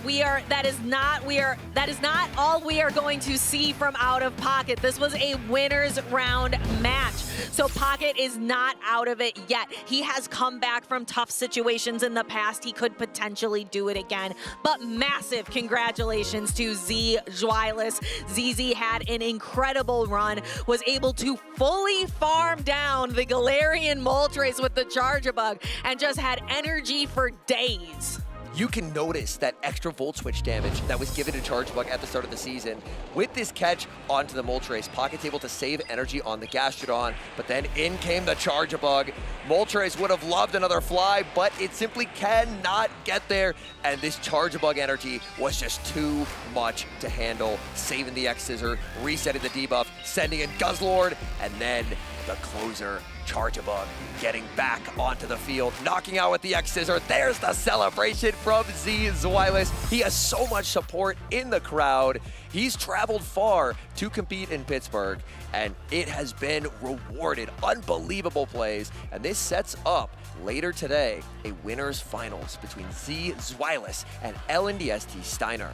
all we are going to see from Out of Pocket. This was a winner's round match. So Pocket is not out of it yet. He has come back from tough situations in the past. He could potentially do it again. But massive congratulations to Zzwilous. ZZ had an incredible run, was able to fully farm down the Galarian Moltres with the Charge-a-Bug, and just had energy for days. You can notice that extra Volt Switch damage that was given to Charge-a-Bug at the start of the season. With this catch onto the Moltres, Pocket's able to save energy on the Gastrodon, but then in came the Charge-a-Bug. Moltres would have loved another fly, but it simply cannot get there, and this Charge-a-Bug energy was just too much to handle, saving the X-Scissor, resetting the debuff, sending in Guzzlord, and then the closer, Charge-a-Bug, getting back onto the field, knocking out with the X-Scissor. There's the celebration from Zzwilous. He has so much support in the crowd. He's traveled far to compete in Pittsburgh, and it has been rewarded. Unbelievable plays, and this sets up later today a winners finals between Zzwilous and LNDST Steinar.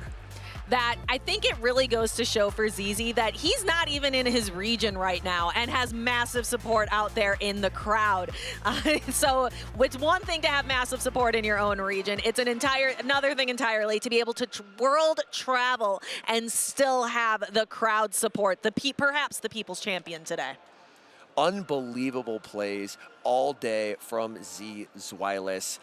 That I think it really goes to show for ZZ that he's not even in his region right now and has massive support out there in the crowd. So it's one thing to have massive support in your own region. It's another thing entirely to be able to world travel and still have the crowd support, perhaps the people's champion today. Unbelievable plays all day from Zzwilous.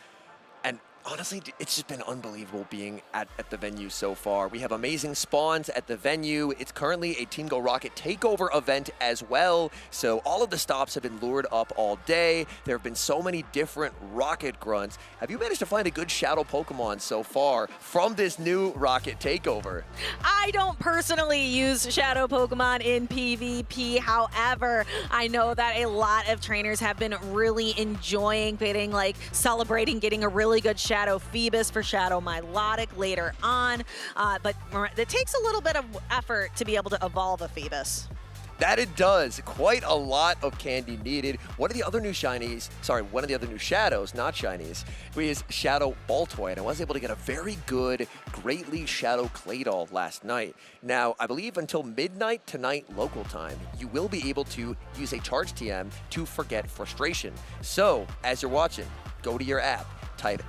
And honestly, it's just been unbelievable being at the venue so far. We have amazing spawns at the venue. It's currently a Team Go Rocket takeover event as well. So all of the stops have been lured up all day. There have been so many different Rocket grunts. Have you managed to find a good Shadow Pokemon so far from this new Rocket takeover? I don't personally use Shadow Pokemon in PvP. However, I know that a lot of trainers have been really enjoying celebrating getting a really good Shadow Phoebus for Shadow Milotic later on, but it takes a little bit of effort to be able to evolve a Phoebus. That it does. Quite a lot of candy needed. One of the other new shadows, not shinies, is Shadow Baltoy, and I was able to get a very good Greatly Shadow Claydol last night. Now, I believe until midnight tonight local time, you will be able to use a Charge TM to forget frustration. So, as you're watching, go to your app, type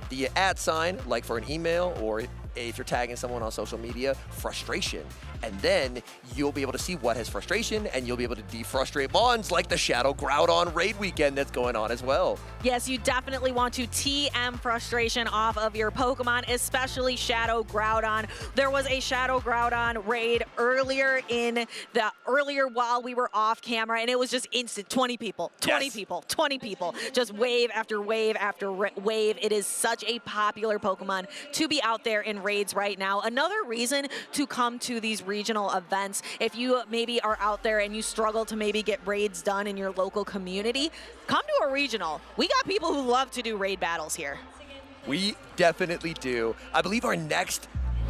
the @ sign, like for an email, or if you're tagging someone on social media, frustration. And then you'll be able to see what has frustration, and you'll be able to defrustrate mons like the Shadow Groudon raid weekend that's going on as well. Yes, you definitely want to TM frustration off of your Pokemon, especially Shadow Groudon. There was a Shadow Groudon raid earlier while we were off camera, and it was just instant. 20 people, 20 people, 20 people, just wave after wave after wave. It is such a popular Pokemon to be out there in raids right now. Another reason to come to these regional events, if you maybe are out there and you struggle to maybe get raids done in your local community, come to a regional. We got people who love to do raid battles here. We definitely do. I believe our next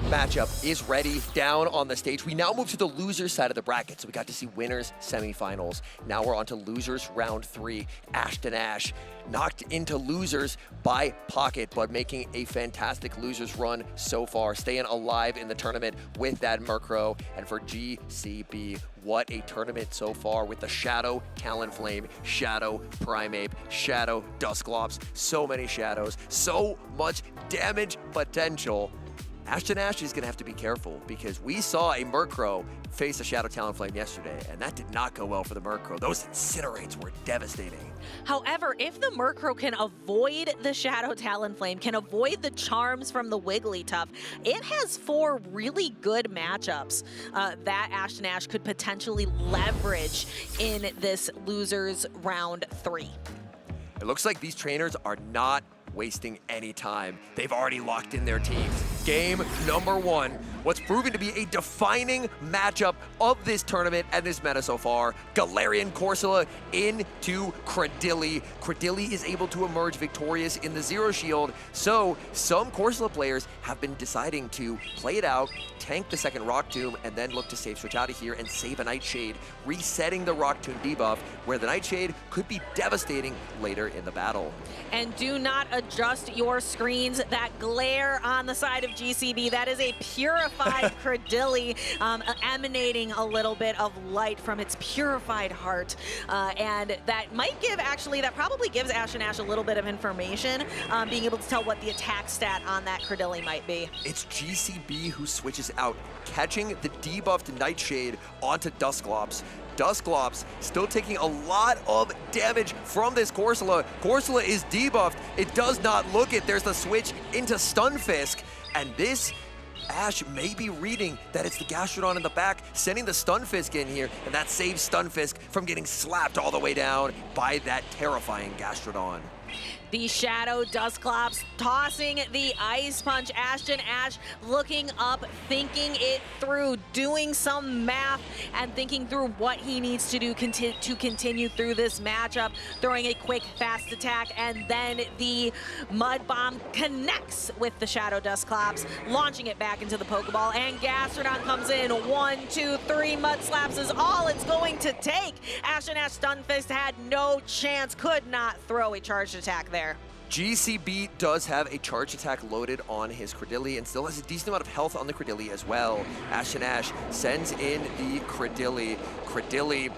matchup is ready down on the stage. We now move to the losers side of the bracket. So we got to see winners semifinals. Now we're on to losers round 3. Ashton Ash knocked into losers by Pocket, but making a fantastic losers run so far, staying alive in the tournament with that Murkrow. And for GCB, what a tournament so far with the Shadow Talonflame, Shadow Primeape, Shadow Dusclops, so many shadows, so much damage potential. Ashton Ash is going to have to be careful because we saw a Murkrow face a Shadow Talonflame yesterday, and that did not go well for the Murkrow. Those Incinerates were devastating. However, if the Murkrow can avoid the Shadow Talonflame, can avoid the charms from the Wigglytuff, it has 4 really good matchups that Ashton Ash could potentially leverage in this losers round 3. It looks like these trainers are not wasting any time. They've already locked in their teams. Game number 1, what's proven to be a defining matchup of this tournament and this meta so far. Galarian Corsola into Cradily. Cradily is able to emerge victorious in the Zero Shield, so some Corsola players have been deciding to play it out, tank the second Rock Tomb, and then look to save switch out of here and save a Nightshade, resetting the Rock Tomb debuff, where the Nightshade could be devastating later in the battle. And do not adjust your screens. That glare on the side of GCB, that is a purified Cradily, emanating a little bit of light from its purified heart. And that might give, actually, that probably gives Ashton Ash a little bit of information, being able to tell what the attack stat on that Cradily might be. It's GCB who switches out, catching the debuffed Nightshade onto Dusclops. Dusclops still taking a lot of damage from this Corsola. Corsola is debuffed. It does not look it. There's the switch into Stunfisk. And this, Ash may be reading that it's the Gastrodon in the back, sending the Stunfisk in here, and that saves Stunfisk from getting slapped all the way down by that terrifying Gastrodon. The Shadow Dusclops tossing the Ice Punch. Ashton Ash looking up, thinking it through, doing some math, and thinking through what he needs to do to continue through this matchup. Throwing a quick, fast attack, and then the Mud Bomb connects with the Shadow Dusclops, launching it back into the Pokeball, and Gastrodon comes in. 1, 2, 3 Mud Slaps is all it's going to take. Ashton Ash Stunfist had no chance, could not throw a charged attack there. GCB does have a charge attack loaded on his Cradily and still has a decent amount of health on the Cradily as well. Ashton Ash sends in the Cradily. Cradily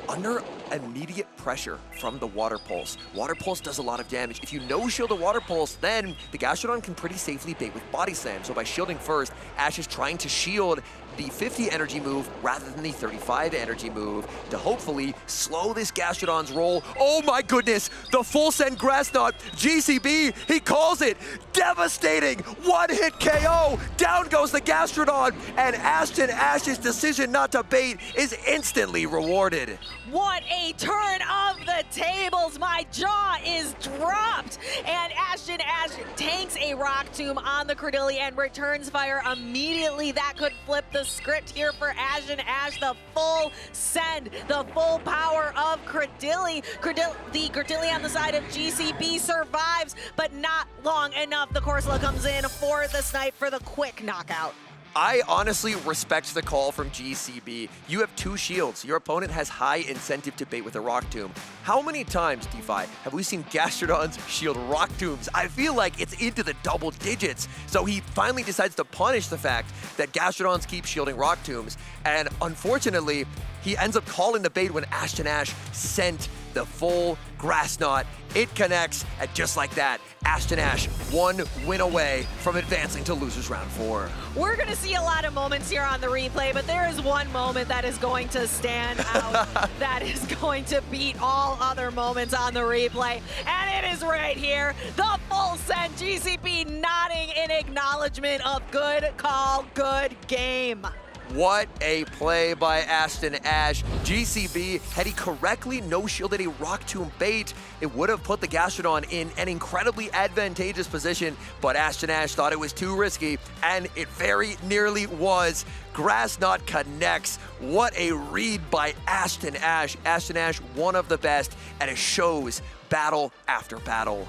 under immediate pressure from the Water Pulse. Water Pulse does a lot of damage. If you no-shield a Water Pulse, then the Gastrodon can pretty safely bait with Body Slam. So by shielding first, Ash is trying to shield the 50 energy move rather than the 35 energy move to hopefully slow this Gastrodon's roll. Oh my goodness, the full send Grass Knot, GCB, he calls it devastating, 1-hit KO, down goes the Gastrodon, and Ashton Ash's decision not to bait is instantly rewarded. What a turn of the tables, my jaw is dropped, and Ashton Ash tanks a Rock Tomb on the Cradily and returns fire immediately. That could flip the script here for Ashton Ash. The full send, the full power of Cradily. The Cradily on the side of GCB survives, but not long enough. The Corsola comes in for the snipe for the quick knockout. I honestly respect the call from GCB. You have 2 shields. Your opponent has high incentive to bait with a Rock Tomb. How many times, DeFi, have we seen Gastrodons shield Rock Tombs? I feel like it's into the double digits. So he finally decides to punish the fact that Gastrodons keep shielding Rock Tombs. And unfortunately, he ends up calling the bait when Ashton Ash sent the full Grass Knot. It connects, and just like that, Ashton Ash 1 win away from advancing to losers round 4. We're going to see a lot of moments here on the replay, but there is one moment that is going to stand out that is going to beat all other moments on the replay, and it is right here. The full send, GCB nodding in acknowledgement of good call, good game. What a play by Ashton Ash. GCB, had he correctly no-shielded a Rock Tomb bait, it would have put the Gastrodon in an incredibly advantageous position, but Ashton Ash thought it was too risky, and it very nearly was. Grass Knot connects. What a read by Ashton Ash. Ashton Ash, one of the best, and it shows battle after battle.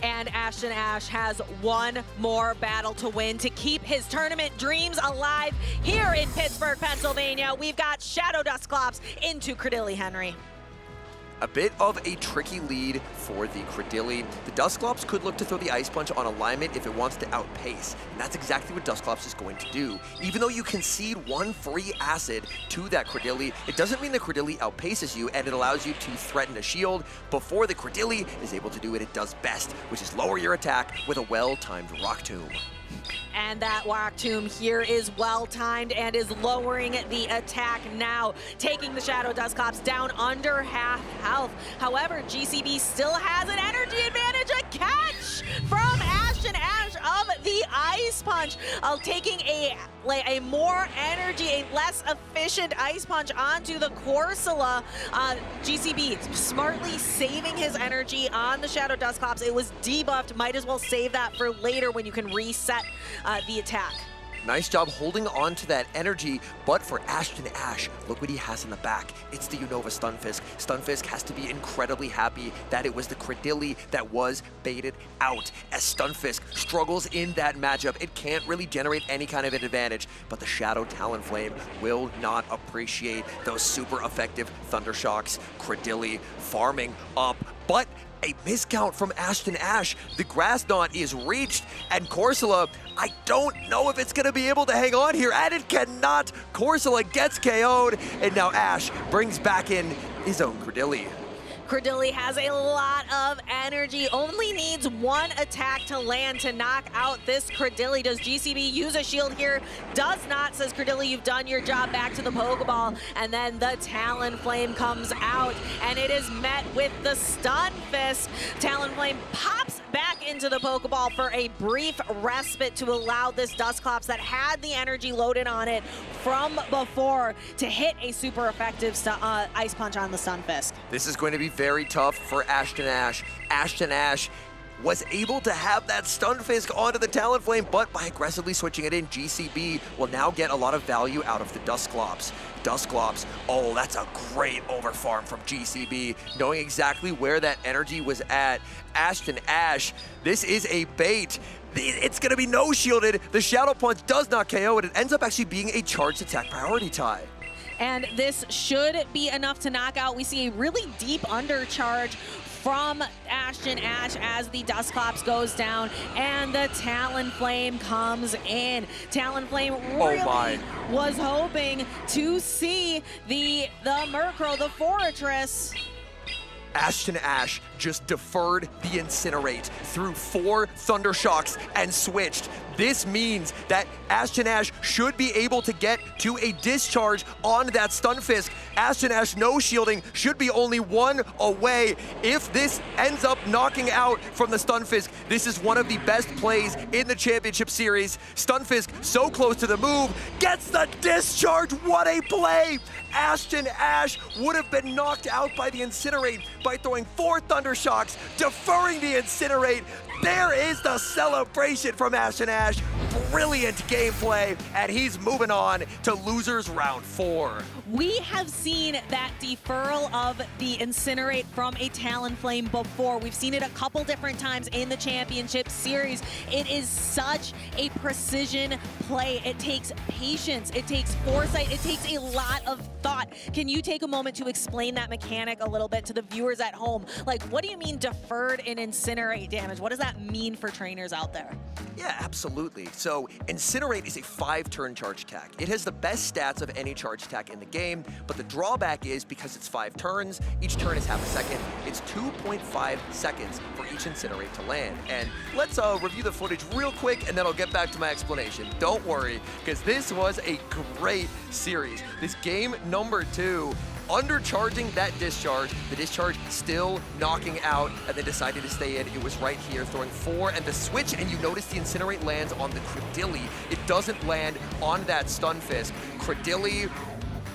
And Ashton Ash has one more battle to win to keep his tournament dreams alive here in Pittsburgh, Pennsylvania. We've got Shadow Dusclops into Cradily Henry. A bit of a tricky lead for the Cradily. The Dusclops could look to throw the Ice Punch on alignment if it wants to outpace, and that's exactly what Dusclops is going to do. Even though you concede 1 free acid to that Cradily, it doesn't mean the Cradily outpaces you, and it allows you to threaten a shield before the Cradily is able to do what it does best, which is lower your attack with a well-timed Rock Tomb. And that Whack Tomb here is well timed and is lowering the attack now, taking the Shadow Dusclops down under half health. However, GCB still has an energy advantage, a catch from Ashton Ash of the Ice Punch, taking a more energy, a less efficient Ice Punch onto the Corsola. GCB smartly saving his energy on the Shadow Dusclops. It was debuffed, might as well save that for later when you can reset the attack. Nice job holding on to that energy, but for Ashton Ash, look what he has in the back. It's the Unova Stunfisk. Stunfisk has to be incredibly happy that it was the Credilli that was baited out. As Stunfisk struggles in that matchup, it can't really generate any kind of an advantage, but the Shadow Talonflame will not appreciate those super effective Thundershocks. Credilli farming up, but a miscount from Ashton Ash. The Grass Knot is reached, and Corsola, I don't know if it's gonna be able to hang on here, and it cannot. Corsola gets KO'd, and now Ash brings back in his own Credilli. Credilli has a lot of energy, only needs one attack to land to knock out this Credilli. Does GCB use a shield here? Does not, says Credilli, you've done your job, back to the Pokeball. And then the Talonflame comes out, and it is met with the Stunfisk. Talonflame pops back into the Pokeball for a brief respite to allow this Dusclops that had the energy loaded on it from before to hit a super effective Ice Punch on the Stunfisk. This is going to be very tough for Ashton Ash. Ashton Ash was able to have that Stunfisk onto the Talonflame, but by aggressively switching it in, GCB will now get a lot of value out of the Dusclops. Dusclops, oh, that's a great overfarm from GCB, knowing exactly where that energy was at. Ashton Ash, this is a bait. It's going to be no-shielded. The Shadow Punch does not KO it. It ends up actually being a charged attack priority tie. And this should be enough to knock out. We see a really deep undercharge from Ashton Ash as the Dusclops goes down, and the Talonflame comes in. Talonflame really was hoping to see the Murkrow, the Fortress. Ashton Ash just deferred the Incinerate through 4 Thundershocks and switched. This means that Ashton Ash should be able to get to a discharge on that Stunfisk. Ashton Ash no shielding should be only 1 away. If this ends up knocking out from the Stunfisk, this is one of the best plays in the championship series. Stunfisk so close to the move, gets the discharge. What a play! Ashton Ash would have been knocked out by the Incinerate by throwing 4 Thundershocks, deferring the Incinerate. There is the celebration from Ashton Ash. Brilliant gameplay, and he's moving on to losers round 4. We have seen that deferral of the Incinerate from a Talonflame before. We've seen it a couple different times in the championship series. It is such a precision play. It takes patience, it takes foresight, it takes a lot of thought. Can you take a moment to explain that mechanic a little bit to the viewers at home? Like, what do you mean deferred and Incinerate damage? What does that mean for trainers out there? Yeah, absolutely. So Incinerate is a 5-turn charge attack. It has the best stats of any charge attack in the game, but the drawback is because it's 5 turns, each turn is half a second, it's 2.5 seconds for each Incinerate to land. And let's review the footage real quick, and then I'll get back to my explanation. Don't worry, because this was a great series. This game number 2, undercharging that discharge, the discharge still knocking out, and then decided to stay in. It was right here, throwing 4, and the switch, and you notice the Incinerate lands on the Credilli. It doesn't land on that Stunfisk. Credilli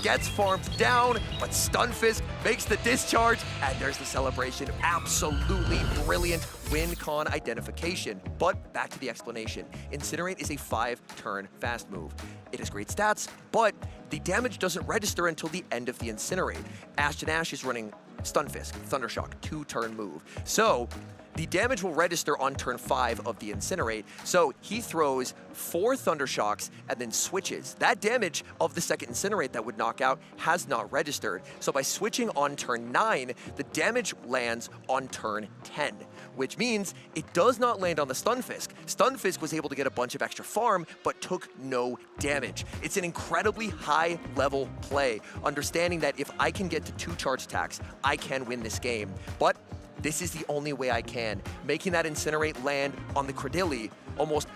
gets farmed down, but Stunfisk makes the discharge, and there's the celebration. Absolutely brilliant win con identification. But back to the explanation. Incinerate is a 5-turn fast move. It has great stats, but the damage doesn't register until the end of the Incinerate. Ashton Ash is running Stunfisk, Thundershock, 2-turn move. So the damage will register on turn 5 of the Incinerate, so he throws 4 Thundershocks and then switches. That damage of the second Incinerate that would knock out has not registered, so by switching on turn 9, the damage lands on turn 10, which means it does not land on the Stunfisk. Stunfisk was able to get a bunch of extra farm, but took no damage. It's an incredibly high-level play, understanding that if I can get to 2 charge attacks, I can win this game. But this is the only way I can. Making that Incinerate land on the Credilli, almost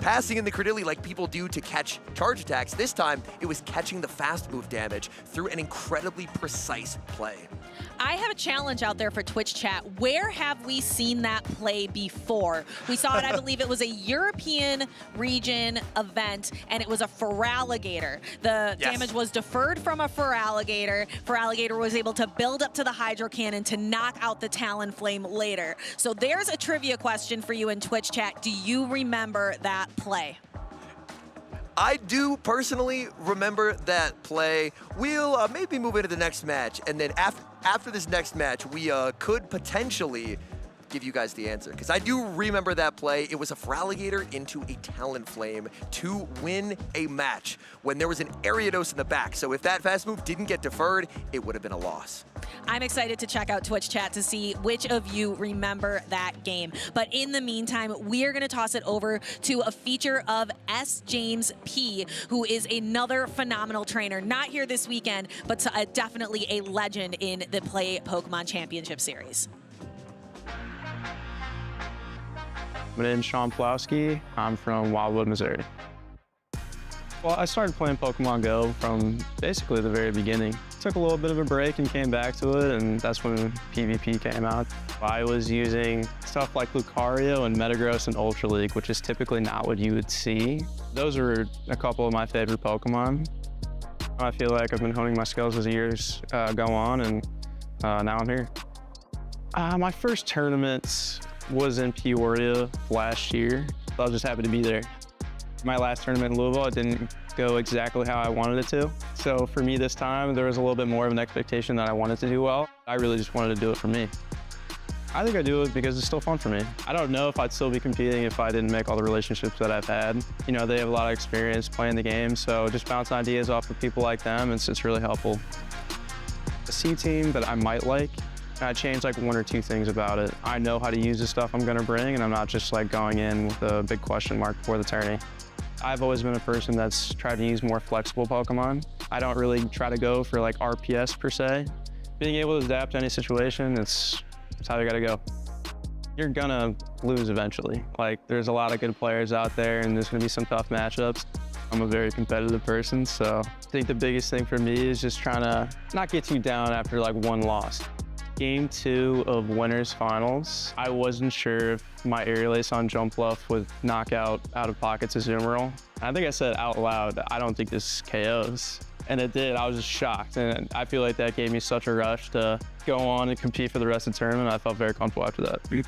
passing in the Credilli like people do to catch charge attacks. This time, it was catching the fast move damage through an incredibly precise play. I have a challenge out there for Twitch chat. Where have we seen that play before? We saw it, I believe it was a European region event, and it was a Feraligatr. The damage was deferred from a Feraligatr. Feraligatr was able to build up to the Hydro Cannon to knock out the Talonflame later. So there's a trivia question for you in Twitch chat. Do you remember that play? I do personally remember that play. We'll maybe move into the next match, and then after this next match, we could potentially give you guys the answer, because I do remember that play. It was a Feraligatr into a Talonflame to win a match when there was an Ariados in the back. So if that fast move didn't get deferred, it would have been a loss. I'm excited to check out Twitch chat to see which of you remember that game. But in the meantime, we are going to toss it over to a feature of S. James P., who is another phenomenal trainer. Not here this weekend, but definitely a legend in the Play Pokemon Championship Series. My name's Sean Plowski. I'm from Wildwood, Missouri. Well, I started playing Pokemon Go from basically the very beginning. Took a little bit of a break and came back to it, and that's when PvP came out. I was using stuff like Lucario and Metagross and Ultra League, which is typically not what you would see. Those are a couple of my favorite Pokemon. I feel like I've been honing my skills as the years go on, and now I'm here. My first tournament was in Peoria last year. I was just happy to be there. My last tournament in Louisville, it didn't go exactly how I wanted it to. So for me this time, there was a little bit more of an expectation that I wanted to do well. I really just wanted to do it for me. I think I do it because it's still fun for me. I don't know if I'd still be competing if I didn't make all the relationships that I've had. You know, they have a lot of experience playing the game, so just bouncing ideas off of people like them, it's really helpful. A C team that I might like, I changed like one or two things about it. I know how to use the stuff I'm gonna bring, and I'm not just like going in with a big question mark before the tourney. I've always been a person that's tried to use more flexible Pokemon. I don't really try to go for like RPS per se. Being able to adapt to any situation, it's how you gotta go. You're gonna lose eventually. Like, there's a lot of good players out there, and there's gonna be some tough matchups. I'm a very competitive person, so I think the biggest thing for me is just trying to not get too down after like one loss. Game 2 of Winners Finals, I wasn't sure if my Aerial Ace on Jump Bluff would knock out of pockets Zzwilous. I think I said out loud, I don't think this KOs. And it did. I was just shocked. And I feel like that gave me such a rush to go on and compete for the rest of the tournament. I felt very comfortable after that.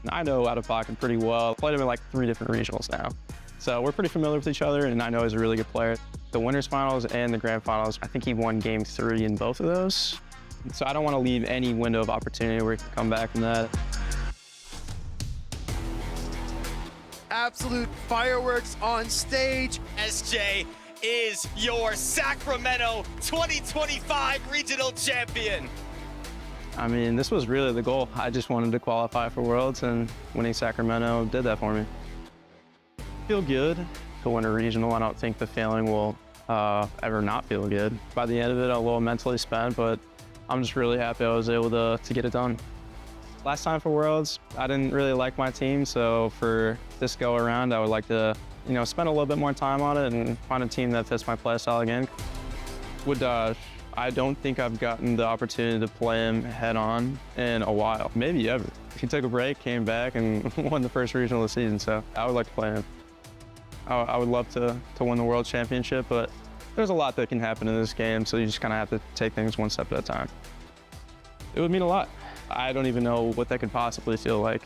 I know out of pocket pretty well. Played him in like 3 different regionals now. So we're pretty familiar with each other, and I know he's a really good player. The Winners Finals and the Grand Finals, I think he won Game 3 in both of those. So I don't want to leave any window of opportunity where he can come back from that. Absolute fireworks on stage. SJ is your Sacramento 2025 regional champion. I mean, this was really the goal. I just wanted to qualify for Worlds, and winning Sacramento did that for me. Feel good to win a regional. I don't think the feeling will ever not feel good. By the end of it, I'm a little mentally spent, but I'm just really happy I was able to get it done. Last time for Worlds, I didn't really like my team, so for this go around, I would like to, you know, spend a little bit more time on it and find a team that fits my play style again. With Dodge, I don't think I've gotten the opportunity to play him head on in a while, maybe ever. He took a break, came back, and won the first regional of the season, so I would like to play him. I would love to win the World Championship, but there's a lot that can happen in this game, so you just kind of have to take things one step at a time. It would mean a lot. I don't even know what that could possibly feel like.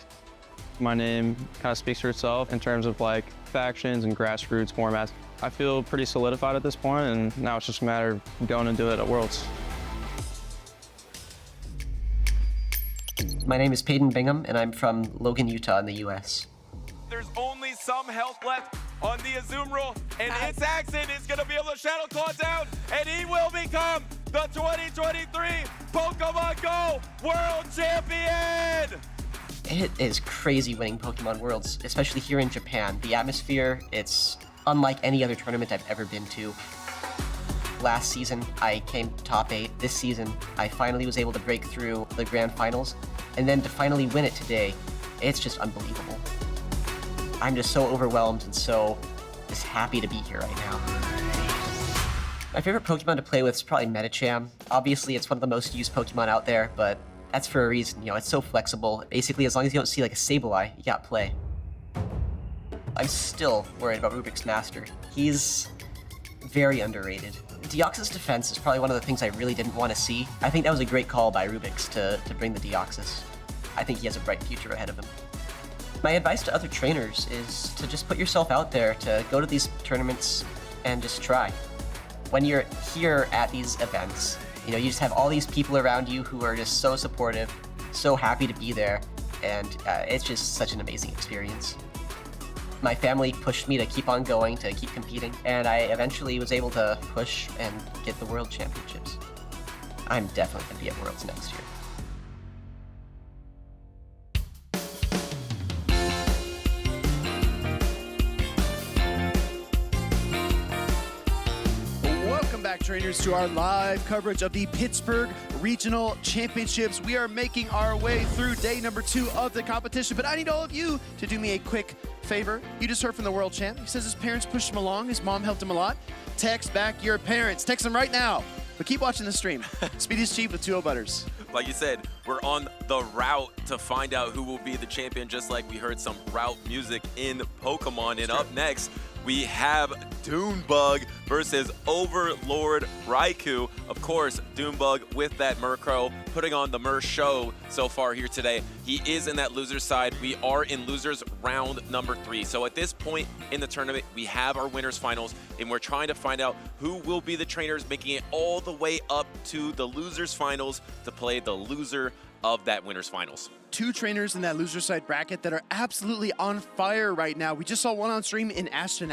My name kind of speaks for itself in terms of like factions and grassroots formats. I feel pretty solidified at this point, and now it's just a matter of going and do it at Worlds. My name is Peyton Bingham, and I'm from Logan, Utah in the US. There's only some health left on the Zzwilous, and its accent is going to be able to Shadow Claw down, and he will become the 2023 Pokemon Go World Champion! It is crazy winning Pokemon Worlds, especially here in Japan. The atmosphere, it's unlike any other tournament I've ever been to. Last season, I came top 8. This season, I finally was able to break through the Grand Finals, and then to finally win it today, it's just unbelievable. I'm just so overwhelmed and so just happy to be here right now. My favorite Pokemon to play with is probably Medicham. Obviously, it's one of the most used Pokemon out there, but that's for a reason. You know, it's so flexible. Basically, as long as you don't see like a Sableye, you got play. I'm still worried about Rubik's Master. He's very underrated. Deoxys defense is probably one of the things I really didn't want to see. I think that was a great call by Rubik's to bring the Deoxys. I think he has a bright future ahead of him. My advice to other trainers is to just put yourself out there, to go to these tournaments and just try. When you're here at these events, you know, you just have all these people around you who are just so supportive, so happy to be there, and it's just such an amazing experience. My family pushed me to keep on going, to keep competing, and I eventually was able to push and get the World Championships. I'm definitely going to be at Worlds next year. Welcome back, trainers, to our live coverage of the Pittsburgh Regional Championships. We are making our way through day number 2 of the competition, but I need all of you to do me a quick favor. You just heard from the world champ. He says his parents pushed him along. His mom helped him a lot. Text back your parents. Text them right now. But keep watching the stream. Speedy's Chief with 2-0 Butters. Like you said, we're on the route to find out who will be the champion, just like we heard some route music in Pokemon. And up next, we have Doombug versus Overlord Raichu. Of course, Doombug with that Murkrow, putting on the Mur show so far here today. He is in that loser side. We are in losers round number 3. So at this point in the tournament, we have our winners finals, and we're trying to find out who will be the trainers making it all the way up to the losers finals to play the loser of that winners finals. 2 trainers in that loser side bracket that are absolutely on fire right now. We just saw one on stream in Ashton.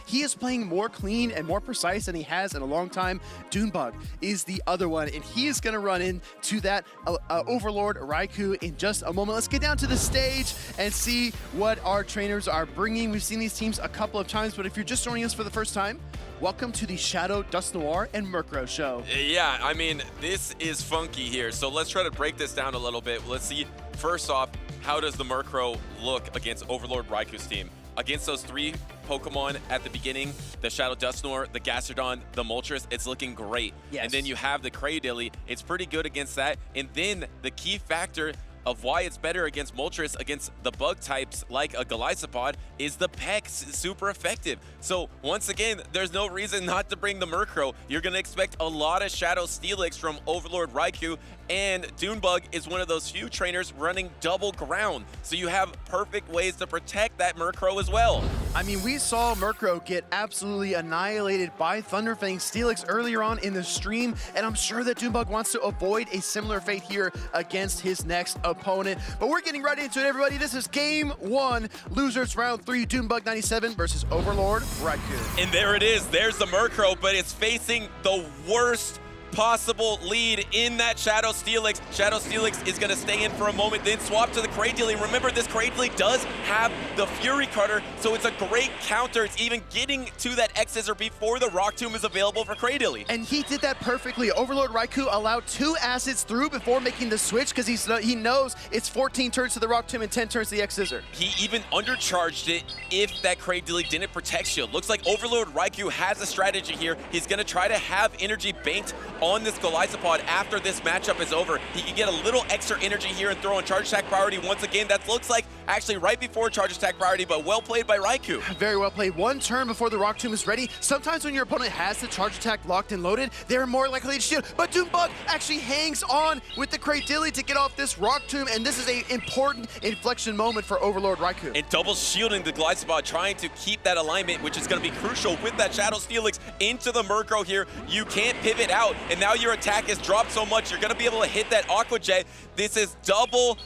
He is playing more clean and more precise than he has in a long time. Doombug is the other one, and he is going to run into that Overlord Raichu in just a moment. Let's get down to the stage and see what our trainers are bringing. We've seen these teams a couple of times, but if you're just joining us for the first time, welcome to the Shadow, Dusknoir, and Murkrow show. Yeah, I mean, this is funky here. So let's try to break this down a little bit. Let's see, first off, how does the Murkrow look against Overlord Raiku's team? Against those 3 Pokemon at the beginning, the Shadow Dusknoir, the Gastrodon, the Moltres, it's looking great. Yes. And then you have the Cradily, it's pretty good against that. And then the key factor of why it's better against Moltres, against the bug types like a Golisopod, is the Peck. Super effective. So once again, there's no reason not to bring the Murkrow. You're going to expect a lot of Shadow Steelix from Overlord Raichu, and Doombug is one of those few trainers running double ground. So you have perfect ways to protect that Murkrow as well. I mean, we saw Murkrow get absolutely annihilated by Thunderfang Steelix earlier on in the stream, and I'm sure that Doombug wants to avoid a similar fate here against his next opponent. But we're getting right into it, everybody. This is game 1, losers round 3, Doombug 97 versus Overlord Raichu. And there it is. There's the Murkrow, but it's facing the worst possible lead in that Shadow Steelix. Shadow Steelix is going to stay in for a moment, then swap to the Cradily. Remember, this Cradily does have the Fury Cutter, so it's a great counter. It's even getting to that X-Scissor before the Rock Tomb is available for Cradily. And he did that perfectly. Overlord Raichu allowed 2 acids through before making the switch because he knows it's 14 turns to the Rock Tomb and 10 turns to the X-Scissor. He even undercharged it if that Cradily didn't protect shield. Looks like Overlord Raichu has a strategy here. He's going to try to have energy banked on this Golisopod after this matchup is over. He can get a little extra energy here and throw on charge attack priority once again. That looks like actually right before charge attack priority, but well played by Raichu. Very well played. 1 turn before the Rock Tomb is ready. Sometimes when your opponent has the charge attack locked and loaded, they're more likely to shield. But Doombug actually hangs on with the Cradily to get off this Rock Tomb, and this is an important inflection moment for Overlord Raichu. And double shielding the Golisopod, trying to keep that alignment, which is going to be crucial with that Shadow Steelix into the Murkrow here. You can't pivot out, and now your attack is dropped so much, you're going to be able to hit that Aqua Jet. This is double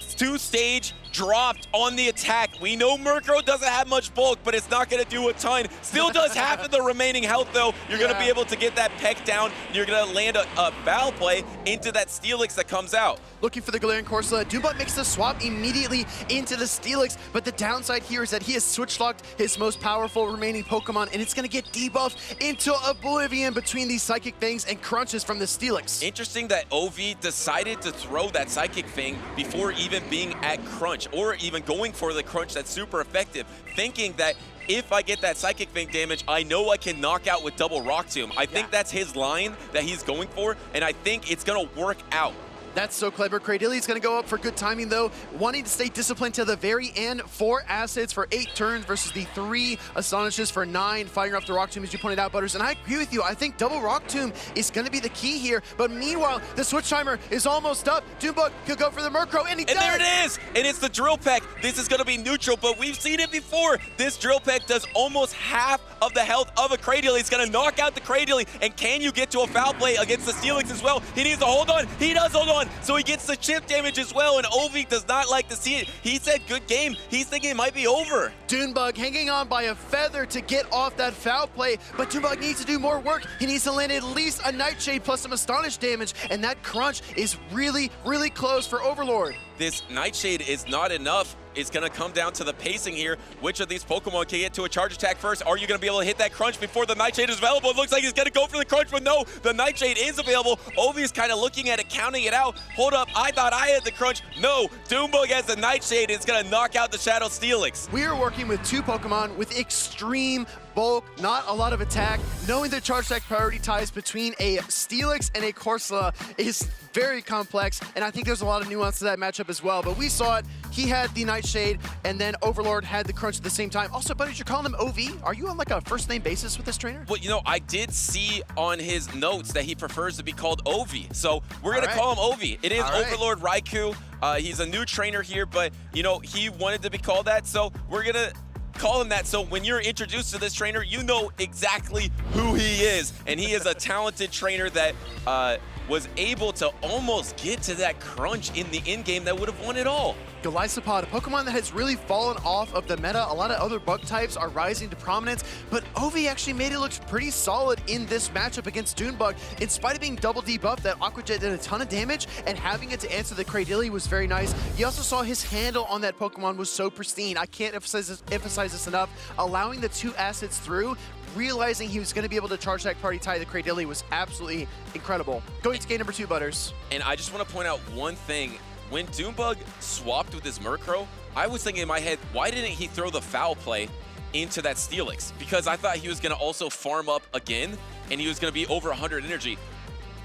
2-stage dropped on the attack. We know Murkrow doesn't have much bulk, but it's not going to do a ton. Still does half of the remaining health, though. You're going to be able to get that Peck down. You're going to land a foul play into that Steelix that comes out. Looking for the Galarian Corsola. Doombug makes the swap immediately into the Steelix, but the downside here is that he has switch-locked his most powerful remaining Pokemon, and it's going to get debuffed into oblivion between these Psychic Fangs and Crunches from the Steelix. Interesting that OV decided to throw that Psychic Fang before even being at Crunch. damage, or even going for the crunch that's super effective, thinking that if I get that Psychic Fang damage, I know I can knock out with double Rock Tomb. I think that's his line that he's going for, and I think it's going to work out. That's so clever. Cradilly's going to go up for good timing, though, wanting to stay disciplined to the very end. 4 assets for 8 turns versus the 3 Astonishes for 9, firing off the Rock Tomb, as you pointed out, Butters. And I agree with you. I think double Rock Tomb is going to be the key here. But meanwhile, the Switch Timer is almost up. Doombug could go for the Murkrow, and he does! And there it is! And it's the Drill Peck. This is going to be neutral, but we've seen it before. This Drill Peck does almost half of the health of a Cradilly. It's going to knock out the Cradilly. And can you get to a foul play against the Steelix as well? He needs to hold on. He does hold on. So he gets the chip damage as well, and Ovi does not like to see it. He said good game. He's thinking it might be over. Doombug hanging on by a feather to get off that foul play, but Doombug needs to do more work. He needs to land at least a Nightshade plus some Astonish damage, and that crunch is really, really close for Overlord. This Nightshade is not enough. It's going to come down to the pacing here. Which of these Pokemon can get to a charge attack first? Are you going to be able to hit that crunch before the Nightshade is available? It looks like he's going to go for the crunch, but no, the Nightshade is available. Ovi is kind of looking at it, counting it out. Hold up, I thought I had the crunch. No, Doombug has the Nightshade. It's going to knock out the Shadow Steelix. We are working with 2 Pokemon with extreme bulk, not a lot of attack. Knowing the charge attack priority ties between a Steelix and a Corsola is very complex, and I think there's a lot of nuance to that matchup as well. But we saw it. He had the Nightshade, and then Overlord had the crunch at the same time. Also, buddies, you're calling him OV. Are you on like a first name basis with this trainer? Well, you know, I did see on his notes that he prefers to be called Ovi. So we're going to call him Ovi. It is Overlord Raichu. He's a new trainer here, but, you know, he wanted to be called that. So we're going to call him that. So when you're introduced to this trainer, you know exactly who he is. And he is a talented trainer that was able to almost get to that crunch in the in-game that would have won it all. Golisopod, a Pokemon that has really fallen off of the meta. A lot of other bug types are rising to prominence, but Ovi actually made it look pretty solid in this matchup against Doombug. In spite of being double debuffed, that Aqua Jet did a ton of damage, and having it to answer the Cradilly was very nice. You also saw his handle on that Pokemon was so pristine. I can't emphasize this enough. Allowing the 2 assets through, realizing he was going to be able to charge that party tie the Cradilly was absolutely incredible. Going to game number 2, Butters. And I just want to point out one thing. When Doombug swapped with his Murkrow, I was thinking in my head, why didn't he throw the foul play into that Steelix? Because I thought he was going to also farm up again, and he was going to be over 100 energy.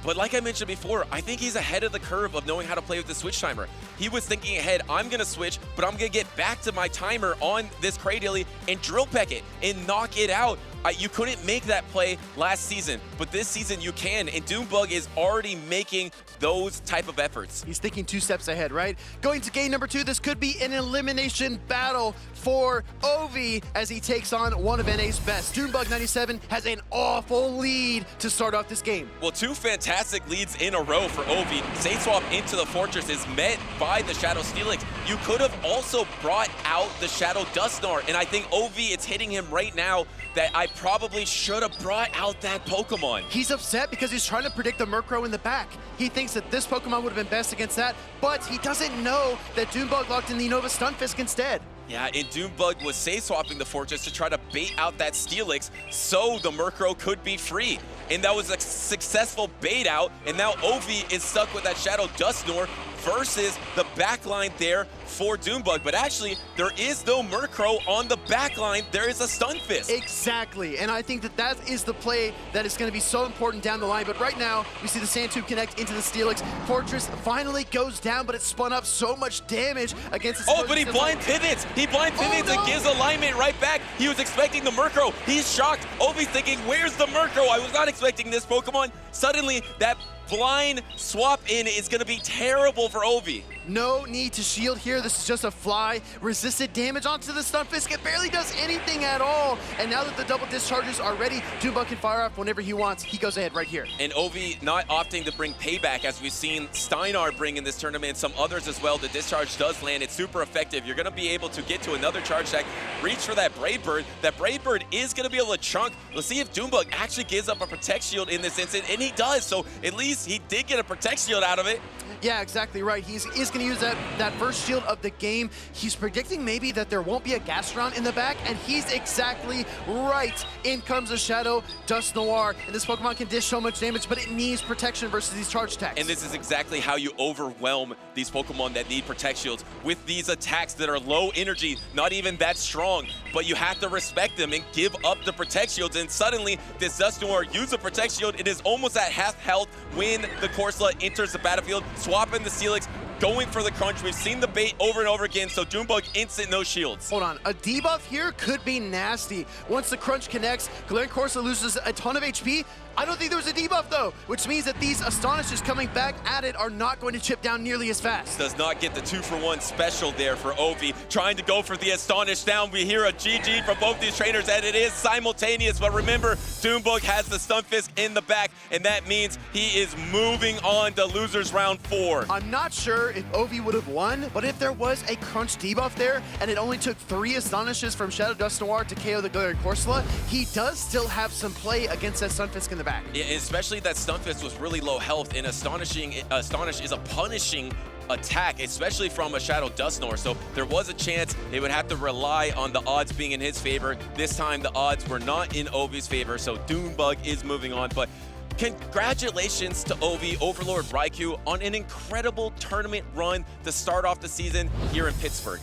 But like I mentioned before, I think he's ahead of the curve of knowing how to play with the Switch Timer. He was thinking ahead, I'm going to switch, but I'm going to get back to my timer on this Cradilly and Drill Peck it and knock it out. You couldn't make that play last season, but this season you can, and Doombug is already making those type of efforts. He's thinking 2 steps ahead, right? Going to game number 2, this could be an elimination battle for Ovi as he takes on one of NA's best. Doombug 97 has an awful lead to start off this game. Well, 2 fantastic leads in a row for Ovi. Safe Swap into the Fortress is met by the Shadow Steelix. You could have also brought out the Shadow Dusknoir, and I think Ovi, it's hitting him right now that I probably should have brought out that Pokemon. He's upset because he's trying to predict the Murkrow in the back. He thinks that this Pokemon would have been best against that, but he doesn't know that Doombug locked in the Nova Stunfisk instead. Yeah, and Doombug was safe swapping the Fortress to try to bait out that Steelix so the Murkrow could be free. And that was a successful bait out, and now Ovi is stuck with that Shadow Dusknoir versus the backline there for Doombug. But actually, there is no Murkrow on the backline. There is a Stunfisk. Exactly, and I think that that is the play that is going to be so important down the line. But right now, we see the Sand Tube connect into the Steelix. Fortress finally goes down, but it spun up so much damage against the but he blind pivots. He blind pivots and gives alignment right back. He was expecting the Murkrow. He's shocked. Ovi's thinking, where's the Murkrow? I was not expecting this Pokemon. Suddenly, that blind swap in is going to be terrible for Ovi. No need to shield here. This is just a fly. Resisted damage onto the Stunfisk. It barely does anything at all. And now that the double discharges are ready, Doombug can fire off whenever he wants. He goes ahead right here. And Ovi not opting to bring payback, as we've seen Steinar bring in this tournament, some others as well. The discharge does land. It's super effective. You're going to be able to get to another charge deck, reach for that Brave Bird. That Brave Bird is going to be able to chunk. Let's see if Doombug actually gives up a Protect Shield in this instant, and he does. So at least he did get a Protect Shield out of it. Yeah, exactly right. He is going to use that first shield of the game. He's predicting maybe that there won't be a Gastron in the back, and he's exactly right. In comes the Shadow Dust Noir, and this Pokemon can dish so much damage, but it needs protection versus these charge attacks. And this is exactly how you overwhelm these Pokemon that need Protect Shields with these attacks that are low energy, not even that strong, but you have to respect them and give up the Protect Shields, and suddenly this Dust Noir uses a Protect Shield. It is almost at half health when the Corsola enters the battlefield, swapping the Steelix, going for the crunch. We've seen the bait over and over again, so Doombug instant no shields. Hold on, a debuff here could be nasty. Once the crunch connects, Galarian Corsola loses a ton of HP. I don't think there was a debuff though, which means that these Astonishes coming back at it are not going to chip down nearly as fast. Does not get the 2-for-1 special there for Ovi. Trying to go for the Astonish down. We hear a GG from both these trainers, and it is simultaneous. But remember, Doombug has the Stunfisk in the back, and that means he is moving on to losers round 4. I'm not sure if Ovi would have won, but if there was a crunch debuff there, and it only took 3 Astonishes from Shadow Dust Noir to KO the Galarian Corsola, he does still have some play against that Stunfisk in the back. Yeah, especially that Stunfisk was really low health, and Astonish is a punishing attack, especially from a Shadow Dust Noir. So there was a chance they would have to rely on the odds being in his favor. This time the odds were not in Ovi's favor, so Doombug is moving on. But congratulations to Ovi, Overlord Raichu, on an incredible tournament run to start off the season here in Pittsburgh.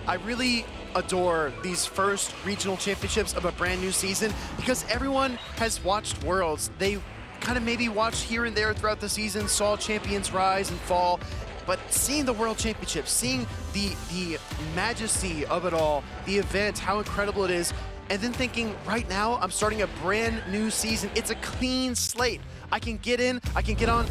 I really adore these first regional championships of a brand new season because everyone has watched Worlds. They kind of maybe watched here and there throughout the season, saw champions rise and fall, but seeing the World Championships, seeing the majesty of it all, the event, how incredible it is, and then thinking, right now, I'm starting a brand new season. It's a clean slate. I can get in, I can get on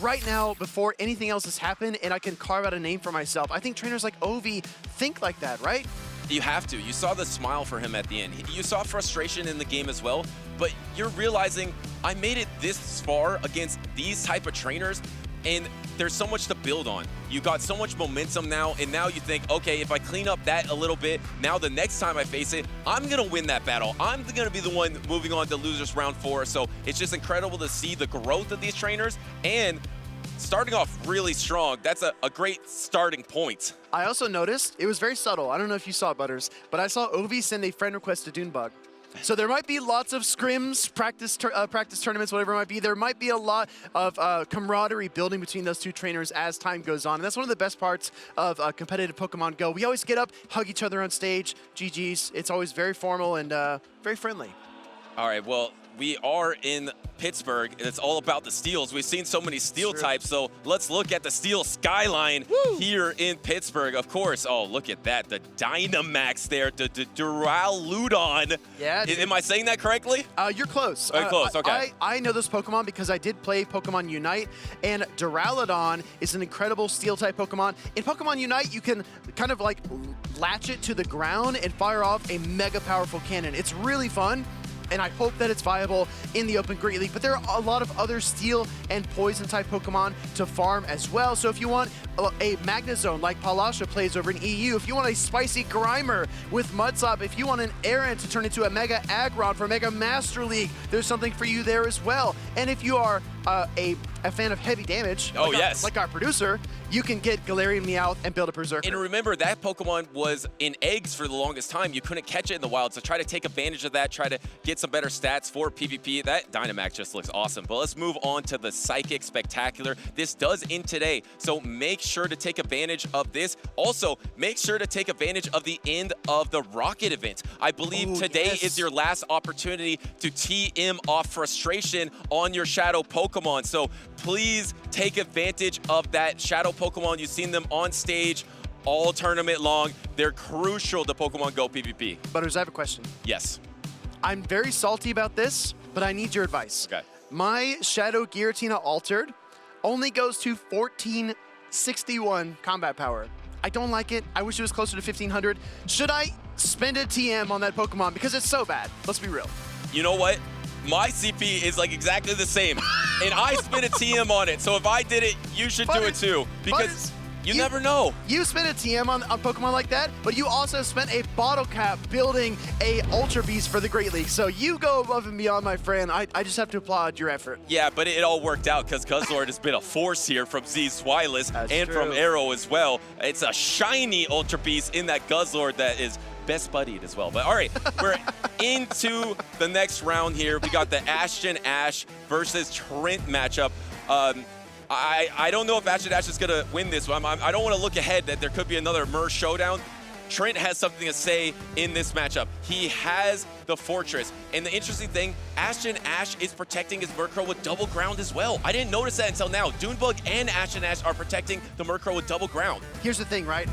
right now before anything else has happened, and I can carve out a name for myself. I think trainers like Ovi think like that, right? You have to. You saw the smile for him at the end. You saw frustration in the game as well, but you're realizing I made it this far against these type of trainers, and there's so much to build on. You got so much momentum now, and now you think, okay, if I clean up that a little bit, now the next time I face it, I'm gonna win that battle. I'm gonna be the one moving on to losers round 4. So it's just incredible to see the growth of these trainers, and starting off really strong. That's a great starting point. I also noticed, it was very subtle. I don't know if you saw it, Butters, but I saw Ovi send a friend request to Doombug. So there might be lots of scrims, practice tournaments, whatever it might be. There might be a lot of camaraderie building between those two trainers as time goes on. And that's one of the best parts of competitive Pokemon Go. We always get up, hug each other on stage, GGs. It's always very formal and very friendly. All right, well, we are in Pittsburgh, and it's all about the steals. We've seen so many steel types, so let's look at the steel skyline here in Pittsburgh. Of course, oh, look at that, the Dynamax there, the Duraludon. Yeah. Am I saying that correctly? You're close. Close, okay. I know this Pokemon because I did play Pokemon Unite, and Duraludon is an incredible steel-type Pokemon. In Pokemon Unite, you can kind of like latch it to the ground and fire off a mega powerful cannon. It's really fun, and I hope that it's viable in the Open Great League. But there are a lot of other steel and poison type Pokemon to farm as well. So if you want a Magnezone like Palasha plays over in EU, if you want a spicy Grimer with Mudslap, if you want an Aaron to turn into a Mega Aggron for Mega Master League, there's something for you there as well. And if you are a fan of heavy damage, like our producer, you can get Galarian Meowth and build a Berserker. And remember, that Pokemon was in eggs for the longest time. You couldn't catch it in the wild, so try to take advantage of that, try to get some better stats for PvP. That Dynamax just looks awesome. But let's move on to the Psychic Spectacular. This does end today, so make sure to take advantage of this. Also, make sure to take advantage of the end of the Rocket event. I believe today is your last opportunity to TM off frustration on your Shadow Pokemon. So please take advantage of that Shadow Pokemon. You've seen them on stage all tournament long. They're crucial to Pokemon Go PvP. Butters, I have a question. Yes. I'm very salty about this, but I need your advice. Okay. My Shadow Giratina Altered only goes to 1461 combat power. I don't like it. I wish it was closer to 1500. Should I spend a TM on that Pokemon? Because it's so bad. Let's be real. You know what? My CP is like exactly the same, and I spent a TM on it. So if I did it, you should do it too. Because You never know. You spent a TM on Pokemon like that, but you also spent a bottle cap building a Ultra Beast for the Great League. So you go above and beyond, my friend. I just have to applaud your effort. Yeah, but it all worked out because Guzzlord has been a force here from Zzwilous and true. from Arrow as well. It's a shiny Ultra Beast in that Guzzlord that is best buddied as well. But all right, we're into the next round here. We got the Ashton Ash versus Trent matchup. I don't know if Ashton Ash is going to win this one. I don't want to look ahead that there could be another Mer showdown. Trent has something to say in this matchup. He has the Fortress. And the interesting thing, Ashton Ash is protecting his Murkrow with double ground as well. I didn't notice that until now. Doombug and Ashton Ash are protecting the Murkrow with double ground. Here's the thing, right?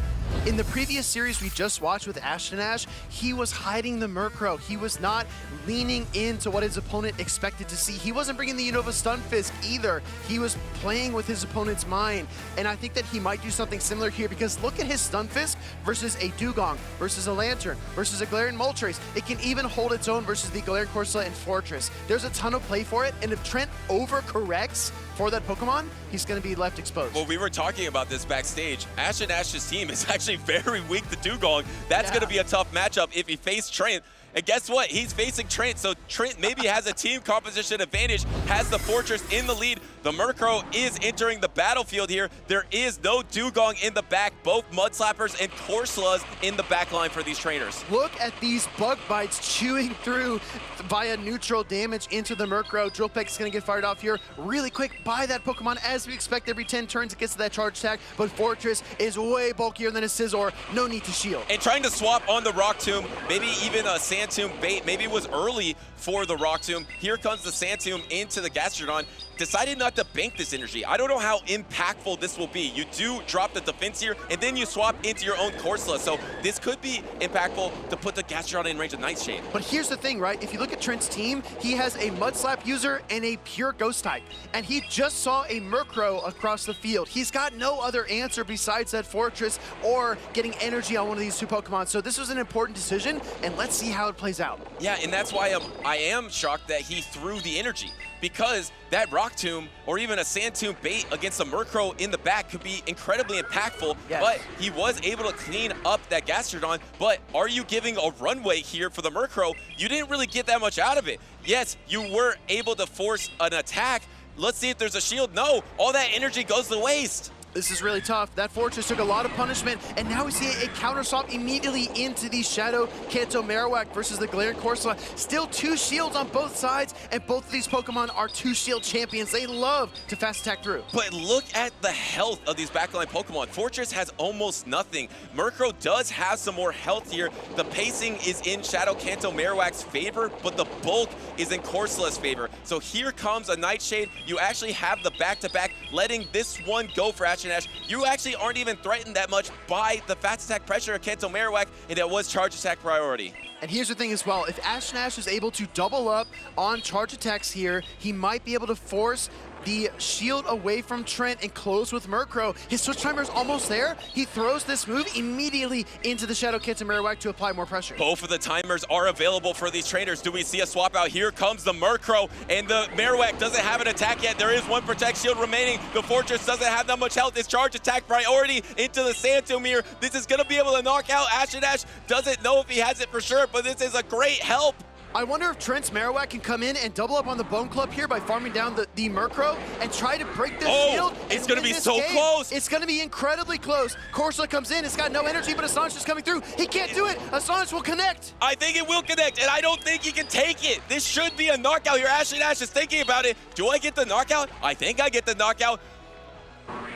In the previous series we just watched with Ashton Ash, he was hiding the Murkrow. He was not leaning into what his opponent expected to see. He wasn't bringing the Unova Stunfisk either. He was playing with his opponent's mind. And I think that he might do something similar here because look at his Stunfisk versus a Dugong, versus a Lantern, versus a Galarian Moltres. It can even hold its own versus the Galarian Corsola and Fortress. There's a ton of play for it, and if Trent overcorrects for that Pokemon, he's going to be left exposed. Well, we were talking about this backstage. Ashton Ash's team is actually very weak to Dugong. That's going to be a tough matchup if he faced Trent. And guess what? He's facing Trent, so Trent maybe has a team composition advantage, has the Fortress in the lead. The Murkrow is entering the battlefield here. There is no Dugong in the back, both Mudslappers and Corsolas in the back line for these trainers. Look at these bug bites chewing through via neutral damage into the Murkrow. Drill Peck is going to get fired off here really quick by that Pokemon. As we expect, every 10 turns it gets to that charge attack, but Fortress is way bulkier than a Scizor. No need to shield. And trying to swap on the Rock Tomb, maybe even a Sand Tomb bait, maybe it was early for the Rock Tomb. Here comes the Sand Tomb into the Gastrodon. Decided not to bank this energy. I don't know how impactful this will be. You do drop the defense here, and then you swap into your own Corsola. So this could be impactful to put the Gastrodon in range of Nightshade. But here's the thing, right? If you look at Trent's team, he has a Mudslap user and a pure Ghost type. And he just saw a Murkrow across the field. He's got no other answer besides that Fortress or getting energy on one of these two Pokemon. So this was an important decision, and let's see how it plays out. Yeah, and that's why I am shocked that he threw the energy, because that Rock Tomb or even a Sand Tomb bait against a Murkrow in the back could be incredibly impactful. Yes. But he was able to clean up that Gastrodon. But are you giving a runway here for the Murkrow? You didn't really get that much out of it. Yes, you were able to force an attack. Let's see if there's a shield. No, all that energy goes to waste. This is really tough. That Fortress took a lot of punishment, and now we see a counter swap immediately into the Shadow Kanto Marowak versus the Galarian Corsola. Still 2 shields on both sides, and both of these Pokemon are 2-shield champions. They love to fast attack through. But look at the health of these backline Pokemon. Fortress has almost nothing. Murkrow does have some more health here. The pacing is in Shadow Kanto Marowak's favor, but the bulk is in Corsola's favor. So here comes a Nightshade. You actually have the back-to-back, letting this one go for Ashton Ash. You actually aren't even threatened that much by the fast attack pressure of Kanto Marowak, and that was charge attack priority. And here's the thing as well, if Ashton Ash is able to double up on charge attacks here, he might be able to force the shield away from Trent and close with Murkrow. His switch timer is almost there. He throws this move immediately into the Shadow Kanto Marowak to apply more pressure. Both of the timers are available for these trainers. Do we see a swap out? Here comes the Murkrow, and the Marowak doesn't have an attack yet. There is one Protect Shield remaining. The Fortress doesn't have that much health. It's charge attack priority into the Sand Tomb here. This is going to be able to knock out Ashton Ash. Doesn't know if he has it for sure, but this is a great help. I wonder if Trent's Marowak can come in and double up on the Bone Club here by farming down the Murkrow and try to break this shield. It's going to be so close. It's going to be incredibly close. Corsola comes in. It's got no energy, but Astonish is coming through. He can't do it. Astonish will connect. I think it will connect, and I don't think he can take it. This should be a knockout here. Ashton Ash is thinking about it. Do I get the knockout? I think I get the knockout.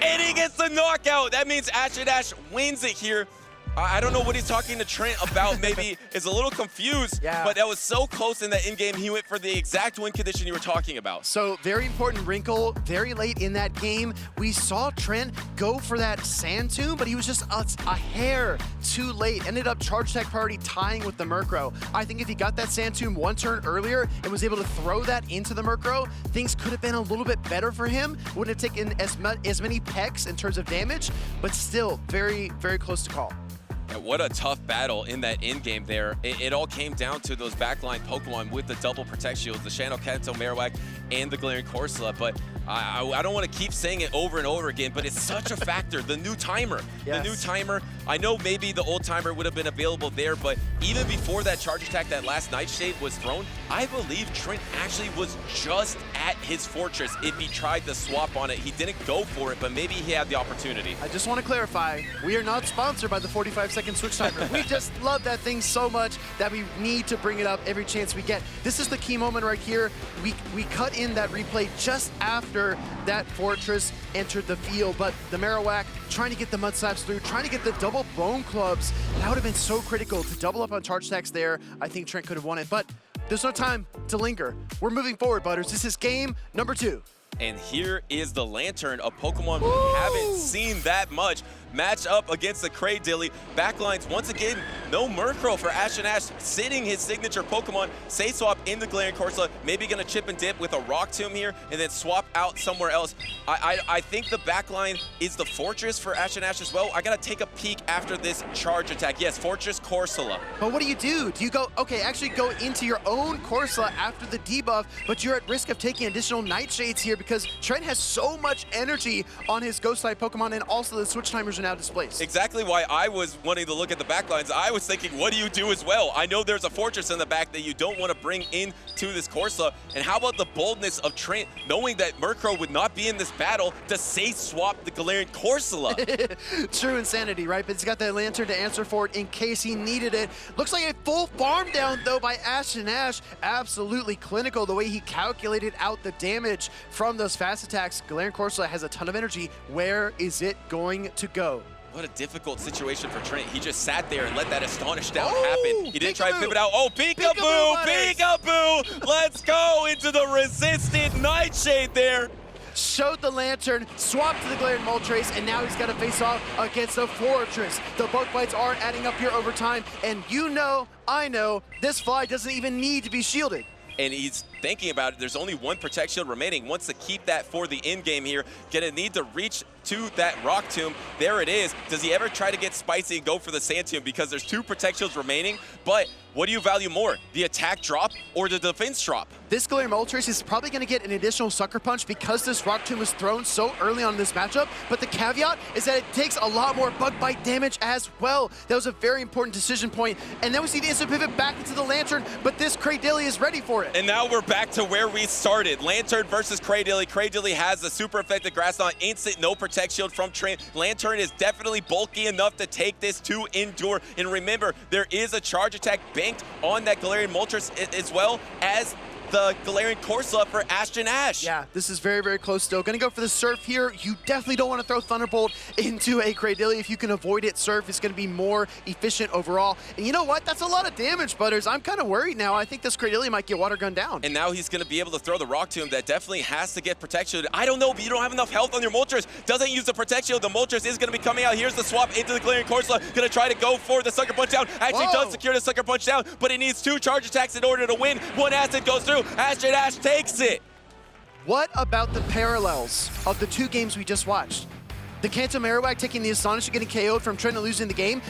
And he gets the knockout. That means Ashton Ash wins it here. I don't know what he's talking to Trent about. Maybe is a little confused, but that was so close in that in-game. He went for the exact win condition you were talking about. So very important wrinkle, very late in that game. We saw Trent go for that Sand Tomb, but he was just a hair too late. Ended up charge attack priority tying with the Murkrow. I think if he got that Sand Tomb one turn earlier and was able to throw that into the Murkrow, things could have been a little bit better for him. Wouldn't have taken as many pecks in terms of damage, but still very, very close to call. Yeah, what a tough battle in that end game there, it all came down to those backline Pokemon with the double Protect Shields, the Shadow Kanto Marowak and the Galarian Corsola. But I don't want to keep saying it over and over again, but it's such a factor. The new timer. Yes. The new timer. I know maybe the old timer would have been available there, but even before that charge attack, that last Nightshade was thrown, I believe Trent actually was just at his Fortress if he tried the swap on it. He didn't go for it, but maybe he had the opportunity. I just want to clarify, we are not sponsored by the 45-second switch timer. We just love that thing so much that we need to bring it up every chance we get. This is the key moment right here. We cut in that replay just after that Fortress entered the field, but the Marowak trying to get the Mud Slaps through, trying to get the double Bone Clubs. That would have been so critical to double up on charge attacks there. I think Trent could have won it, but there's no time to linger. We're moving forward, Butters. This is game number 2. And here is the Lantern, a Pokemon we haven't seen that much. Match up against the Cradilly. Backlines, once again, no Murkrow for Ashton Ash, sitting his signature Pokemon. Say swap in the Galarian Corsola, maybe gonna chip and dip with a Rock Tomb here, and then swap out somewhere else. I think the backline is the Fortress for Ashton Ash as well. I gotta take a peek after this charge attack. Yes, Fortress Corsola. But what do? Do you go, okay, actually go into your own Corsola after the debuff, but you're at risk of taking additional Nightshades here because Trent has so much energy on his Ghost-type Pokemon, and also the switch timers are now displaced. Exactly why I was wanting to look at the backlines. I was thinking, what do you do as well? I know there's a Fortress in the back that you don't want to bring into this Corsola. And how about the boldness of Trent, knowing that Murkrow would not be in this battle, to say swap the Galarian Corsola? True insanity, right? But he's got that Lantern to answer for it in case he needed it. Looks like a full farm down, though, by Ashton Ash. Absolutely clinical, the way he calculated out the damage from those fast attacks. Galarian Corsola has a ton of energy. Where is it going to go? What a difficult situation for Trent. He just sat there and let that Astonish down happen. He didn't try to pivot out. Oh, peekaboo, peekaboo. Let's go into the resistant Nightshade there. Showed the Lantern, swapped to the Galarian Moltres, and now he's got to face off against the Fortress. The bug bites aren't adding up here over time, and you know, I know, this fly doesn't even need to be shielded. And he's thinking about it. There's only one Protect Shield remaining. Wants to keep that for the end game here. Gonna need to reach to that Rock Tomb. There it is. Does he ever try to get spicy and go for the Sand Tomb? Because there's 2 Protect Shields remaining, but what do you value more? The attack drop or the defense drop? This Galarian Moltres is probably going to get an additional Sucker Punch because this Rock Tomb was thrown so early on in this matchup, but the caveat is that it takes a lot more Bug Bite damage as well. That was a very important decision point, and then we see the instant pivot back into the Lantern, but this Cradilly is ready for it. And now we're back to where we started. Lantern versus Cradilly. Cradilly has the super effective Grass Knot, instant no Protect Shield from Trent. Lantern is definitely bulky enough to take this to endure. And remember, there is a charge attack banked on that Galarian Moltres as well as the Galarian Corsola for Ashton Ash. Yeah, this is very, very close still. Gonna go for the Surf here. You definitely don't want to throw Thunderbolt into a Cradilly. If you can avoid it, Surf is gonna be more efficient overall. And you know what? That's a lot of damage, Butters. I'm kind of worried now. I think this Cradilly might get Water Gun down. And now he's gonna be able to throw the Rock Tomb that definitely has to get protection. I don't know, but you don't have enough health on your Moltres. Doesn't use the Protect Shield. The Moltres is gonna be coming out. Here's the swap into the Galarian Corsola. Gonna try to go for the Sucker Punch down. Actually does secure the Sucker Punch down, but he needs 2 charge attacks in order to win. 1 acid goes through. Ashton Ash takes it. What about the parallels of the 2 games we just watched? The Kanto Marowak taking the Astonish and getting KO'd from Trent and losing the game.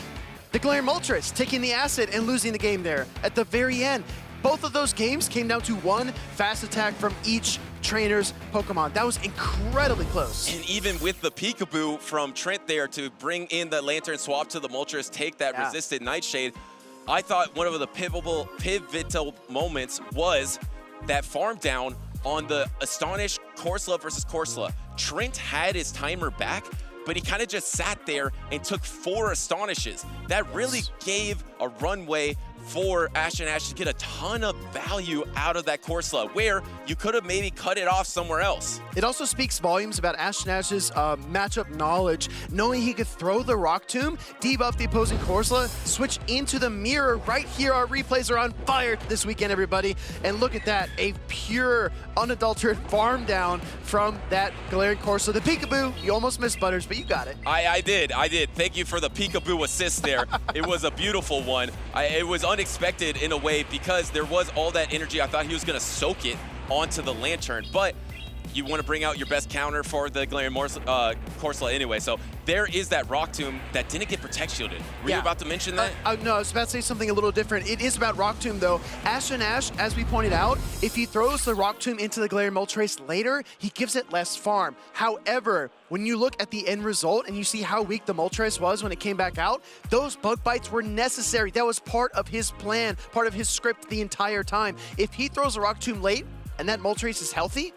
The Galarian Moltres taking the Acid and losing the game there at the very end. Both of those games came down to 1 fast attack from each trainer's Pokemon. That was incredibly close. And even with the peekaboo from Trent there to bring in the Lantern swap to the Moltres, take that resisted Nightshade, I thought one of the pivotal moments was that farm down on the Astonish Corsola versus Corsola. Trent had his timer back, but he kind of just sat there and took 4 Astonishes. That really gave a runway for Ashton Ash to get a ton of value out of that Corsola, where you could have maybe cut it off somewhere else. It also speaks volumes about Ashton Ash's matchup knowledge, knowing he could throw the Rock Tomb, debuff the opposing Corsola, switch into the mirror. Right here, our replays are on fire this weekend, everybody. And look at that, a pure, unadulterated farm down from that Galarian Corsola. The peekaboo, you almost missed, Butters, but you got it. I did. Thank you for the peekaboo assist there. It was a beautiful one. It was unexpected in a way because there was all that energy. I thought he was going to soak it onto the Lantern, but you want to bring out your best counter for the Galarian Corsola anyway. So there is that Rock Tomb that didn't get Protect Shielded. Were you about to mention that? No, I was about to say something a little different. It is about Rock Tomb, though. Ashton Ash, as we pointed out, if he throws the Rock Tomb into the Galarian Moltres later, he gives it less farm. However, when you look at the end result and you see how weak the Moltres was when it came back out, those Bug Bites were necessary. That was part of his plan, part of his script the entire time. If he throws a Rock Tomb late and that Moltres is healthy,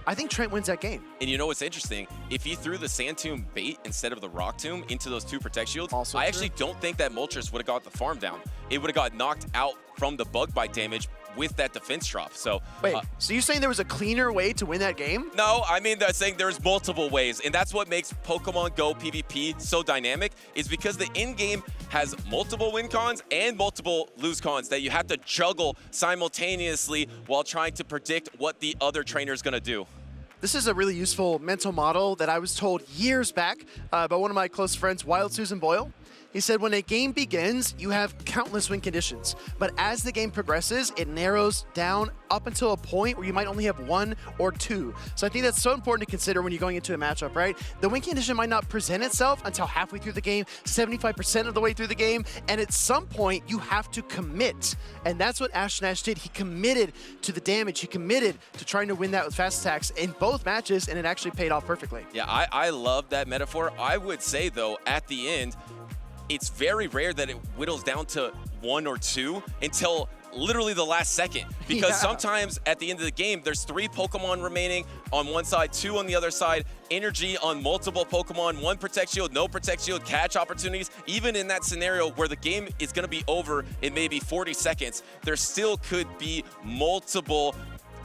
I think Trent wins that game. And you know what's interesting? If he threw the Sand Tomb bait instead of the Rock Tomb into those 2 Protect Shields, I actually don't think that Moltres would have got the farm down. It would have got knocked out from the Bug Bite damage with that defense drop. So wait, so you're saying there was a cleaner way to win that game? No, I mean, they're saying there's multiple ways, and that's what makes Pokemon Go PvP so dynamic, is because the in-game has multiple win cons and multiple lose cons that you have to juggle simultaneously while trying to predict what the other trainer is going to do. This is a really useful mental model that I was told years back by one of my close friends, Wild Susan Boyle. He said, when a game begins, you have countless win conditions, but as the game progresses, it narrows down up until a point where you might only have 1 or 2. So I think that's so important to consider when you're going into a matchup, right? The win condition might not present itself until halfway through the game, 75% of the way through the game, and at some point, you have to commit. And that's what Ashton Ash did. He committed to the damage. He committed to trying to win that with fast attacks in both matches, and it actually paid off perfectly. Yeah, I love that metaphor. I would say, though, at the end, it's very rare that it whittles down to 1 or 2 until literally the last second. Because sometimes at the end of the game, there's 3 Pokemon remaining on one side, 2 on the other side, energy on multiple Pokemon, 1 Protect Shield, no Protect Shield, catch opportunities. Even in that scenario where the game is going to be over in maybe 40 seconds, there still could be multiple,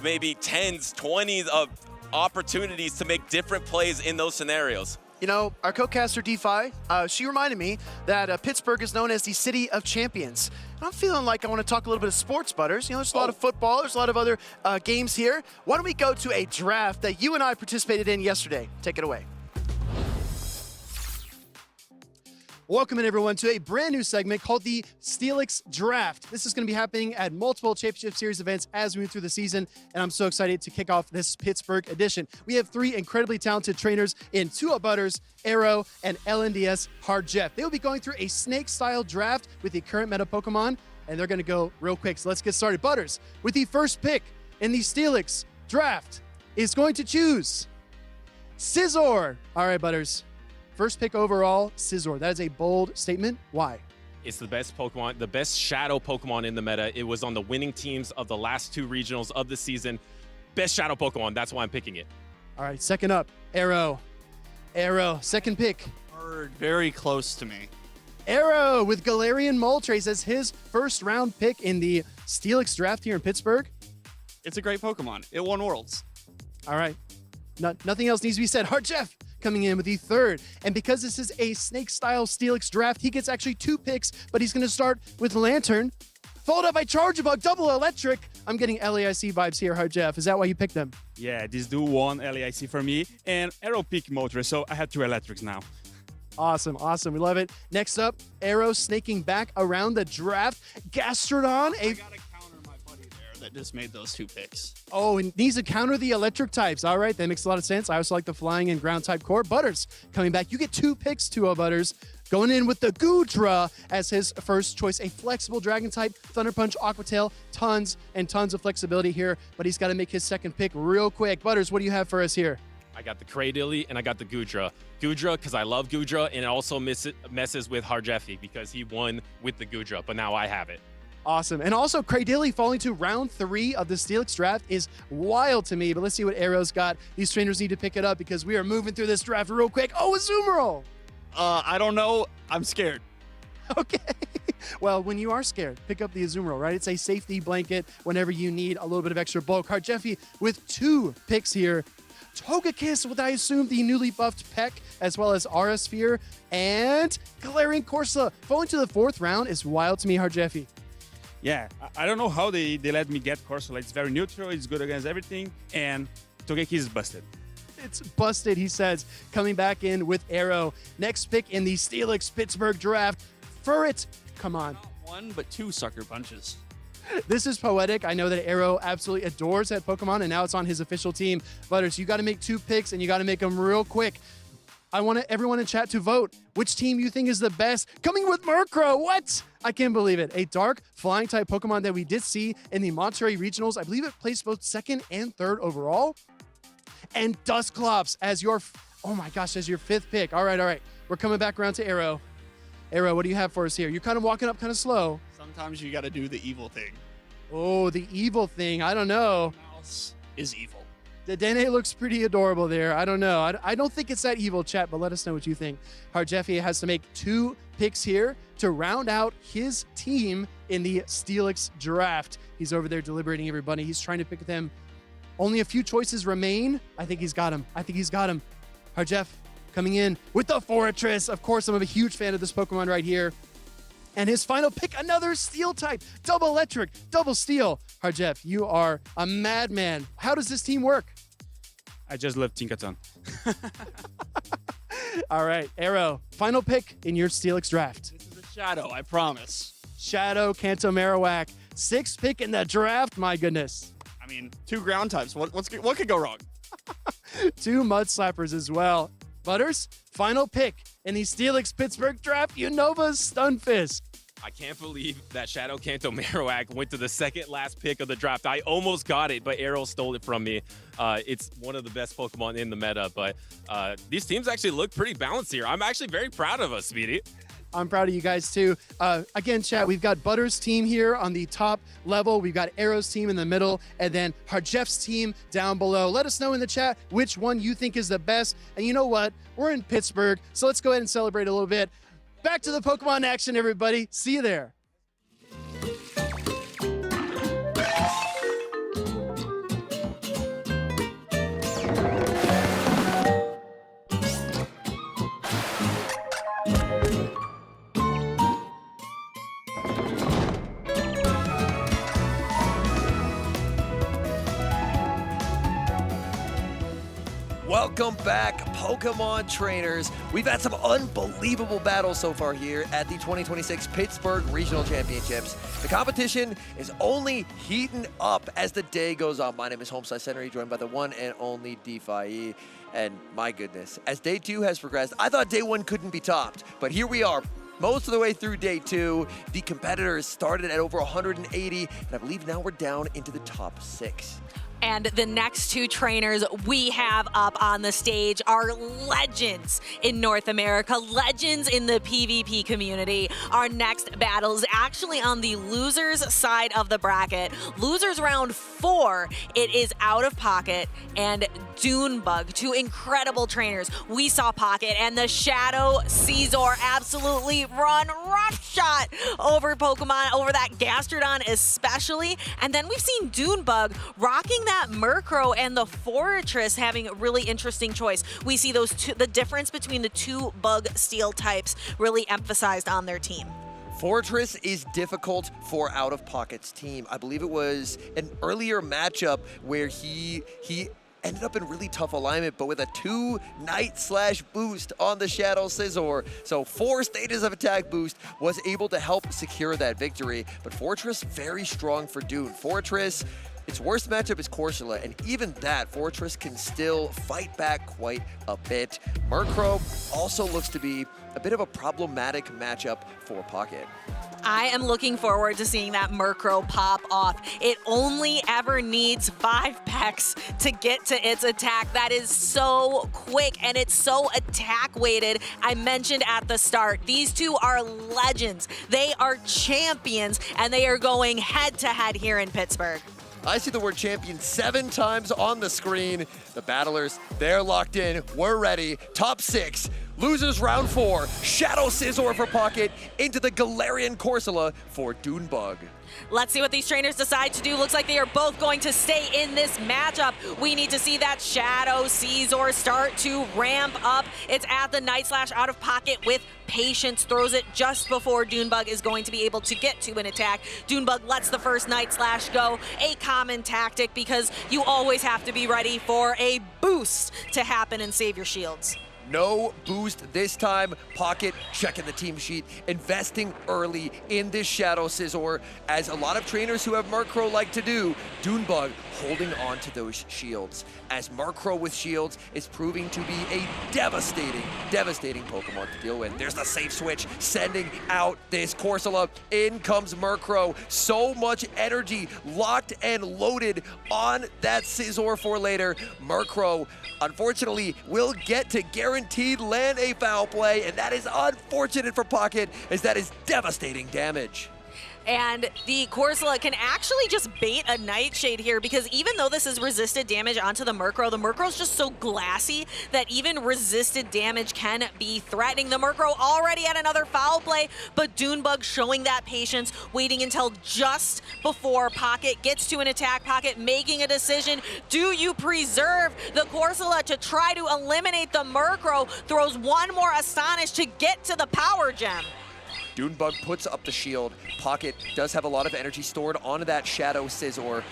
maybe 10s, 20s of opportunities to make different plays in those scenarios. You know, our co-caster DeFi, she reminded me that Pittsburgh is known as the City of Champions. And I'm feeling like I want to talk a little bit of sports, Butters. You know, there's a lot of football, there's a lot of other games here. Why don't we go to a draft that you and I participated in yesterday? Take it away. Welcome in, everyone, to a brand new segment called the Zzwilous Draft. This is going to be happening at multiple Championship Series events as we move through the season, and I'm so excited to kick off this Pittsburgh edition. We have 3 incredibly talented trainers in Tua Butters, Arrow, and LNDS Hard Jeff. They will be going through a snake-style draft with the current meta Pokemon, and they're going to go real quick. So let's get started. Butters, with the first pick in the Zzwilous Draft, is going to choose Scizor. All right, Butters. First pick overall, Scizor. That is a bold statement. Why? It's the best Pokemon, the best shadow Pokemon in the meta. It was on the winning teams of the last 2 regionals of the season. Best shadow Pokemon. That's why I'm picking it. All right, second up, Arrow. Arrow, second pick. Very close to me. Arrow with Galarian Moltres as his first round pick in the Zzwilous Draft here in Pittsburgh. It's a great Pokemon. It won Worlds. All right. Nothing else needs to be said. Hard Jeff coming in with the third. And because this is a snake-style Zzwilous draft, he gets actually 2 picks, but he's going to start with Lantern, followed up by Charjabug, double electric. I'm getting LAIC vibes here, Hard Jeff. Is that why you picked them? Yeah, this dude won LAIC for me, and Arrow picked Moltres, so I had 2 electrics now. Awesome, awesome. We love it. Next up, Arrow snaking back around the draft. Gastrodon, That just made those 2 picks. Oh, and needs to counter the electric types. All right, that makes a lot of sense. I also like the flying and ground type core. Butters coming back. You get 2 picks, Tua Butters. Going in with the Goodra as his first choice. A flexible dragon type, Thunder Punch, Aqua Tail. Tons and tons of flexibility here, but he's got to make his second pick real quick. Butters, what do you have for us here? I got the Cradily and I got the Goodra. Goodra, because I love Goodra, and it also messes with Harjeffi because he won with the Goodra, but now I have it. Awesome. And also, Cradily falling to round 3 of the Zzwilous draft is wild to me, but let's see what Arrow's got. These trainers need to pick it up because we are moving through this draft real quick. Oh, Azumarill! I don't know. I'm scared. Okay. Well, when you are scared, pick up the Azumarill, right? It's a safety blanket whenever you need a little bit of extra bulk. Harjeffi with 2 picks here. Togekiss with, I assume, the newly buffed Peck, as well as Aura Sphere, and Galarian Corsola. Falling to the 4th round is wild to me, Harjeffi. Yeah, I don't know how they let me get Corsola. It's very neutral, it's good against everything, and Togekiss is busted. It's busted, he says, coming back in with Arrow. Next pick in the Zzwilous Pittsburgh draft, Furret. Come on. Not 1, but 2 sucker punches. This is poetic. I know that Arrow absolutely adores that Pokemon, and now it's on his official team. Butters, you got to make 2 picks, and you got to make them real quick. I want everyone in chat to vote which team you think is the best. Coming with Murkrow. What? I can't believe it. A dark flying type Pokemon that we did see in the Monterey Regionals. I believe it placed both 2nd and 3rd overall. And Dusclops as your, oh my gosh, as your 5th pick. All right. We're coming back around to Arrow. Arrow, what do you have for us here? You're kind of walking up kind of slow. Sometimes you got to do the evil thing. Oh, the evil thing. I don't know. Mouse is evil. Dedenne looks pretty adorable there. I don't know. I don't think it's that evil, chat, but let us know what you think. Harjeffi has to make 2 picks here to round out his team in the Steelix draft. He's over there deliberating, everybody. He's trying to pick them. Only a few choices remain. I think he's got him. Harjeff coming in with the Fortress. Of course, I'm a huge fan of this Pokemon right here. And his final pick, another Steel type. Double Electric, double Steel. Harjeff, you are a madman. How does this team work? I just love Tinkaton. All right, Arrow, final pick in your Steelix draft. This is a Shadow, I promise. Shadow Kanto Marowak. 6th pick in the draft, my goodness. I mean, 2 ground types. What could go wrong? 2 Mud Slappers as well. Butters, final pick in the Steelix Pittsburgh draft, Unova's Stunfisk. I can't believe that Shadow Kanto Marowak went to the 2nd last pick of the draft. I almost got it, but Arrow stole it from me. It's one of the best Pokemon in the meta, but these teams actually look pretty balanced here. I'm actually very proud of us, Speedy. I'm proud of you guys too. Again, chat, we've got Butters' team here on the top level. We've got Arrow's team in the middle, and then Harjeff's team down below. Let us know in the chat which one you think is the best. And you know what? We're in Pittsburgh, so let's go ahead and celebrate a little bit. Back to the Pokemon action, everybody. See you there. Welcome back, Pokemon trainers. We've had some unbelievable battles so far here at the 2026 Pittsburgh Regional Championships. The competition is only heating up as the day goes on. My name is Homeside joined by the one and only DeFi. And my goodness, as day 2 has progressed, I thought day 1 couldn't be topped, but here we are. Most of the way through day 2, the competitors started at over 180, and I believe now we're down into the top 6. And the next 2 trainers we have up on the stage are legends in North America, legends in the PvP community. Our next battle is actually on the losers side of the bracket. Losers round 4, it is Out of Pocket and Doombug, 2 incredible trainers. We saw Pocket and the Shadow Caesar absolutely run roughshod over Pokemon, over that Gastrodon especially. And then we've seen Doombug rocking that Murkrow and the Fortress having a really interesting choice. We see those two, the difference between the 2 bug steel types really emphasized on their team. Fortress is difficult for Out of Pocket's team. I believe it was an earlier matchup where he ended up in really tough alignment, but with a 2 Night/boost on the Shadow Scizor. So 4 stages of attack boost was able to help secure that victory. But Fortress, very strong for Dune. Fortress, its worst matchup is Corsola, and even that, Fortress can still fight back quite a bit. Murkrow also looks to be a bit of a problematic matchup for Pocket. I am looking forward to seeing that Murkrow pop off. It only ever needs 5 pecks to get to its attack. That is so quick and it's so attack weighted. I mentioned at the start, these 2 are legends. They are champions and they are going head to head here in Pittsburgh. I see the word champion 7 times on the screen. The battlers, they're locked in. We're ready. Top 6. Losers round 4. Shadow Scizor for Pocket into the Galarian Corsola for Doombug. Let's see what these trainers decide to do. Looks like they are both going to stay in this matchup. We need to see that Shadow Caesar start to ramp up. It's at the Night/, Out of Pocket with patience, throws it just before Doombug is going to be able to get to an attack. Doombug lets the first Night/ go, a common tactic because you always have to be ready for a boost to happen and save your shields. No boost this time. Pocket checking the team sheet, investing early in this Shadow Scizor, as a lot of trainers who have Murkrow like to do. Doombug holding on to those shields, as Murkrow with shields is proving to be a devastating Pokemon to deal with. There's the safe switch, sending out this Corsola. In comes Murkrow. So much energy locked and loaded on that Scizor for later. Murkrow, unfortunately, will get to guaranteed land a foul play, and that is unfortunate for Pocket, as that is devastating damage. And the Corsola can actually just bait a Nightshade here, because even though this is resisted damage onto the Murkrow's just so glassy that even resisted damage can be threatening. The Murkrow already had another foul play, but Doombug showing that patience, waiting until just before Pocket gets to an attack. Pocket making a decision. Do you preserve the Corsola to try to eliminate the Murkrow? Throws one more Astonish to get to the power gem. Doombug puts up the shield. Pocket does have a lot of energy stored onto that Shadow Scizor.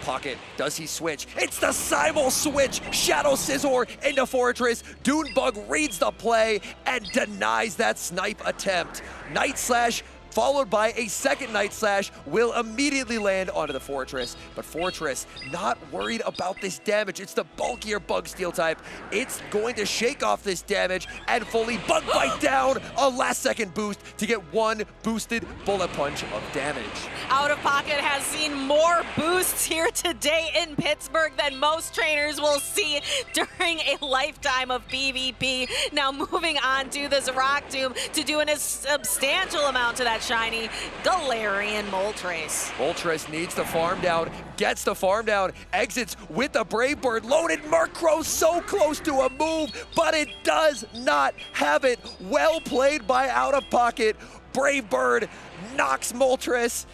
Pocket, does he switch? It's the Simul switch! Shadow Scizor into Fortress. Doombug reads the play and denies that snipe attempt. Night Slash, followed by a second Night Slash, will immediately land onto the Fortress. But Fortress not worried about this damage. It's the bulkier Bug Steel type. It's going to shake off this damage and fully Bug Bite down. A last second boost to get one boosted Bullet Punch of damage. Out of Pocket has seen more boosts here today in Pittsburgh than most trainers will see during a lifetime of PvP. Now moving on to this Rock Tomb to do a substantial amount to that shiny Galarian Moltres. Moltres needs the farm down, gets the farm down, exits with the Brave Bird. Loaded Murkrow so close to a move, but it does not have it. Well played by Out of Pocket. Brave Bird knocks Moltres.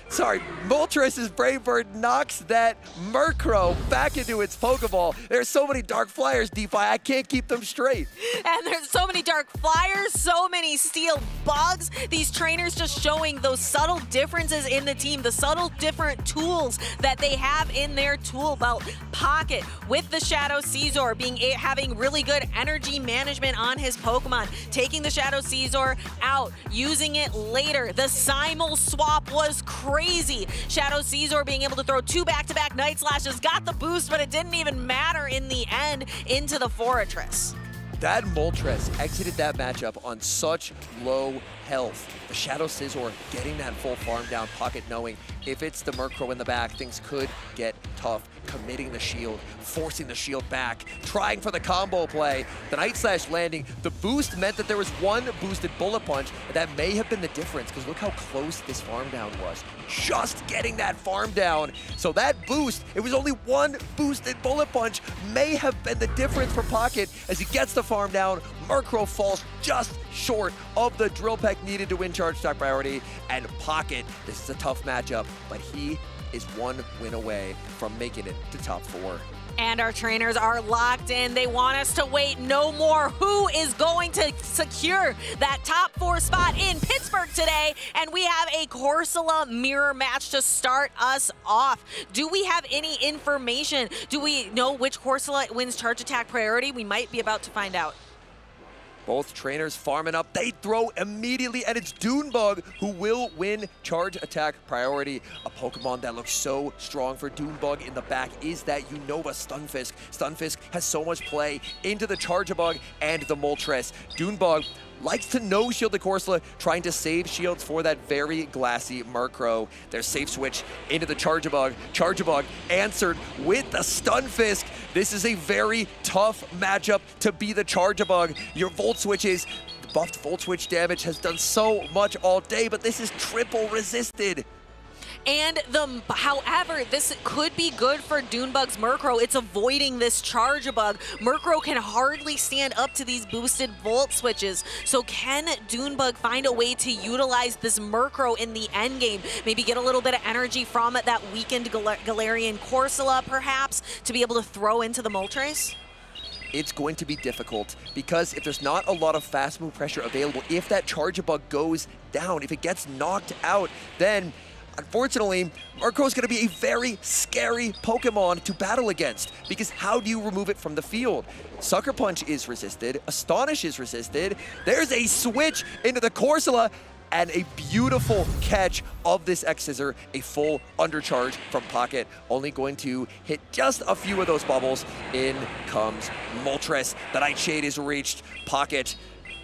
Moltres' Brave Bird knocks that Murkrow back into its Pokeball. There's so many Dark Flyers, DeFi, I can't keep them straight. And there's so many Dark Flyers, so many Steel Bugs. These trainers just showing those subtle differences in the team, the subtle different tools that they have in their tool belt. Pocket with the Shadow Scizor having really good energy management on his Pokemon, taking the Shadow Scizor out, using it later. The Simul swap was crazy. Shadow Scizor being able to throw two back-to-back Night Slashes, got the boost, but it didn't even matter in the end into the Fortress. That Moltres exited that matchup on such low health. The Shadow Scizor getting that full farm down. Pocket knowing if it's the Murkrow in the back, things could get tough. Committing the shield, forcing the shield back, trying for the combo play. The Night Slash landing. The boost meant that there was one boosted Bullet Punch, and that may have been the difference, because look how close this farm down was. Just getting that farm down. So that boost, it was only one boosted Bullet Punch, may have been the difference for Pocket as he gets the farm down. Murkrow falls just short of the Drill Peck needed to win Charge Attack priority. And Pocket, this is a tough matchup, but he is one win away from making it to top 4. And our trainers are locked in. They want us to wait no more. Who is going to secure that top 4 spot in Pittsburgh today? And we have a Corsola mirror match to start us off. Do we have any information? Do we know which Corsola wins Charge Attack priority? We might be about to find out. Both trainers farming up. They throw immediately, and it's Doombug who will win Charge Attack priority. A Pokemon that looks so strong for Doombug in the back is that Unova Stunfisk. Stunfisk has so much play into the Charjabug and the Moltres. Doombug likes to no-shield the Corsola, trying to save shields for that very glassy Murkrow. There's safe switch into the Charjabug. Charjabug answered with the Stunfisk. This is a very tough matchup to be the Charjabug. Your Volt Switches, the buffed Volt Switch damage has done so much all day, but this is triple resisted. And however, this could be good for Doombug's Murkrow. It's avoiding this Charjabug. Murkrow can hardly stand up to these boosted Volt Switches. So can Doombug find a way to utilize this Murkrow in the end game? Maybe get a little bit of energy from that weakened Galarian Corsola, perhaps, to be able to throw into the Moltres? It's going to be difficult, because if there's not a lot of fast move pressure available, if that Charjabug goes down, if it gets knocked out, then Unfortunately, Murkrow is going to be a very scary Pokemon to battle against, because how do you remove it from the field? Sucker Punch is resisted, Astonish is resisted, there's a switch into the Corsola, and a beautiful catch of this X-Scissor, a full undercharge from Pocket, only going to hit just a few of those bubbles. In comes Moltres. The Nightshade is reached. Pocket,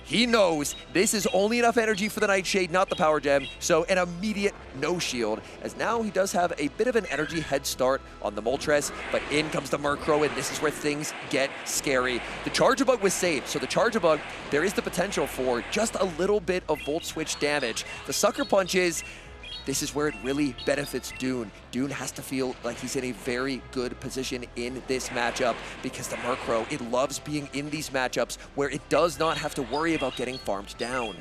he knows this is only enough energy for the Nightshade, not the Power Gem, so an immediate no shield, as now he does have a bit of an energy head start on the Moltres, but in comes the Murkrow, and this is where things get scary. The Charjabug was saved, so the Charjabug, there is the potential for just a little bit of Volt Switch damage. The Sucker Punch is, this is where it really benefits Dune. Dune has to feel like he's in a very good position in this matchup, because the Murkrow, it loves being in these matchups where it does not have to worry about getting farmed down.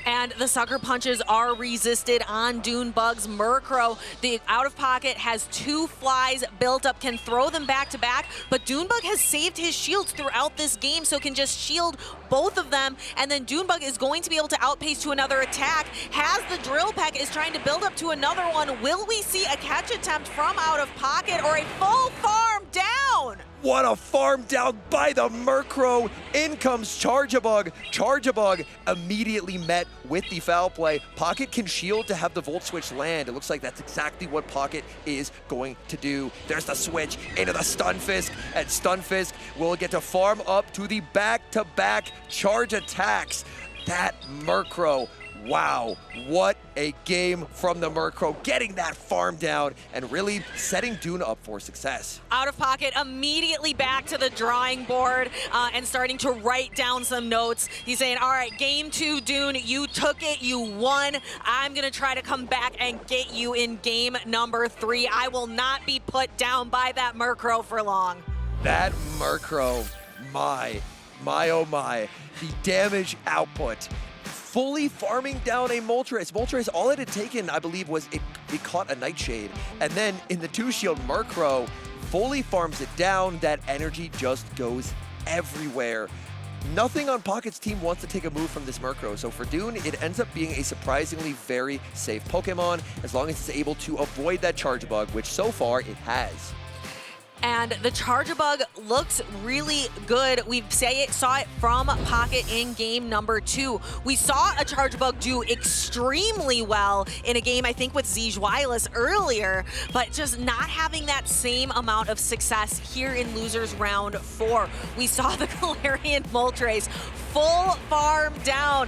And the Sucker Punches are resisted on Doombug's Murkrow. The out of pocket has 2 flies built up, can throw them back to back, but Doombug has saved his shields throughout this game, so can just shield both of them, and then Doombug is going to be able to outpace to another attack. Has the Drill Peck, is trying to build up to another one. Will we see a catch attempt from out of pocket or a full farm down? What a farm down by the Murkrow. In comes Charjabug. Charjabug immediately met with the foul play. Pocket can shield to have the Volt Switch land. It looks like that's exactly what Pocket is going to do. There's the switch into the Stunfisk, and Stunfisk will get to farm up to the back-to-back charge attacks. That Murkrow, wow, what a game from the Murkrow, getting that farm down and really setting Dune up for success. Out of pocket, immediately back to the drawing board and starting to write down some notes. He's saying, all right, game 2, Dune, you took it, you won. I'm gonna try to come back and get you in game number 3. I will not be put down by that Murkrow for long. That Murkrow, my, oh my, the damage output. Fully farming down a Moltres. Moltres, all it had taken, I believe, was it caught a Nightshade. And then in the 2-shield, Murkrow fully farms it down. That energy just goes everywhere. Nothing on Pocket's team wants to take a move from this Murkrow, so for Dune, it ends up being a surprisingly very safe Pokemon, as long as it's able to avoid that Charjabug, which so far it has. And the Charjabug looks really good. We saw it from Pocket in game number 2. We saw a Charjabug do extremely well in a game, I think, with Zzwilous earlier, but just not having that same amount of success here in losers round 4. We saw the Galarian Moltres full farm down.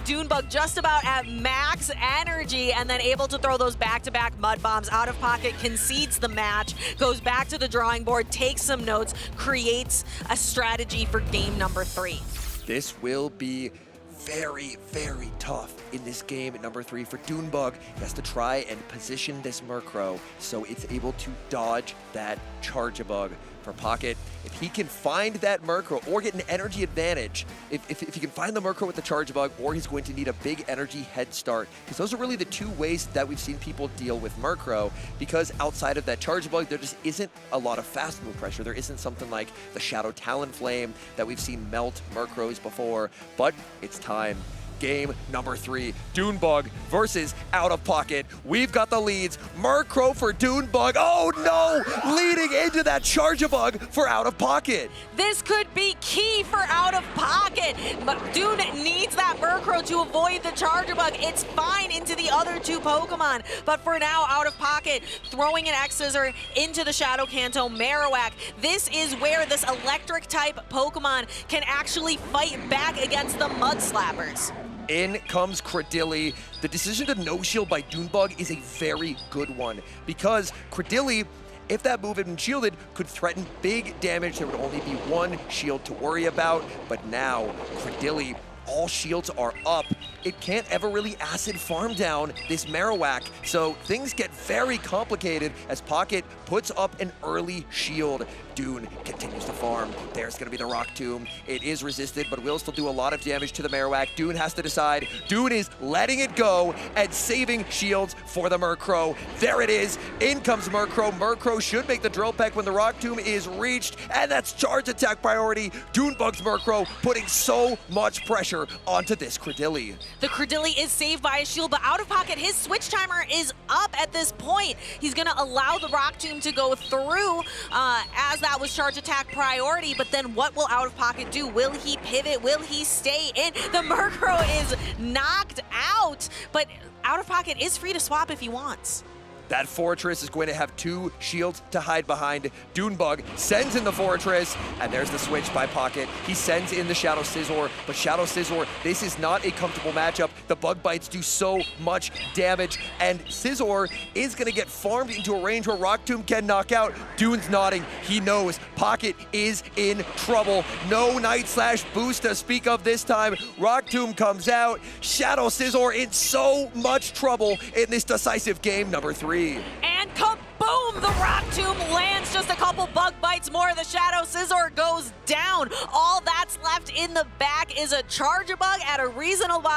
Doombug just about at max energy, and then able to throw those back-to-back mud bombs. Out of pocket, concedes the match, goes back to the drawing board, takes some notes, creates a strategy for game number 3. This will be very, very tough in this game at number 3 for Doombug. He has to try and position this Murkrow so it's able to dodge that Charjabug. For Pocket, if he can find that Murkrow or get an energy advantage, if he can find the Murkrow with the Charjabug, or he's going to need a big energy head start, because those are really the 2 ways that we've seen people deal with Murkrow, because outside of that Charjabug, there just isn't a lot of fast move pressure. There isn't something like the Shadow Talonflame that we've seen melt Murkrows before, but it's time. Game number 3, Doombug versus Out of Pocket. We've got the leads. Murkrow for Doombug. Oh no! Leading into that Charjabug for Out of Pocket. This could be key for Out of Pocket. But Dune needs that Murkrow to avoid the Charjabug. It's fine into the other 2 Pokemon. But for now, Out of Pocket throwing an X-Scissor into the Shadow Kanto Marowak. This is where this electric type Pokemon can actually fight back against the Mud Slappers. In comes Credilli. The decision to no-shield by Doombug is a very good one, because Credilli, if that move had been shielded, could threaten big damage. There would only be 1 shield to worry about, but now Credilli, all shields are up. It can't ever really acid farm down this Marowak, so things get very complicated as Pocket puts up an early shield. Dune continues to farm. There's going to be the Rock Tomb. It is resisted, but will still do a lot of damage to the Marowak. Dune has to decide. Dune is letting it go and saving shields for the Murkrow. There it is. In comes Murkrow. Murkrow should make the Drill Peck when the Rock Tomb is reached, and that's charge attack priority. Doombug's Murkrow putting so much pressure onto this Credilli. The Credilli is saved by a shield, but out of pocket, his switch timer is up at this point. He's gonna allow the Rock Tomb to go through as that was charge attack priority, but then what will out of pocket do? Will he pivot? Will he stay in? The Murkrow is knocked out, but out of pocket is free to swap if he wants. That Fortress is going to have 2 shields to hide behind. Doombug sends in the Fortress, and there's the switch by Pocket. He sends in the Shadow Scizor, but Shadow Scizor, this is not a comfortable matchup. The Bug Bites do so much damage, and Scizor is going to get farmed into a range where Rock Tomb can knock out. Dune's nodding. He knows Pocket is in trouble. No Night Slash boost to speak of this time. Rock Tomb comes out. Shadow Scizor in so much trouble in this decisive game number 3. And kaboom! The Rock Tomb lands just a couple Bug Bites more. The Shadow Scizor goes down. All that's left in the back is a Charjabug at a reasonable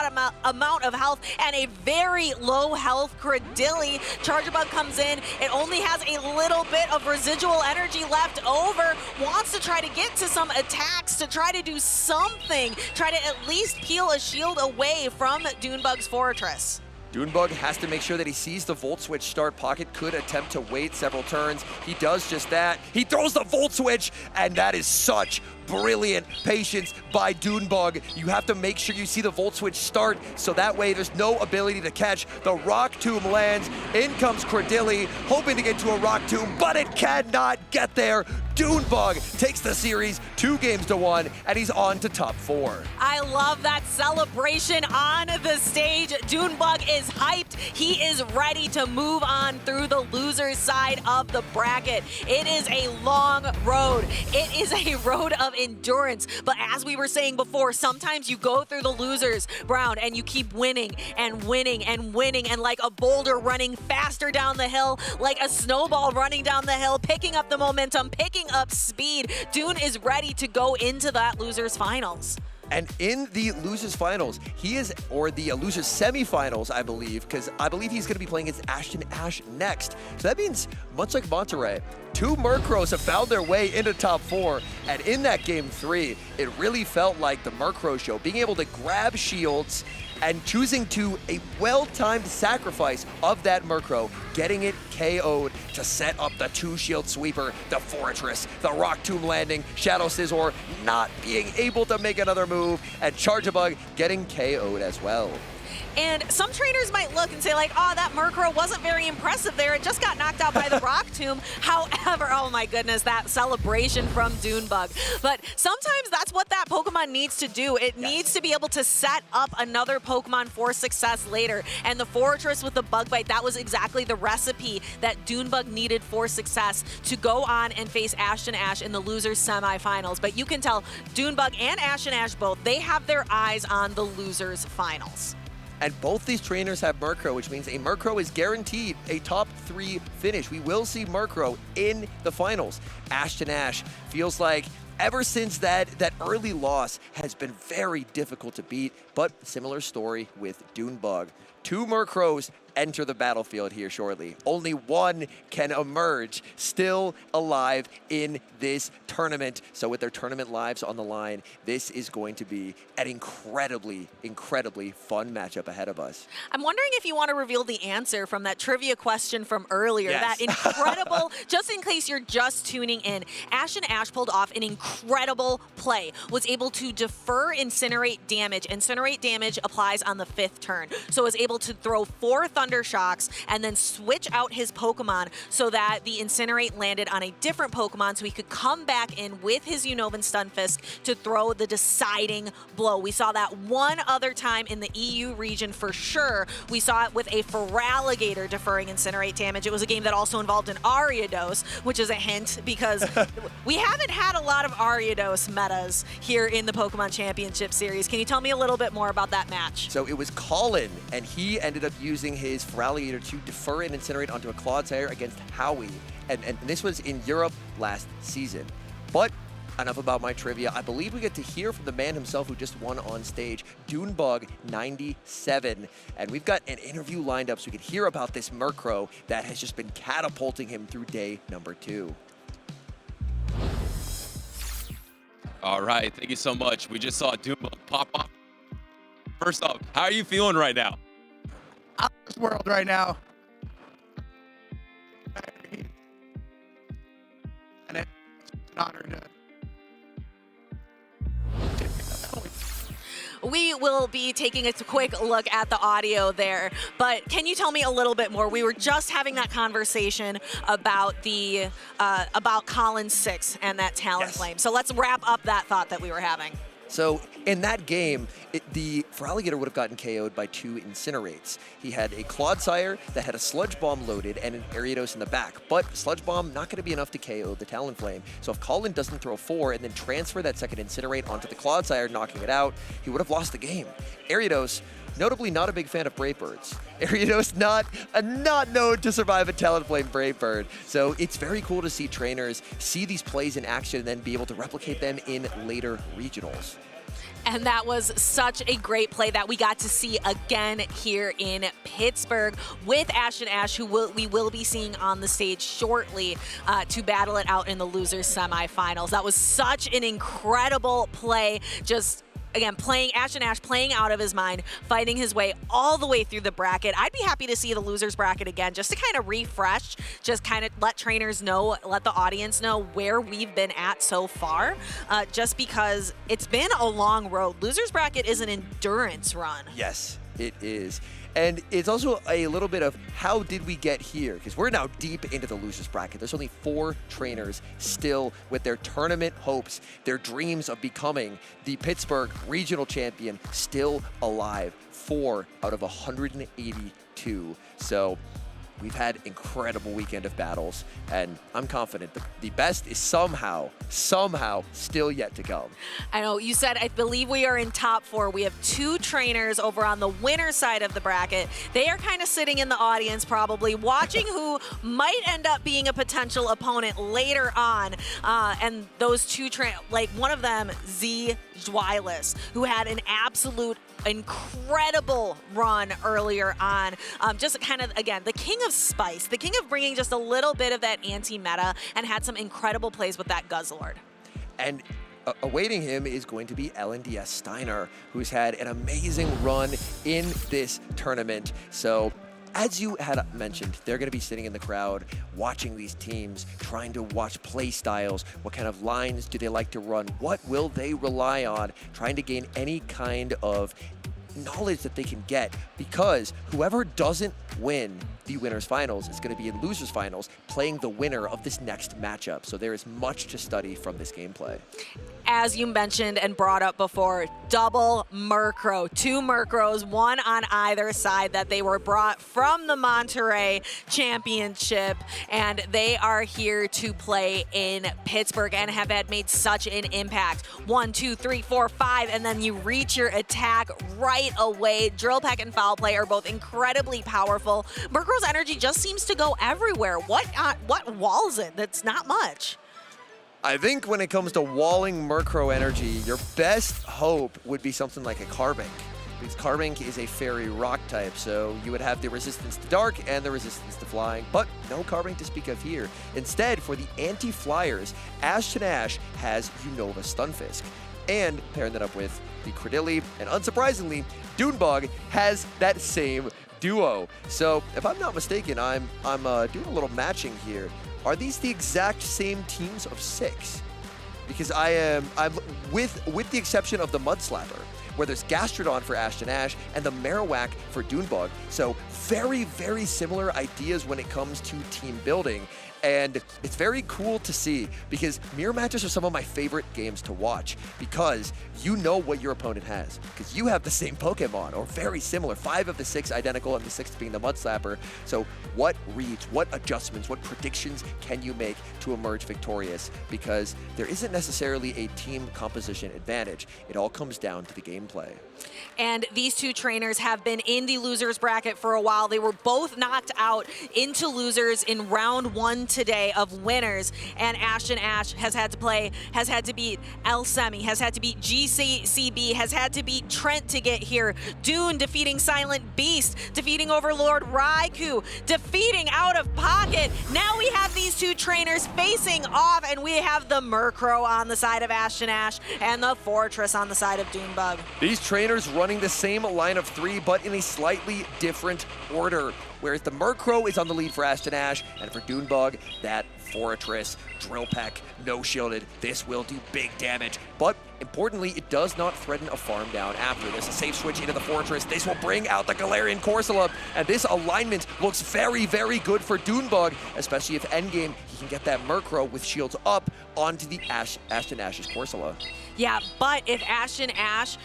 amount of health and a very low health Credilli. Charjabug comes in. It only has a little bit of residual energy left over. Wants to try to get to some attacks to try to do something. Try to at least peel a shield away from Doombug's Fortress. Doombug has to make sure that he sees the Volt Switch start. Pocket could attempt to wait several turns. He does just that. He throws the Volt Switch, and that is such brilliant patience by Doombug. You have to make sure you see the Volt Switch start, so that way there's no ability to catch. The Rock Tomb lands. In comes Credilli, hoping to get to a Rock Tomb, but it cannot get there. Doombug takes the series 2-1, and he's on to top 4. I love that celebration on the stage. Doombug is hyped. He is ready to move on through the loser's side of the bracket. It is a long road. It is a road of endurance. But as we were saying before, sometimes you go through the losers, Brown, and you keep winning and winning and winning, and like a boulder running faster down the hill, like a snowball running down the hill, picking up the momentum, picking up speed. Dune is ready to go into that losers finals. And in the losers finals, he is, or the losers semifinals, I believe, because I believe he's going to be playing against Ashton Ash next. So that means, much like Monterey, 2 Murkrows have found their way into top 4. And in that game 3, it really felt like the Murkrow show, being able to grab shields and choosing to a well-timed sacrifice of that Murkrow, getting it KO'd to set up the 2-shield sweeper, the Fortress, the Rock Tomb landing, Shadow Scizor not being able to make another move, and Charjabug getting KO'd as well. And some trainers might look and say like, oh, that Murkrow wasn't very impressive there. It just got knocked out by the Rock Tomb. However, oh my goodness, that celebration from Doombug. But sometimes that's what that Pokemon needs to do. It needs to be able to set up another Pokemon for success later. And the Fortress with the Bug Bite, that was exactly the recipe that Doombug needed for success to go on and face Ashton Ash in the losers semifinals. But you can tell Doombug and Ashton Ash both, they have their eyes on the losers finals. And both these trainers have Murkrow, which means a Murkrow is guaranteed a top 3 finish. We will see Murkrow in the finals. Ashton Ash feels like ever since that early loss has been very difficult to beat, but similar story with Doombug. 2 Murkrows enter the battlefield here shortly. Only one can emerge still alive in this tournament. So with their tournament lives on the line, this is going to be an incredibly, incredibly fun matchup ahead of us. I'm wondering if you want to reveal the answer from that trivia question from earlier. Yes. That incredible, just in case you're just tuning in, Ashton Ash pulled off an incredible play, was able to defer Incinerate damage. Incinerate damage applies on the 5th turn. So was able to throw 4 Thunder Shocks and then switch out his Pokemon so that the Incinerate landed on a different Pokemon so he could come back in with his Unova Stunfisk to throw the deciding blow. We saw that one other time in the EU region for sure. We saw it with a Feraligatr deferring Incinerate damage. It was a game that also involved an Ariados, which is a hint because we haven't had a lot of Ariados metas here in the Pokemon Championship Series. Can you tell me a little bit more about that match? So it was Colin, and he ended up using his Feraligatr to defer and Incinerate onto a Clodsire against Howie. And this was in Europe last season. But enough about my trivia. I believe we get to hear from the man himself who just won on stage, Doombug 97. And we've got an interview lined up so we can hear about this Murkrow that has just been catapulting him through day number 2. All right, thank you so much. We just saw Doombug pop off First off, how are you feeling right now? Out of this world right now. And it's an honor to. We will be taking a quick look at the audio there, but can you tell me a little bit more? We were just having that conversation about the about Colin 6 and that talent flame. So let's wrap up that thought that we were having. So in that game, Feraligatr would have gotten KO'd by 2 Incinerates. He had a Clodsire that had a Sludge Bomb loaded and an Ariados in the back, but Sludge Bomb not going to be enough to KO the Talonflame. So if Colin doesn't throw 4 and then transfer that second Incinerate onto the Clodsire, knocking it out, he would have lost the game. Ariados, notably not a big fan of Brave Birds. Ariados not known to survive a Talonflame Brave Bird. So it's very cool to see trainers see these plays in action and then be able to replicate them in later regionals. And that was such a great play that we got to see again here in Pittsburgh with Ashton Ash, who we will be seeing on the stage shortly to battle it out in the losers semifinals. That was such an incredible play. Just again, Ashton Ash playing out of his mind, fighting his way all the way through the bracket. I'd be happy to see the losers bracket again, just to kind of refresh, just kind of let trainers know, let the audience know where we've been at so far, just because it's been a long road. Losers bracket is an endurance run. Yes, it is. And it's also a little bit of how did we get here? Because we're now deep into the losers bracket. There's only 4 trainers still with their tournament hopes, their dreams of becoming the Pittsburgh regional champion still alive. 4 out of 182. So we've had incredible weekend of battles, and I'm confident the best is somehow still yet to come. I know, you said, I believe we are in top 4. We have 2 trainers over on the winner side of the bracket. They are kind of sitting in the audience probably, watching who might end up being a potential opponent later on. And those 2 like one of them, Zzwilous, who had an absolute incredible run earlier on. Just kind of, again, the king of spice, the king of bringing just a little bit of that anti-meta, and had some incredible plays with that Guzzlord. And awaiting him is going to be LNDS Steinar, who's had an amazing run in this tournament. So as you had mentioned, they're going to be sitting in the crowd watching these teams, trying to watch play styles. What kind of lines do they like to run? What will they rely on? Trying to gain any kind of knowledge that they can get, because whoever doesn't win the winners finals is going to be in losers finals playing the winner of this next matchup. So there is much to study from this gameplay. As you mentioned and brought up before, double Murkrow, 2 Murkrows, 1 on either side, that they were brought from the Monterey Championship, and they are here to play in Pittsburgh and have had made such an impact. 1, 2, 3, 4, 5, and then you reach your attack right away. Drill Peck and Foul Play are both incredibly powerful. Murkrow's energy just seems to go everywhere. What walls it? That's not much. I think when it comes to walling Murkrow energy, your best hope would be something like a Carbink, because Carbink is a fairy rock type, so you would have the resistance to dark and the resistance to flying, but no Carbink to speak of here. Instead, for the anti-flyers, Ashton Ash has Unova Stunfisk, and pairing that up with the Credilli, and unsurprisingly, Doombug has that same duo. So if I'm not mistaken, I'm doing a little matching here. Are these the exact same teams of 6? Because I'm with the exception of the Mudslapper, where there's Gastrodon for Ashton Ash and the Marowak for Doombug. So very, very similar ideas when it comes to team building. And it's very cool to see, because mirror matches are some of my favorite games to watch, because you know what your opponent has, because you have the same Pokemon or very similar, 5 of the 6 identical, and the 6th being the Mudslapper. So what reads, what adjustments, what predictions can you make to emerge victorious? Because there isn't necessarily a team composition advantage. It all comes down to the gameplay. And these 2 trainers have been in the losers bracket for a while. They were both knocked out into losers in round 1 today of winners, and Ashton Ash has had to beat El Semi, has had to beat GCB, has had to beat Trent to get here. Dune defeating Silent Beast, defeating Overlord Raichu, defeating Out of Pocket. Now we have these 2 trainers facing off, and we have the Murkrow on the side of Ashton Ash and the Fortress on the side of Doombug. These trainers running the same line of 3, but in a slightly different order. Whereas the Murkrow is on the lead for Ashton Ash, and for Doombug, that Fortress, Drill Peck, no shielded. This will do big damage, but importantly, it does not threaten a farm down after this. A safe switch into the Fortress. This will bring out the Galarian Corsola, and this alignment looks very, very good for Doombug, especially if endgame he can get that Murkrow with shields up onto the Ashton Ash's Corsola. Yeah, but if Ashton Ash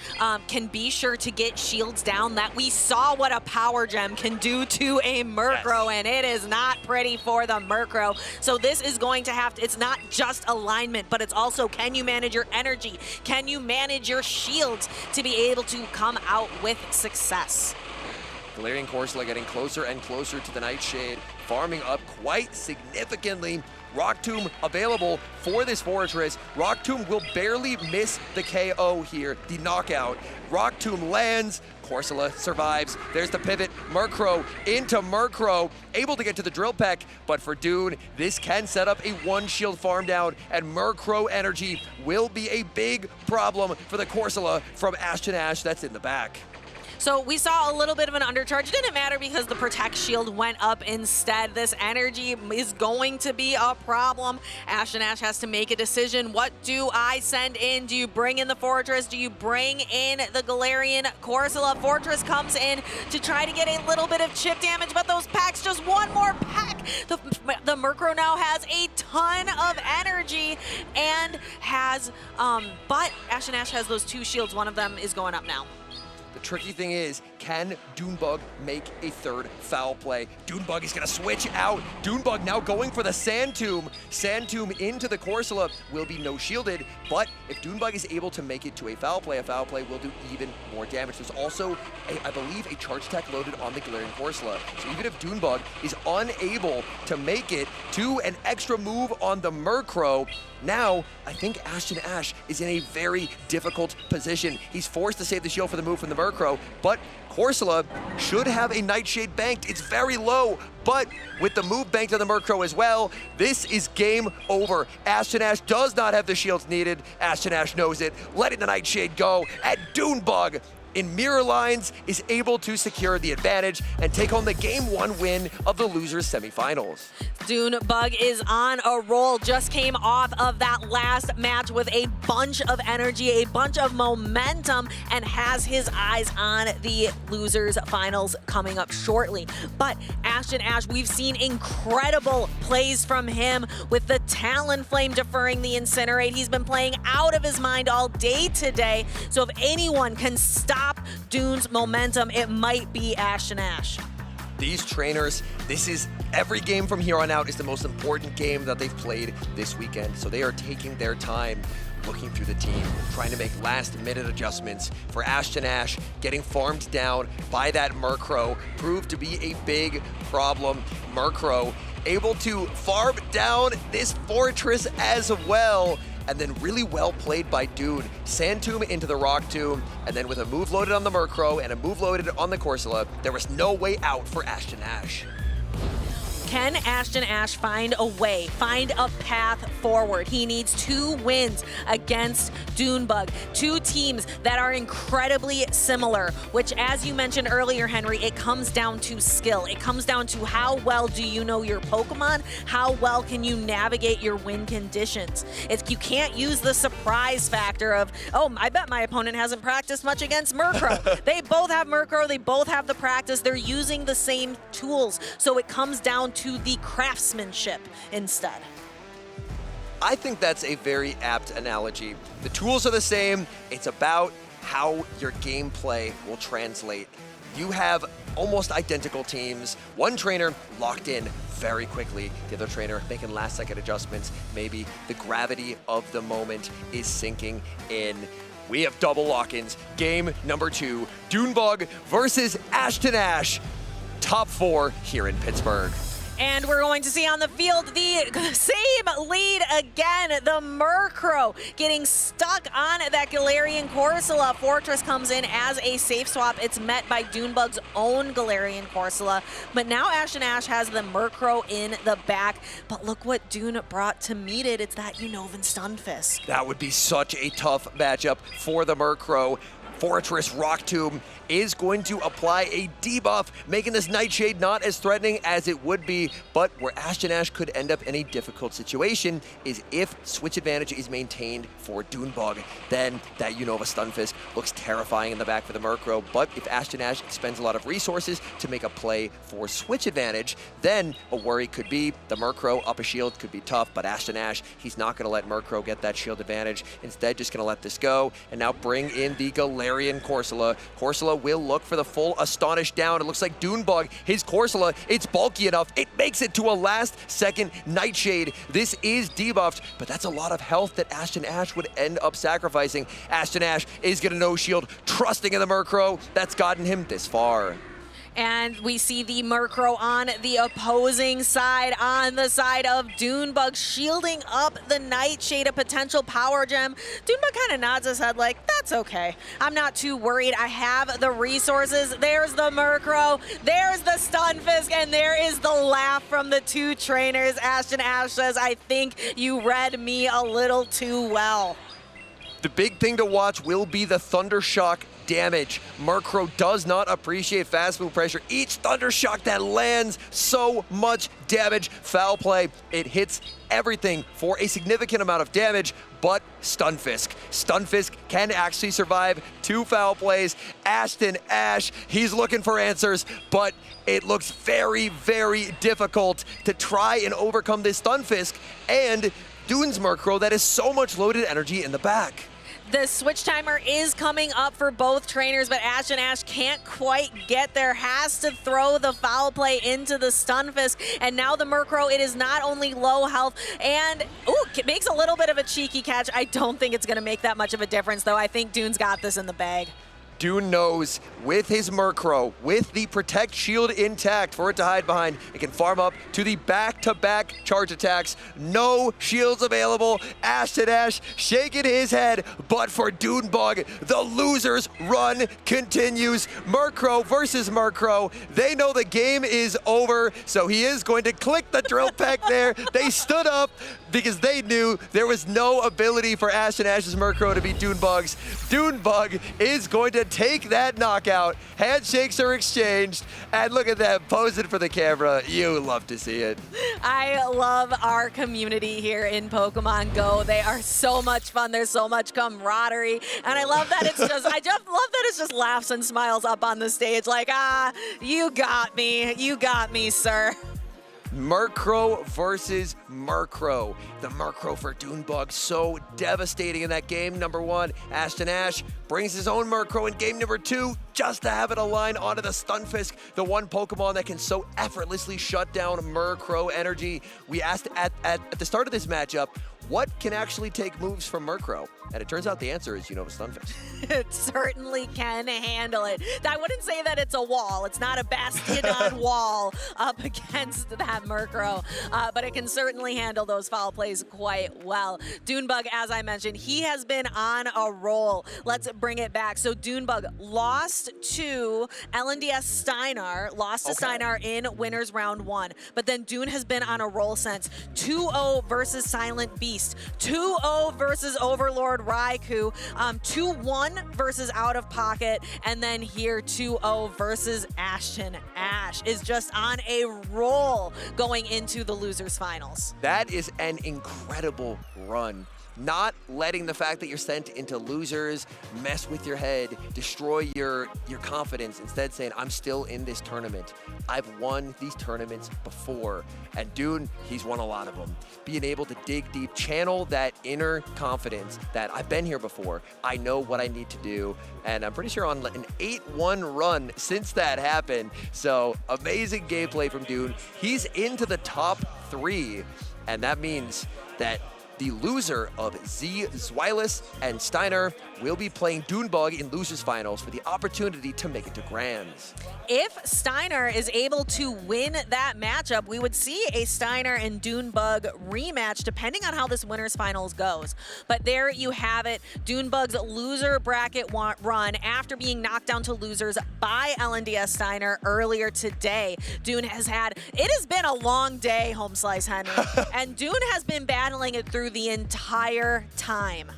can be sure to get shields down, that we saw what a power gem can do to a Murkrow, and it is not pretty for the Murkrow. So this is going to have to, it's not just alignment, but it's also, can you manage your energy? Can you manage your shields to be able to come out with success? Galarian Corsola getting closer and closer to the Nightshade, farming up quite significantly. Rock Tomb available for this Fortress. Rock Tomb will barely miss the KO here, the knockout. Rock Tomb lands, Corsola survives. There's the pivot, Murkrow into Murkrow, able to get to the Drill Peck, but for Dune, this can set up a 1-shield farm down, and Murkrow energy will be a big problem for the Corsola from Ashton Ash that's in the back. So we saw a little bit of an undercharge. It didn't matter because the Protect Shield went up instead. This energy is going to be a problem. Ashton Ash has to make a decision. What do I send in? Do you bring in the Fortress? Do you bring in the Galarian Corsola? Fortress comes in to try to get a little bit of chip damage, but those packs, just one more pack. The Murkrow now has a ton of energy and has, but Ashton Ash has those 2 shields. One of them is going up now. The tricky thing is, can Doombug make a 3rd foul play? Doombug is going to switch out. Doombug now going for the Sand Tomb. Sand Tomb into the Corsola will be no shielded, but if Doombug is able to make it to a foul play will do even more damage. There's also, I believe, a charge attack loaded on the Galarian Corsola. So even if Doombug is unable to make it to an extra move on the Murkrow, now I think Ashton Ash is in a very difficult position. He's forced to save the shield for the move from the Murkrow, but Corsola should have a Nightshade banked. It's very low, but with the move banked on the Murkrow as well, this is game over. Ashton Ash does not have the shields needed. Ashton Ash knows it, letting the Nightshade go, and Doombug in mirror lines is able to secure the advantage and take home the Game 1 win of the losers semifinals. Doombug is on a roll, just came off of that last match with a bunch of energy, a bunch of momentum, and has his eyes on the losers finals coming up shortly. But Ashton Ash, we've seen incredible plays from him with the Talonflame deferring the Incinerate. He's been playing out of his mind all day today, so if anyone can stop Dune's momentum, it might be Ashton Ash. These trainers, this is every game from here on out is the most important game that they've played this weekend. So they are taking their time looking through the team, trying to make last-minute adjustments. For Ashton Ash, getting farmed down by that Murkrow proved to be a big problem. Murkrow able to farm down this Fortress as well. And then really well played by Dune. Sand Tomb into the Rock Tomb, and then with a move loaded on the Murkrow and a move loaded on the Corsola, there was no way out for Ashton Ash. Can Ashton Ash find a way, find a path forward? He needs 2 wins against Doombug, 2 teams that are incredibly similar, which, as you mentioned earlier, Henry, it comes down to skill. It comes down to how well do you know your Pokemon? How well can you navigate your win conditions? If you can't use the surprise factor of, oh, I bet my opponent hasn't practiced much against Murkrow. They both have Murkrow, they both have the practice, they're using the same tools, so it comes down to the craftsmanship instead. I think that's a very apt analogy. The tools are the same, it's about how your gameplay will translate. You have almost identical teams, one trainer locked in very quickly, the other trainer making last-second adjustments. Maybe the gravity of the moment is sinking in. We have double lock-ins, game number 2, Doombug versus Ashton Ash, top 4 here in Pittsburgh. And we're going to see on the field the same lead again. The Murkrow getting stuck on that Galarian Corsola. Fortress comes in as a safe swap. It's met by Doombug's own Galarian Corsola. But now Ashton Ash has the Murkrow in the back. But look what Dune brought to meet it. It's that Unova Stunfisk. That would be such a tough matchup for the Murkrow. Fortress Rock Tomb is going to apply a debuff, making this Nightshade not as threatening as it would be, but where Ashton Ash could end up in a difficult situation is if switch advantage is maintained for Doombug. Then that Unova Stunfisk looks terrifying in the back for the Murkrow, but if Ashton Ash expends a lot of resources to make a play for switch advantage, then a worry could be the Murkrow up a shield could be tough, but Ashton Ash, he's not going to let Murkrow get that shield advantage. Instead, just going to let this go, and now bring in the Galarian Corsola. Corsola will look for the full Astonish down. It looks like Doombug, his Corsola, it's bulky enough. It makes it to a last-second Nightshade. This is debuffed, but that's a lot of health that Ashton Ash would end up sacrificing. Ashton Ash is going to no shield, trusting in the Murkrow. That's gotten him this far. And we see the Murkrow on the opposing side, on the side of Doombug, shielding up the Nightshade, a potential power gem. Doombug kind of nods his head like, that's okay. I'm not too worried. I have the resources. There's the Murkrow, there's the Stunfisk, and there is the laugh from the two trainers. Ashton Ash says, I think you read me a little too well. The big thing to watch will be the Thunder Shock damage. Murkrow does not appreciate fast move pressure. Each Thunder Shock that lands, so much damage. Foul play, it hits everything for a significant amount of damage, but Stunfisk can actually survive 2 foul plays. Ashton Ash, he's looking for answers, but it looks very, very difficult to try and overcome this Stunfisk and Dune's Murkrow that is so much loaded energy in the back. The switch timer is coming up for both trainers, but Ashton Ash can't quite get there. Has to throw the foul play into the Stunfisk, and now the Murkrow, it is not only low health, and it makes a little bit of a cheeky catch. I don't think it's going to make that much of a difference, though. I think Dune's got this in the bag. Dune knows with his Murkrow, with the Protect Shield intact for it to hide behind, it can farm up to the back-to-back charge attacks. No shields available. Ashton Ash shaking his head, but for Doombug, the loser's run continues. Murkrow versus Murkrow. They know the game is over, so he is going to click the drill peck there. They stood up because they knew there was no ability for Ashton Ash's Murkrow to beat Doombug's. Doombug is going to take that knockout. Handshakes are exchanged, and look at that, posing for the camera. You love to see it. I love our community here in Pokemon Go. They are so much fun. There's so much camaraderie, and I love that it's just, I just love that it's just laughs and smiles up on the stage like, you got me, sir. Murkrow versus Murkrow. The Murkrow for Doombug, so devastating in that game number 1. Ashton Ash brings his own Murkrow in game number 2 just to have it align onto the Stunfisk, the one Pokemon that can so effortlessly shut down Murkrow energy. We asked at the start of this matchup, what can actually take moves from Murkrow? And it turns out the answer is Unova Stunfisk. It certainly can handle it. I wouldn't say that it's a wall. It's not a Bastion wall up against that Murkrow, but it can certainly handle those foul plays quite well. Doombug, as I mentioned, he has been on a roll. Let's bring it back. So Doombug lost to LNDS Steinar, lost to Steinar in winners round 1, but then Dune has been on a roll since. 2-0 versus Silent Beast, 2-0 versus Overlord Raichu, 2-1 versus Out of Pocket, and then here 2-0 versus Ashton Ash is just on a roll going into the losers finals. That is an incredible run. Not letting the fact that you're sent into losers mess with your head, destroy your confidence. Instead saying, I'm still in this tournament. I've won these tournaments before. And Dune, he's won a lot of them. Being able to dig deep, channel that inner confidence that I've been here before. I know what I need to do. And I'm pretty sure on an 8-1 run since that happened. So amazing gameplay from Dune. He's into the top 3. And that means that the loser of Zzwilous and Steinar will be playing Doombug in losers finals for the opportunity to make it to grands. If Steinar is able to win that matchup, we would see a Steinar and Doombug rematch depending on how this winners finals goes. But there you have it, Doombug's loser bracket run after being knocked down to losers by LNDS Steinar earlier today. Doon has it has been a long day, Home Slice Henry, and Doon has been battling it through the entire time.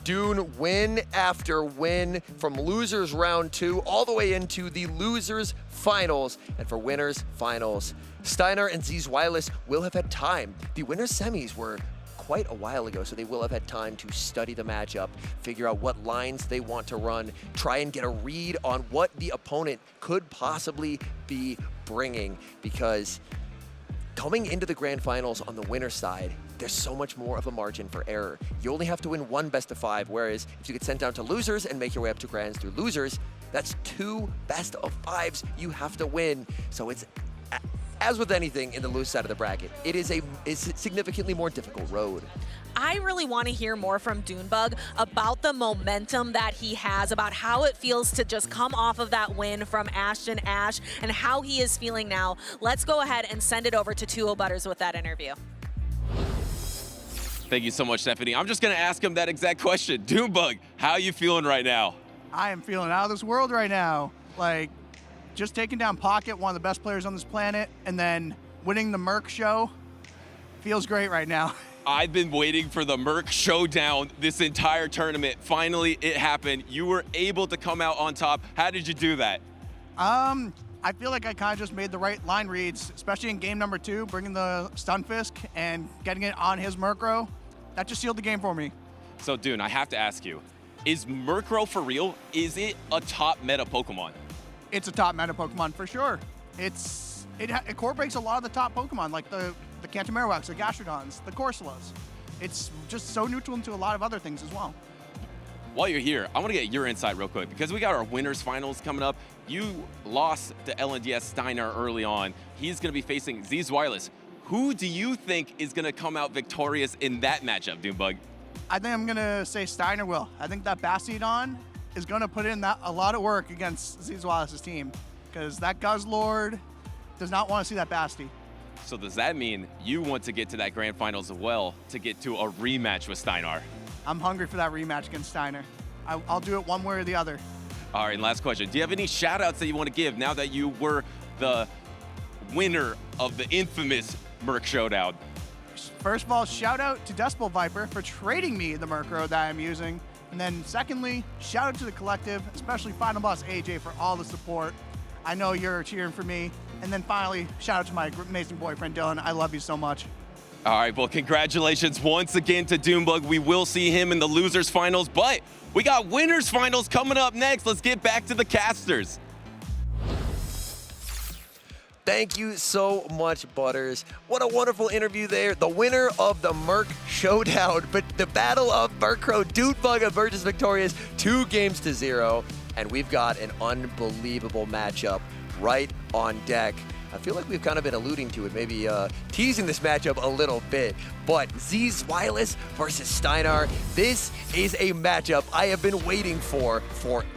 Doon win after win from losers round 2 all the way into the losers finals. And for winners finals, Steinar and Zzwilous will have had time. The winners semis were quite a while ago, so they will have had time to study the matchup, figure out what lines they want to run, try and get a read on what the opponent could possibly be bringing, because coming into the grand finals on the winner's side, there's so much more of a margin for error. You only have to win 1 best of 5, whereas if you get sent down to losers and make your way up to grands through losers, that's 2 best of 5s you have to win. So it's, as with anything in the loose side of the bracket, it is a significantly more difficult road. I really want to hear more from Doombug about the momentum that he has, about how it feels to just come off of that win from Ashton Ash, and how he is feeling now. Let's go ahead and send it over to 2-0 Butters with that interview. Thank you so much, Stephanie. I'm just going to ask him that exact question. Doombug, how are you feeling right now? I am feeling out of this world right now. Like, just taking down Pocket, one of the best players on this planet, and then winning the Merc show feels great right now. I've been waiting for the Merc showdown this entire tournament. Finally, it happened. You were able to come out on top. How did you do that? I feel like I kind of just made the right line reads, especially in game number 2, bringing the Stunfisk and getting it on his Murkrow. That just sealed the game for me. So, Doon, I have to ask you, is Murkrow for real? Is it a top meta Pokemon? It's a top meta Pokemon for sure. It incorporates a lot of the top Pokemon, like the Kanto Marowaks, the Gastrodons, the Corsolas. It's just so neutral into a lot of other things as well. While you're here, I want to get your insight real quick, because we got our winners finals coming up. You lost to LNDS Steinar early on. He's going to be facing Zzwilous. Who do you think is going to come out victorious in that matchup, Doombug? I think I'm going to say Steinar will. I think that Bastiodon is going to put in a lot of work against Zzwilous' team, because that Guzzlord does not want to see that Basti. So does that mean you want to get to that grand finals as well to get to a rematch with Steinar? I'm hungry for that rematch against Steinar. I'll do it one way or the other. All right, and last question. Do you have any shout outs that you want to give now that you were the winner of the infamous Merc Showdown? First of all, shout out to Decibel Viper for trading me the Murkrow that I'm using. And then secondly, shout out to the collective, especially Final Boss AJ for all the support. I know you're cheering for me. And then finally, shout out to my amazing boyfriend Dylan. I love you so much. All right, well, congratulations once again to Doombug. We will see him in the losers finals, but we got winners finals coming up next. Let's get back to the casters. Thank you so much, Butters. What a wonderful interview there. The winner of the Merc Showdown, but the Battle of Murkrow, Doombug emerges victorious 2-0. And we've got an unbelievable matchup right on deck. I feel like we've kind of been alluding to it, maybe teasing this matchup a little bit, but Zzwilous versus Steinar, this is a matchup I have been waiting for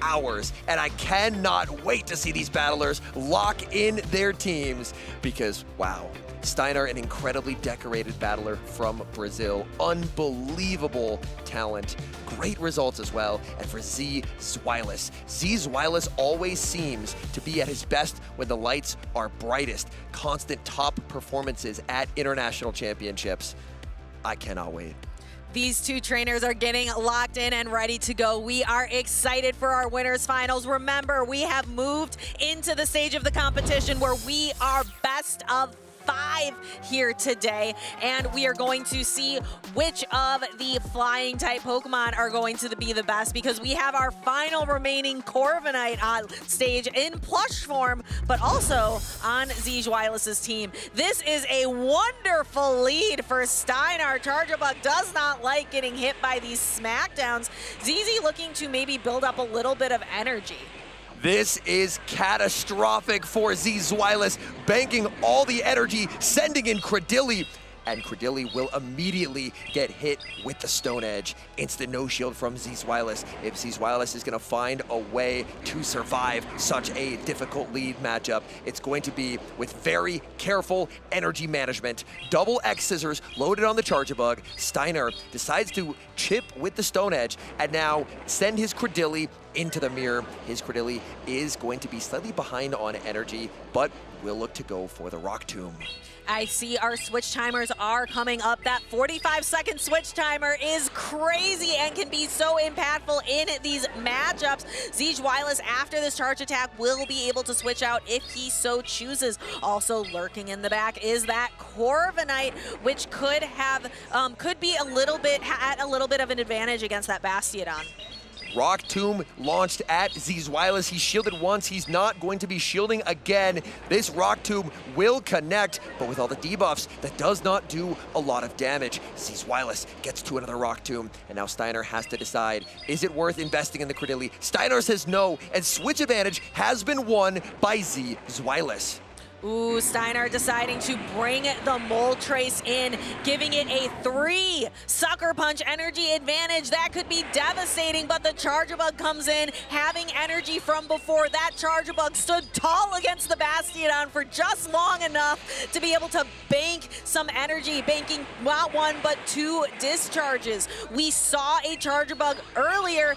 hours, and I cannot wait to see these battlers lock in their teams because, wow, Steinar, an incredibly decorated battler from Brazil, unbelievable talent, great results as well. And for Zzwilous, Zzwilous always seems to be at his best when the lights are brightest. Constant top performances at international championships. I cannot wait. These two trainers are getting locked in and ready to go. We are excited for our winners finals. Remember, we have moved into the stage of the competition where we are best of 5 here today, and we are going to see which of the flying type Pokemon are going to be the best, because we have our final remaining Corviknight on stage in plush form, but also on Zzwilous' team. This is a wonderful lead for Steinar. Charjabug does not like getting hit by these smackdowns. ZZ looking to maybe build up a little bit of energy. This is catastrophic for Zzwilous, banking all the energy, sending in Credilli, and Credilli will immediately get hit with the Stone Edge. Instant no shield from Zzwilous. If Zzwilous is going to find a way to survive such a difficult lead matchup, it's going to be with very careful energy management. Double X scissors loaded on the Charjabug. Steinar decides to chip with the Stone Edge and now send his Credilli into the mirror. His Credilli is going to be slightly behind on energy, but will look to go for the Rock Tomb. I see our switch timers are coming up. That 45-second switch timer is crazy and can be so impactful in these matchups. Zzwilous, after this charge attack, will be able to switch out if he so chooses. Also lurking in the back is that Corviknight, which could have, could be a little bit of an advantage against that Bastiodon. Rock Tomb launched at Zzwilous. He shielded once. He's not going to be shielding again. This Rock Tomb will connect, but with all the debuffs, that does not do a lot of damage. Zzwilous gets to another Rock Tomb, and now Steinar has to decide, is it worth investing in the Credilli? Steinar says no, and switch advantage has been won by Zzwilous. Ooh, Steinar deciding to bring the Moltres in, giving it a 3 Sucker Punch energy advantage. That could be devastating, but the Charjabug comes in, having energy from before. That Charjabug stood tall against the Bastiodon for just long enough to be able to bank some energy, banking not 1, but 2 discharges. We saw a Charjabug earlier.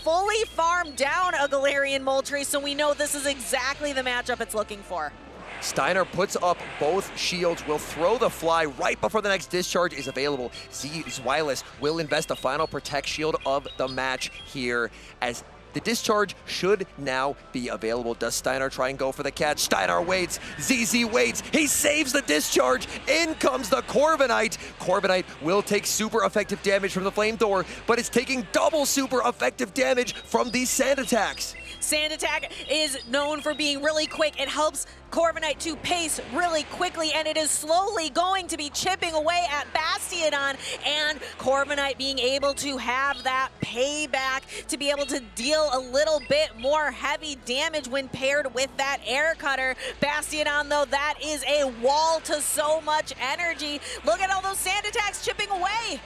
Fully farm down a Galarian Moltres, so we know this is exactly the matchup it's looking for. Steinar puts up both shields, will throw the fly right before the next discharge is available. Zzwilous will invest the final protect shield of the match here, as the discharge should now be available. Does Steinar try and go for the catch? Steinar waits. ZZ waits. He saves the discharge. In comes the Corviknight. Corviknight will take super effective damage from the flamethrower, but it's taking double super effective damage from these sand attacks. Sand Attack is known for being really quick. It helps Corviknight to pace really quickly, and it is slowly going to be chipping away at Bastiodon, and Corviknight being able to have that payback to be able to deal a little bit more heavy damage when paired with that air cutter. Bastiodon, though, that is a wall to so much energy. Look at all those sand attacks chipping away.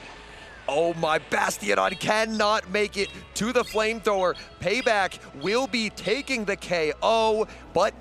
Oh my, Bastiodon cannot make it to the flamethrower. Payback will be taking the KO, but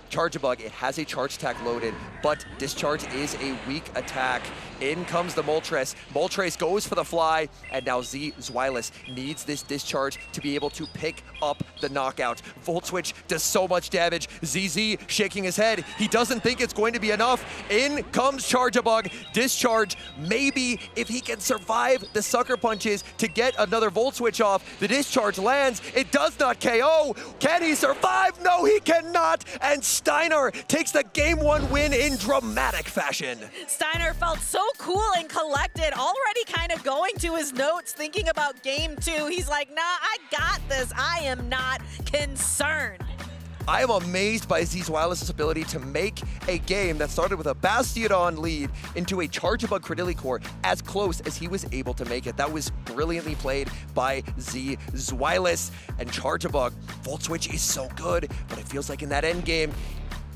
Charjabug, it has a charge attack loaded, but discharge is a weak attack. In comes the Moltres. Moltres goes for the fly, and now Zzwilous needs this discharge to be able to pick up the knockout. Volt Switch does so much damage. ZZ shaking his head. He doesn't think it's going to be enough. In comes Charjabug. Discharge, maybe if he can survive the sucker punches to get another Volt Switch off. The discharge lands. It does not KO. Can he survive? No, he cannot. And Steinar takes the Game 1 win in dramatic fashion. Steinar felt so cool and collected, already kind of going to his notes, thinking about Game 2. He's like, nah, I got this. I am not concerned. I am amazed by Zzwilous' ability to make a game that started with a Bastiodon lead into a Charjabug Credilli core as close as he was able to make it. That was brilliantly played by Zzwilous. And Charjabug, Volt Switch is so good, but it feels like in that end game,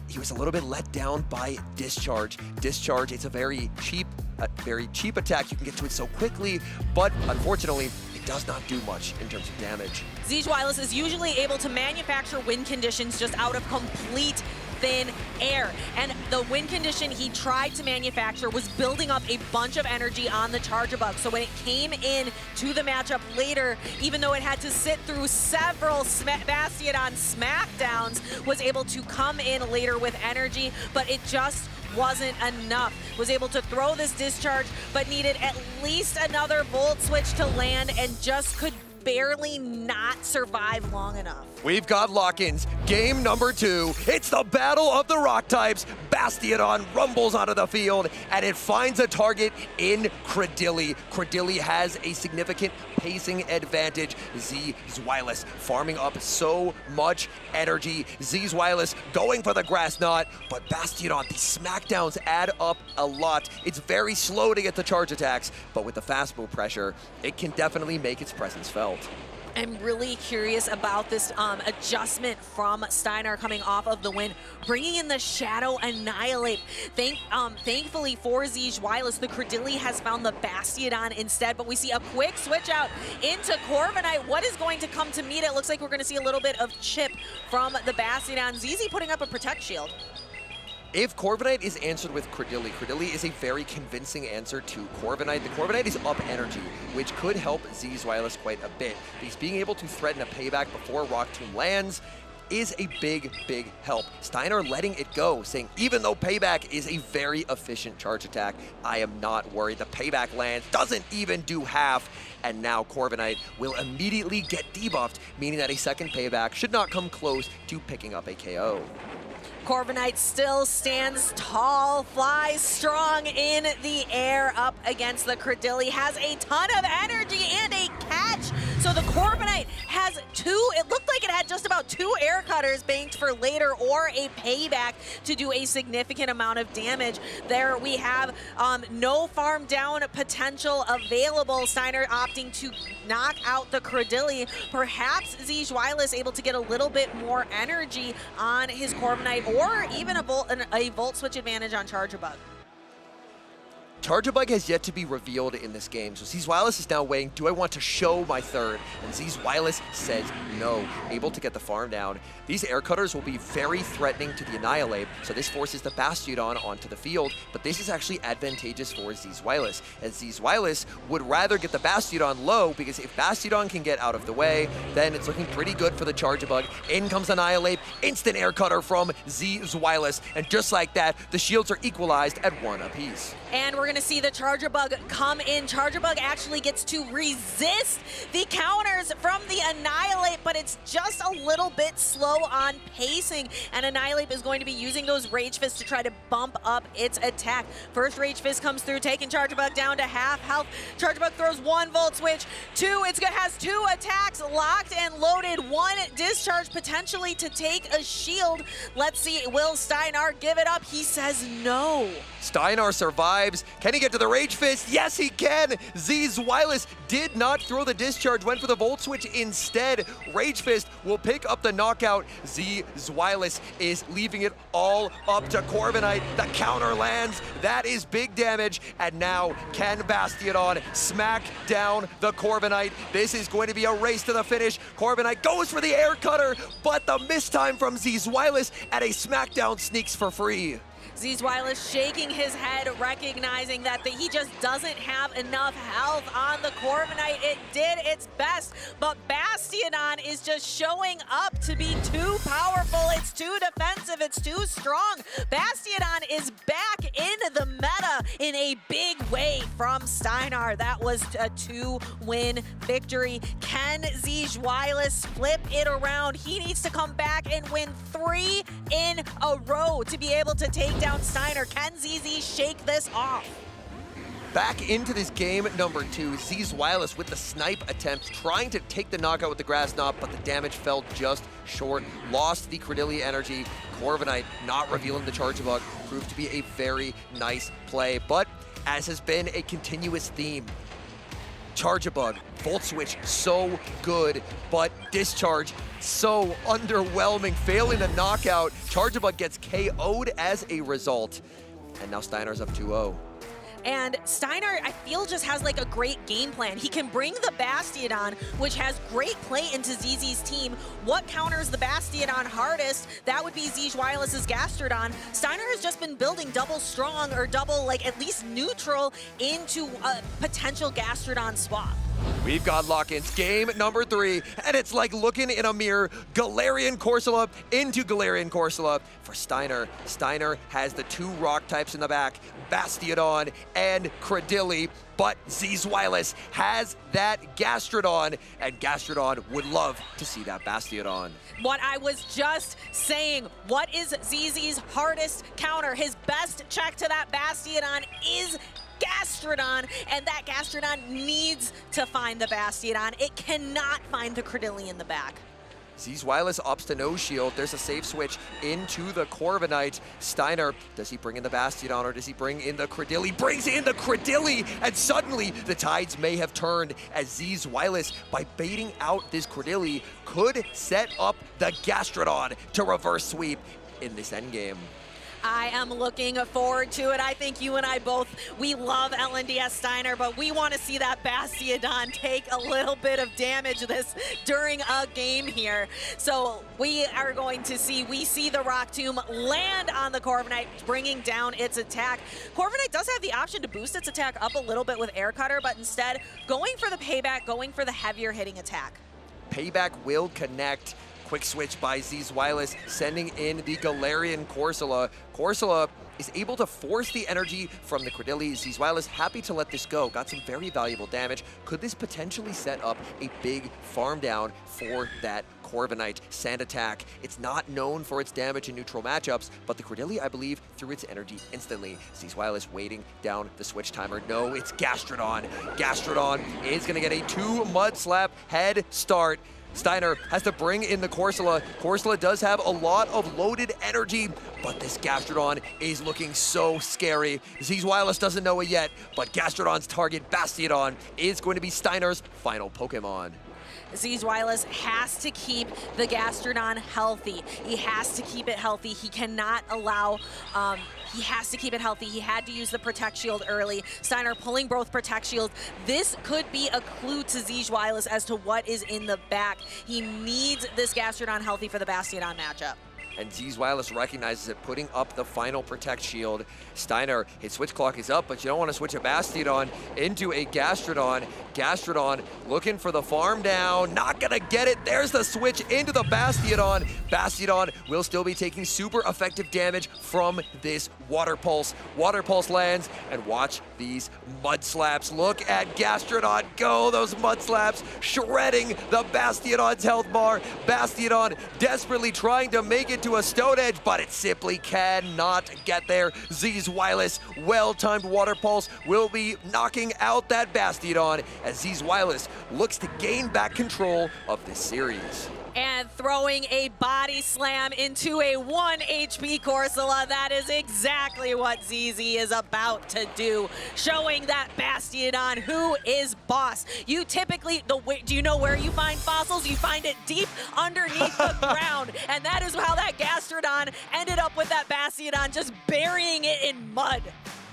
he was a little bit let down by Discharge. Discharge, it's a very cheap attack. You can get to it so quickly, but unfortunately, it does not do much in terms of damage. Zzwilous is usually able to manufacture win conditions just out of complete thin air. And the win condition he tried to manufacture was building up a bunch of energy on the Charjabug. So when it came in to the matchup later, even though it had to sit through several Bastiodon smackdowns, was able to come in later with energy, but it just wasn't enough. Was able to throw this discharge, but needed at least another Volt Switch to land and just could barely not survive long enough. We've got lock-ins. Game number 2. It's the battle of the rock types. Bastiodon rumbles onto the field, and it finds a target in Credilli. Credilli has a significant pacing advantage. Zzwilous farming up so much energy. Zzwilous going for the grass knot, but Bastiodon, the smackdowns add up a lot. It's very slow to get the charge attacks, but with the fast move pressure, it can definitely make its presence felt. I'm really curious about this adjustment from Steinar coming off of the win, bringing in the Shadow Annihilate. Thankfully for Zzwilous, the Credilli has found the Bastiodon instead, but we see a quick switch out into Corviknight. What is going to come to meet it? Looks like we're going to see a little bit of chip from the Bastiodon. ZZ putting up a Protect Shield. If Corviknight is answered with Credilli, Credilli is a very convincing answer to Corviknight. The Corviknight is up energy, which could help Zzwilous quite a bit. Because being able to threaten a payback before Rock Tomb lands is a big, big help. Steinar letting it go, saying even though payback is a very efficient charge attack, I am not worried. The payback lands, doesn't even do half, and now Corviknight will immediately get debuffed, meaning that a second payback should not come close to picking up a KO. Corviknight still stands tall, flies strong in the air up against the Credilli, has a ton of energy and a catch. So the Corviknight has it looked like it had just about 2 air cutters banked for later or a payback to do a significant amount of damage. There we have no farm down potential available. Steinar opting to knock out the Credilli. Perhaps Zzwilous able to get a little bit more energy on his Corviknight, or even a Volt Switch advantage on Charjabug. Charjabug has yet to be revealed in this game, so Zzwilous is now weighing, do I want to show my third? And Zzwilous says no, able to get the farm down. These air cutters will be very threatening to the Annihilate, so this forces the Bastiodon onto the field, but this is actually advantageous for Zzwilous, as Zzwilous would rather get the Bastiodon low, because if Bastiodon can get out of the way, then it's looking pretty good for the Charjabug. In comes Annihilate, instant air cutter from Zzwilous, and just like that, the shields are equalized at 1 apiece. And we're going to see the Charjabug come in. Charjabug actually gets to resist the counters from the Annihilate, but it's just a little bit slow on pacing. And Annihilate is going to be using those Rage Fists to try to bump up its attack. First Rage Fist comes through, taking Charjabug down to half health. Charjabug throws 1 Volt Switch, 2, it has 2 attacks locked and loaded, 1 discharge potentially to take a shield. Let's see, will Steinar give it up? He says no. Steinar survives. Can he get to the Rage Fist? Yes, he can. Zzwilous did not throw the discharge, went for the Volt Switch instead. Rage Fist will pick up the knockout. Zzwilous is leaving it all up to Corviknight. The counter lands. That is big damage. And now can Bastiodon smack down the Corviknight? This is going to be a race to the finish. Corviknight goes for the air cutter, but the mistime from Zzwilous at a smackdown sneaks for free. Zzwilous shaking his head, recognizing that he just doesn't have enough health on the Corviknight. It did its best, but Bastiodon is just showing up to be too powerful. It's too defensive. It's too strong. Bastiodon is back in the meta in a big way from Steinar. That was a 2-win victory. Can Zzwilous flip it around? He needs to come back and win 3 in a row to be able to take down Steinar. Can ZZ shake this off? Back into this game number 2, Zzwilous with the snipe attempt, trying to take the knockout with the Grass Knot, but the damage fell just short. Lost the Credilli energy. Corviknight not revealing the Charjabug proved to be a very nice play, but as has been a continuous theme, Charjabug, Volt Switch, so good, but Discharge, so underwhelming, failing the knockout. Charjabug gets KO'd as a result, and now Steinar's up 2-0. And Steinar, I feel, just has like a great game plan. He can bring the Bastiodon, which has great play into ZZ's team. What counters the Bastiodon hardest? That would be Zzwilous' Gastrodon. Steinar has just been building double strong, or double, like, at least neutral into a potential Gastrodon swap. We've got lock-ins, game number 3, and it's like looking in a mirror. Galarian Corsola into Galarian Corsola for Steinar. Steinar has the 2 rock types in the back, Bastiodon and Credilli, but Zzwilous has that Gastrodon, and Gastrodon would love to see that Bastiodon. What I was just saying, what is ZZ's hardest counter? His best check to that Bastiodon is Gastrodon, and that Gastrodon needs to find the Bastiodon. It cannot find the Credilli in the back. Zzwilous opts to no shield. There's a safe switch into the Corviknight. Steinar, does he bring in the Bastiodon or does he bring in the Cradily? Brings in the Cradily, and suddenly the tides may have turned as Zzwilous, by baiting out this Cradily, could set up the Gastrodon to reverse sweep in this endgame. I am looking forward to it. I think you and I both, we love LNDS Steinar, but we want to see that Bastiodon take a little bit of damage during a game here. So we are going to see, we see the Rock Tomb land on the Corviknight, bringing down its attack. Corviknight does have the option to boost its attack up a little bit with Air Cutter, but instead going for the payback, going for the heavier hitting attack. Payback will connect. Quick switch by Zzwilous, sending in the Galarian Corsola. Corsola is able to force the energy from the Cradily. Zzwilous happy to let this go. Got some very valuable damage. Could this potentially set up a big farm down for that Corviknight? Sand attack. It's not known for its damage in neutral matchups, but the Cradily, I believe, threw its energy instantly. Zzwilous waiting down the switch timer. No, it's Gastrodon. Gastrodon is going to get a 2 Mud Slap head start. Steinar has to bring in the Corsola. Corsola does have a lot of loaded energy, but this Gastrodon is looking so scary. Zzwilous doesn't know it yet, but Gastrodon's target, Bastiodon, is going to be Steinar's final Pokemon. Zzwilous has to keep the Gastrodon healthy. He has to keep it healthy. He cannot allow, he has to keep it healthy. He had to use the Protect Shield early. Steinar pulling both Protect Shields. This could be a clue to Zzwilous as to what is in the back. He needs this Gastrodon healthy for the Bastiodon matchup. And Zzwilous recognizes it, putting up the final Protect Shield. Steinar, his switch clock is up, but you don't want to switch a Bastiodon into a Gastrodon. Gastrodon looking for the farm down, not gonna get it. There's the switch into the Bastiodon. Bastiodon will still be taking super effective damage from this Water Pulse. Water Pulse lands, and watch these Mud Slaps. Look at Gastrodon go, those Mud Slaps shredding the Bastiodon's health bar. Bastiodon desperately trying to make it to a Stone Edge, but it simply cannot get there. Zzwilous, well-timed Water Pulse will be knocking out that Bastiodon as Zzwilous looks to gain back control of this series. And throwing a body slam into a 1 HP Corsola. That is exactly what ZZ is about to do, showing that Bastiodon who is boss. You typically, do you know where you find fossils? You find it deep underneath the ground, and that is how that Gastrodon ended up with that Bastiodon, just burying it in mud.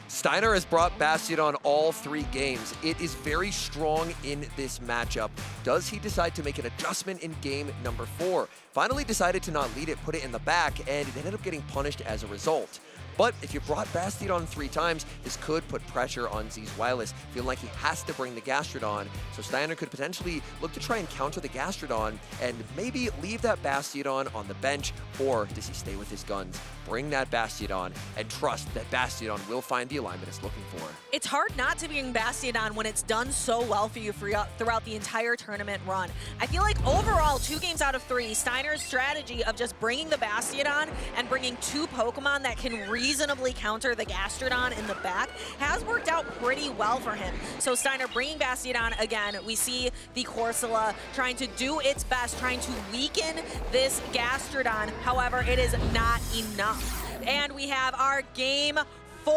Steinar has brought Bastiodon all 3 games. It is very strong in this matchup. Does he decide to make an adjustment in game number 4? Finally decided to not lead it, put it in the back, and it ended up getting punished as a result. But if you brought Bastiodon 3 times, this could put pressure on Zzwilous, feeling like he has to bring the Gastrodon. So Steinar could potentially look to try and counter the Gastrodon and maybe leave that Bastiodon on the bench, or does he stay with his guns, bring that Bastiodon, and trust that Bastiodon will find the alignment it's looking for? It's hard not to bring Bastiodon when it's done so well for you throughout the entire tournament run. I feel like overall, 2 games out of 3, Steinar's strategy of just bringing the Bastiodon and bringing 2 Pokemon that can reasonably counter the Gastrodon in the back has worked out pretty well for him. So Steinar bringing Bastiodon again. We see the Corsola trying to do its best, trying to weaken this Gastrodon. However, it is not enough. And we have our game 4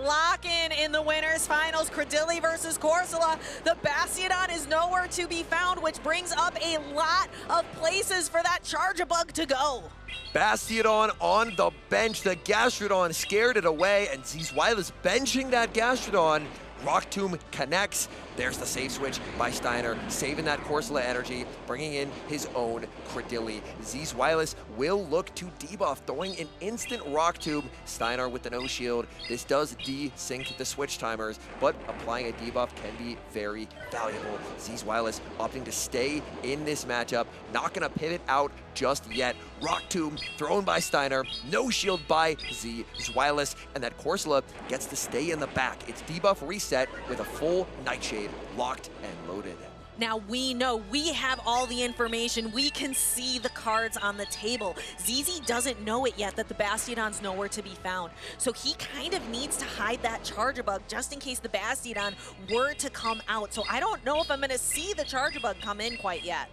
lock-in in the winners finals, Cradily versus Corsola. The Bastiodon is nowhere to be found, which brings up a lot of places for that Charjabug to go. Bastiodon on the bench. The Gastrodon scared it away, and Zzwilous benching that Gastrodon. Rock Tomb connects. There's the safe switch by Steinar, saving that Corsola energy, bringing in his own Cradily. Zzwilous will look to debuff, throwing an instant Rock Tomb. Steinar with the no shield. This does desync the switch timers, but applying a debuff can be very valuable. Zzwilous opting to stay in this matchup, not gonna pivot out just yet. Rock Tomb thrown by Steinar, no shield by Zzwilous, and that Corsola gets to stay in the back. Its debuff reset with a full Nightshade locked and loaded. Now we know, we have all the information, we can see the cards on the table. ZZ doesn't know it yet that the Bastiodon's nowhere to be found. So he kind of needs to hide that Charjabug just in case the Bastiodon were to come out. So I don't know if I'm gonna see the Charjabug come in quite yet.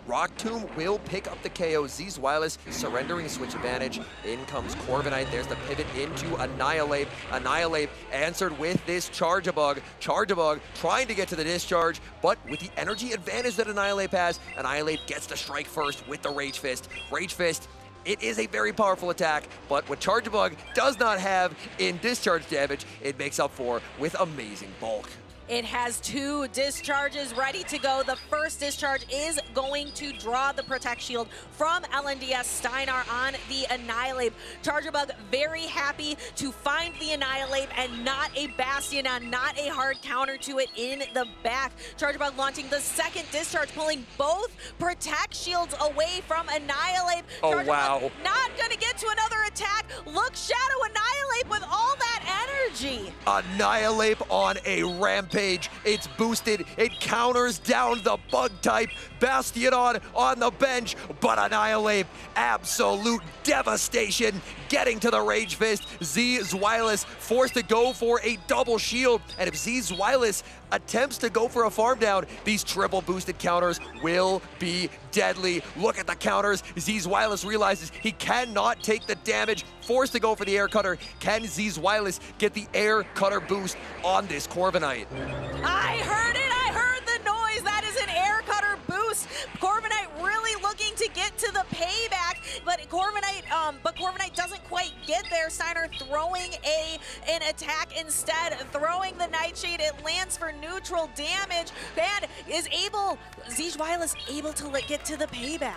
Rock Tomb will pick up the KO. Zzwilous surrendering switch advantage. In comes Corviknight. There's the pivot into Annihilate. Annihilate answered with this Charge-a-Bug. Charge-a-Bug trying to get to the discharge, but with the energy advantage that Annihilate has, Annihilate gets to strike first with the Rage Fist. Rage Fist, it is a very powerful attack, but what Charge-a-Bug does not have in discharge damage, it makes up for with amazing bulk. It has 2 discharges ready to go. The first discharge is going to draw the Protect Shield from LNDS Steinar on the Annihilate. Charge-a-Bug very happy to find the Annihilate and not a Bastion on, not a hard counter to it in the back. Charge-a-Bug launching the second discharge, pulling both Protect Shields away from Annihilate. Oh, wow. Not gonna get to another attack. Look, Shadow Annihilate with all that energy. Annihilate on a rampage. It's boosted. It counters down the bug type. Bastion on the bench, but Annihilate, absolute devastation. Getting to the Rage Fist. Zzwilous forced to go for a double shield. And if Zzwilous attempts to go for a farm down, these triple boosted counters will be deadly. Look at the counters. Zzwilous realizes he cannot take the damage. Forced to go for the air cutter. Can Zzwilous get the air cutter boost on this Corviknight? I heard it. I heard the noise. That is an air cutter boost. Corviknight really looking to get to the payback, but Corviknight doesn't quite get there. Steinar throwing an attack instead, throwing the Nightshade. It lands for neutral damage, and is Zzwilous able to get to the payback.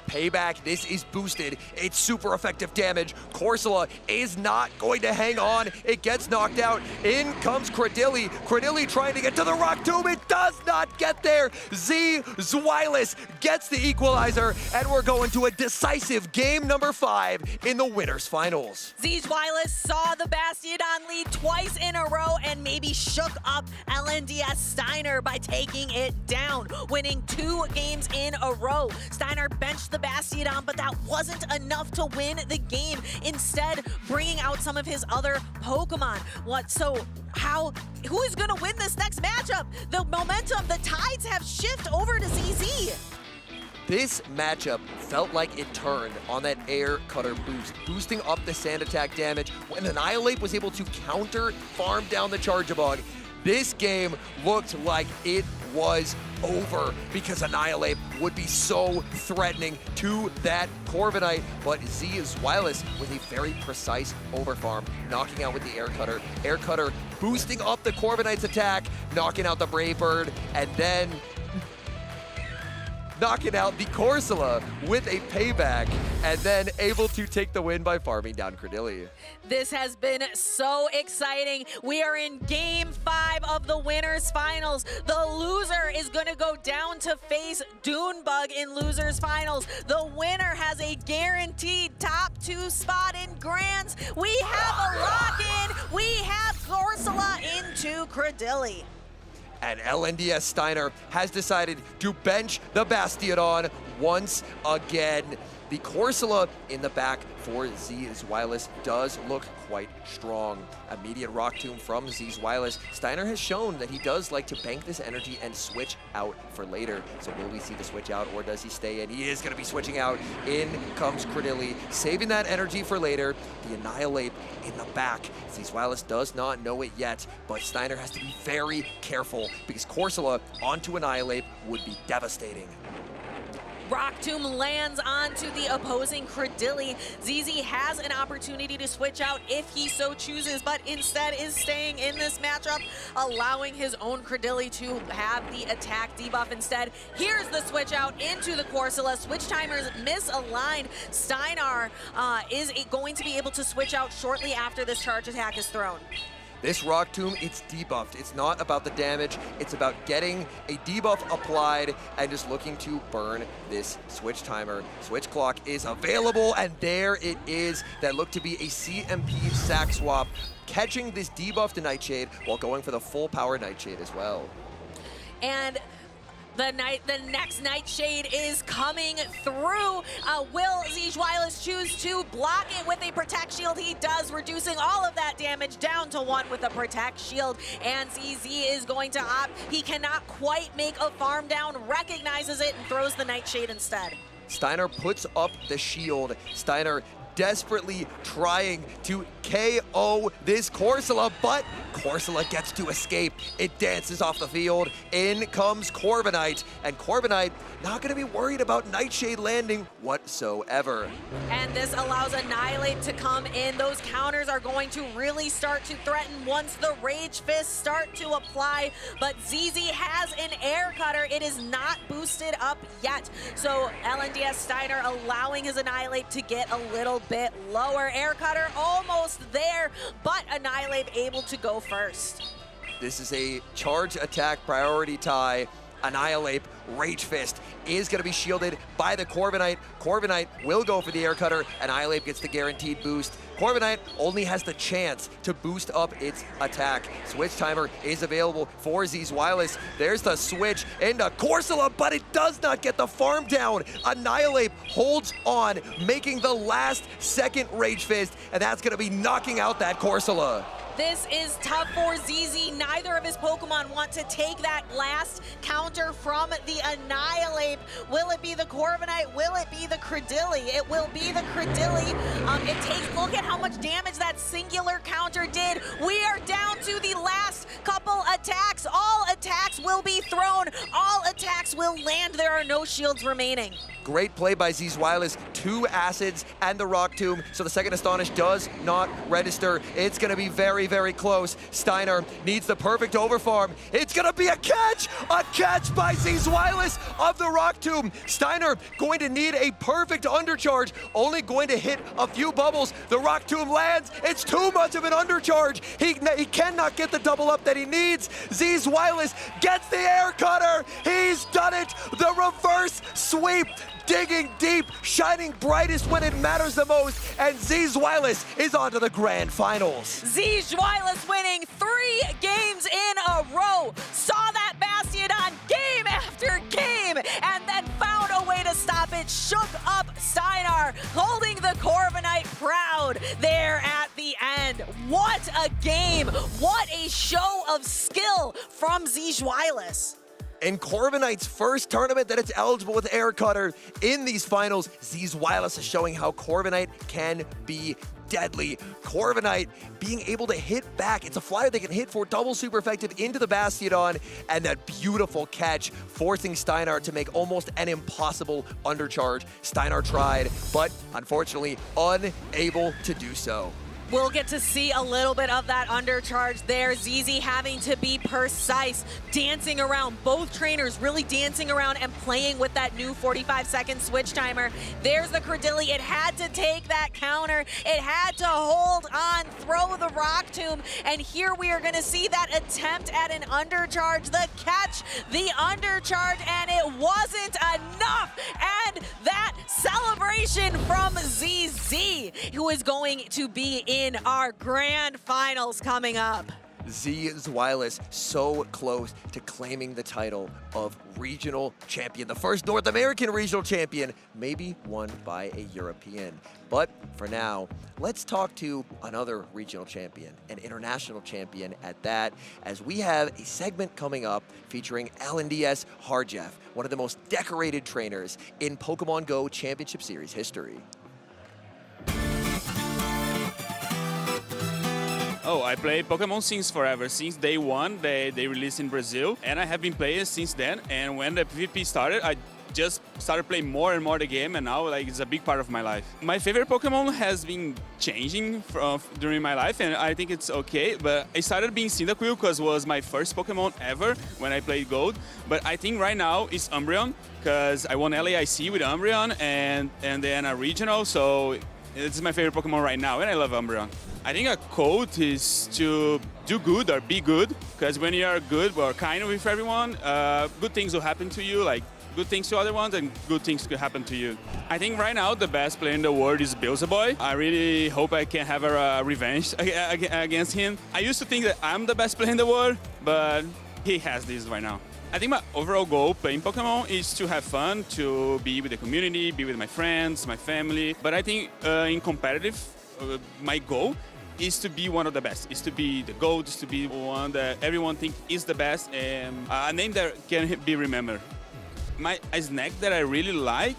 Payback, this is boosted. It's super effective damage. Corsola is not going to hang on. It gets knocked out. In comes Credilli. Credilli trying to get to the Rock Tomb. It does not get there. Zzwilous gets the equalizer, and we're going to a decisive game number 5 in the winners finals. Zzwilous saw the Bastion lead twice in a row and maybe shook up LNDS Steinar by taking it down, winning 2 games in a row. Steinar benched the Bastion, but that wasn't enough to win the game. Instead, bringing out some of his other Pokemon. Who is gonna win this next matchup? The momentum, the tides have shifted over to ZZ. This matchup felt like it turned on that air cutter boost, boosting up the sand attack damage. When Annihilate was able to counter farm down the Charge-a-Bug, this game looked like it was over because Annihilate would be so threatening to that Corviknight, but Zzwilous with a very precise overfarm, knocking out with the air cutter. Air cutter boosting up the Corviknight's attack, knocking out the Brave Bird, and then knocking out the Corsola with a payback, and then able to take the win by farming down Credilli. This has been so exciting. We are in game 5 of the winners finals. The loser is gonna go down to face Doombug in losers finals. The winner has a guaranteed top 2 spot in grands. We have a lock-in. We have Corsola into Credilli. And LNDS Steinar has decided to bench the Bastion once again. The Corsola in the back for Zzwilous does look quite strong. Immediate Rock Tomb from Zzwilous. Steinar has shown that he does like to bank this energy and switch out for later. So will we see the switch out, or does he stay in? He is going to be switching out. In comes Credilli, saving that energy for later. The Annihilate in the back. Zzwilous does not know it yet, but Steinar has to be very careful because Corsola onto Annihilate would be devastating. Rock Tomb lands onto the opposing Credilli. ZZ has an opportunity to switch out if he so chooses, but instead is staying in this matchup, allowing his own Credilli to have the attack debuff instead. Here's the switch out into the Corsola. Switch timers misaligned. Steinar is going to be able to switch out shortly after this charge attack is thrown. This Rock Tomb, it's debuffed. It's not about the damage. It's about getting a debuff applied and just looking to burn this switch timer. Switch clock is available, and there it is. That looked to be a CMP sack swap, catching this debuff to Nightshade while going for the full power Nightshade as well. And The next Nightshade is coming through. Will Zzwilous choose to block it with a Protect Shield? He does, reducing all of that damage down to 1 with a Protect Shield. And ZZ is going to opt. He cannot quite make a farm down, recognizes it, and throws the Nightshade instead. Steinar puts up the shield. Steinar desperately trying to KO this Corsola, but Corsola gets to escape. It dances off the field. In comes Corviknight, and Corviknight not going to be worried about Nightshade landing whatsoever. And this allows Annihilate to come in. Those counters are going to really start to threaten once the Rage Fists start to apply, but ZZ has an Air Cutter. It is not boosted up yet. So LNDS Steinar allowing his Annihilate to get a little bit lower. Air Cutter almost there, but Annihilate able to go first. This is a charge attack priority tie. Annihilate, Rage Fist is going to be shielded by the Corviknight. Corviknight will go for the Air Cutter. Annihilate gets the guaranteed boost. Corviknight only has the chance to boost up its attack. Switch timer is available for Zzwilous. There's the switch into Corsola, but it does not get the farm down. Annihilate holds on, making the last second Rage Fist, and that's going to be knocking out that Corsola. This is tough for ZZ. Neither of his Pokemon want to take that last counter from the Annihilate. Will it be the Corviknight? Will it be the Cradilly? It will be the Cradilly. Look at how much damage that singular counter did. We are down to the last couple attacks. All attacks will be thrown. All attacks will land. There are no shields remaining. Great play by Zzwilous. 2 acids and the Rock Tomb, so the second Astonish does not register. It's going to be very, very close. Steinar needs the perfect overfarm. It's going to be a catch by Zzwilous of the Rock Tomb. Steinar going to need a perfect undercharge, only going to hit a few bubbles. The Rock Tomb lands. It's too much of an undercharge. He cannot get the double up that he needs. Zzwilous gets the Air Cutter. He's done it. The reverse sweep. Digging deep, shining brightest when it matters the most, and Zzwilous is on to the grand finals. Zzwilous winning 3 games in a row. Saw that Bastiodon game after game, and then found a way to stop it. Shook up Steinar, holding the Corviknight proud there at the end. What a game. What a show of skill from Zzwilous. In Corviknight's first tournament that it's eligible with Air Cutter in these finals, Zzwilous is showing how Corviknight can be deadly. Corviknight being able to hit back. It's a flyer that can hit for double super effective into the Bastiodon, and that beautiful catch forcing Steinar to make almost an impossible undercharge. Steinar tried, but unfortunately unable to do so. We'll get to see a little bit of that undercharge there. ZZ having to be precise, dancing around. Both trainers really dancing around and playing with that new 45-second switch timer. There's the Cradilly. It had to take that counter. It had to hold on, throw the Rock Tomb. And here we are going to see that attempt at an undercharge. The catch, the undercharge, and it wasn't enough. And that celebration from ZZ, who is going to be in our grand finals coming up. Zzwilous so close to claiming the title of regional champion, the first North American regional champion, maybe won by a European. But for now, let's talk to another regional champion, an international champion at that, as we have a segment coming up featuring LNDS Harjeff, one of the most decorated trainers in Pokemon Go Championship Series history. Oh, I play Pokemon since forever. Since day one, they released in Brazil, and I have been playing since then. And when the PvP started, I just started playing more and more the game, and now it's a big part of my life. My favorite Pokemon has been changing during my life, and I think it's okay. But I started being Cyndaquil because it was my first Pokemon ever when I played Gold. But I think right now it's Umbreon because I won LAIC with Umbreon and then a regional, so it's my favorite Pokemon right now, and I love Umbreon. I think a quote is to do good or be good, because when you are good or kind with everyone, good things will happen to you, like good things to other ones, and good things could happen to you. I think right now the best player in the world is Beelzeboy. I really hope I can have a revenge against him. I used to think that I'm the best player in the world, but he has this right now. I think my overall goal playing Pokemon is to have fun, to be with the community, be with my friends, my family. But I think in competitive, my goal is to be one of the best, is to be the GOAT, is to be one that everyone thinks is the best, and a name that can be remembered. A snack that I really like,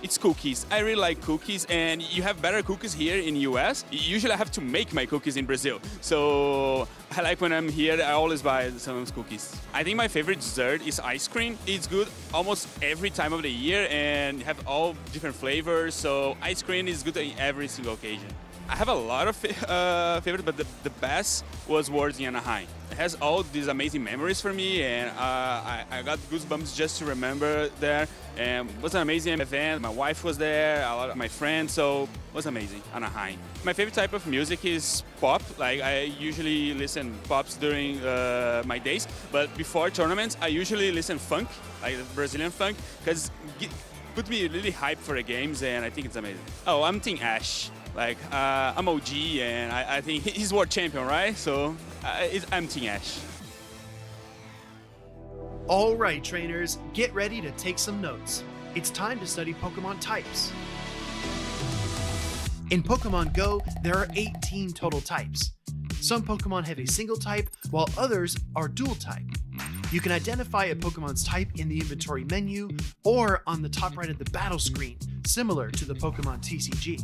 it's cookies. I really like cookies, and you have better cookies here in US. Usually I have to make my cookies in Brazil. So I like when I'm here, I always buy some cookies. I think my favorite dessert is ice cream. It's good almost every time of the year and have all different flavors. So ice cream is good in every single occasion. I have a lot of favorites, but the best was Worlds in Anaheim. It has all these amazing memories for me, and I got goosebumps just to remember there. And it was an amazing event. My wife was there, a lot of my friends, so it was amazing, Anaheim. My favorite type of music is pop. Like, I usually listen pops during my days, but before tournaments, I usually listen funk, like Brazilian funk, because it puts me really hyped for the games, and I think it's amazing. Oh, I'm Team Ash. Like, I'm OG, and I think he's world champion, right? So I'm Team Ash. All right, trainers, get ready to take some notes. It's time to study Pokemon types. In Pokemon Go, there are 18 total types. Some Pokemon have a single type, while others are dual type. You can identify a Pokemon's type in the inventory menu or on the top right of the battle screen, similar to the Pokemon TCG.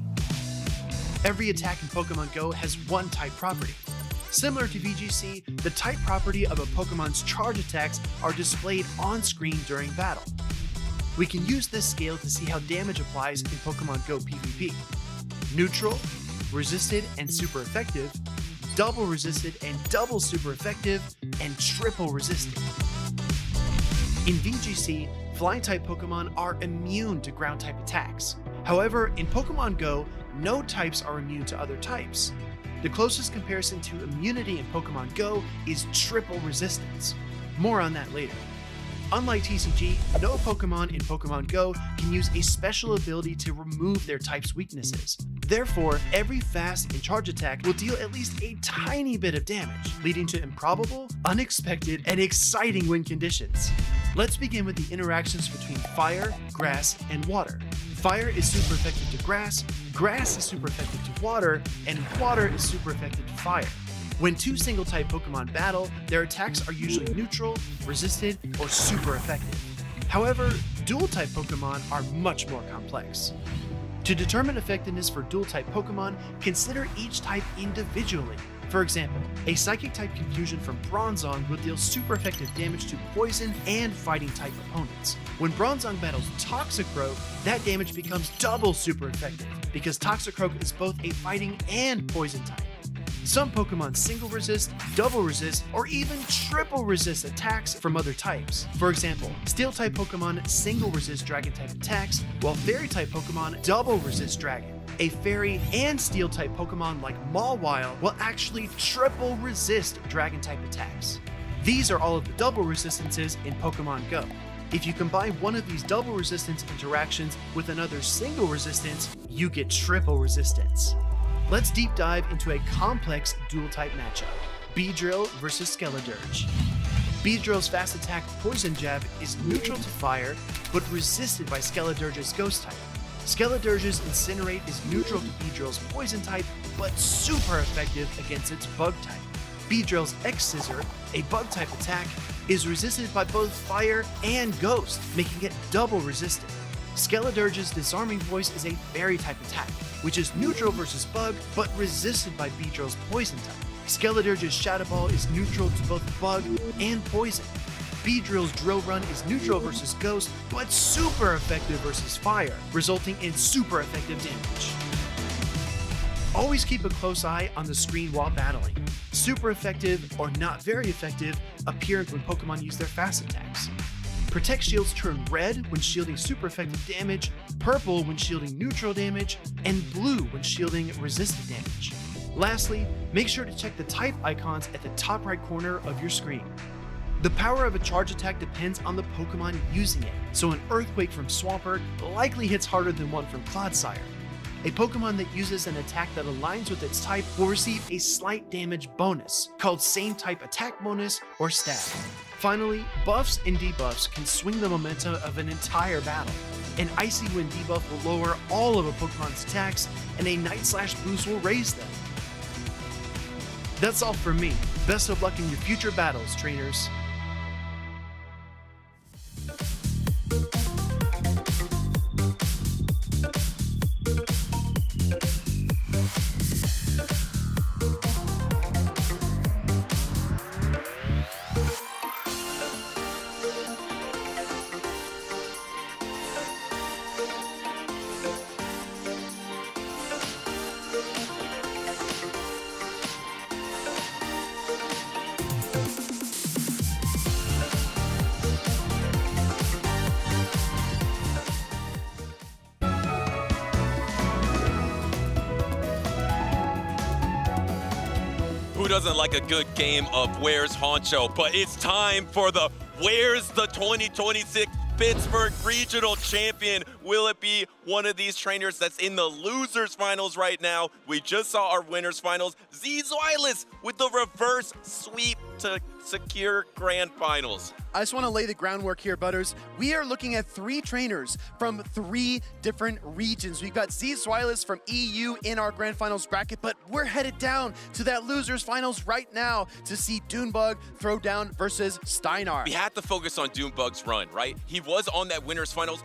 Every attack in Pokemon Go has one type property. Similar to VGC, the type property of a Pokemon's charge attacks are displayed on screen during battle. We can use this scale to see how damage applies in Pokemon Go PvP. Neutral, resisted and super effective, double resisted and double super effective, and triple resisted. In VGC, flying type Pokemon are immune to ground type attacks. However, in Pokemon Go, no types are immune to other types. The closest comparison to immunity in Pokemon Go is triple resistance. More on that later. Unlike TCG, no Pokemon in Pokemon Go can use a special ability to remove their type's weaknesses. Therefore, every fast and charge attack will deal at least a tiny bit of damage, leading to improbable, unexpected, and exciting win conditions. Let's begin with the interactions between fire, grass, and water. Fire is super effective to grass, grass is super effective to water, and water is super effective to fire. When two single-type Pokemon battle, their attacks are usually neutral, resisted, or super effective. However, dual-type Pokemon are much more complex. To determine effectiveness for dual-type Pokemon, consider each type individually. For example, a Psychic-type Confusion from Bronzong will deal super effective damage to Poison and Fighting-type opponents. When Bronzong battles Toxicroak, that damage becomes double super effective, because Toxicroak is both a Fighting and Poison type. Some Pokemon single resist, double resist, or even triple resist attacks from other types. For example, Steel-type Pokemon single resist Dragon-type attacks, while Fairy-type Pokemon double resist Dragon. A Fairy and Steel-type Pokemon like Mawile will actually triple resist Dragon-type attacks. These are all of the double resistances in Pokemon Go. If you combine one of these double resistance interactions with another single resistance, you get triple resistance. Let's deep dive into a complex dual-type matchup. Beedrill versus Skeledirge. Beedrill's fast attack Poison Jab is neutral to fire, but resisted by Skeledirge's Ghost type. Skeledirge's Incinerate is neutral to Beedrill's Poison type, but super effective against its Bug type. Beedrill's X-Scissor, a Bug-type attack, is resisted by both Fire and Ghost, making it double resisted. Skeledirge's Disarming Voice is a Fairy-type attack, which is neutral versus Bug, but resisted by Beedrill's Poison type. Skeledirge's Shadow Ball is neutral to both Bug and Poison. Beedrill's Drill Run is neutral versus Ghost, but super effective versus Fire, resulting in super effective damage. Always keep a close eye on the screen while battling. Super effective or not very effective appear when Pokemon use their fast attacks. Protect shields turn red when shielding super effective damage, purple when shielding neutral damage, and blue when shielding resistant damage. Lastly, make sure to check the type icons at the top right corner of your screen. The power of a charge attack depends on the Pokemon using it, so an Earthquake from Swampert likely hits harder than one from Clodsire. A Pokemon that uses an attack that aligns with its type will receive a slight damage bonus, called Same Type Attack Bonus or Stab. Finally, buffs and debuffs can swing the momentum of an entire battle. An Icy Wind debuff will lower all of a Pokemon's attacks, and a Night Slash boost will raise them. That's all from me. Best of luck in your future battles, trainers. Who doesn't like a good game of Where's Honcho? But it's time for the Where's the 2026 Pittsburgh Regional Champion? Will it be one of these trainers that's in the losers finals right now? We just saw our winners finals. Zzwilous with the reverse sweep to secure grand finals. I just want to lay the groundwork here, Butters. We are looking at 3 trainers from 3 different regions. We've got Zzwilous from EU in our grand finals bracket, but we're headed down to that losers finals right now to see Doombug throw down versus Steinar. We had to focus on Doombug's run, right? He was on that winners finals.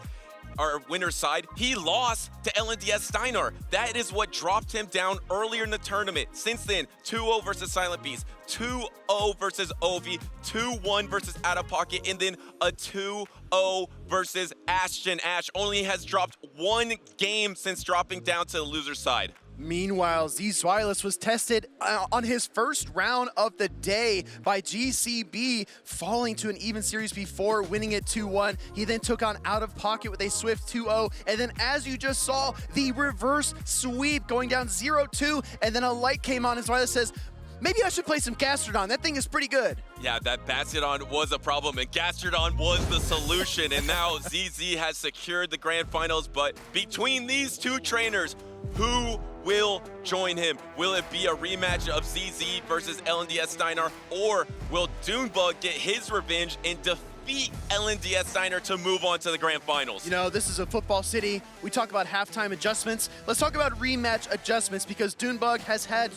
Our winner's side, he lost to LNDS Steinar. That is what dropped him down earlier in the tournament. Since then, 2-0 versus Silent Beast, 2-0 versus Ovi, 2-1 versus Out of Pocket, and then a 2-0 versus Ashton. Ash only has dropped 1 game since dropping down to the loser side. Meanwhile, Zzwilous was tested on his first round of the day by GCB, falling to an even series before winning it 2-1. He then took on Out of Pocket with a swift 2-0, and then as you just saw, the reverse sweep going down 0-2, and then a light came on, and Zzwilous says, maybe I should play some Gastrodon. That thing is pretty good. Yeah, that Bastiodon was a problem, and Gastrodon was the solution, and now ZZ has secured the grand finals, but between these 2 trainers, who will join him? Will it be a rematch of ZZ versus LNDS Steinar, or will Doombug get his revenge and defeat LNDS Steinar to move on to the grand finals? You know, this is a football city. We talk about halftime adjustments. Let's talk about rematch adjustments, because Doombug has had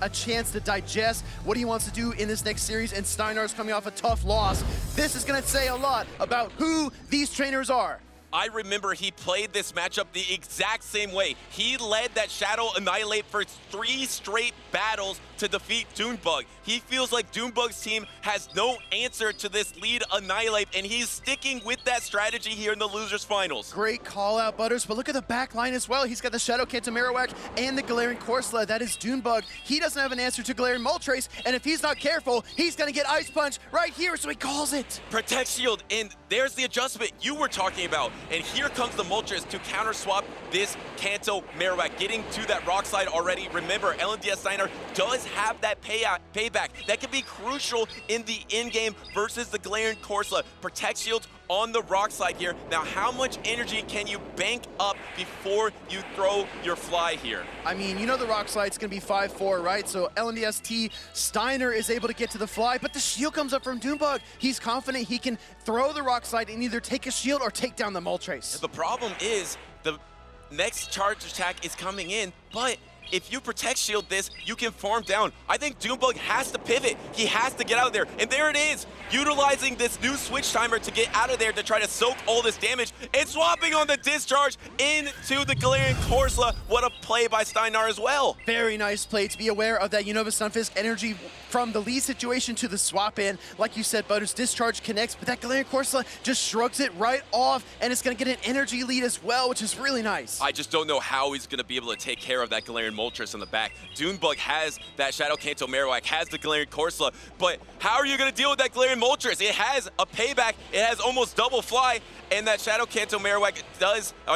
a chance to digest what he wants to do in this next series, and Steinar's coming off a tough loss. This is going to say a lot about who these trainers are. I remember he played this matchup the exact same way. He led that Shadow Annihilate for 3 straight battles to defeat Doombug. He feels like Doombug's team has no answer to this lead Annihilate, and he's sticking with that strategy here in the losers finals. Great call out, Butters, but look at the back line as well. He's got the Shadow Kanto Marowak and the Galarian Corsola. That is Doombug. He doesn't have an answer to Galarian Moltres, and if he's not careful, he's gonna get Ice Punch right here, so he calls it. Protect Shield, and there's the adjustment you were talking about. And here comes the Moltres to counter swap this Kanto Marowak, getting to that rock slide already. Remember, LNDS Steinar does have that payback. That can be crucial in the in-game versus the Galarian Corsola. Protect Shields on the rock slide here. Now, how much energy can you bank up before you throw your fly here? I mean, you know the rock slide's gonna be 5-4, right? So LNDST Steinar is able to get to the fly, but the shield comes up from Doombug. He's confident he can throw the rock slide and either take a shield or take down the Moltres. The problem is the next charge attack is coming in, but if you protect shield this, you can farm down. I think Doombug has to pivot. He has to get out of there. And there it is, utilizing this new switch timer to get out of there to try to soak all this damage and swapping on the discharge into the Galarian Corsola. What a play by Steinar as well. Very nice play to be aware of that Unova Stunfisk energy from the lead situation to the swap in. Like you said, Butters, discharge connects, but that Galarian Corsola just shrugs it right off, and it's gonna get an energy lead as well, which is really nice. I just don't know how he's gonna be able to take care of that Galarian Moltres in the back. Doombug has that Shadow Kanto Marowak, has the Galarian Corsola, but how are you gonna deal with that Galarian Moltres? It has a payback, it has almost double fly, and that Shadow Kanto Marowak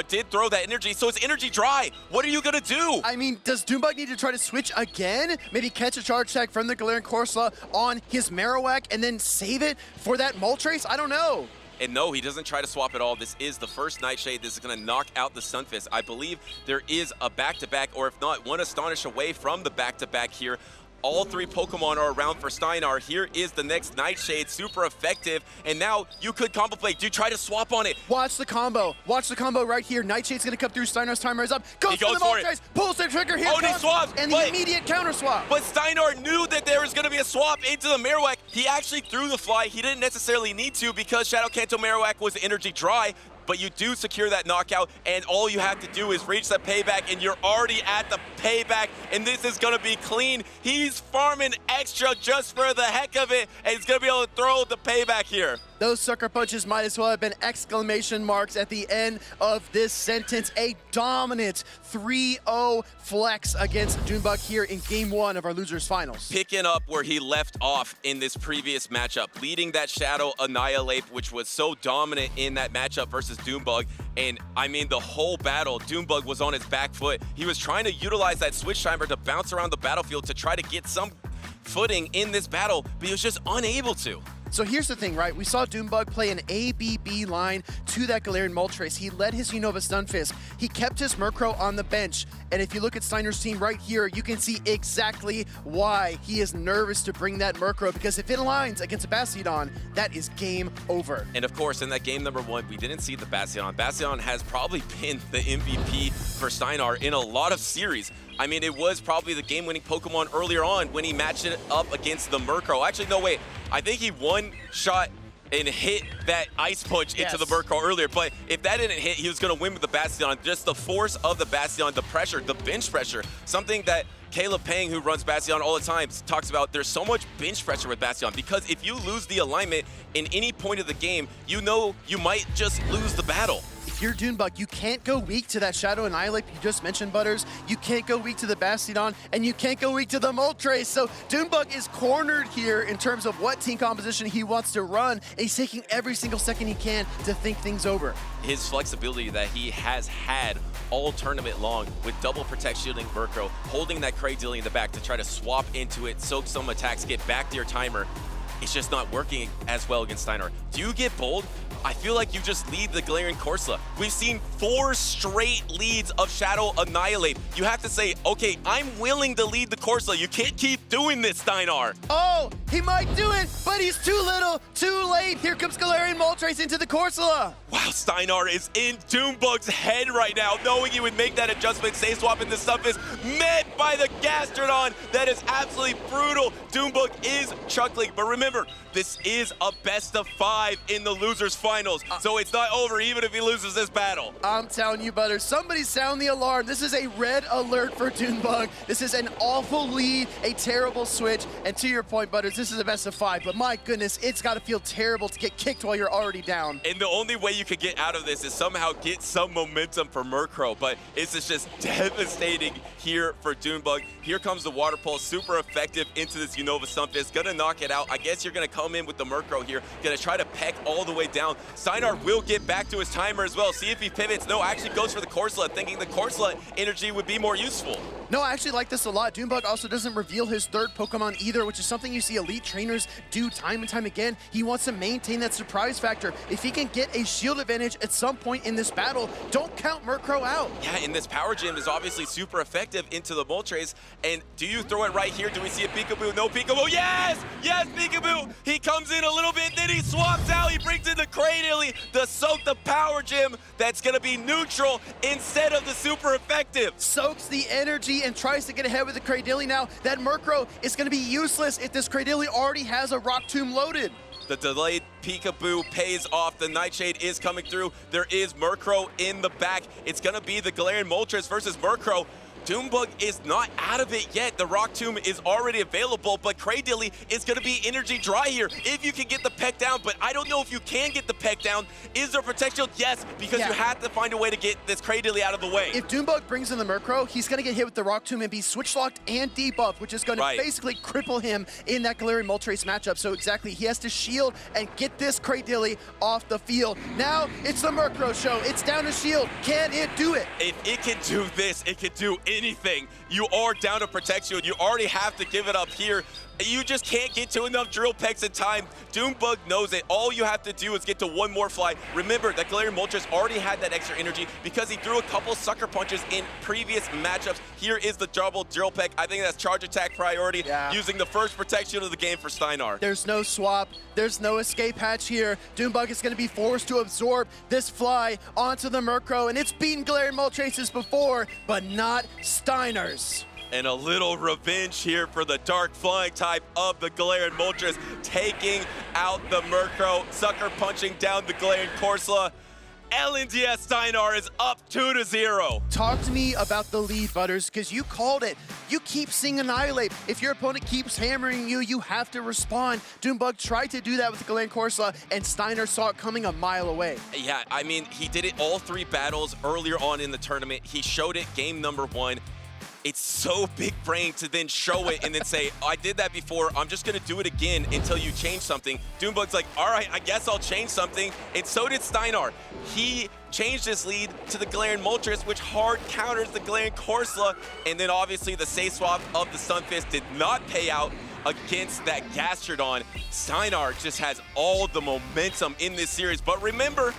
did throw that energy, so it's energy dry. What are you gonna do? I mean, does Doombug need to try to switch again? Maybe catch a charge attack from the Galarian Corsola on his Marowak and then save it for that Moltres? I don't know. And no, he doesn't try to swap at all. This is the first Nightshade. This is going to knock out the Stunfisk. I believe there is a back-to-back, or if not, one Astonish away from the back-to-back here. All 3 Pokemon are around for Steinar. Here is the next Nightshade, super effective. And now you could combo play. Do you try to swap on it? Watch the combo. Watch the combo right here. Nightshade's going to come through. Steinar's timer is up. Goes for the Moltres. Pulls the trigger here. Oh, and he swaps. And the immediate counter swap. But Steinar knew that there was going to be a swap into the Marowak. He actually threw the fly. He didn't necessarily need to because Shadow Kanto Marowak was energy dry. But you do secure that knockout, and all you have to do is reach that payback, and you're already at the payback, and this is going to be clean. He's farming extra just for the heck of it, and he's going to be able to throw the payback here. Those sucker punches might as well have been exclamation marks at the end of this sentence. A dominant 3-0 flex against Doombug here in Game 1 of our Losers Finals. Picking up where he left off in this previous matchup, leading that Shadow Annihilate, which was so dominant in that matchup versus Doombug. And I mean, the whole battle, Doombug was on his back foot. He was trying to utilize that switch timer to bounce around the battlefield to try to get some footing in this battle, but he was just unable to. So here's the thing, right? We saw Doombug play an ABB line to that Galarian Moltres. He led his Unova Stunfisk. He kept his Murkrow on the bench. And if you look at Steinar's team right here, you can see exactly why he is nervous to bring that Murkrow, because if it aligns against a Bastiodon, that is game over. And of course, in that game number 1, we didn't see the Bastiodon. Bastiodon has probably been the MVP for Steinar in a lot of series. I mean, it was probably the game-winning Pokemon earlier on when he matched it up against the Murkrow. Actually, no, wait. I think he one-shot and hit that Ice Punch into the Murkrow earlier. But if that didn't hit, he was going to win with the Bastiodon. Just the force of the Bastiodon, the pressure, the bench pressure, something that Caleb Pang, who runs Bastiodon all the time, talks about. There's so much bench pressure with Bastiodon because if you lose the alignment in any point of the game, you know you might just lose the battle. If you're Doombug, you can't go weak to that Shadow Annihilate you just mentioned, Butters. You can't go weak to the Bastiodon, and you can't go weak to the Moltres. So Doombug is cornered here in terms of what team composition he wants to run, and he's taking every single second he can to think things over. His flexibility that he has had all tournament long with double protect shielding Murkrow, holding that Cradilly in the back to try to swap into it, soak some attacks, get back to your timer. It's just not working as well against Steinar. Do you get bold? I feel like you just lead the Galarian Corsola. We've seen 4 straight leads of Shadow Annihilate. You have to say, okay, I'm willing to lead the Corsola. You can't keep doing this, Steinar. Oh, he might do it, but he's too little, too late. Here comes Galarian Moltres into the Corsola. Wow, Steinar is in Doombug's head right now, knowing he would make that adjustment. Save swap into stuff is met by the Gastrodon. That is absolutely brutal. Doombug is chuckling, but remember, this is a best of 5 in the Losers Finals, so it's not over even if he loses this battle. I'm telling you, Butters, somebody sound the alarm. This is a red alert for Doombug. This is an awful lead, a terrible switch, and to your point, Butters, this is a best of 5, but my goodness, it's got to feel terrible to get kicked while you're already down. And the only way you could get out of this is somehow get some momentum for Murkrow, but it's just devastating here for Doombug. Here comes the Water Pulse, super effective into this Unova Stunfisk, gonna knock it out. I guess you're gonna come in with the Murkrow here, gonna try to peck all the way down. Steinar will get back to his timer as well, see if he pivots. No, actually goes for the Corsola, thinking the Corsola energy would be more useful. No, I actually like this a lot. Doombug also doesn't reveal his third Pokemon either, which is something you see elite trainers do time and time again. He wants to maintain that surprise factor. If he can get a shield advantage at some point in this battle, don't count Murkrow out. Yeah, and this Power Gem is obviously super effective into the Moltres. And do you throw it right here? Do we see a Peekaboo? No Peekaboo. Yes! Yes, Peekaboo! He comes in a little bit, then he swaps out. He brings in the Cradilly to soak the Power Gem. That's going to be neutral instead of the super effective. Soaks the energy and tries to get ahead with the Cradilly now. That Murkrow is going to be useless if this Cradilly already has a Rock Tomb loaded. The delayed Peekaboo pays off. The Nightshade is coming through. There is Murkrow in the back. It's going to be the Galarian Moltres versus Murkrow. Doombug is not out of it yet. The Rock Tomb is already available, but Cradilly is going to be energy dry here if you can get the peck down, but I don't know if you can get the peck down. Is there Protect Shield? Yes, because you have to find a way to get this Cradilly out of the way. If Doombug brings in the Murkrow, he's going to get hit with the Rock Tomb and be switch locked and debuffed, which is going to basically cripple him in that Galarian Moltres matchup. So exactly, he has to shield and get this Cradilly off the field. Now it's the Murkrow show. It's down to shield. Can it do it? If it can do this, it can do anything. You are down to Protect Shield. You already have to give it up here. You just can't get to enough drill pegs in time. Doombug knows it. All you have to do is get to one more fly. Remember that Galarian Moltres already had that extra energy because he threw a couple sucker punches in previous matchups. Here is the double drill peg. I think that's charge attack priority, using the first protect shield of the game for Steinar. There's no swap. There's no escape hatch here. Doombug is going to be forced to absorb this fly onto the Murkrow, and it's beaten Galarian Moltres before, but not Steinar's. And a little revenge here for the dark flying type of the Galarian Moltres, taking out the Murkrow, sucker punching down the Galarian Corsola. LNDS Steinar is up 2-0. Talk to me about the lead, Butters, because you called it. You keep seeing Annihilate. If your opponent keeps hammering you, you have to respond. Doombug tried to do that with the Galarian Corsola, and Steinar saw it coming a mile away. Yeah, I mean, he did it all 3 battles earlier on in the tournament. He showed it game number 1. It's so big brain to then show it and then say, I did that before, I'm just gonna do it again until you change something. Doombug's like, all right, I guess I'll change something. And so did Steinar. He changed his lead to the Galarian Moltres, which hard counters the Galarian Corsola. And then obviously the Say Swap of the Sunfist did not pay out against that Gastrodon. Steinar just has all the momentum in this series. But remember,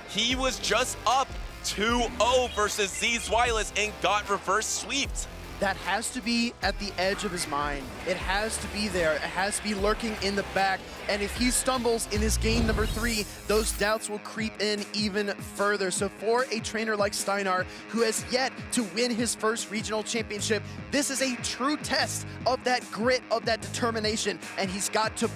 he was just up 2-0 versus Zzwilous and got reverse sweeped. That has to be at the edge of his mind. It has to be there. It has to be lurking in the back. And if he stumbles in his game number 3, those doubts will creep in even further. So for a trainer like Steinar, who has yet to win his first regional championship, this is a true test of that grit, of that determination. And he's got to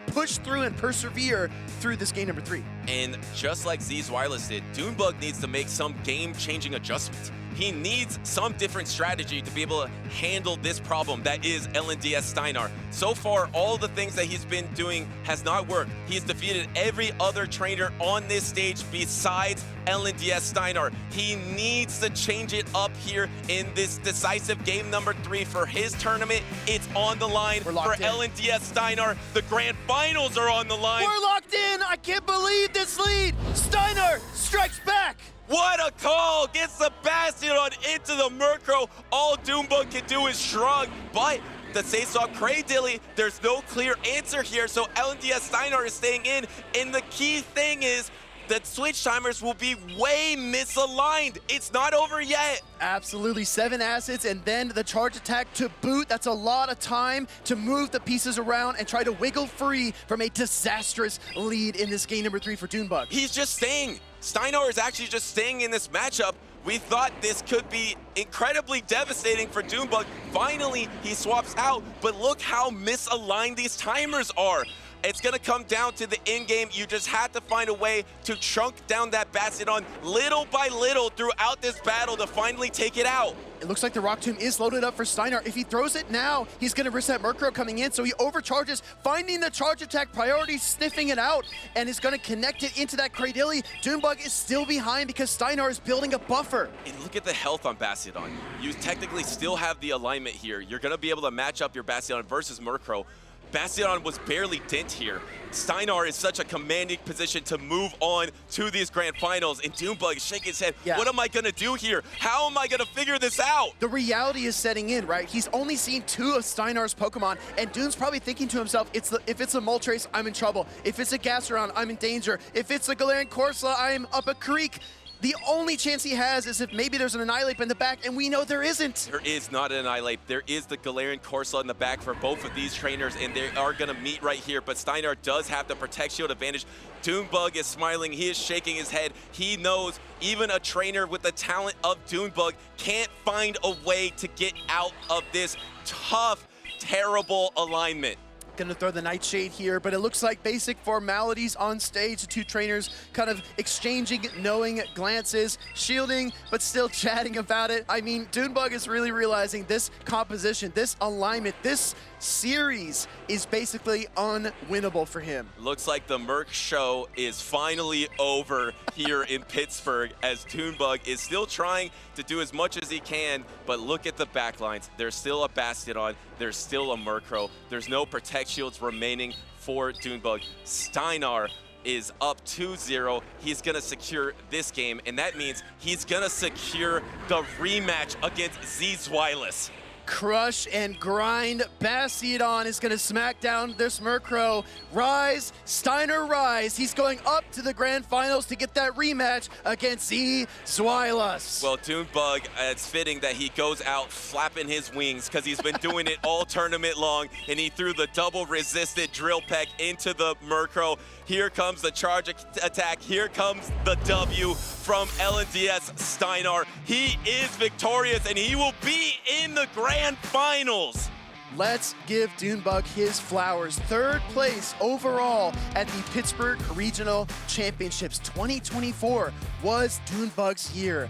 push through and persevere through this game number 3. And just like Zzwilous did, Doombug needs to make some game-changing adjustments. He needs some different strategy to be able to handle this problem that is LNDS Steinar. So far, all the things that he's been doing has not worked. He's defeated every other trainer on this stage besides LNDS Steinar. He needs to change it up here in this decisive game number 3 for his tournament. It's on the line for LNDS Steinar. The grand finals are on the line. We're locked in. I can't believe this lead. Steinar strikes back. What a call! Gets the Bastion into the Murkrow. All Doombug can do is shrug, but the Say-Saw Cradilly, there's no clear answer here, so LNDS Steinar is staying in, and the key thing is that switch timers will be way misaligned. It's not over yet. Absolutely, 7 assets and then the charge attack to boot. That's a lot of time to move the pieces around and try to wiggle free from a disastrous lead in this game number 3 for Doombug. He's just staying. Steinar is actually just staying in this matchup. We thought this could be incredibly devastating for Doombug. Finally, he swaps out, but look how misaligned these timers are. It's gonna come down to the end game. You just have to find a way to chunk down that Bastion little by little throughout this battle to finally take it out. It looks like the Rock Tomb is loaded up for Steinar. If he throws it now, he's gonna risk that Murkrow coming in, so he overcharges, finding the charge attack priority, sniffing it out, and is gonna connect it into that Cradilly. Doombug is still behind because Steinar is building a buffer. And look at the health on Bastion. You technically still have the alignment here. You're gonna be able to match up your Bastion versus Murkrow. Bastion was barely dent here. Steinar is such a commanding position to move on to these grand finals, and Doombug is shaking his head. What am I gonna do here? How am I gonna figure this out? The reality is setting in, right? He's only seen 2 of Steinar's Pokemon, and Doom's probably thinking to himself, if it's a Moltres, I'm in trouble. If it's a Gastrodon, I'm in danger. If it's a Galarian Corsola, I'm up a creek. The only chance he has is if maybe there's an Annihilate in the back, and we know there isn't. There is not an Annihilate. There is the Galarian Corsola in the back for both of these trainers, and they are going to meet right here, but Steinar does have the Protect Shield advantage. Doombug is smiling. He is shaking his head. He knows even a trainer with the talent of Doombug can't find a way to get out of this tough, terrible alignment. Gonna throw the Nightshade here, but it looks like basic formalities on stage. The 2 trainers kind of exchanging knowing glances, shielding, but still chatting about it. I mean, Doombug is really realizing this composition, this alignment, this series is basically unwinnable for him. Looks like the Merc show is finally over here in Pittsburgh as Doombug is still trying to do as much as he can, but look at the backlines. There's still a Bastion, there's still a Murkrow, there's no Protect Shields remaining for Doombug. Steinar is up 2-0. He's gonna secure this game, and that means he's gonna secure the rematch against Zzwilous. Crush and grind. Bastion is going to smack down this Murkrow. Rise, Steinar Rise. He's going up to the grand finals to get that rematch against Zzwilous. Well, Doombug, it's fitting that he goes out flapping his wings because he's been doing it all tournament long, and he threw the double resisted drill peck into the Murkrow. Here comes the charge attack. Here comes the W from LNDS Steinar. He is victorious, and he will be in the grand finals. Let's give Doombug his flowers. 3rd place overall at the Pittsburgh Regional Championships. 2024 was Doombug's year.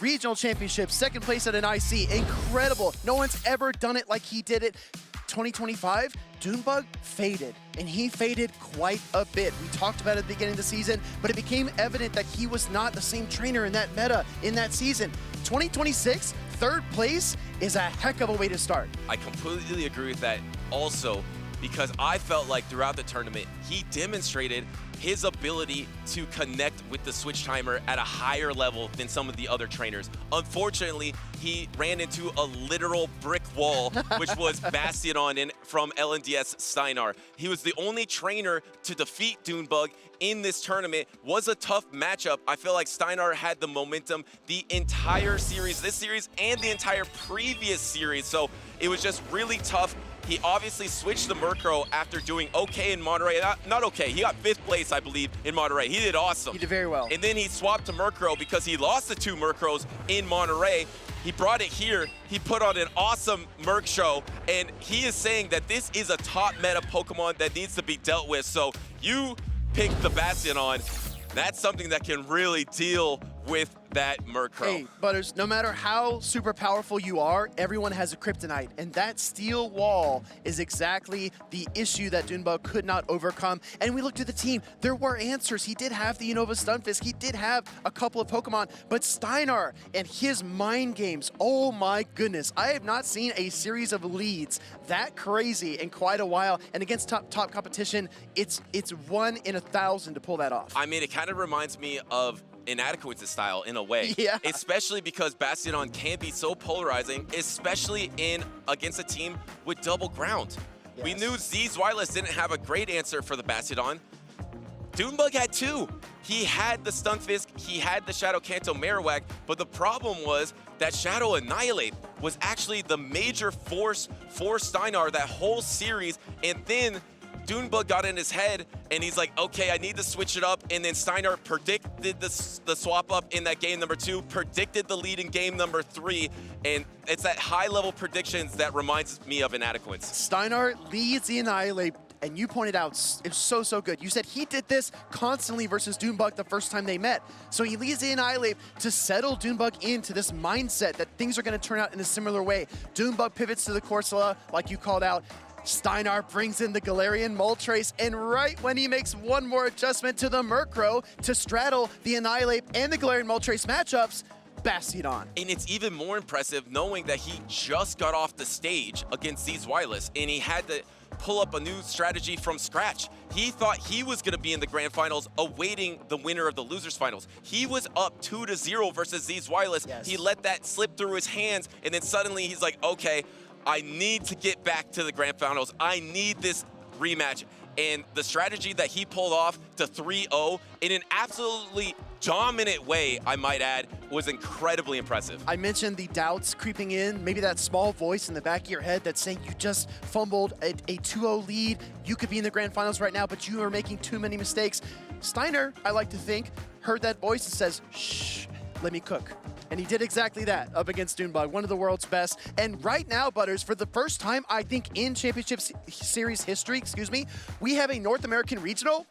Regional Championships, 2nd place at an IC. Incredible. No one's ever done it like he did it. 2025, Doombug faded, and he faded quite a bit. We talked about it at the beginning of the season, but it became evident that he was not the same trainer in that meta in that season. 2026, 3rd place is a heck of a way to start. I completely agree with that also, because I felt like throughout the tournament, he demonstrated his ability to connect with the switch timer at a higher level than some of the other trainers. Unfortunately, he ran into a literal brick wall, which was Bastion from LNDS Steinar. He was the only trainer to defeat Doombug in this tournament. Was a tough matchup. I feel like Steinar had the momentum the entire series, this series, and the entire previous series. So it was just really tough. He obviously switched the Murkrow after doing okay in Monterey. Not okay, he got 5th place, I believe, in Monterey. He did awesome. He did very well. And then he swapped to Murkrow because he lost the 2 Murkrows in Monterey. He brought it here. He put on an awesome Murk show, and he is saying that this is a top meta Pokemon that needs to be dealt with. So you picked the Bastion. That's something that can really deal with that Murkrow. Hey, Butters, no matter how super powerful you are, everyone has a kryptonite, and that steel wall is exactly the issue that Doombug could not overcome. And we looked at the team, there were answers. He did have the Unova Stunfisk, he did have a couple of Pokemon, but Steinar and his mind games, oh my goodness, I have not seen a series of leads that crazy in quite a while, and against top competition, it's 1 in 1,000 to pull that off. I mean, it kind of reminds me of Inadequate's style in a way. Yeah. Especially because Bastion can be so polarizing, especially against a team with double ground. Yes. We knew Zzwilous didn't have a great answer for the Bastion. Doombug had 2. He had the Stunfisk, he had the Shadow Kanto Marowak, but the problem was that Shadow Annihilate was actually the major force for Steinar that whole series, and then Doombug got in his head, and he's like, okay, I need to switch it up. And then Steinar predicted the swap up in that game number 2, predicted the lead in game number 3, and it's that high-level predictions that reminds me of Inadequates. Steinar leads the Annihilate, and you pointed out it's so good. You said he did this constantly versus Doombug the first time they met. So he leads the Annihilate to settle Doombug into this mindset that things are going to turn out in a similar way. Doombug pivots to the Corsola, like you called out. Steinar brings in the Galarian Moltres, and right when he makes one more adjustment to the Murkrow to straddle the Annihilate and the Galarian Moltres matchups, Bastion. And it's even more impressive knowing that he just got off the stage against Zzwilous, and he had to pull up a new strategy from scratch. He thought he was going to be in the grand finals awaiting the winner of the losers finals. He was up 2-0 versus Zzwilous. Yes. He let that slip through his hands, and then suddenly he's like, okay, I need to get back to the grand finals. I need this rematch. And the strategy that he pulled off to 3-0 in an absolutely dominant way, I might add, was incredibly impressive. I mentioned the doubts creeping in, maybe that small voice in the back of your head that's saying you just fumbled a 2-0 lead. You could be in the grand finals right now, but you are making too many mistakes. Steinar, I like to think, heard that voice and says, shh, let me cook. And he did exactly that up against Doombug, one of the world's best. And right now, Butters, for the first time, I think, in Championship Series history, we have a North American regional,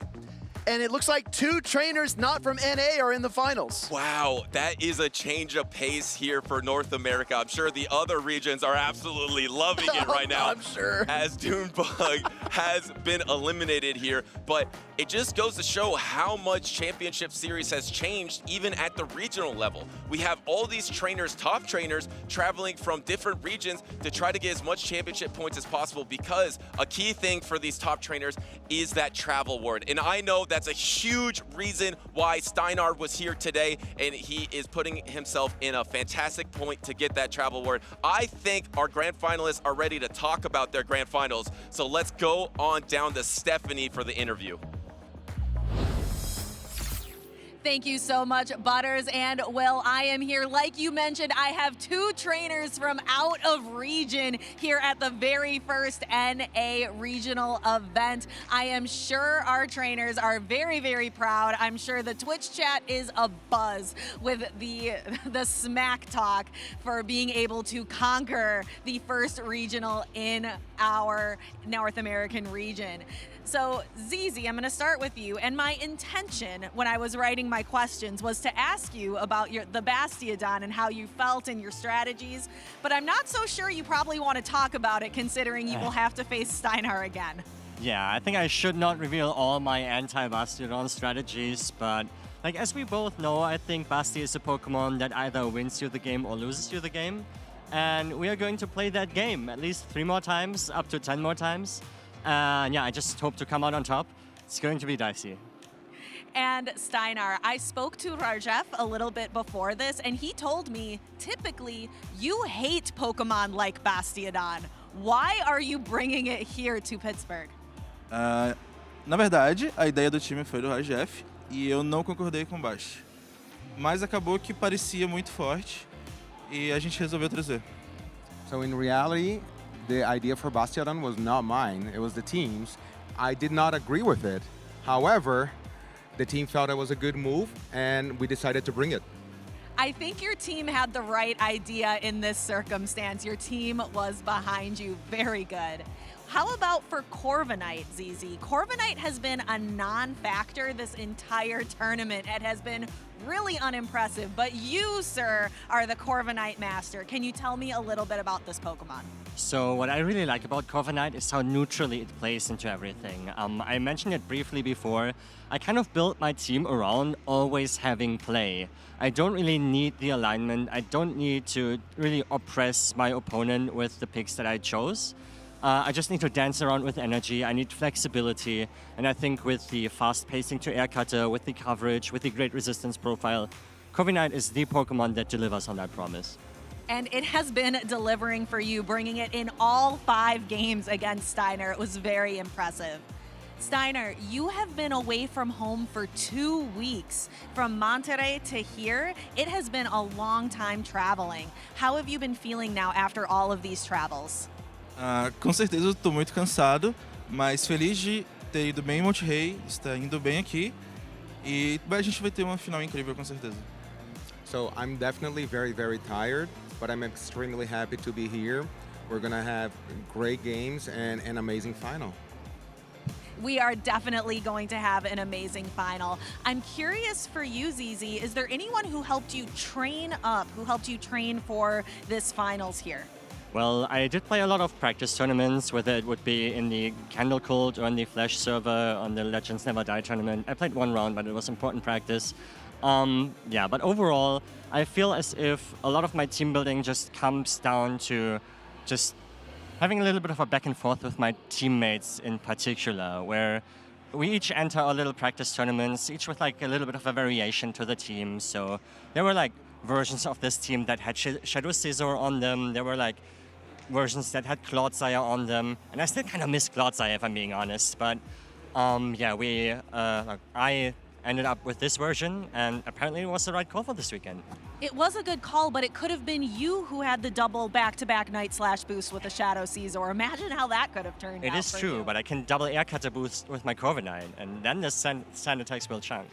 and it looks like 2 trainers not from NA are in the finals. Wow, that is a change of pace here for North America. I'm sure the other regions are absolutely loving it right now. I'm sure. As Doombug has been eliminated here. But it just goes to show how much Championship Series has changed even at the regional level. We have all these trainers, top trainers, traveling from different regions to try to get as much championship points as possible, because a key thing for these top trainers is that travel award. And I know that That's a huge reason why Steinar was here today, and he is putting himself in a fantastic point to get that travel award. I think our grand finalists are ready to talk about their grand finals, so let's go on down to Stephanie for the interview. Thank you so much, Butters and Will. I am here. Like you mentioned, I have 2 trainers from out of region here at the very first NA regional event. I am sure our trainers are very, very proud. I'm sure the Twitch chat is abuzz with the smack talk for being able to conquer the first regional in our North American region. So, Zizi, I'm going to start with you. And my intention when I was writing my questions was to ask you about the Bastiodon and how you felt and your strategies. But I'm not so sure you probably want to talk about it, considering you will have to face Steinar again. Yeah, I think I should not reveal all my anti-Bastiodon strategies, but like as we both know, I think Basti is a Pokemon that either wins you the game or loses you the game. And we are going to play that game at least 3 more times, up to 10 more times. Yeah, I just hope to come out on top. It's going to be dicey. And Steinar, I spoke to Rajef a little bit before this, and he told me, typically, you hate Pokemon like Bastiodon. Why are you bringing it here to Pittsburgh? Na verdade, a ideia do time foi do Rajef e eu não concordei com o Bash. Mas acabou que parecia muito forte e a gente resolveu trazer. So in reality, the idea for Bastiodon was not mine, it was the team's. I did not agree with it. However, the team felt it was a good move and we decided to bring it. I think your team had the right idea in this circumstance. Your team was behind you. Very good. How about for Corviknight, ZZ? Corviknight has been a non-factor this entire tournament. It has been really unimpressive, but you, sir, are the Corviknight master. Can you tell me a little bit about this Pokemon? So what I really like about Corviknight is how neutrally it plays into everything. I mentioned it briefly before. I kind of built my team around always having play. I don't really need the alignment. I don't need to really oppress my opponent with the picks that I chose. I just need to dance around with energy. I need flexibility. And I think with the fast pacing to Air Cutter, with the coverage, with the great resistance profile, Corviknight is the Pokemon that delivers on that promise. And it has been delivering for you, bringing it in all 5 games against Steinar. It was very impressive. Steinar, you have been away from home for 2 weeks. From Monterey to here, it has been a long time traveling. How have you been feeling now after all of these travels? Com certeza eu estou muito cansado, mas feliz de ter ido bem em Monterey, estar indo bem aqui e a gente vai ter uma final incrível com certeza. So I'm definitely very, very tired, but I'm extremely happy to be here. We're going to have great games and an amazing final. We are definitely going to have an amazing final. I'm curious for you, ZZ, is there anyone who helped you train up, who helped you train for this finals here? Well, I did play a lot of practice tournaments, whether it would be in the Candle Cult or in the Flash server, on the Legends Never Die tournament. I played 1 round, but it was important practice. Yeah, but overall, I feel as if a lot of my team building just comes down to just having a little bit of a back and forth with my teammates in particular, where we each enter our little practice tournaments, each with like a little bit of a variation to the team. So there were like versions of this team that had Shadow Scizor on them. There were like versions that had Clodsire on them. And I still kind of miss Clodsire, if I'm being honest. But yeah, I ended up with this version, and apparently it was the right call for this weekend. It was a good call, but it could have been you who had the double back-to-back Night Slash boost with the Shadow Scizor. Imagine how that could have turned out. It is true, but I can double Air Cutter boost with my Corviknight, and then the sand attacks will chunk.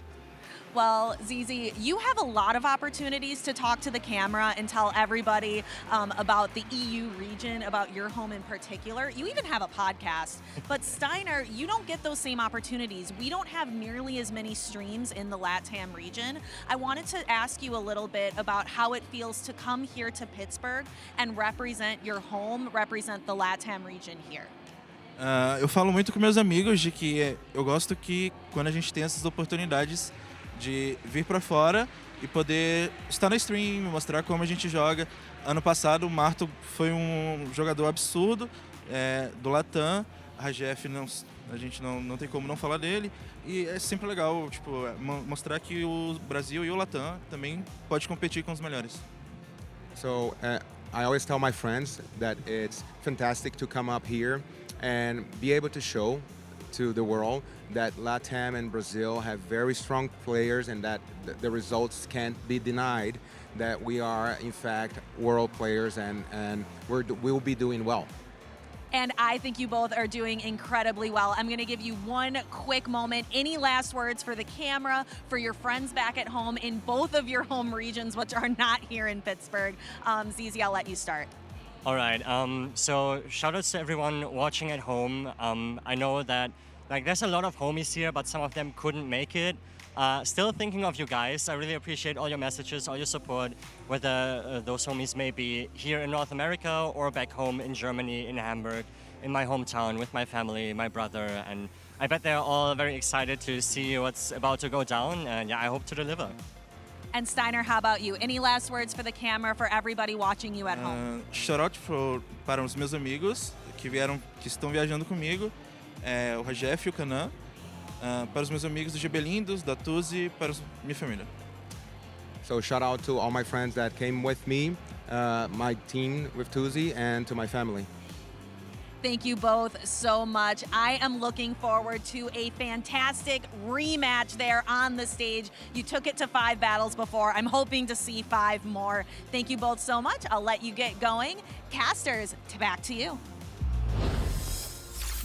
Well, ZZ, you have a lot of opportunities to talk to the camera and tell everybody about the EU region, about your home in particular. You even have a podcast. But Steinar, you don't get those same opportunities. We don't have nearly as many streams in the LATAM region. I wanted to ask you a little bit about how it feels to come here to Pittsburgh and represent your home, represent the LATAM region here. Eu falo muito com meus amigos de que eu gosto que quando a gente tem essas oportunidades de vir para fora e poder estar na stream, mostrar como a gente joga. Ano passado o Marto foi um jogador absurdo do Latam, a Rajef A gente não tem como não falar dele. E é sempre legal, tipo, mostrar que o Brasil e o Latam também pode competir com os melhores. So I always tell my friends that it's fantastic to come up here and be able to show to the world that Latam and Brazil have very strong players and that the results can't be denied, that we are in fact world players and we'll be doing well. And I think you both are doing incredibly well. I'm going to give you one quick moment. Any last words for the camera, for your friends back at home in both of your home regions, which are not here in Pittsburgh? Zizi, I'll let you start. All right. So shout outs to everyone watching at home. I know that there's a lot of homies here, but some of them couldn't make it. Still thinking of you guys. I really appreciate all your messages, all your support, whether those homies may be here in North America or back home in Germany, in Hamburg, in my hometown with my family, my brother, and I bet they're all very excited to see what's about to go down, and yeah, I hope to deliver. And Steinar, how about you? Any last words for the camera, for everybody watching you at home? Shout out para os meus amigos que estão viajando comigo, o Rajef e o Canan. Para os meus amigos do Gebelindos, da Tuzi, para minha família. So shout out to all my friends that came with me, my team with Tuzi, and to my family. Thank you both so much. I am looking forward to a fantastic rematch there on the stage. You took it to 5 battles before. I'm hoping to see 5 more. Thank you both so much. I'll let you get going. Casters, back to you.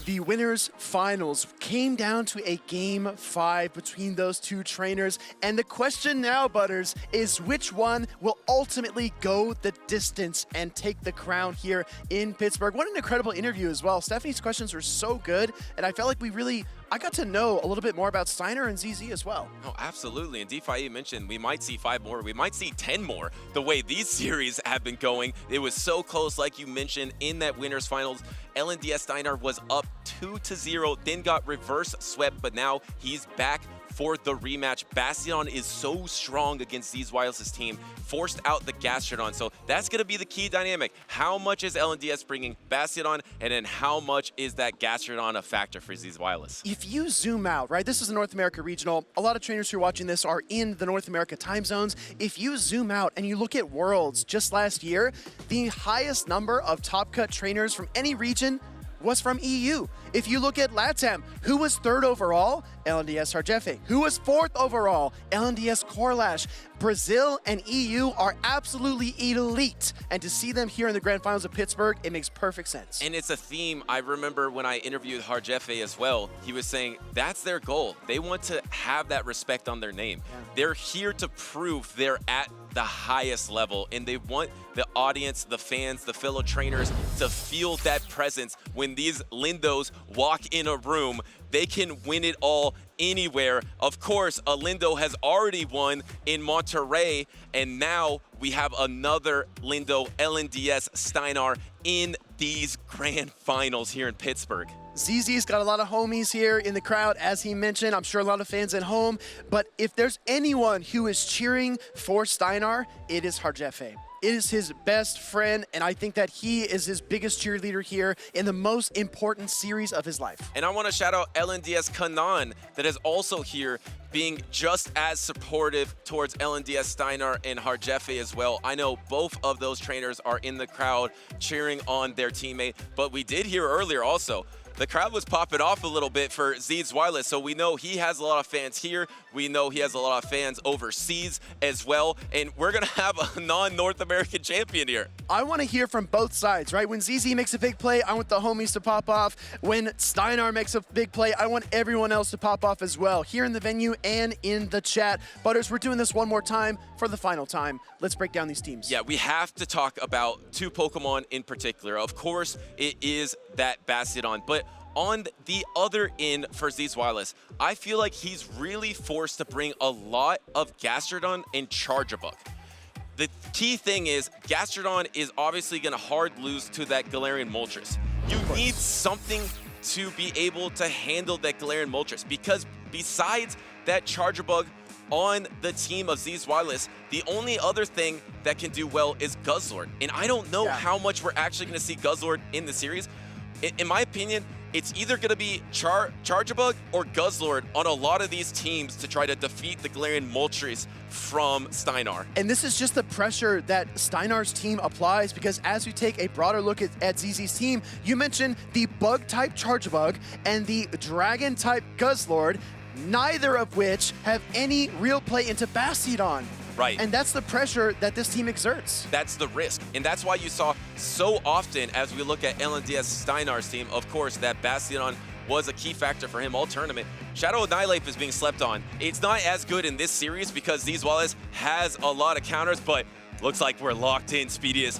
The winners finals came down to a game 5 between those two trainers. And the question now, Butters, is which one will ultimately go the distance and take the crown here in Pittsburgh? What an incredible interview as well. Stephanie's questions were so good, and I felt like I got to know a little bit more about Steinar and ZZ as well. Oh, absolutely. And DeFi mentioned we might see 5 more. We might see 10 more the way these series have been going. It was so close, like you mentioned, in that winners finals. LNDS Steinar was up 2-0, then got reverse swept, but now he's back for the rematch. Bastion is so strong against Zzwilous' team, forced out the Gastrodon. So that's going to be the key dynamic. How much is LNDS bringing Bastion, and then how much is that Gastrodon a factor for Zzwilous? If you zoom out, right, this is a North America regional. A lot of trainers who are watching this are in the North America time zones. If you zoom out and you look at Worlds just last year, the highest number of top cut trainers from any region was from EU. If you look at LATAM, who was 3rd overall? LNDS Harjefe. Who was 4th overall? LNDS Corlash. Brazil and EU are absolutely elite. And to see them here in the grand finals of Pittsburgh, it makes perfect sense. And it's a theme. I remember when I interviewed Harjefe as well, he was saying that's their goal. They want to have that respect on their name. Yeah. They're here to prove they're at the highest level, and they want the audience, the fans, the fellow trainers to feel that presence. When these Lindos walk in a room, they can win it all anywhere. Of course, a Lindo has already won in Monterrey, and now we have another Lindo, LNDS Steinar, in these grand finals here in Pittsburgh. ZZ's got a lot of homies here in the crowd, as he mentioned. I'm sure a lot of fans at home. But if there's anyone who is cheering for Steinar, it is Harjefe. It is his best friend, and I think that he is his biggest cheerleader here in the most important series of his life. And I want to shout out LNDS Kanan, that is also here, being just as supportive towards LNDS Steinar and Harjefe as well. I know both of those trainers are in the crowd cheering on their teammate, but we did hear earlier also, the crowd was popping off a little bit for Zzwilous, so we know he has a lot of fans here. We know he has a lot of fans overseas as well, and we're going to have a non-North American champion here. I want to hear from both sides, right? When ZZ makes a big play, I want the homies to pop off. When Steinar makes a big play, I want everyone else to pop off as well, here in the venue and in the chat. Butters, we're doing this one more time for the final time. Let's break down these teams. Yeah, we have to talk about 2 Pokemon in particular. Of course, it is that Bastion, but on the other end for Zzwilous, I feel like he's really forced to bring a lot of Gastrodon and Charjabug. The key thing is Gastrodon is obviously going to hard lose to that Galarian Moltres. You need something to be able to handle that Galarian Moltres, because besides that Charjabug on the team of Zzwilous, the only other thing that can do well is Guzzlord. And I don't know how much we're actually going to see Guzzlord in the series. In my opinion, it's either going to be Charjabug or Guzzlord on a lot of these teams to try to defeat the Galarian Moltres from Steinar. And this is just the pressure that Steinar's team applies, because as we take a broader look at ZZ's team, you mentioned the Bug-type Charjabug and the Dragon-type Guzzlord, neither of which have any real play into Bastiodon. Right. And that's the pressure that this team exerts. That's the risk. And that's why you saw so often as we look at LNDS Steinar's team, of course, that Bastiodon was a key factor for him all tournament. Shadow Annihilate is being slept on. It's not as good in this series because Zzwilous has a lot of counters, but looks like we're locked in, Speediest.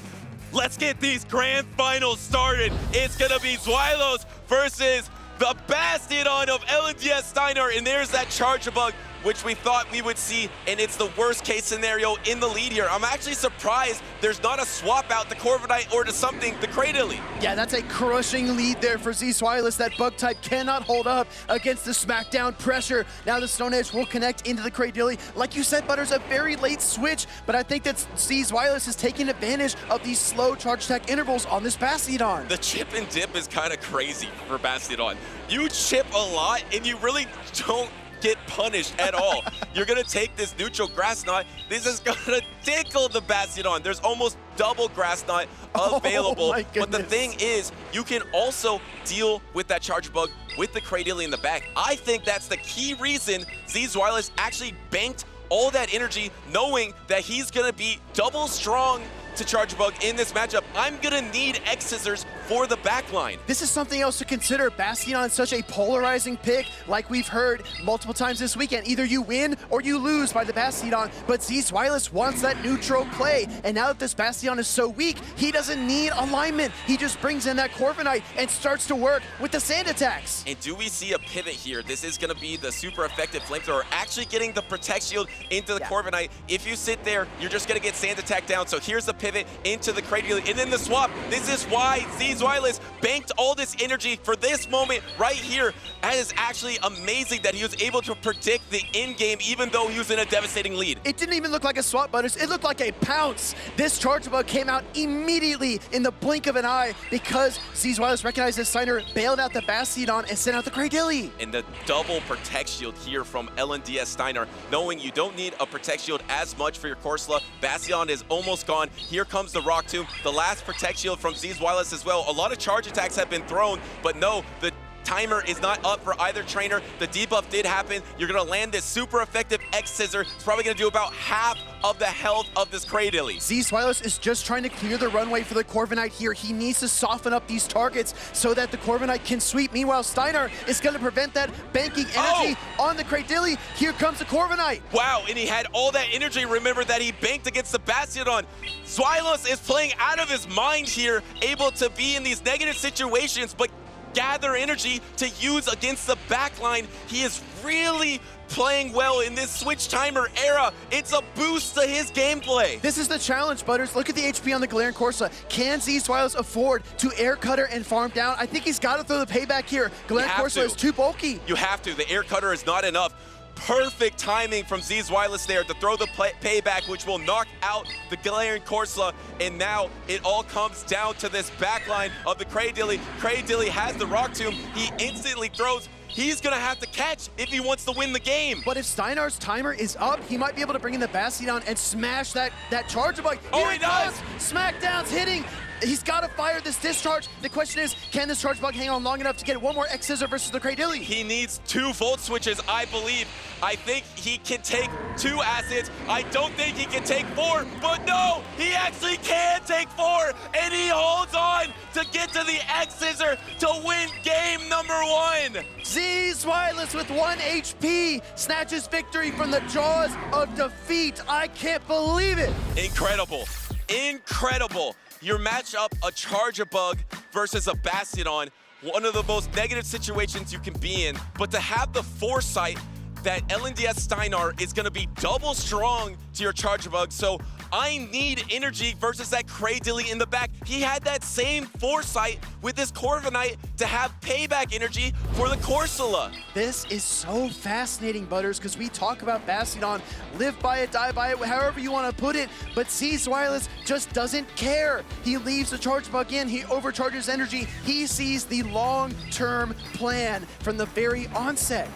Let's get these grand finals started. It's gonna be Zzwilous versus the Bastiodon of LNDS Steinar, and there's that Charjabug, which we thought we would see, and it's the worst case scenario in the lead here. I'm actually surprised there's not a swap out to Corviknight or to something, the Cradily. Yeah, that's a crushing lead there for Zzwilous. That bug type cannot hold up against the smackdown pressure. Now the Stone Edge will connect into the Cradily. Like you said, Butters, a very late switch, but I think that Zzwilous is taking advantage of these slow charge attack intervals on this Bastiodon. The chip and dip is kind of crazy for Bastiodon. You chip a lot and you really don't get punished at all. You're gonna take this neutral Grass Knot. This is gonna tickle the Bastiodon. There's almost double Grass Knot available. But the thing is, you can also deal with that Charjabug with the Cradily in the back. I think that's the key reason Zzwilous actually banked all that energy, knowing that he's gonna be double strong to Charjabug in this matchup. I'm gonna need X-Scissors for the backline. This is something else to consider. Bastiodon is such a polarizing pick, like we've heard multiple times this weekend. Either you win or you lose by the Bastiodon, but Zzwilous wants that neutral play. And now that this Bastiodon is so weak, he doesn't need alignment. He just brings in that Corviknight and starts to work with the sand attacks. And do we see a pivot here? This is gonna be the super effective Flamethrower, actually getting the Protect Shield into the Corviknight. If you sit there, you're just gonna get sand attack down. So here's the pivot into the Cradily, and then the swap. This is why Zzwilous banked all this energy for this moment right here. That is actually amazing that he was able to predict the end game even though he was in a devastating lead. It didn't even look like a swap, Butters. It looked like a pounce. This Charjabug came out immediately in the blink of an eye because Zzwilous recognized that Steinar bailed out the Bastiodon and sent out the Cradily. And the double Protect Shield here from LNDS Steinar, knowing you don't need a Protect Shield as much for your Corsola. Bastiodon is almost gone. Here comes the Rock Tomb, the last Protect Shield from Zzwilous as well. A lot of charge attacks have been thrown, but no, the timer is not up for either trainer. The debuff did happen. You're gonna land this super effective X-Scissor. It's probably gonna do about half of the health of this Cradily. Zzwilous is just trying to clear the runway for the Corviknight here. He needs to soften up these targets so that the Corviknight can sweep. Meanwhile, Steinar is gonna prevent that banking energy on the Cradily. Here comes the Corviknight. Wow, and he had all that energy. Remember that he banked against the Bastiodon. Zzwilous is playing out of his mind here, able to be in these negative situations, but gather energy to use against the backline. He is really playing well in this switch timer era. It's a boost to his gameplay. This is the challenge, Butters. Look at the HP on the Galarian Corsa. Can Zzwilous afford to air cutter and farm down? I think he's got to throw the payback here. Galarian Corsa is too bulky. You have to. The air cutter is not enough. Perfect timing from Zzwilous there to throw the payback, which will knock out the Galarian Corsola. And now it all comes down to this backline of the Cradily. Cradily has the Rock Tomb. He instantly throws. He's gonna have to catch if he wants to win the game. But if Steinar's timer is up, he might be able to bring in the Bastiodon and smash that Charjabug. Oh, he does! Smackdown's hitting. He's got to fire this discharge. The question is, can this Charjabug hang on long enough to get one more X-Scissor versus the Cradily? He needs 2 Volt Switches, I believe. I think he can take 2 acids. I don't think he can take 4, but no, he actually can take 4, and he holds on to get to the X-Scissor to win game number 1. Zzwilous with 1 HP snatches victory from the jaws of defeat. I can't believe it. Incredible. Incredible. Your matchup, a Charjabug versus a Bastiodon, one of the most negative situations you can be in, but to have the foresight that LNDS Steinar is going to be double strong to your Charjabug. So I need energy versus that Cradilly in the back. He had that same foresight with this Corviknight to have payback energy for the Corsola. This is so fascinating, Butters, because we talk about Bastion, live by it, die by it, however you want to put it, but Zzwilous just doesn't care. He leaves the charge bug in, he overcharges energy, he sees the long-term plan from the very onset.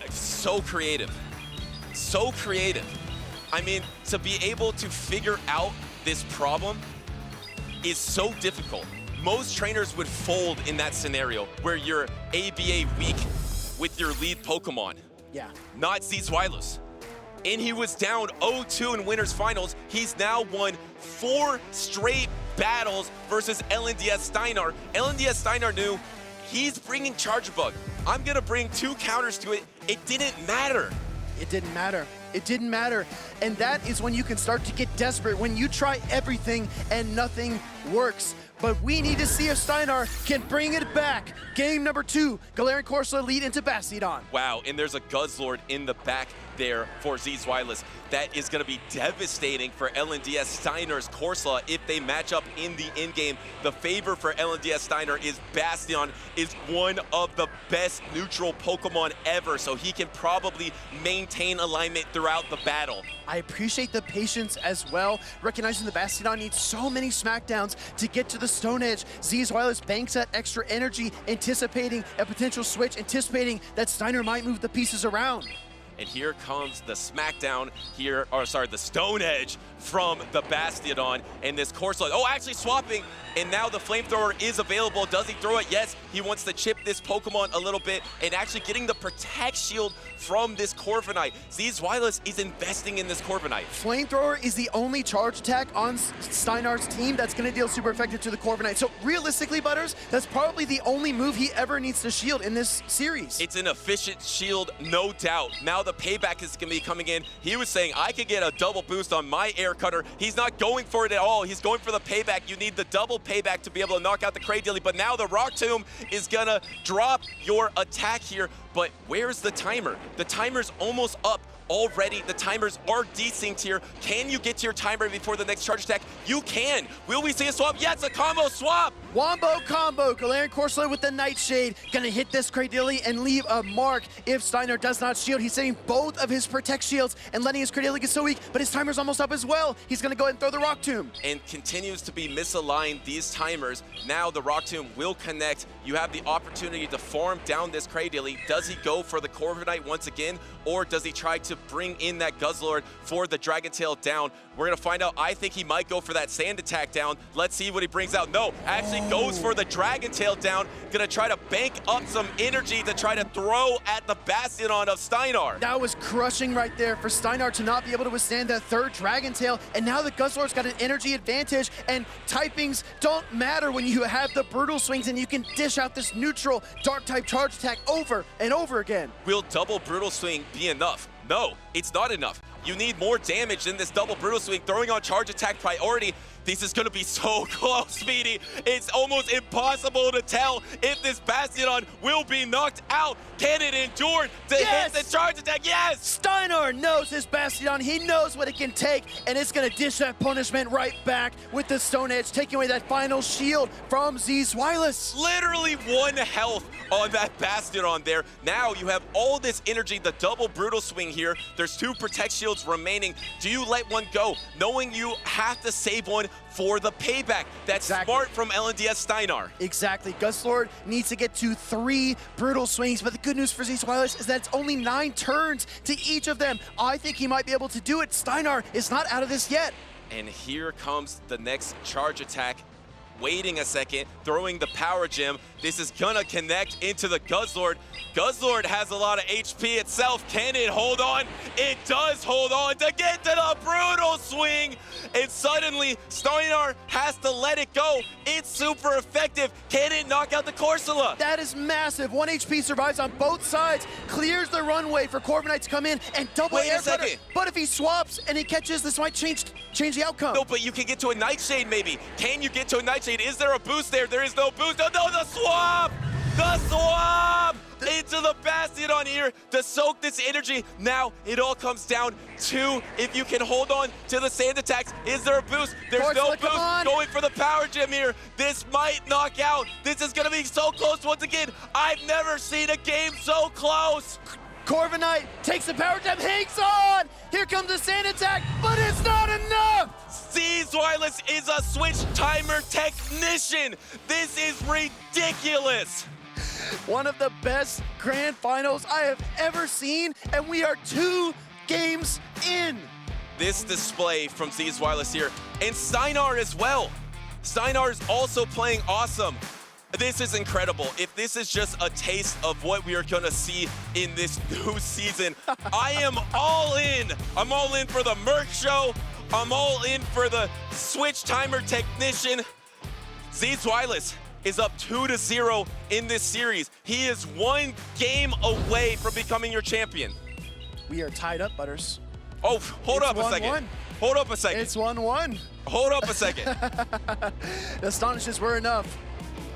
So creative. So creative. I mean, to be able to figure out this problem is so difficult. Most trainers would fold in that scenario where you're ABA weak with your lead Pokemon. Yeah. Not Zzwilous. And he was down 0-2 in winners finals. He's now won 4 straight battles versus LNDS Steinar. LNDS Steinar knew he's bringing Charge Bug. I'm gonna bring 2 counters to it. It didn't matter. It didn't matter. It didn't matter. And that is when you can start to get desperate, when you try everything and nothing works. But we need to see if Steinar can bring it back. Game number 2, Galarian Corsola lead into Bastion. Wow, and there's a Guzzlord in the back there for Zzwilous. That is going to be devastating for LNDS Steinar's Corsola if they match up in the in-game. The favor for LNDS Steinar is Bastion is one of the best neutral Pokemon ever, so he can probably maintain alignment throughout the battle. I appreciate the patience as well, recognizing the Bastion needs so many smackdowns to get to the Stone Edge. Zzwilous banks that extra energy, anticipating a potential switch, anticipating that Steinar might move the pieces around. And here comes the smackdown here, or sorry, the Stone Edge from the Bastion, and this Corsola, oh, actually swapping, and now the Flamethrower is available. Does he throw it? Yes, he wants to chip this Pokemon a little bit, and actually getting the Protect Shield from this Corviknight. Zzwilous is investing in this Corviknight. Flamethrower is the only charge attack on Steinar's team that's gonna deal super effective to the Corviknight. So realistically, Butters, that's probably the only move he ever needs to shield in this series. It's an efficient shield, no doubt. Now the payback is gonna be coming in. He was saying, I could get a double boost on my air cutter. He's not going for it at all. He's going for the payback. You need the double payback to be able to knock out the Cradilly, but now the Rock Tomb is gonna drop your attack here. But where's the timer? The timer's almost up already. The timers are desynced here. Can you get to your timer before the next charge attack? You can. Will we see a swap? Yes, a combo swap. Wombo combo. Galarian Corsola with the Nightshade. Gonna hit this Cradilly and leave a mark if Steinar does not shield. He's setting both of his Protect Shields and letting his Cradilly get so weak, but his timer's almost up as well. He's gonna go ahead and throw the Rock Tomb. And continues to be misaligned, these timers. Now the Rock Tomb will connect. You have the opportunity to farm down this Cradilly. Does he go for the Corviknight once again, or does he try to bring in that Guzzlord for the Dragon Tail down? We're gonna find out. I think he might go for that Sand Attack down. Let's see what he brings out. No, actually goes for the Dragon Tail down. Gonna try to bank up some energy to try to throw at the Bastion of Steinar. That was crushing right there for Steinar to not be able to withstand that third Dragon Tail, and now the Guzzlord's got an energy advantage, and typings don't matter when you have the Brutal Swings and you can dish out this neutral Dark-type charge attack over and over again. Will double Brutal Swing be enough? No, it's not enough. You need more damage than this double Brutal Swing. Throwing on charge attack priority. This is going to be so close, Speedy. It's almost impossible to tell if this Bastion will be knocked out. Can it endure to hit the charge attack? Yes! Steinar knows his Bastion. He knows what it can take, and it's going to dish that punishment right back with the Stone Edge, taking away that final shield from Zzwilous. Literally 1 health on that Bastion there. Now you have all this energy, the double Brutal Swing here. There's 2 Protect Shields remaining. Do you let one go, knowing you have to save one for the payback? That's smart from LNDS Steinar. Exactly. Guzzlord needs to get to 3 Brutal Swings, but the good news for Zzwilous is that it's only 9 turns to each of them. I think he might be able to do it. Steinar is not out of this yet. And here comes the next charge attack. Waiting a second, throwing the Power Gem. This is gonna connect into the Guzzlord. Guzzlord has a lot of HP itself. Can it hold on? It does hold on to get to the Brutal Swing. And suddenly, Steinar has to let it go. It's super effective. Can it knock out the Corsola? That is massive. 1 HP survives on both sides. Clears the runway for Corviknight to come in and double air cutter. But if he swaps and he catches, this might change the outcome. No, but you can get to a Nightshade maybe. Can you get to a Nightshade? Is there a boost there? There is no boost. Oh, no, the swap! The swap! into the Bastion on here to soak this energy. Now it all comes down to if you can hold on to the sand attacks. Is there a boost? There's no boost. Going for the power gem here. This might knock out. This is gonna be so close once again. I've never seen a game so close. Corviknight takes the power gem, hangs on! Here comes the sand attack, but it's not enough! Zzwilous is a switch timer technician. This is ridiculous. One of the best grand finals I have ever seen, and we are 2 games in. This display from Zzwilous here, and Steinar as well. Steinar is also playing awesome. This is incredible. If this is just a taste of what we are gonna see in this new season, I am all in. I'm all in for the merch show. I'm all in for the switch timer technician. Zzwilous is up 2-0 in this series. He is 1 game away from becoming your champion. We are tied up, Butters. Oh, hold up a 1-1. second. Hold up a second. It's 1-1. Hold up a second. The astonishes were enough.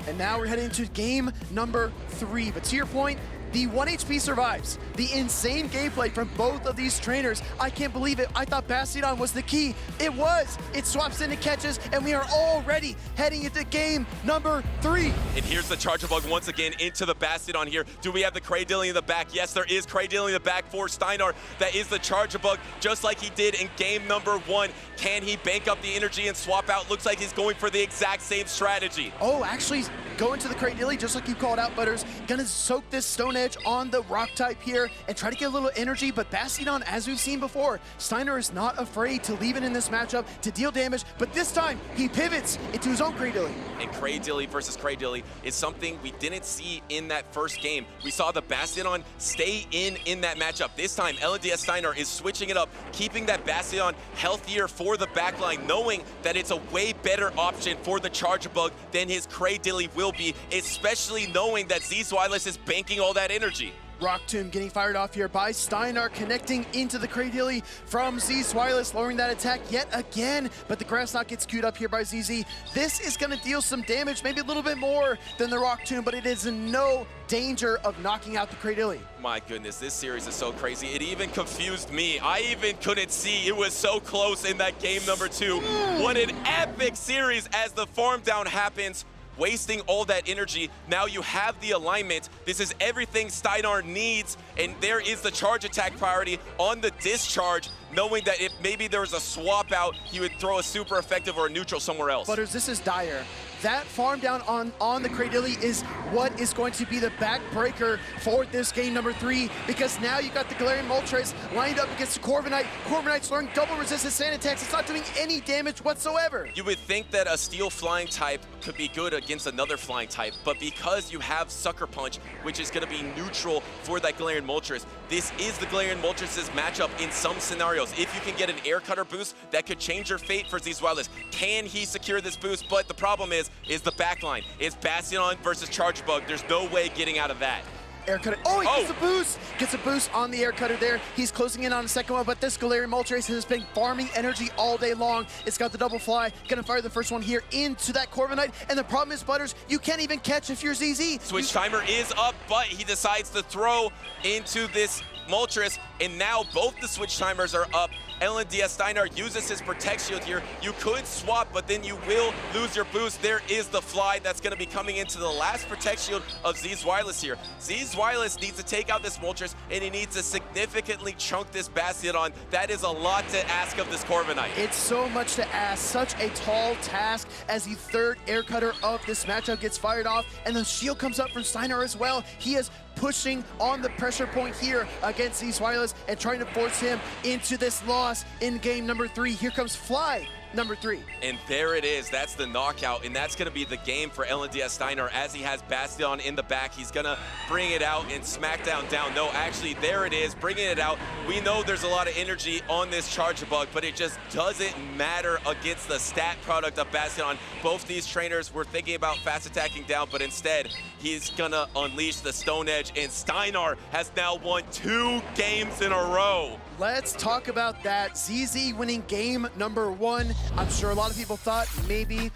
And now we're heading into game number 3. But to your point, the 1 HP survives. The insane gameplay from both of these trainers. I can't believe it. I thought Bastion was the key. It was. It swaps into catches, and we are already heading into game number 3. And here's the Charger Bug once again into the Bastion here. Do we have the Cradilly in the back? Yes, there is Cradilly in the back for Steinar. That is the Charger Bug, just like he did in game number 1. Can he bank up the energy and swap out? Looks like he's going for the exact same strategy. Oh, actually going to the Cradilly, just like you called out, Butters. Gonna soak this Stone Edge on the rock type here and try to get a little energy, but Bastion, as we've seen before, Steinar is not afraid to leave it in this matchup to deal damage, but this time he pivots into his own Cradilly. And Cradilly versus Cradilly is something we didn't see in that first game. We saw the Bastion stay in that matchup. This time, LNDS Steinar is switching it up, keeping that Bastion healthier for the backline, knowing that it's a way better option for the Charger Bug than his Cradilly will be, especially knowing that Zzwilous is banking all that energy. Rock Tomb getting fired off here by Steinar, connecting into the Cradilly from Zzwilous, lowering that attack yet again, but the Grass Knot gets queued up here by ZZ. This is going to deal some damage, maybe a little bit more than the Rock Tomb, but it is in no danger of knocking out the Cradilly. My goodness, this series is so crazy. It even confused me. I even couldn't see. It was so close in that game number 2. What an epic series as the farm down happens, wasting all that energy. Now you have the alignment. This is everything Steinar needs, and there is the charge attack priority on the discharge, knowing that if maybe there was a swap out, he would throw a super effective or a neutral somewhere else. Butters, this is dire. That farm down on the Cradilly is what is going to be the backbreaker for this game number 3, because now you got the Galarian Moltres lined up against the Corviknight. Corviknight's learning double resistance sand attacks. It's not doing any damage whatsoever. You would think that a steel flying type could be good against another flying type, but because you have Sucker Punch, which is going to be neutral for that Galarian Moltres, this is the Galarian Moltres' matchup in some scenarios. If you can get an Air Cutter boost, that could change your fate for Zzwilous. Can he secure this boost? But the problem is the backline. It's Bastion versus Charge Bug. There's no way getting out of that. Air Cutter. Oh, he gets a boost! Gets a boost on the Air Cutter there. He's closing in on the second one, but this Galarian Moltres has been farming energy all day long. It's got the double fly. Gonna fire the first one here into that Corviknight. And the problem is, Butters, you can't even catch if you're ZZ. Switch timer is up, but he decides to throw into this Moltres, and now both the switch timers are up. LNDS Steinar uses his Protect Shield here. You could swap, but then you will lose your boost. There is the fly that's going to be coming into the last Protect Shield of Zzwilous here. Zzwilous needs to take out this Moltres, and he needs to significantly chunk this Bastion. That is a lot to ask of this Corviknight. It's so much to ask. Such a tall task as the third Air Cutter of this matchup gets fired off, and the shield comes up from Steinar as well. He is pushing on the pressure point here against Zzwilous and trying to force him into this loss in game number 3. Here comes Fly number 3. And there it is. That's the knockout, and that's going to be the game for LNDS Steinar as he has Bastion in the back. He's going to bring it out and Smackdown down. No, actually, there it is, bringing it out. We know there's a lot of energy on this Charger Bug, but it just doesn't matter against the stat product of Bastion. Both these trainers were thinking about fast attacking down, but instead, he's going to unleash the Stone Edge, and Steinar has now won 2 games in a row. Let's talk about that. ZZ winning game number 1. I'm sure a lot of people thought maybe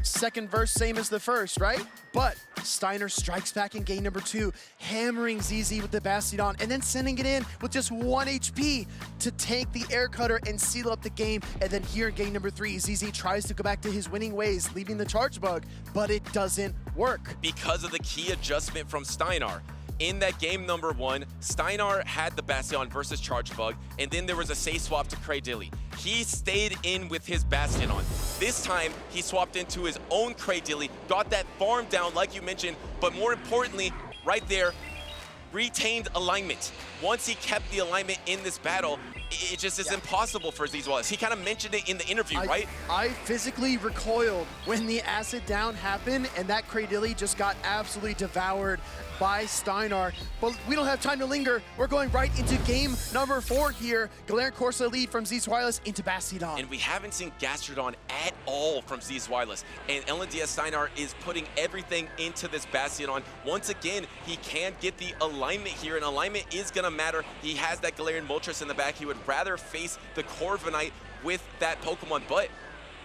second verse same as the first, right? But Steinar strikes back in game number 2, hammering ZZ with the Bastion, and then sending it in with just 1 HP to tank the air cutter and seal up the game. And then here in game number 3, ZZ tries to go back to his winning ways, leaving the charge bug, but it doesn't work. Because of the key adjustment from Steinar. In that game number 1, Steinar had the Bastion versus Charge Bug, and then there was a say swap to Cradilly. He stayed in with his Bastion. This time, he swapped into his own Cradilly, got that farm down like you mentioned, but more importantly, right there, retained alignment. Once he kept the alignment in this battle, it just is impossible for Zzwilous. He kind of mentioned it in the interview, right? I physically recoiled when the acid down happened, and that Cradilly just got absolutely devoured by Steinar. But we don't have time to linger. We're going right into game number 4 here. Galarian Corsa lead from Zzwilous into Bastion. And we haven't seen Gastrodon at all from Zzwilous. And LNDS Steinar is putting everything into this Bastion. Once again, he can get the alignment here, and alignment is going to matter. He has that Galarian Moltres in the back. He would rather face the Corviknight with that Pokemon, but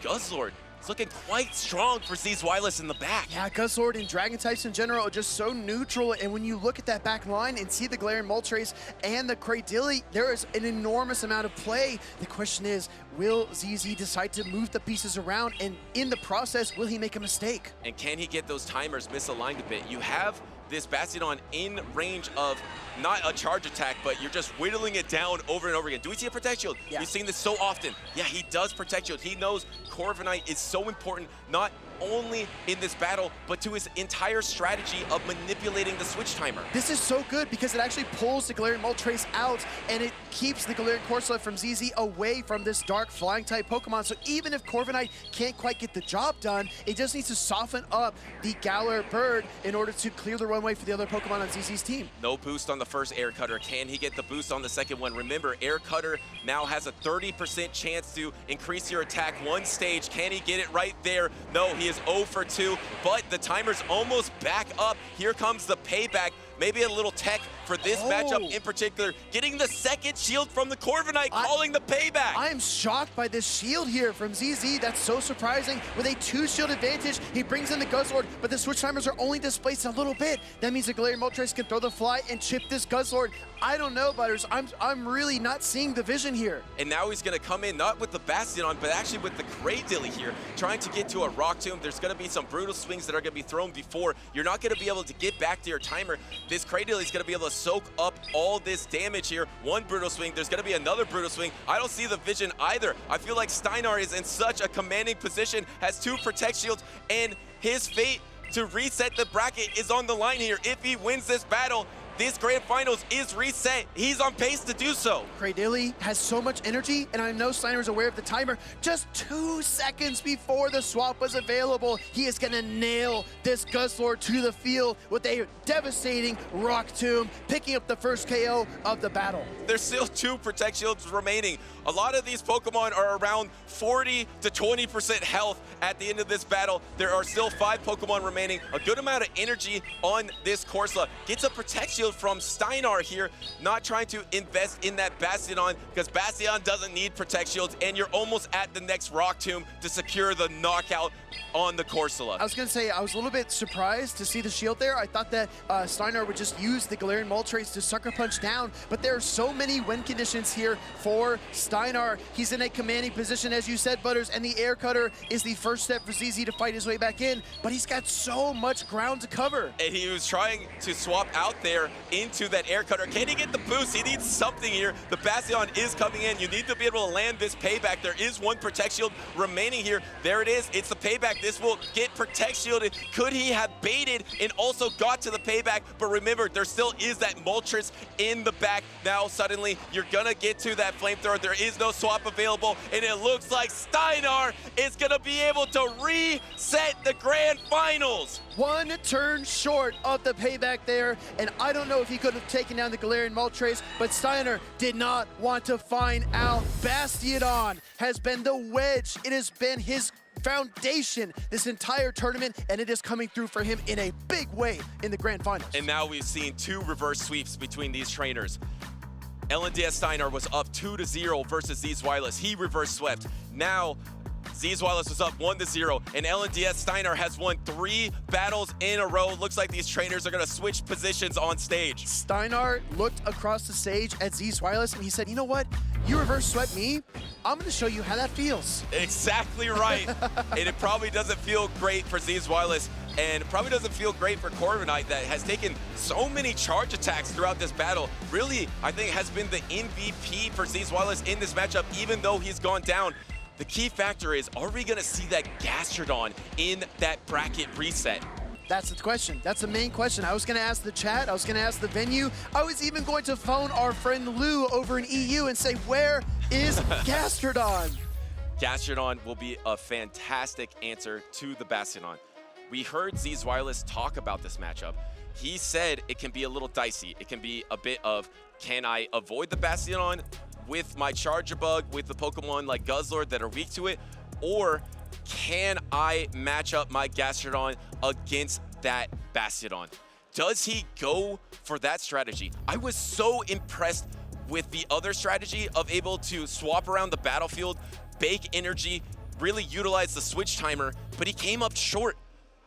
Guzzlord, it's looking quite strong for Zzwilous in the back. Yeah, Guzzlord and Dragon types in general are just so neutral, and when you look at that back line and see the Galarian Moltres and the Cradilly, there is an enormous amount of play. The question is, will ZZ decide to move the pieces around, and in the process, will he make a mistake? And can he get those timers misaligned a bit? You have this Bastion in range of not a charge attack, but you're just whittling it down over and over again. Do we see a Protect Shield? Yeah. We've seen this so often. Yeah, he does Protect Shield. He knows Corviknight is so important, not only in this battle, but to his entire strategy of manipulating the switch timer. This is so good because it actually pulls the Galarian Moltres out, and it keeps the Galarian Corsa from ZZ away from this dark flying type Pokemon. So even if Corviknight can't quite get the job done, it just needs to soften up the Galar Bird in order to clear the runway for the other Pokemon on ZZ's team. No boost on the first Air Cutter. Can he get the boost on the second one? Remember, Air Cutter now has a 30% chance to increase your attack 1 stage. Can he get it right there? No, he is 0 for 2, but the timer's almost back up. Here comes the payback. Maybe a little tech for this matchup in particular. Getting the second shield from the Corviknight, calling the payback. I am shocked by this shield here from ZZ. That's so surprising. With a 2-shield advantage, he brings in the Guzzlord, but the switch timers are only displaced a little bit. That means the Galarian Moltres can throw the fly and chip this Guzzlord. I don't know, Butters. I'm really not seeing the vision here. And now he's going to come in, not with the Bastion, but actually with the Cradilly here, trying to get to a Rock Tomb. There's going to be some brutal swings that are going to be thrown before. You're not going to be able to get back to your timer. This Cradilly is going to be able to soak up all this damage here. 1 brutal swing. There's going to be another brutal swing. I don't see the vision either. I feel like Steinar is in such a commanding position, has 2 Protect Shields, and his fate to reset the bracket is on the line here. If he wins this battle, this Grand Finals is reset. He's on pace to do so. Cradilly has so much energy, and I know Steinar is aware of the timer. Just 2 seconds before the swap was available, he is gonna nail this Guzzlord to the field with a devastating Rock Tomb, picking up the first KO of the battle. There's still 2 Protect Shields remaining. A lot of these Pokemon are around 40 to 20% health at the end of this battle. There are still 5 Pokemon remaining. A good amount of energy on this Corsa. Gets a Protect Shield from Steinar here, not trying to invest in that Bastion because Bastion doesn't need Protect Shields, and you're almost at the next Rock Tomb to secure the knockout on the Corsola. I was going to say, I was a little bit surprised to see the shield there. I thought that Steinar would just use the Galarian Moltres to sucker punch down, but there are so many win conditions here for Steinar. He's in a commanding position, as you said, Butters, and the Air Cutter is the first step for ZZ to fight his way back in, but he's got so much ground to cover. And he was trying to swap out there into that Air Cutter. Can he get the boost? He needs something here. The Bastion is coming in. You need to be able to land this payback. There is 1 Protect Shield remaining here. There it is. It's the payback. This will get Protect Shielded. Could he have baited and also got to the payback? But remember, there still is that Moltres in the back. Now, suddenly, you're going to get to that Flamethrower. There is no swap available, and it looks like Steinar is going to be able to reset the Grand Finals. 1 turn short of the payback there, and I don't know if he could have taken down the Galarian Moltres, but Steinar did not want to find out. Bastion has been the wedge. It has been his foundation this entire tournament, and it is coming through for him in a big way in the Grand Finals. And now we've seen 2 reverse sweeps between these trainers. LNDS Steinar was up 2-0 versus Zzwilous. He reverse swept. Now, Zzwilous was up 1-0, and LNDS Steinar has won 3 battles in a row. Looks like these trainers are gonna switch positions on stage. Steinar looked across the stage at Zzwilous and he said, you know what? You reverse sweat me, I'm gonna show you how that feels. Exactly right. And it probably doesn't feel great for Zzwilous, and probably doesn't feel great for Corviknight that has taken so many charge attacks throughout this battle. Really, I think has been the MVP for Zzwilous in this matchup, even though he's gone down. The key factor is, are we gonna see that Gastrodon in that bracket reset? That's the question. That's the main question. I was going to ask the chat. I was going to ask the venue. I was even going to phone our friend Lou over in EU and say, where is Gastrodon? Gastrodon will be a fantastic answer to the Bastion. We heard Zzwilous talk about this matchup. He said it can be a little dicey. It can be a bit of, can I avoid the Bastion with my Charger Bug, with the Pokemon like Guzzlord that are weak to it, or can I match up my Gastrodon against that Bastion? Does he go for that strategy? I was so impressed with the other strategy of able to swap around the battlefield, bake energy, really utilize the switch timer, but he came up short.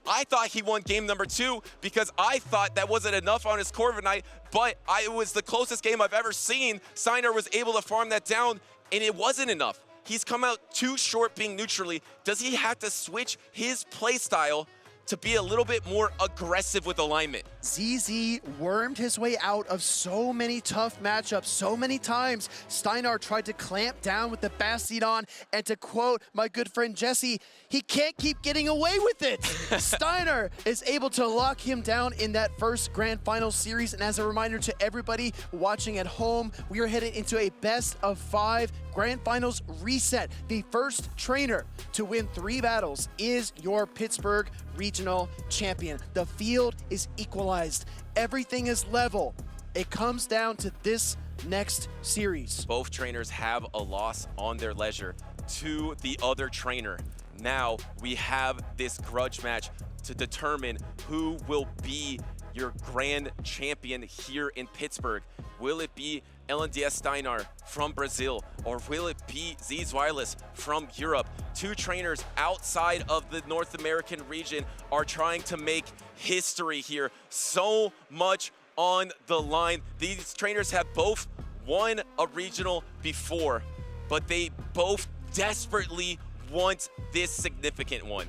I thought he won game number 2 because I thought that wasn't enough on his Corviknight, but it was the closest game I've ever seen. Steinar was able to farm that down, and it wasn't enough. He's come out too short being neutrally. Does he have to switch his playstyle to be a little bit more aggressive with alignment? ZZ wormed his way out of so many tough matchups so many times. Steinar tried to clamp down with the Bastion, and to quote my good friend Jesse, he can't keep getting away with it. Steinar is able to lock him down in that first Grand Final series, and as a reminder to everybody watching at home, we are headed into a best of 5 Grand Finals reset. The first trainer to win 3 battles is your Pittsburgh regional champion. The field is equalized. Everything is level. It comes down to this next series. Both trainers have a loss on their leisure to the other trainer. Now we have this grudge match to determine who will be your grand champion here in Pittsburgh. Will it be LNDS Steinar from Brazil, or will it be Zzwilous from Europe? 2 trainers outside of the North American region are trying to make history here. So much on the line. These trainers have both won a regional before, but they both desperately want this significant one.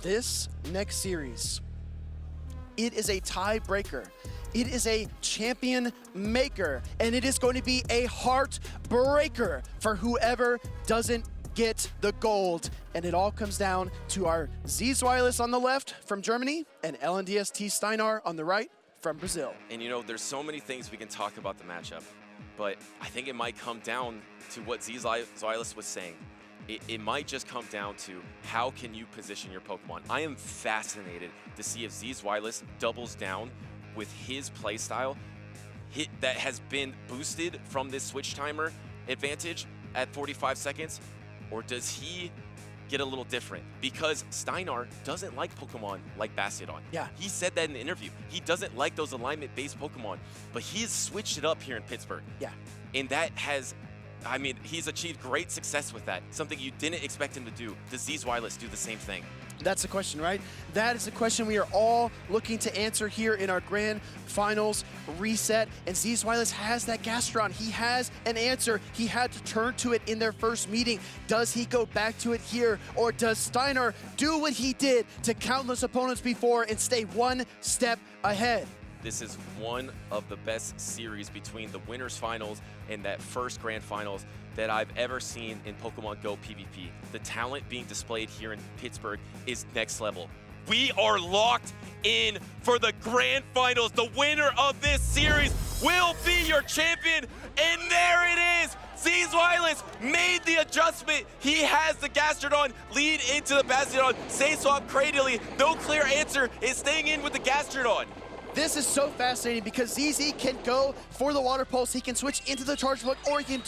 This next series, it is a tiebreaker. It is a champion maker, and it is going to be a heartbreaker for whoever doesn't get the gold. And it all comes down to our Zzwilous on the left from Germany and LNDST Steinar on the right from Brazil. And you know, there's so many things we can talk about the matchup, but I think it might come down to what Zzwilous was saying. It might just come down to how can you position your Pokemon. I am fascinated to see if Zzwilous doubles down with his playstyle that has been boosted from this switch timer advantage at 45 seconds, or does he get a little different? Because Steinar doesn't like Pokemon like Bastion. Yeah. He said that in the interview. He doesn't like those alignment-based Pokemon, but he's switched it up here in Pittsburgh. Yeah. And that has, I mean, he's achieved great success with that, something you didn't expect him to do. Does Zzwilous do the same thing? That's the question, right? That is the question we are all looking to answer here in our Grand Finals reset. And Zzwilous has that Gastrodon. He has an answer. He had to turn to it in their first meeting. Does he go back to it here? Or does Steinar do what he did to countless opponents before and stay one step ahead? This is one of the best series between the winners finals and that first Grand Finals that I've ever seen in Pokemon Go PvP. The talent being displayed here in Pittsburgh is next level. We are locked in for the Grand Finals. The winner of this series will be your champion, and there it is. Zzwilous made the adjustment. He has the Gastrodon lead into the Bastion. Say swap Cradily. No clear answer is staying in with the Gastrodon. This is so fascinating because ZZ can go for the Water Pulse. He can switch into the Charge Book, or he can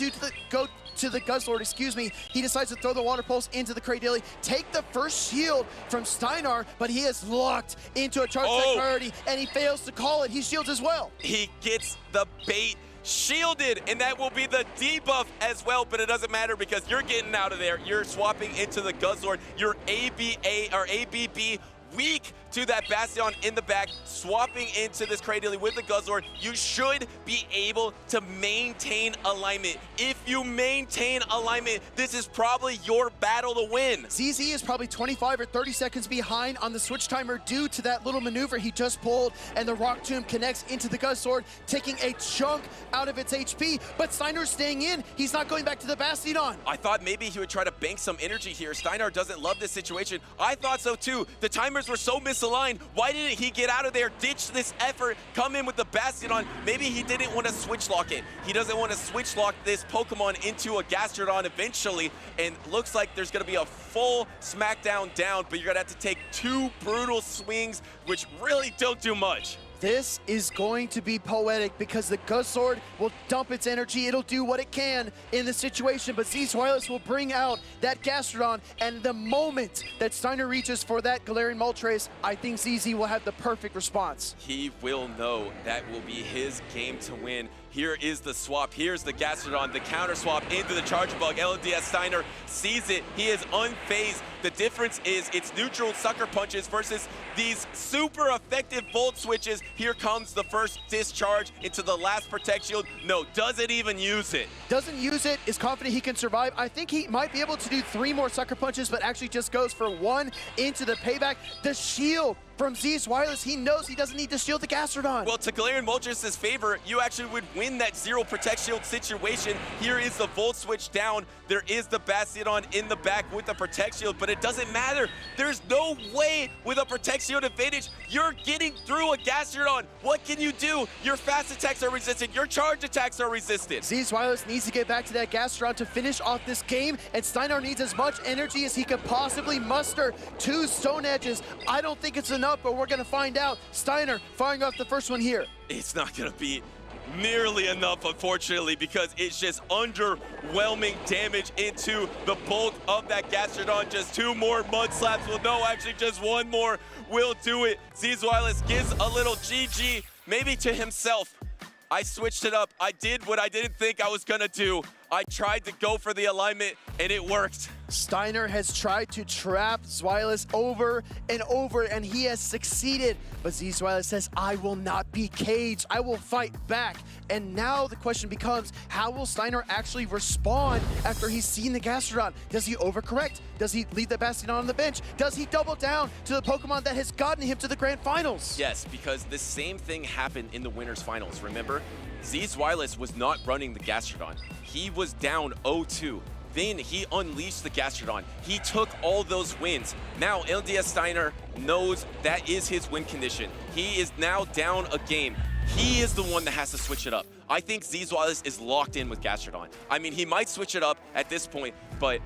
go to the Guzzlord, excuse me. He decides to throw the Water Pulse into the Cradily, take the first shield from Steinar, but he is locked into a Charge Attack priority, and he fails to call it. He shields as well. He gets the bait shielded, and that will be the debuff as well, but it doesn't matter because you're getting out of there. You're swapping into the Guzzlord. You're ABB weak to that Bastion in the back, swapping into this Cradily with the Guzzlord. You should be able to maintain alignment. If you maintain alignment, this is probably your battle to win. ZZ is probably 25 or 30 seconds behind on the switch timer due to that little maneuver he just pulled, and the Rock Tomb connects into the Guzzlord, taking a chunk out of its HP, but Steinar's staying in. He's not going back to the Bastion. I thought maybe he would try to bank some energy here. Steinar doesn't love this situation. I thought so too. The timers were so misaligned. Why didn't he get out of there, ditch this effort, come in with the Bastion on? Maybe he didn't want to switch lock it. He doesn't want to switch lock this Pokemon into a Gastrodon eventually, and looks like there's going to be a full smackdown down, but you're going to have to take 2 brutal swings, which really don't do much. This is going to be poetic because the Guzzlord will dump its energy. It'll do what it can in this situation, but Zzwilous will bring out that Gastrodon, and the moment that Steinar reaches for that Galarian Moltres, I think ZZ will have the perfect response. He will know that will be his game to win. Here is the swap. Here's the Gastrodon, the counter swap into the Charge Bug. LNDS Steinar sees it. He is unfazed. The difference is it's neutral sucker punches versus these super effective Volt Switches. Here comes the first discharge into the last Protect Shield. No, doesn't even use it. Doesn't use it, is confident he can survive. I think he might be able to do 3 more sucker punches, but actually just goes for 1 into the payback. The shield from Zzwilous, he knows he doesn't need to shield the Gastrodon. Well, to Galarian Moltres' favor, you actually would win that 0 Protect Shield situation. Here is the Volt Switch down. There is the Bastion in the back with the Protect Shield, but it doesn't matter. There's no way with a Protect Shield advantage. You're getting through a Gastrodon. What can you do? Your fast attacks are resisted. Your charge attacks are resisted. Zzwilous needs to get back to that Gastrodon to finish off this game, and Steinar needs as much energy as he could possibly muster. 2 Stone Edges. I don't think it's enough, but we're going to find out. Steinar firing off the first one here. It's not going to be nearly enough, unfortunately, because it's just underwhelming damage into the bulk of that Gastrodon. Just 2 more Mud Slaps. Well, no, actually just 1 more will do it. Zzwilous gives a little GG, maybe to himself. I switched it up. I did what I didn't think I was going to do. I tried to go for the alignment, and it worked. Steinar has tried to trap Zzwilous over and over, and he has succeeded. But Zzwilous says, I will not be caged. I will fight back. And now the question becomes, how will Steinar actually respond after he's seen the Gastrodon? Does he overcorrect? Does he leave the Bastion on the bench? Does he double down to the Pokemon that has gotten him to the Grand Finals? Yes, because the same thing happened in the Winners Finals, remember? Zzwilous was not running the Gastrodon. He was down 0-2. Then he unleashed the Gastrodon. He took all those wins. Now LDS Steinar knows that is his win condition. He is now down a game. He is the one that has to switch it up. I think Zzwilous is locked in with Gastrodon. I mean, he might switch it up at this point, but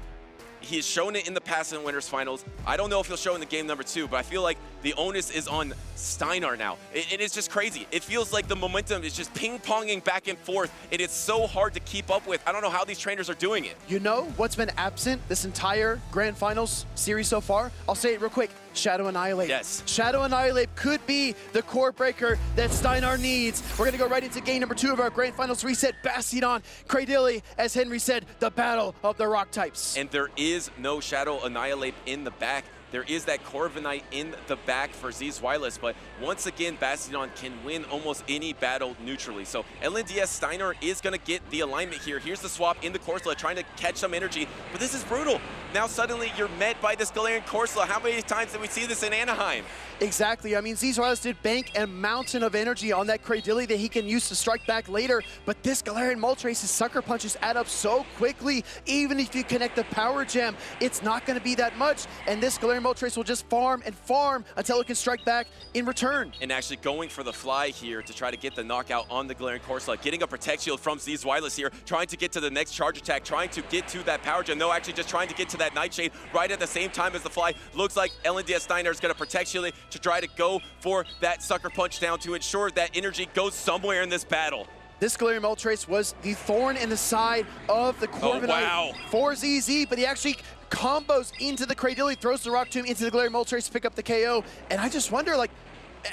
he's shown it in the past in Winners Finals. I don't know if he'll show in the game number 2, but I feel like the onus is on Steinar now. It is just crazy. It feels like the momentum is just ping-ponging back and forth, and it's so hard to keep up with. I don't know how these trainers are doing it. You know what's been absent this entire Grand Finals series so far? I'll say it real quick. Shadow Annihilate. Yes. Shadow Annihilate could be the core breaker that Steinar needs. We're going to go right into game number 2 of our Grand Finals reset. Bastion, Cradily, as Henry said, the battle of the rock types. And there is no Shadow Annihilate in the back. There is that Corviknight in the back for Zzwilous, but once again, Bastion can win almost any battle neutrally. So LNDS Steinar is going to get the alignment here. Here's the swap in the Corsola, trying to catch some energy, but this is brutal. Now suddenly you're met by this Galarian Corsola. How many times did we see this in Anaheim? Exactly. I mean, Zzwilous did bank a mountain of energy on that Cradily that he can use to strike back later, but this Galarian Moltres' sucker punches add up so quickly. Even if you connect the Power Gem, it's not going to be that much, and this Galarian Moltres will just farm and farm until it can strike back in return. And actually going for the fly here to try to get the knockout on the Galarian Corsola, getting a Protect Shield from Zzwilous here, trying to get to the next charge attack, trying to get to that Power Gem. No, actually just trying to get to that Nightshade right at the same time as the fly. Looks like LNDS Steinar is going to Protect Shield it to try to go for that Sucker Punch down to ensure that energy goes somewhere in this battle. This Galarian Moltres was the thorn in the side of the Corviknight for ZZ, but he actually combos into the Cradily, throws the Rock Tomb into the Galarian Moltres to pick up the KO. And I just wonder, like,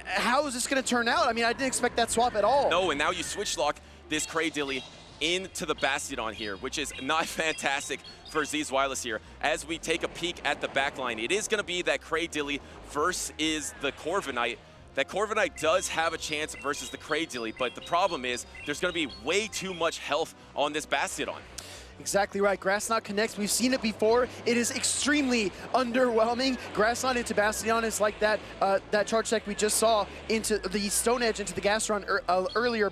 how is this going to turn out? I mean, I didn't expect that swap at all. No, and now you switch lock. this Cradilly into the Bastiodon here, which is not fantastic for Zzwilous here. As we take a peek at the backline, it is going to be that Cradilly versus the Corviknight. That Corviknight does have a chance versus the Cradilly, but the problem is there's going to be way too much health on this Bastiodon. Exactly right. Grass Knot connects. We've seen it before. It is extremely underwhelming. Grass Knot into Bastiodon is like that that charge tech we just saw into the Stone Edge into the Gastron earlier.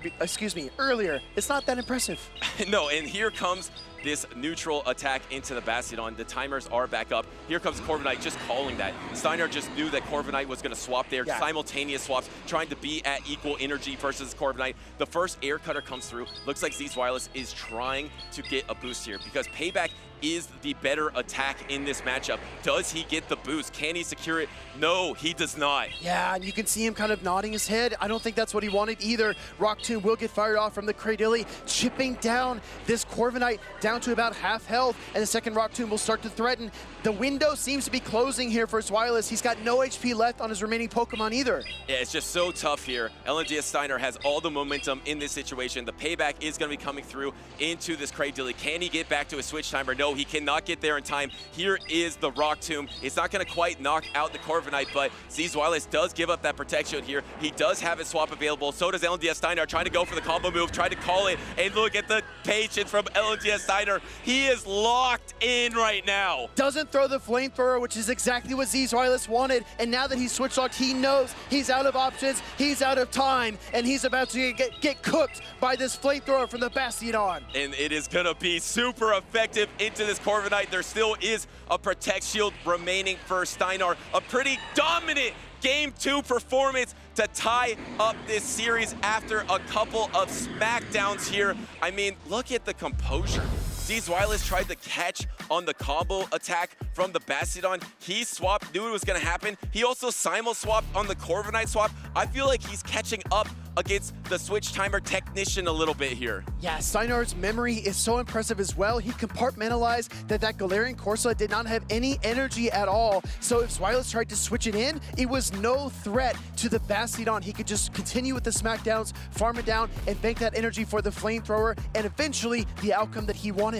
Earlier. It's not that impressive. No, and here comes this neutral attack into the Bastiodon. The timers are back up. Here comes Corviknight just calling that. Steinar just knew that Corviknight was going to swap there. Yeah. Simultaneous swaps, trying to be at equal energy versus Corviknight. The first air cutter comes through. Looks like Zzwilous is trying to get a boost here because Payback is the better attack in this matchup. Does he get the boost? Can he secure it? No, he does not. Yeah, and you can see him kind of nodding his head. I don't think that's what he wanted either. Rock Tomb will get fired off from the Cradilly, chipping down this Corviknight down to about half health, and the second Rock Tomb will start to threaten. The window seems to be closing here for Zzwilous. He's got no HP left on his remaining Pokemon either. Yeah, it's just so tough here. LNDS Steinar has all the momentum in this situation. The Payback is going to be coming through into this Cradilly. Can he get back to a switch timer? No, he cannot get there in time. Here is the Rock Tomb. It's not going to quite knock out the Corviknight, but Zzwilous does give up that protection here. He does have his swap available. So does LNDS Steinar, trying to go for the combo move, trying to call it, and look at the patience from LNDS Steinar. He is locked in right now. Doesn't throw the flamethrower, which is exactly what Zzwilous wanted, and now that he's switch locked, he knows he's out of options, he's out of time, and he's about to get cooked by this flamethrower from the Bastiodon. And it is going to be super effective into this Corviknight. There still is a Protect Shield remaining for Steinar. A pretty dominant Game 2 performance to tie up this series after a couple of smackdowns here. I mean, look at the composure. Zzwilous tried to catch on the combo attack from the Bastiodon. He swapped, knew it was going to happen. He also simul-swapped on the Corviknight swap. I feel like he's catching up against the switch timer technician a little bit here. Yeah, Steinar's memory is so impressive as well. He compartmentalized that Galarian Corsola did not have any energy at all. So if Zzwilous tried to switch it in, it was no threat to the Bastiodon. He could just continue with the smackdowns, farm it down, and bank that energy for the flamethrower, and eventually the outcome that he wanted.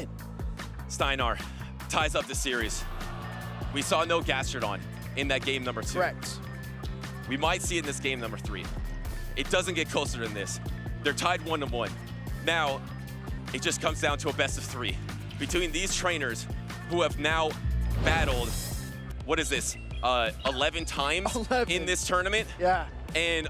Steinar ties up the series. We saw no Gastrodon in that game number 2. Correct. We might see it in this game number 3. It doesn't get closer than this. They're tied 1-1. Now, it just comes down to a best of 3 between these trainers who have now battled, what is this, 11 times 11. In this tournament? Yeah. And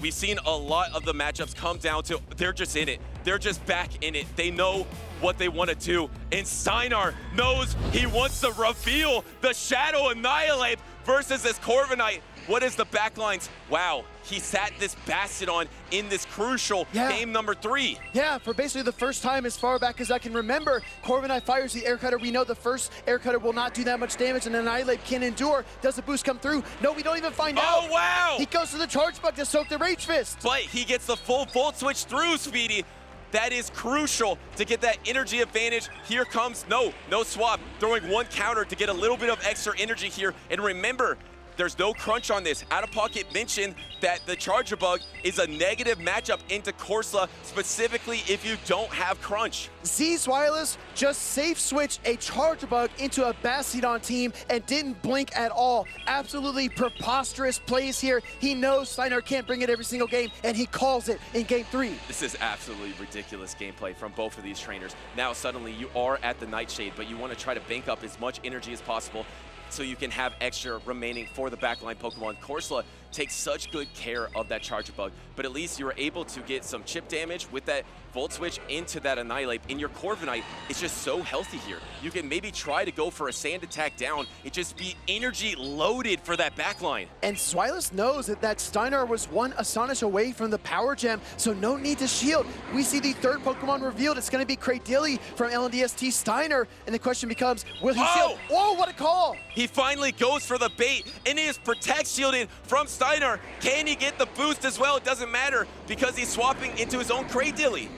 we've seen a lot of the matchups come down to, they're just in it. They're just back in it. They know what they want to do. And Steinar knows he wants to reveal the Shadow Annihilate versus this Corviknight. What is the backlines? Wow, he sat this Bastiodon in this crucial game number 3. Yeah, for basically the first time as far back as I can remember, Corviknight fires the air cutter. We know the first air cutter will not do that much damage, and Annihilate can endure. Does the boost come through? No, we don't even find out. Oh, wow! He goes to the Charge Bug to soak the Rage Fist. But he gets the full Volt Switch through, Speedy. That is crucial to get that energy advantage. Here comes, no swap, throwing one counter to get a little bit of extra energy here. And remember, there's no crunch on this. Out of Pocket mentioned that the Charger Bug is a negative matchup into Corsola, specifically if you don't have crunch. Zzwilous just safe switched a Charger Bug into a Bastiodon team and didn't blink at all. Absolutely preposterous plays here. He knows Steinar can't bring it every single game, and he calls it in game 3. This is absolutely ridiculous gameplay from both of these trainers. Now suddenly you are at the Nightshade, but you want to try to bank up as much energy as possible so you can have extra remaining for the backline Pokemon. Corsola takes such good care of that Charger Bug, but at least you were able to get some chip damage with that Volt Switch into that Annihilate. In your Corviknight, it's just so healthy here. You can maybe try to go for a Sand Attack down and just be energy loaded for that backline. And Zzwilous knows that Steinar was one Astonish away from the Power Gem, so no need to shield. We see the third Pokemon revealed. It's going to be Cradilly from LNDST Steinar, and the question becomes, will he shield? Whoa, what a call! He finally goes for the bait, and he is Protect Shielded from Steinar. Can he get the boost as well? It doesn't matter because he's swapping into his own Cradilly.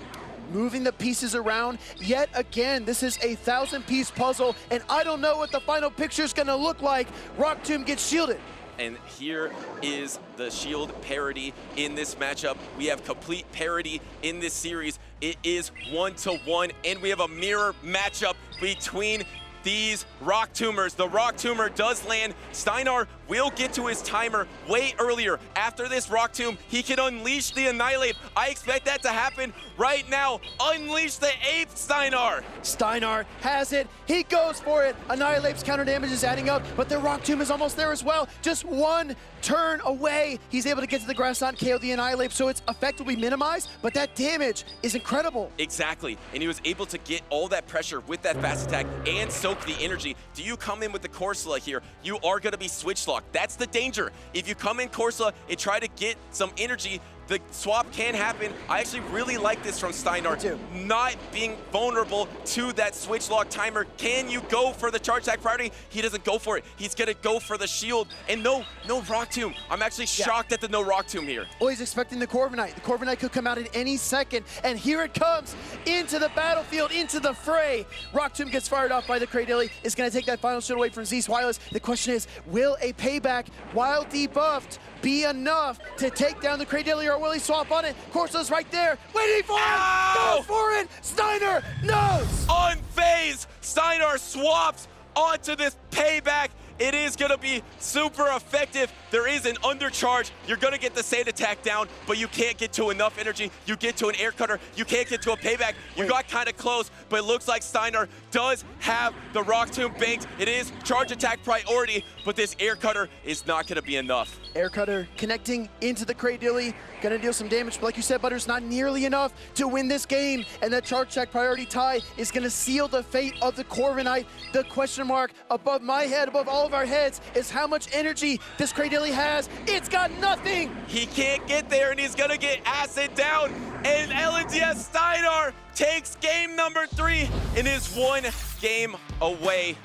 Moving the pieces around yet again. This is a 1,000-piece puzzle, and I don't know what the final picture is going to look like. Rock Tomb gets shielded. And here is the shield parity in this matchup. We have complete parity in this series. It is 1-1, and we have a mirror matchup between these Rock Tombers. The Rock Tomber does land. Steinar will get to his timer way earlier. After this Rock Tomb, he can unleash the Annihilate. I expect that to happen right now. Unleash the 8th Steinar. Steinar has it. He goes for it. Annihilate's counter damage is adding up, but the Rock Tomb is almost there as well. Just one turn away. He's able to get to the grass knot, KO the Annihilate, so its effect will be minimized, but that damage is incredible. Exactly, and he was able to get all that pressure with that fast attack and soak the energy. Do you come in with the Corsola here, you are going to be switch locked. That's the danger. If you come in Corsola and try to get some energy, the swap can happen. I actually really like this from Steinar, not being vulnerable to that switch lock timer. Can you go for the charge attack priority? He doesn't go for it. He's gonna go for the shield, and no Rock Tomb. I'm actually shocked at the no Rock Tomb here. Oh, he's expecting the Corviknight. The Corviknight could come out at any second, and here it comes into the battlefield, into the fray. Rock Tomb gets fired off by the Cradilly. Is gonna take that final shield away from Zzwilous. The question is, will a payback while debuffed be enough to take down the Cradilly, or will he swap on it? Corsola's right there, waiting for it! Go for it! Steinar knows! Unfazed, Steinar swaps onto this payback. It is going to be super effective. There is an undercharge. You're going to get the sand attack down, but you can't get to enough energy. You get to an air cutter. You can't get to a payback. You got kind of close, but it looks like Steinar does have the Rock Tomb banked. It is charge attack priority, but this air cutter is not going to be enough. Air cutter connecting into the Cradilly. Going to deal some damage, but like you said, Butters, not nearly enough to win this game. And that charge attack priority tie is going to seal the fate of the Corviknight. The question mark above my head, above all of our heads, is how much energy this Cradilly has. It's got nothing. He can't get there, and he's going to get acid down. And LNDS Steinar takes game number 3 and is 1 game away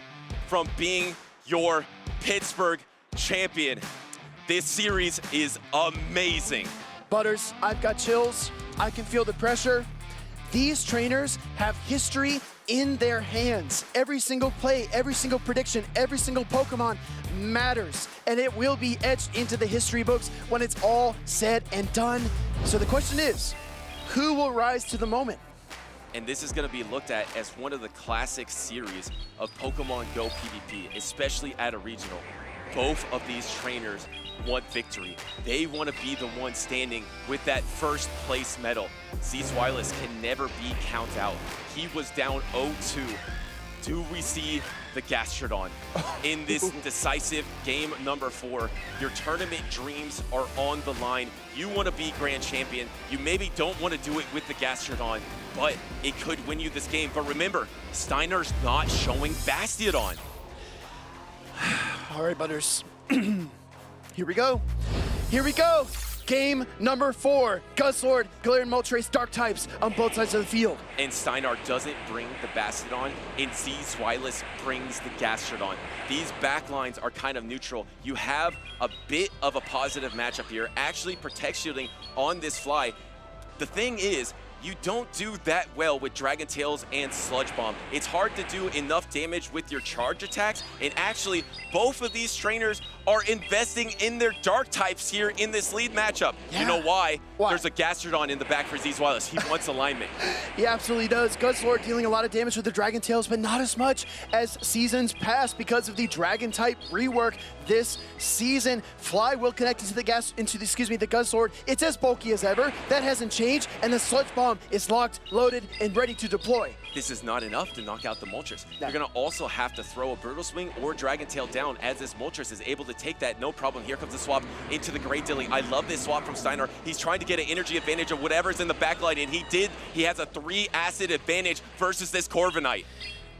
from being your Pittsburgh champion. This series is amazing. Butters, I've got chills. I can feel the pressure. These trainers have history in their hands. Every single play, every single prediction, every single Pokemon matters, and it will be etched into the history books when it's all said and done. So the question is, who will rise to the moment? And this is going to be looked at as one of the classic series of Pokemon Go PvP, especially at a regional. Both of these trainers want victory. They want to be the one standing with that first place medal. Zzwilous can never be count out. He was down 0-2. Do we see the Gastrodon in this decisive game number 4? Your tournament dreams are on the line. You want to be grand champion. You maybe don't want to do it with the Gastrodon, but it could win you this game. But remember, Steinar's not showing Bastiodon. All right, Butters. Here we go. Here we go. Game number 4. Guzzlord, Galarian Moltres, Dark types on both sides of the field. And Steinar doesn't bring the Bastiodon, and Zzwilous brings the Gastrodon. These backlines are kind of neutral. You have a bit of a positive matchup here, actually protect shielding on this fly. The thing is, you don't do that well with Dragon Tails and Sludge Bomb. It's hard to do enough damage with your charge attacks, and actually, both of these trainers are investing in their dark types here in this lead matchup. Yeah. You know why? There's a Gastrodon in the back for Zzwilous. He wants alignment. He absolutely does. Guzzlord dealing a lot of damage with the Dragon Tails, but not as much as seasons past because of the Dragon type rework this season. Fly will connect into the Guzzlord. It's as bulky as ever. That hasn't changed, and the Sludge Bomb is locked, loaded, and ready to deploy. This is not enough to knock out the Moltres. You're going to also have to throw a Brutal Swing or Dragon Tail down, as this Moltres is able to take that, no problem. Here comes the swap into the Great Dilly. I love this swap from Steinar. He's trying to get an energy advantage of whatever's in the backline, and he did. He has a 3 acid advantage versus this Corviknight.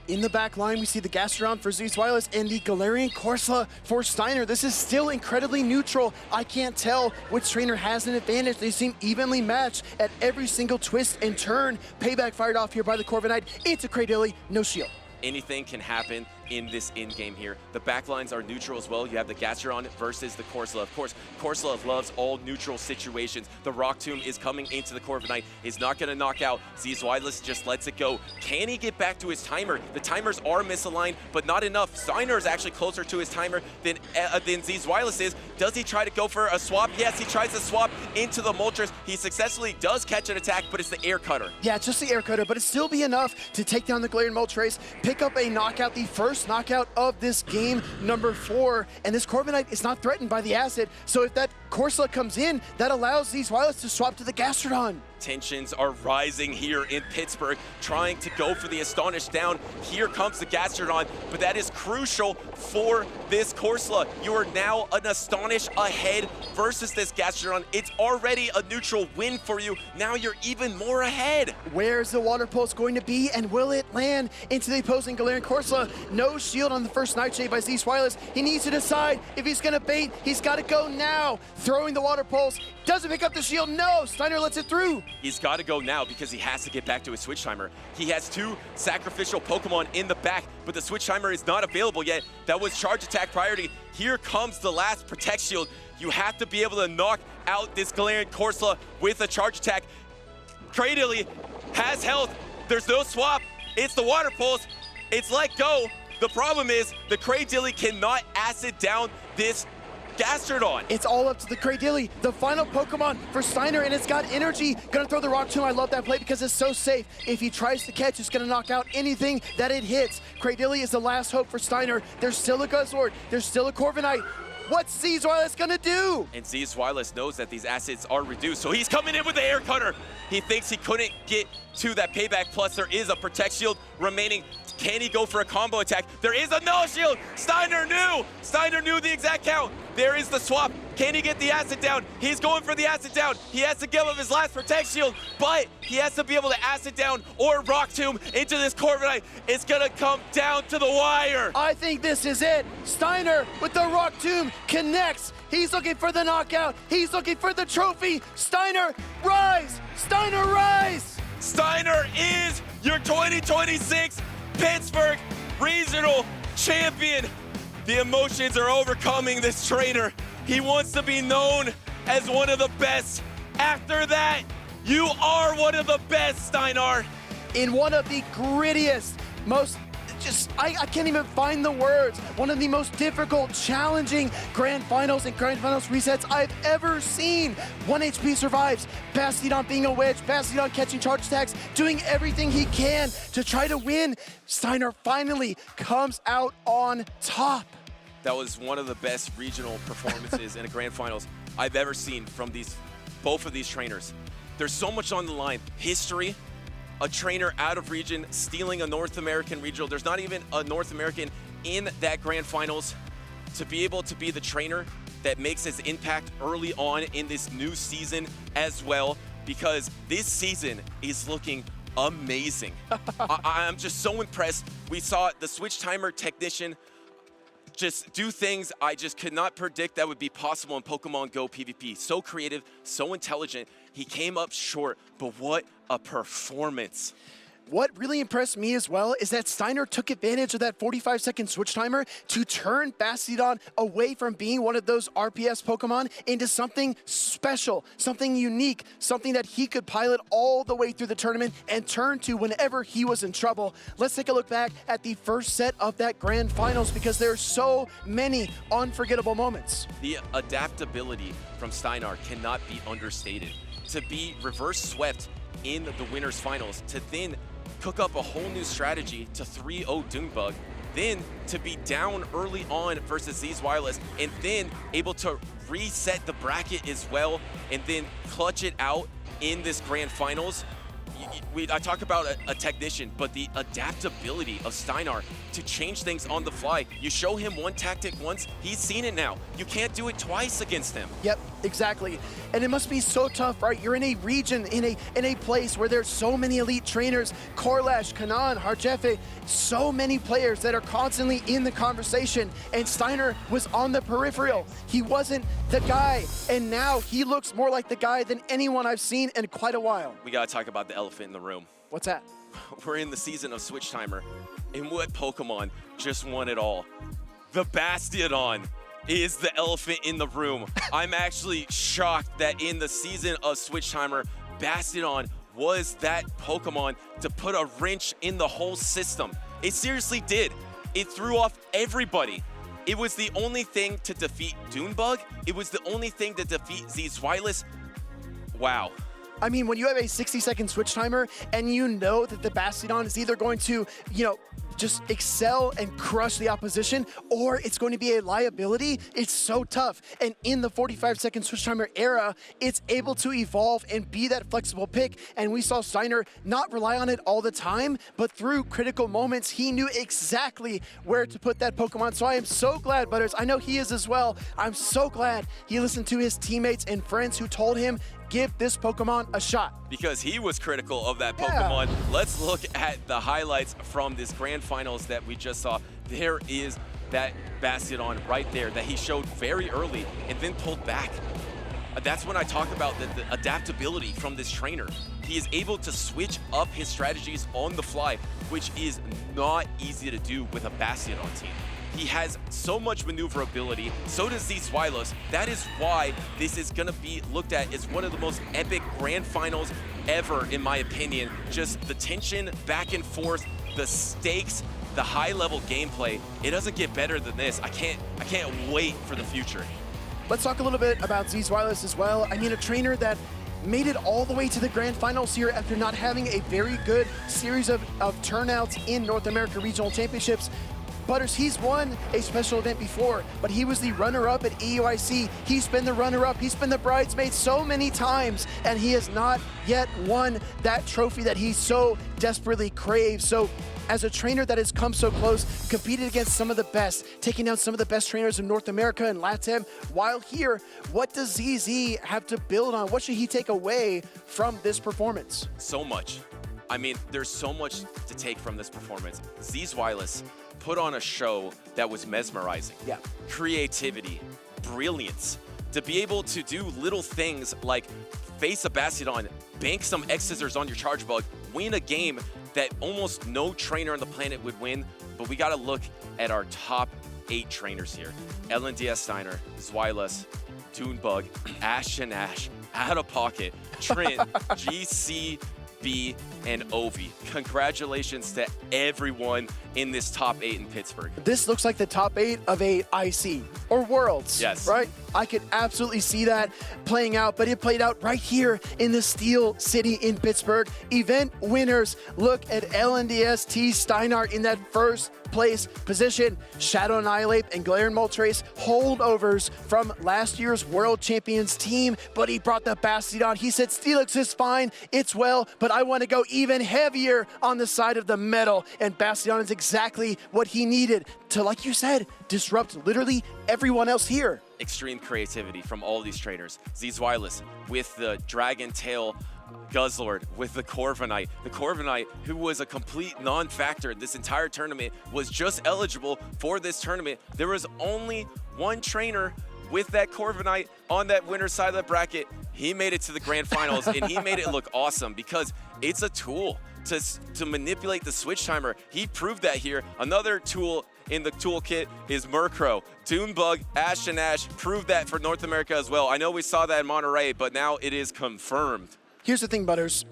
In the back line, we see the Gastrodon for Zzwilous and the Galarian Corsola for Steinar. This is still incredibly neutral. I can't tell which trainer has an advantage. They seem evenly matched at every single twist and turn. Payback fired off here by the Corviknight. It's a Cradilly, no shield. Anything can happen in this in-game here. The backlines are neutral as well. You have the Gastrodon versus the Corsola. Of course, Corsola loves all neutral situations. The Rock Tomb is coming into the Corviknight, is not going to knock out. Zzwilous just lets it go. Can he get back to his timer? The timers are misaligned, but not enough. Steinar is actually closer to his timer than Zzwilous is. Does he try to go for a swap? Yes, he tries to swap into the Moltres. He successfully does catch an attack, but it's the air cutter. Yeah, just the air cutter, but it still be enough to take down the Galarian Moltres, pick up a knockout, the first knockout of this game, number 4, and this Corviknight is not threatened by the acid, so if that Corsola comes in, that allows these Zzwilous to swap to the Gastrodon. Tensions are rising here in Pittsburgh, trying to go for the Astonish down. Here comes the Gastrodon, but that is crucial for this Corsola. You are now an Astonish ahead versus this Gastrodon. It's already a neutral win for you. Now you're even more ahead. Where's the Water Pulse going to be, and will it land into the opposing Galarian Corsola? No shield on the first Nightshade by Zzwilous. He needs to decide if he's gonna bait. He's gotta go now. Throwing the Water Pulse, doesn't pick up the shield, no! Steinar lets it through. He's got to go now because he has to get back to his switch timer. He has 2 sacrificial Pokemon in the back, but the switch timer is not available yet. That was charge attack priority. Here comes the last Protect Shield. You have to be able to knock out this Galarian Corsola with a charge attack. Cradily has health. There's no swap. It's the Water Pulse. It's let go. The problem is the Cradily cannot acid down this Gastrodon. It's all up to the Cradily, the final Pokemon for Steinar, and it's got energy. Gonna throw the Rock Tomb. I love that play because it's so safe. If he tries to catch, it's gonna knock out anything that it hits. Cradily is the last hope for Steinar. There's still a Guzzlord. There's still a Corviknight. What's Zzwilous gonna do? And Zzwilous knows that these acids are reduced, so he's coming in with the air cutter. He thinks he couldn't get to that payback, plus there is a Protect Shield remaining. Can he go for a combo attack? There is a null shield. Steinar knew the exact count. There is the swap. Can he get the acid down? He's going for the acid down. He has to give up his last Protect Shield, but he has to be able to acid down or Rock Tomb into this Corviknight. It's gonna come down to the wire. I think this is it. Steinar with the Rock Tomb connects. He's looking for the knockout. He's looking for the trophy. Steinar, rise! Steinar, rise! Steinar is your 2026 Pittsburgh Regional Champion. The emotions are overcoming this trainer. He wants to be known as one of the best. After that, you are one of the best, Steinar. In one of the grittiest, most I can't even find the words. One of the most difficult, challenging Grand Finals and Grand Finals resets I've ever seen. 1 HP survives. Bastiodon being a wedge, Bastiodon catching charge attacks, doing everything he can to try to win. Steinar finally comes out on top. That was one of the best regional performances in a Grand Finals I've ever seen from both of these trainers. There's so much on the line. History, a trainer out of region stealing a North American regional. There's not even a North American in that Grand Finals. To be able to be the trainer that makes his impact early on in this new season as well, because this season is looking amazing. I'm just so impressed. We saw the switch timer technician just do things I just could not predict that would be possible in Pokemon Go PvP. So creative, so intelligent. He came up short, but what a performance. What really impressed me as well is that Steinar took advantage of that 45-second switch timer to turn Bastiodon away from being one of those RPS Pokemon into something special, something unique, something that he could pilot all the way through the tournament and turn to whenever he was in trouble. Let's take a look back at the first set of that Grand Finals because there are so many unforgettable moments. The adaptability from Steinar cannot be understated. To be reverse swept in the winners finals, to then cook up a whole new strategy to 3-0 Doombug, then to be down early on versus Zzwilous, and then able to reset the bracket as well, and then clutch it out in this Grand Finals. I talk about a technician, but the adaptability of Steinar to change things on the fly. You show him one tactic once, he's seen it now. You can't do it twice against him. Yep, exactly. And it must be so tough, right? You're in a region, in a place where there's so many elite trainers, Corlash, Kanan, Harjefe, so many players that are constantly in the conversation, and Steinar was on the peripheral. He wasn't the guy, and now he looks more like the guy than anyone I've seen in quite a while. We gotta talk about the elephant in the room. What's that? We're in the season of Switch Timer. And what Pokemon just won it all? The Bastiodon is the elephant in the room. I'm actually shocked that in the season of Switch Timer, Bastiodon was that Pokemon to put a wrench in the whole system. It seriously did. It threw off everybody. It was the only thing to defeat Doombug. It was the only thing to defeat Zzwilous. Wow. I mean, when you have a 60-second switch timer and you know that the Bastiodon is either going to, just excel and crush the opposition, or it's going to be a liability, it's so tough. And in the 45-second switch timer era, it's able to evolve and be that flexible pick. And we saw Steinar not rely on it all the time, but through critical moments, he knew exactly where to put that Pokemon. So I am so glad, Butters, I know he is as well. I'm so glad he listened to his teammates and friends who told him, give this Pokemon a shot. Because he was critical of that Pokemon. Let's look at the highlights from this grand finals that we just saw. There is that Bastiodon right there that he showed very early and then pulled back. That's when I talk about the adaptability from this trainer. He is able to switch up his strategies on the fly, which is not easy to do with a Bastiodon team. He has so much maneuverability, so does Zzwilous. That is why this is gonna be looked at as one of the most epic grand finals ever, in my opinion. Just the tension back and forth, the stakes, the high level gameplay. It doesn't get better than this. I can't wait for the future. Let's talk a little bit about Zzwilous as well. I mean, a trainer that made it all the way to the grand finals here after not having a very good series of turnouts in North America Regional Championships. Butters, he's won a special event before, but he was the runner-up at EUIC. He's been the runner-up, he's been the bridesmaid so many times, and he has not yet won that trophy that he so desperately craves. So as a trainer that has come so close, competed against some of the best, taking down some of the best trainers in North America and LATAM, while here, what does ZZ have to build on? What should he take away from this performance? So much. I mean, there's so much to take from this performance. Zzwilous put on a show that was mesmerizing. Yeah. Creativity, brilliance. To be able to do little things like face a Bastiodon, bank some X-Scissors on your Charge Bug, win a game that almost no trainer on the planet would win. But we gotta look at our top 8 trainers here. LNDS Steinar, Zzwilous, Doombug, Ashton, Out of Pocket, Trent, GC, B, and Ovi. Congratulations to everyone in this top 8 in Pittsburgh. This looks like the top 8 of a IC or Worlds. Yes. Right? I could absolutely see that playing out, but it played out right here in the Steel City in Pittsburgh. Event winners, look at LNDS T Steinar in that first place position. Shadow Annihilate and Galarian Moltres, holdovers from last year's World Champions team, but he brought the Bastiodon. He said, Steelix is fine, it's well, but I want to go even heavier on the side of the metal. And Bastiodon is exactly what he needed to, like you said, disrupt literally everyone else here. Extreme creativity from all these trainers. Zzwilous with the Dragon Tail Guzzlord, with the Corviknight. The Corviknight, who was a complete non-factor this entire tournament, was just eligible for this tournament. There was only one trainer with that Corviknight on that winner's side of the bracket. He made it to the grand finals, and he made it look awesome because it's a tool to manipulate the switch timer. He proved that here. Another tool in the toolkit is Murkrow. Doombug, Ashton proved that for North America as well. I know we saw that in Monterey, but now it is confirmed. Here's the thing, Butters.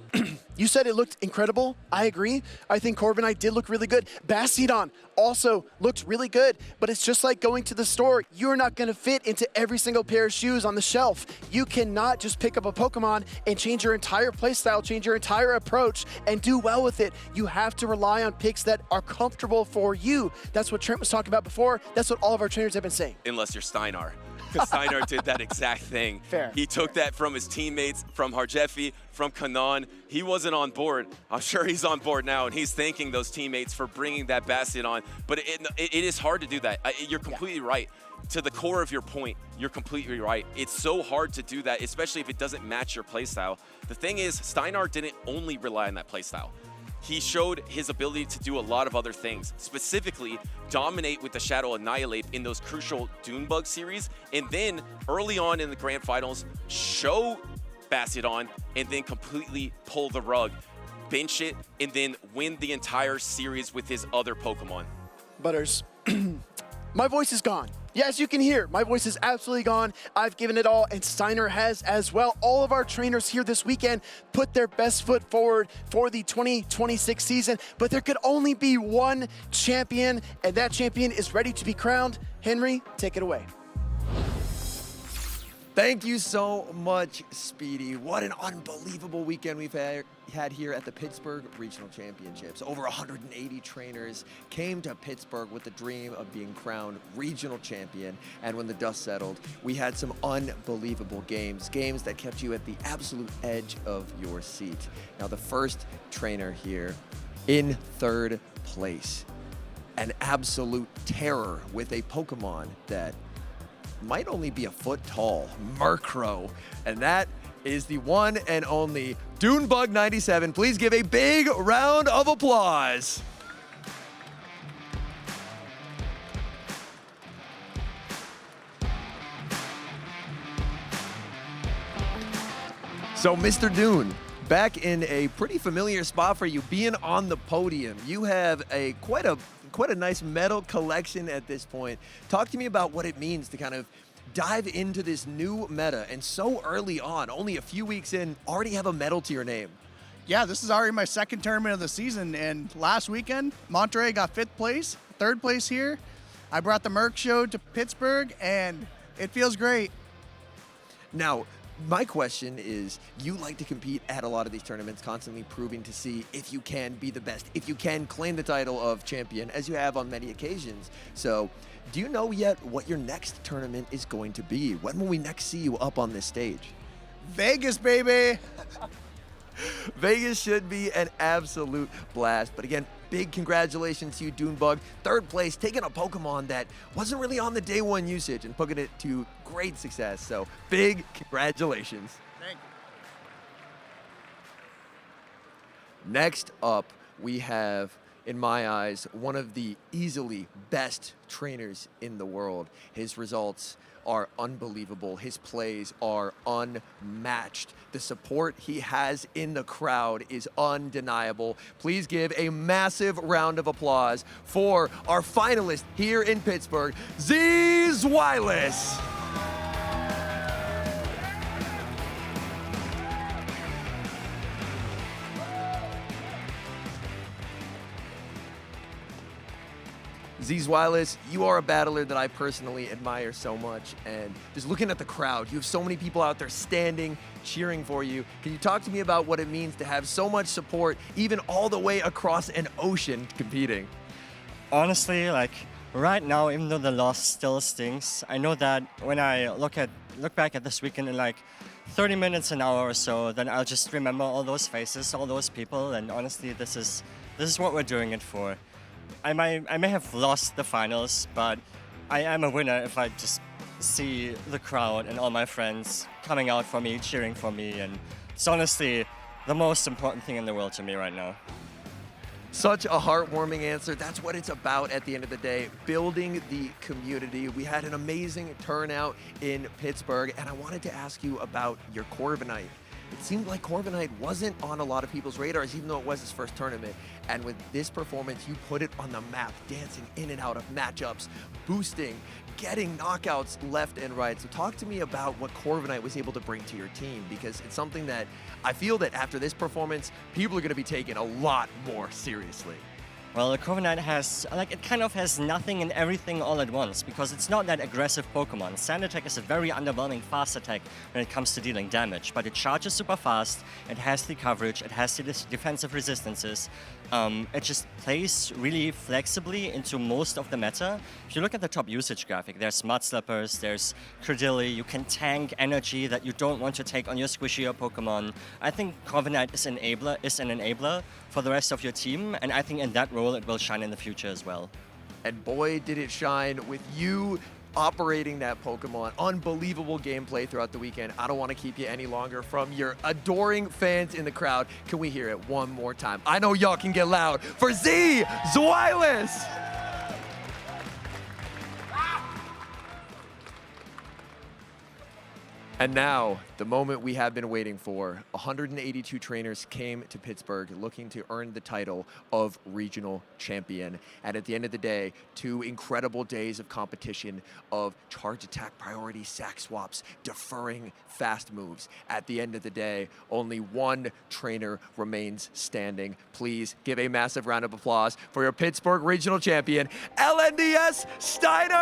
You said it looked incredible. I agree. I think Corviknight did look really good. Bastiodon also looked really good, but it's just like going to the store. You're not going to fit into every single pair of shoes on the shelf. You cannot just pick up a Pokemon and change your entire playstyle, change your entire approach, and do well with it. You have to rely on picks that are comfortable for you. That's what Trent was talking about before. That's what all of our trainers have been saying. Unless you're Steinar. Because Steinar did that exact thing. Fair. He took that from his teammates, from Harjeffi, from Kanan. He wasn't on board. I'm sure he's on board now, and he's thanking those teammates for bringing that Bastiodon. But it is hard to do that. You're completely right. To the core of your point, you're completely right. It's so hard to do that, especially if it doesn't match your playstyle. The thing is, Steinar didn't only rely on that playstyle. He showed his ability to do a lot of other things, specifically dominate with the Shadow Annihilate in those crucial Doombug series, and then early on in the grand finals, show Bastiodon and then completely pull the rug. bench it, and then win the entire series with his other Pokemon. Butters, my voice is gone. Yes, you can hear, my voice is absolutely gone. I've given it all, and Steinar has as well. All of our trainers here this weekend put their best foot forward for the 2026 season, but there could only be one champion, and that champion is ready to be crowned. Henry, take it away. Thank you so much, Speedy. What an unbelievable weekend we've had here at the Pittsburgh Regional Championships. Over 180 trainers came to Pittsburgh with the dream of being crowned regional champion. And when the dust settled, we had some unbelievable games that kept you at the absolute edge of your seat. Now, the first trainer here in third place, an absolute terror with a Pokemon that might only be a foot tall, Murkrow, and that is the one and only Doombug 97. Please give a big round of applause. So, Mr. Dune, back in a pretty familiar spot for you, being on the podium. You have quite a nice medal collection at this point. Talk to me about what it means to kind of dive into this new meta, and so early on, only a few weeks in, already have a medal to your name. Yeah, this is already my second tournament of the season, and last weekend, Monterey got 5th place, 3rd place here. I brought the Merc Show to Pittsburgh, and it feels great. Now, my question is, you like to compete at a lot of these tournaments, constantly proving to see if you can be the best, if you can claim the title of champion, as you have on many occasions. So, do you know yet what your next tournament is going to be? When will we next see you up on this stage? Vegas, baby! Vegas should be an absolute blast. But again, big congratulations to you, Doombug. 3rd place, taking a Pokemon that wasn't really on the day one usage and putting it to great success. So big congratulations. Thank you. Next up, we have, in my eyes, one of the easily best trainers in the world. His results are unbelievable. His plays are unmatched. The support he has in the crowd is undeniable. Please give a massive round of applause for our finalist here in Pittsburgh, Zzwilous. Zzwilous, you are a battler that I personally admire so much, and just looking at the crowd, you have so many people out there standing, cheering for you. Can you talk to me about what it means to have so much support, even all the way across an ocean competing? Honestly, like right now, even though the loss still stings, I know that when I look back at this weekend in like 30 minutes, an hour or so, then I'll just remember all those faces, all those people, and honestly, this is what we're doing it for. I may have lost the finals, but I am a winner if I just see the crowd and all my friends coming out for me, cheering for me, and it's honestly the most important thing in the world to me right now. Such a heartwarming answer. That's what it's about at the end of the day, building the community. We had an amazing turnout in Pittsburgh, and I wanted to ask you about your Corviknight. It seemed like Corviknight wasn't on a lot of people's radars, even though it was his first tournament. And with this performance, you put it on the map, dancing in and out of matchups, boosting, getting knockouts left and right. So talk to me about what Corviknight was able to bring to your team, because it's something that I feel that after this performance, people are going to be taken a lot more seriously. Well, the Corviknight it kind of has nothing and everything all at once, because it's not that aggressive Pokemon. Sand Attack is a very underwhelming fast attack when it comes to dealing damage, but it charges super fast, it has the coverage, it has the defensive resistances. It just plays really flexibly into most of the meta. If you look at the top usage graphic, there's Mudslappers, there's Credilli, you can tank energy that you don't want to take on your squishier Pokemon. I think Corviknight is an enabler for the rest of your team, and I think in that role it will shine in the future as well. And boy, did it shine with you operating that Pokemon. Unbelievable gameplay throughout the weekend. I don't want to keep you any longer. From your adoring fans in the crowd, can we hear it one more time? I know y'all can get loud for Zzwilous! And now, the moment we have been waiting for. 182 trainers came to Pittsburgh looking to earn the title of regional champion. And at the end of the day, 2 incredible days of competition of charge attack priority, sack swaps, deferring fast moves. At the end of the day, only 1 trainer remains standing. Please give a massive round of applause for your Pittsburgh regional champion, LNDS Steinar!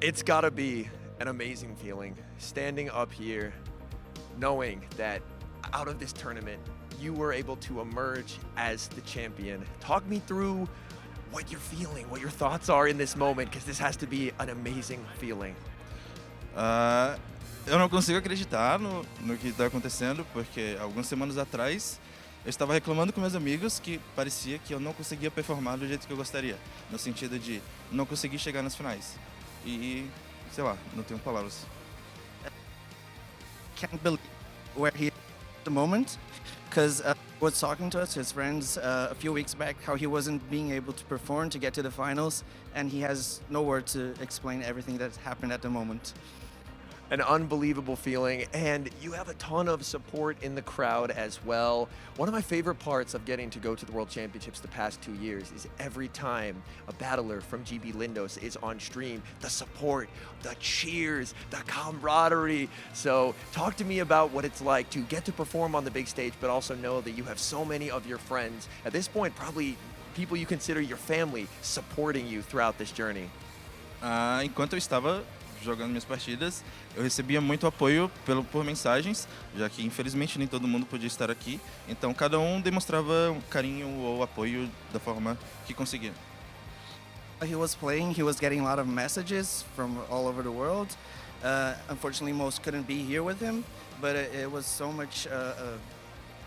It's gotta be an amazing feeling standing up here knowing that out of this tournament you were able to emerge as the champion. Talk me through what you're feeling, what your thoughts are in this moment, because this has to be an amazing feeling. Eu não consigo acreditar no que está acontecendo, porque algumas semanas atrás eu estava reclamando com meus amigos que parecia que eu não conseguia performar do jeito que eu gostaria, no sentido de não conseguir chegar nas finais. E, sei lá, não tenho palavras. Can't believe where he is at the moment, because was talking to us, his friends, a few weeks back, how he wasn't being able to perform to get to the finals, and he has no word to explain everything that's happened at the moment. An unbelievable feeling, and you have a ton of support in the crowd as well. One of my favorite parts of getting to go to the World Championships the past 2 years is every time a battler from GB Lindos is on stream, the support, the cheers, the camaraderie. So talk to me about what it's like to get to perform on the big stage, but also know that you have so many of your friends, at this point probably people you consider your family, supporting you throughout this journey. Enquanto eu estava jogando minhas partidas, eu recebia muito apoio por mensagens, já que infelizmente nem todo mundo podia estar aqui. Então cada um demonstrava um carinho ou apoio da forma que conseguia. He was playing, he was getting a lot of messages from all over the world. Unfortunately, most couldn't be here with him, but it was so much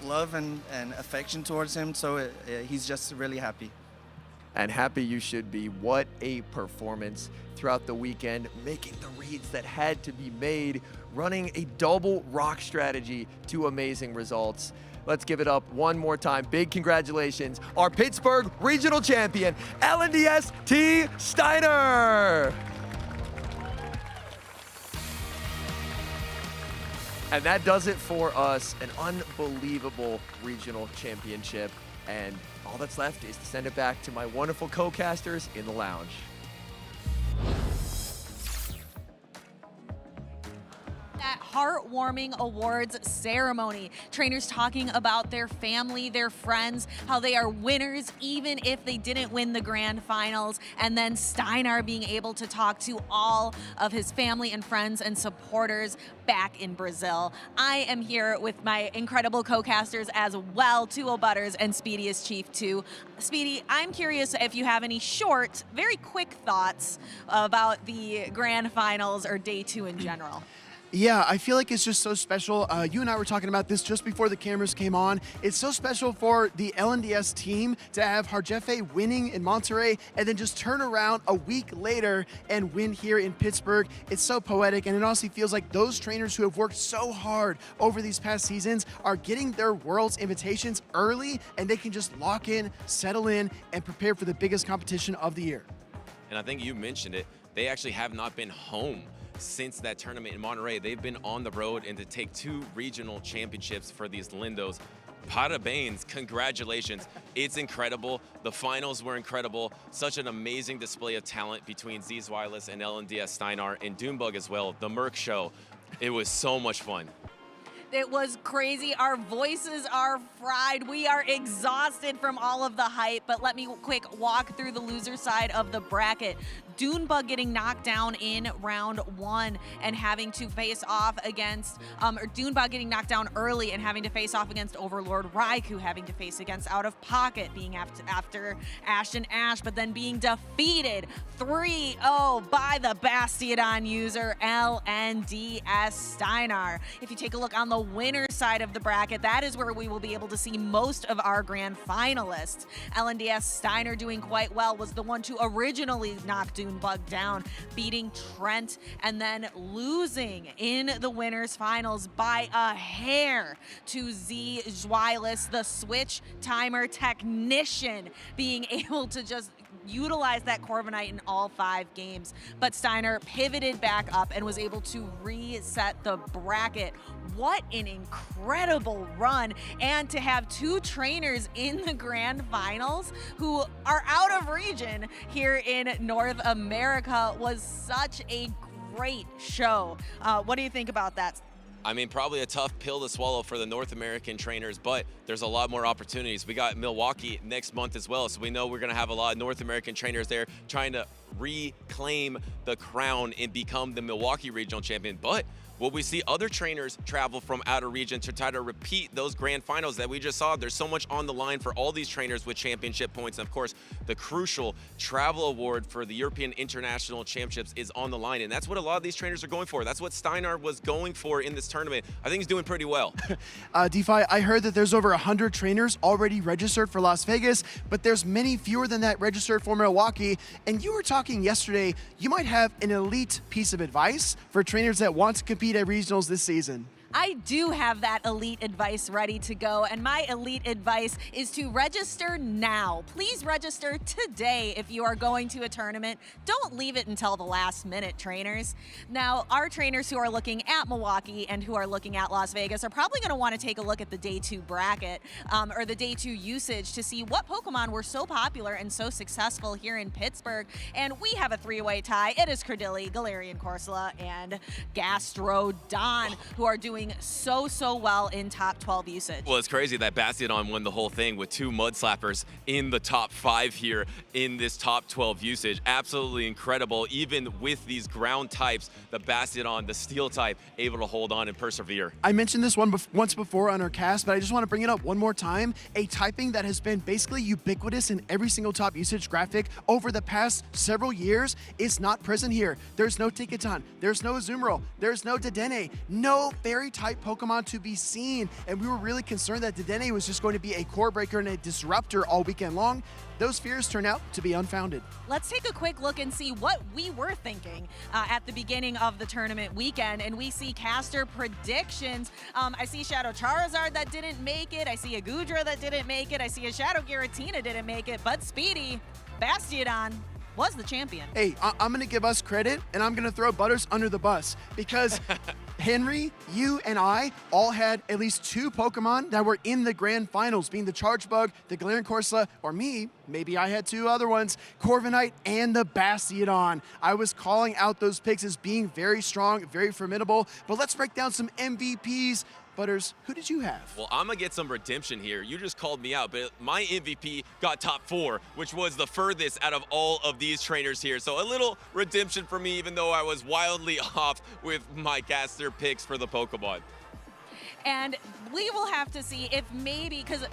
love and affection towards him, so he's just really happy. And happy you should be. What a performance throughout the weekend, making the reads that had to be made, running a double rock strategy to amazing results. Let's give it up one more time. Big congratulations, our Pittsburgh regional champion, LNDS T. Steinar. And that does it for us, an unbelievable regional championship. And all that's left is to send it back to my wonderful co-casters in the lounge. That heartwarming awards ceremony. Trainers talking about their family, their friends, how they are winners even if they didn't win the grand finals, and then Steinar being able to talk to all of his family and friends and supporters back in Brazil. I am here with my incredible co-casters as well, Tuo Butters and Speedy is Chief 2. Speedy, I'm curious if you have any short, very quick thoughts about the grand finals or day 2 in general. Yeah, I feel like it's just so special. You and I were talking about this just before the cameras came on. It's so special for the LNDS team to have Harjefe winning in Monterey and then just turn around a week later and win here in Pittsburgh. It's so poetic, and it honestly feels like those trainers who have worked so hard over these past seasons are getting their Worlds invitations early, and they can just lock in, settle in, and prepare for the biggest competition of the year. And I think you mentioned it, they actually have not been home since that tournament in Monterey. They've been on the road, and to take 2 regional championships for these Lindos, parabéns, congratulations. It's incredible. The finals were incredible. Such an amazing display of talent between Zzwilous and LNDS Steinar, and Doombug as well. The Merc show, it was so much fun. It was crazy. Our voices are fried. We are exhausted from all of the hype, but let me quick walk through the loser side of the bracket. Doombug getting knocked down in round 1 and having to face off against, or Doombug getting knocked down early and having to face off against Overlord Raichu, having to face against Out of Pocket, being after Ashton Ash, but then being defeated 3-0 by the Bastiodon user LNDS Steinar. If you take a look on the winner side of the bracket, that is where we will be able to see most of our grand finalists. LNDS Steinar doing quite well, was the one to originally knock Doombug down, beating Trent, and then losing in the winners finals by a hair to Zzwilous, the switch timer technician, being able to just utilize that Corviknight in all 5 games. But Steinar pivoted back up and was able to reset the bracket. What an incredible run. And to have 2 trainers in the grand finals who are out of region here in North America was such a great show. What do you think about that? I mean, probably a tough pill to swallow for the North American trainers, but there's a lot more opportunities. We got Milwaukee next month as well, so we know we're going to have a lot of North American trainers there trying to reclaim the crown and become the Milwaukee regional champion. But will we see other trainers travel from out of region to try to repeat those grand finals that we just saw? There's so much on the line for all these trainers with championship points. And of course, the crucial travel award for the European International Championships is on the line. And that's what a lot of these trainers are going for. That's what Steinar was going for in this tournament. I think he's doing pretty well. DeFi, I heard that there's over 100 trainers already registered for Las Vegas, but there's many fewer than that registered for Milwaukee. And you were talking yesterday, you might have an elite piece of advice for trainers that want to compete at regionals this season. I do have that elite advice ready to go, and my elite advice is to register now. Please register today if you are going to a tournament. Don't leave it until the last minute, trainers. Now, our trainers who are looking at Milwaukee and who are looking at Las Vegas are probably going to want to take a look at the Day 2 bracket or the Day 2 usage to see what Pokemon were so popular and so successful here in Pittsburgh. And we have a 3-way tie. It is Credilli, Galarian Corsola, and Gastrodon who are doing so well in top 12 usage. Well, it's crazy that Bastiodon won the whole thing with 2 Mud Slappers in the top 5 here in this top 12 usage. Absolutely incredible. Even with these ground types, the Bastiodon, the Steel type, able to hold on and persevere. I mentioned this one once before on our cast, but I just want to bring it up one more time. A typing that has been basically ubiquitous in every single top usage graphic over the past several years is not present here. There's no Ticketon, there's no Azumarill, there's no Dedenne, no Fairy type Pokemon to be seen, and we were really concerned that Dedenne was just going to be a core breaker and a disruptor all weekend long. Those fears turn out to be unfounded. Let's take a quick look and see what we were thinking at the beginning of the tournament weekend, and we see caster predictions. I see Shadow Charizard that didn't make it. I see a Goodra that didn't make it. I see a Shadow Giratina didn't make it, but Speedy, Bastiodon, was the champion. Hey, I'm going to give us credit, and I'm going to throw Butters under the bus because Henry, you, and I all had at least 2 Pokemon that were in the grand finals, being the Chargebug, the Galarian Corsola, or me, maybe I had 2 other ones, Corviknight and the Bastiodon. I was calling out those picks as being very strong, very formidable, but let's break down some MVPs. Butters, who did you have? Well, I'm going to get some redemption here. You just called me out, but my MVP got top 4, which was the furthest out of all of these trainers here. So a little redemption for me, even though I was wildly off with my caster picks for the Pokemon. And we will have to see if maybe, because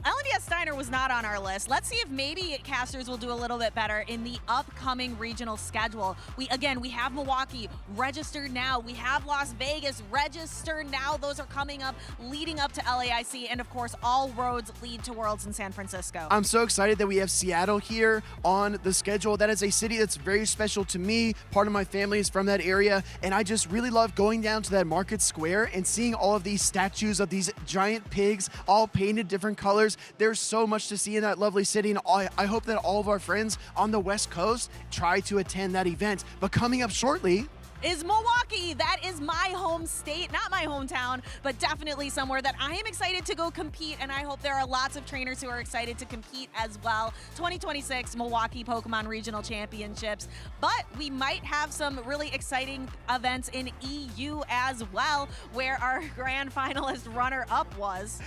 LNDS Steinar was not on our list. Let's see if maybe casters will do a little bit better in the upcoming regional schedule. We have Milwaukee registered now. We have Las Vegas registered now. Those are coming up, leading up to LAIC, and of course, all roads lead to Worlds in San Francisco. I'm so excited that we have Seattle here on the schedule. That is a city that's very special to me. Part of my family is from that area, and I just really love going down to that market square and seeing all of these statues of these giant pigs, all painted different colors. There's so much to see in that lovely city, and I hope that all of our friends on the West Coast try to attend that event. But coming up shortly is Milwaukee. That is my home state, not my hometown, but definitely somewhere that I am excited to go compete, and I hope there are lots of trainers who are excited to compete as well. 2026 Milwaukee Pokemon Regional Championships, but we might have some really exciting events in EU as well, where our grand finalist runner-up was.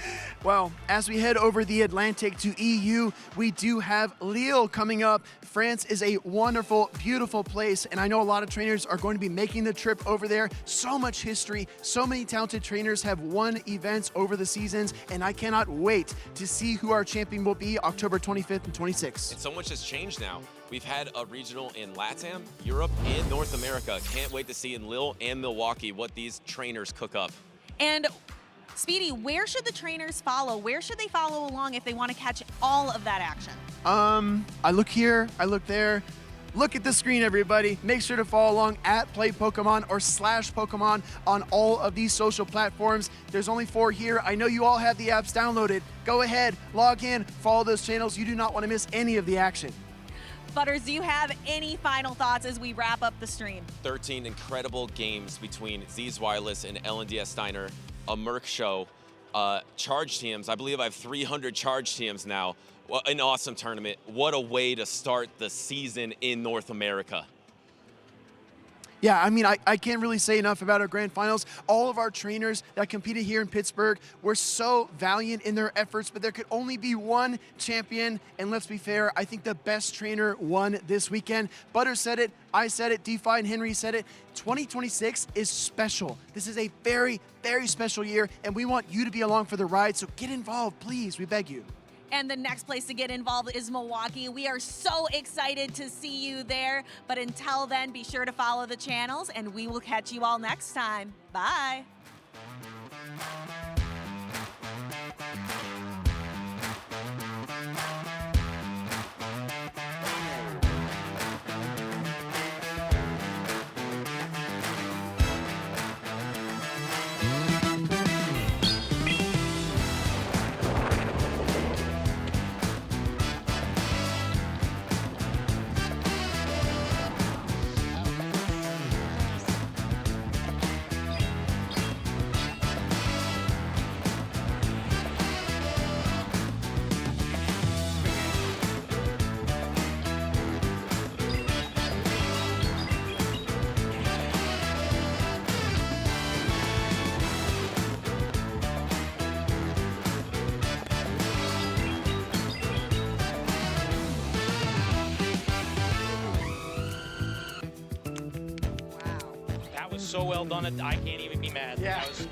Well, as we head over the Atlantic to EU, we do have Lille coming up. France is a wonderful, beautiful place, and I know a lot of trainers are going to be making the trip over there. So much history, so many talented trainers have won events over the seasons, and I cannot wait to see who our champion will be October 25th and 26th. And so much has changed now. We've had a regional in LATAM, Europe, and North America. Can't wait to see in Lille and Milwaukee what these trainers cook up. And Speedy, where should the trainers follow? Where should they follow along if they want to catch all of that action? I look here, I look there. Look at the screen, everybody. Make sure to follow along at Play Pokemon or /Pokemon on all of these social platforms. There's only 4 here. I know you all have the apps downloaded. Go ahead, log in, follow those channels. You do not want to miss any of the action. Butters, do you have any final thoughts as we wrap up the stream? 13 incredible games between Zzwilous and LNDS Steinar, a Merc show, charge teams. I believe I have 300 charge teams now. What an awesome tournament. What a way to start the season in North America. Yeah, I mean, I can't really say enough about our grand finals. All of our trainers that competed here in Pittsburgh were so valiant in their efforts, but there could only be one champion. And let's be fair, I think the best trainer won this weekend. Butter said it, I said it, DeFi and Henry said it. 2026 is special. This is a very, very special year, and we want you to be along for the ride, so get involved, please, we beg you. And the next place to get involved is Milwaukee. We are so excited to see you there. But until then, be sure to follow the channels, and we will catch you all next time. Bye. So well done, I can't even be mad. Yeah. That was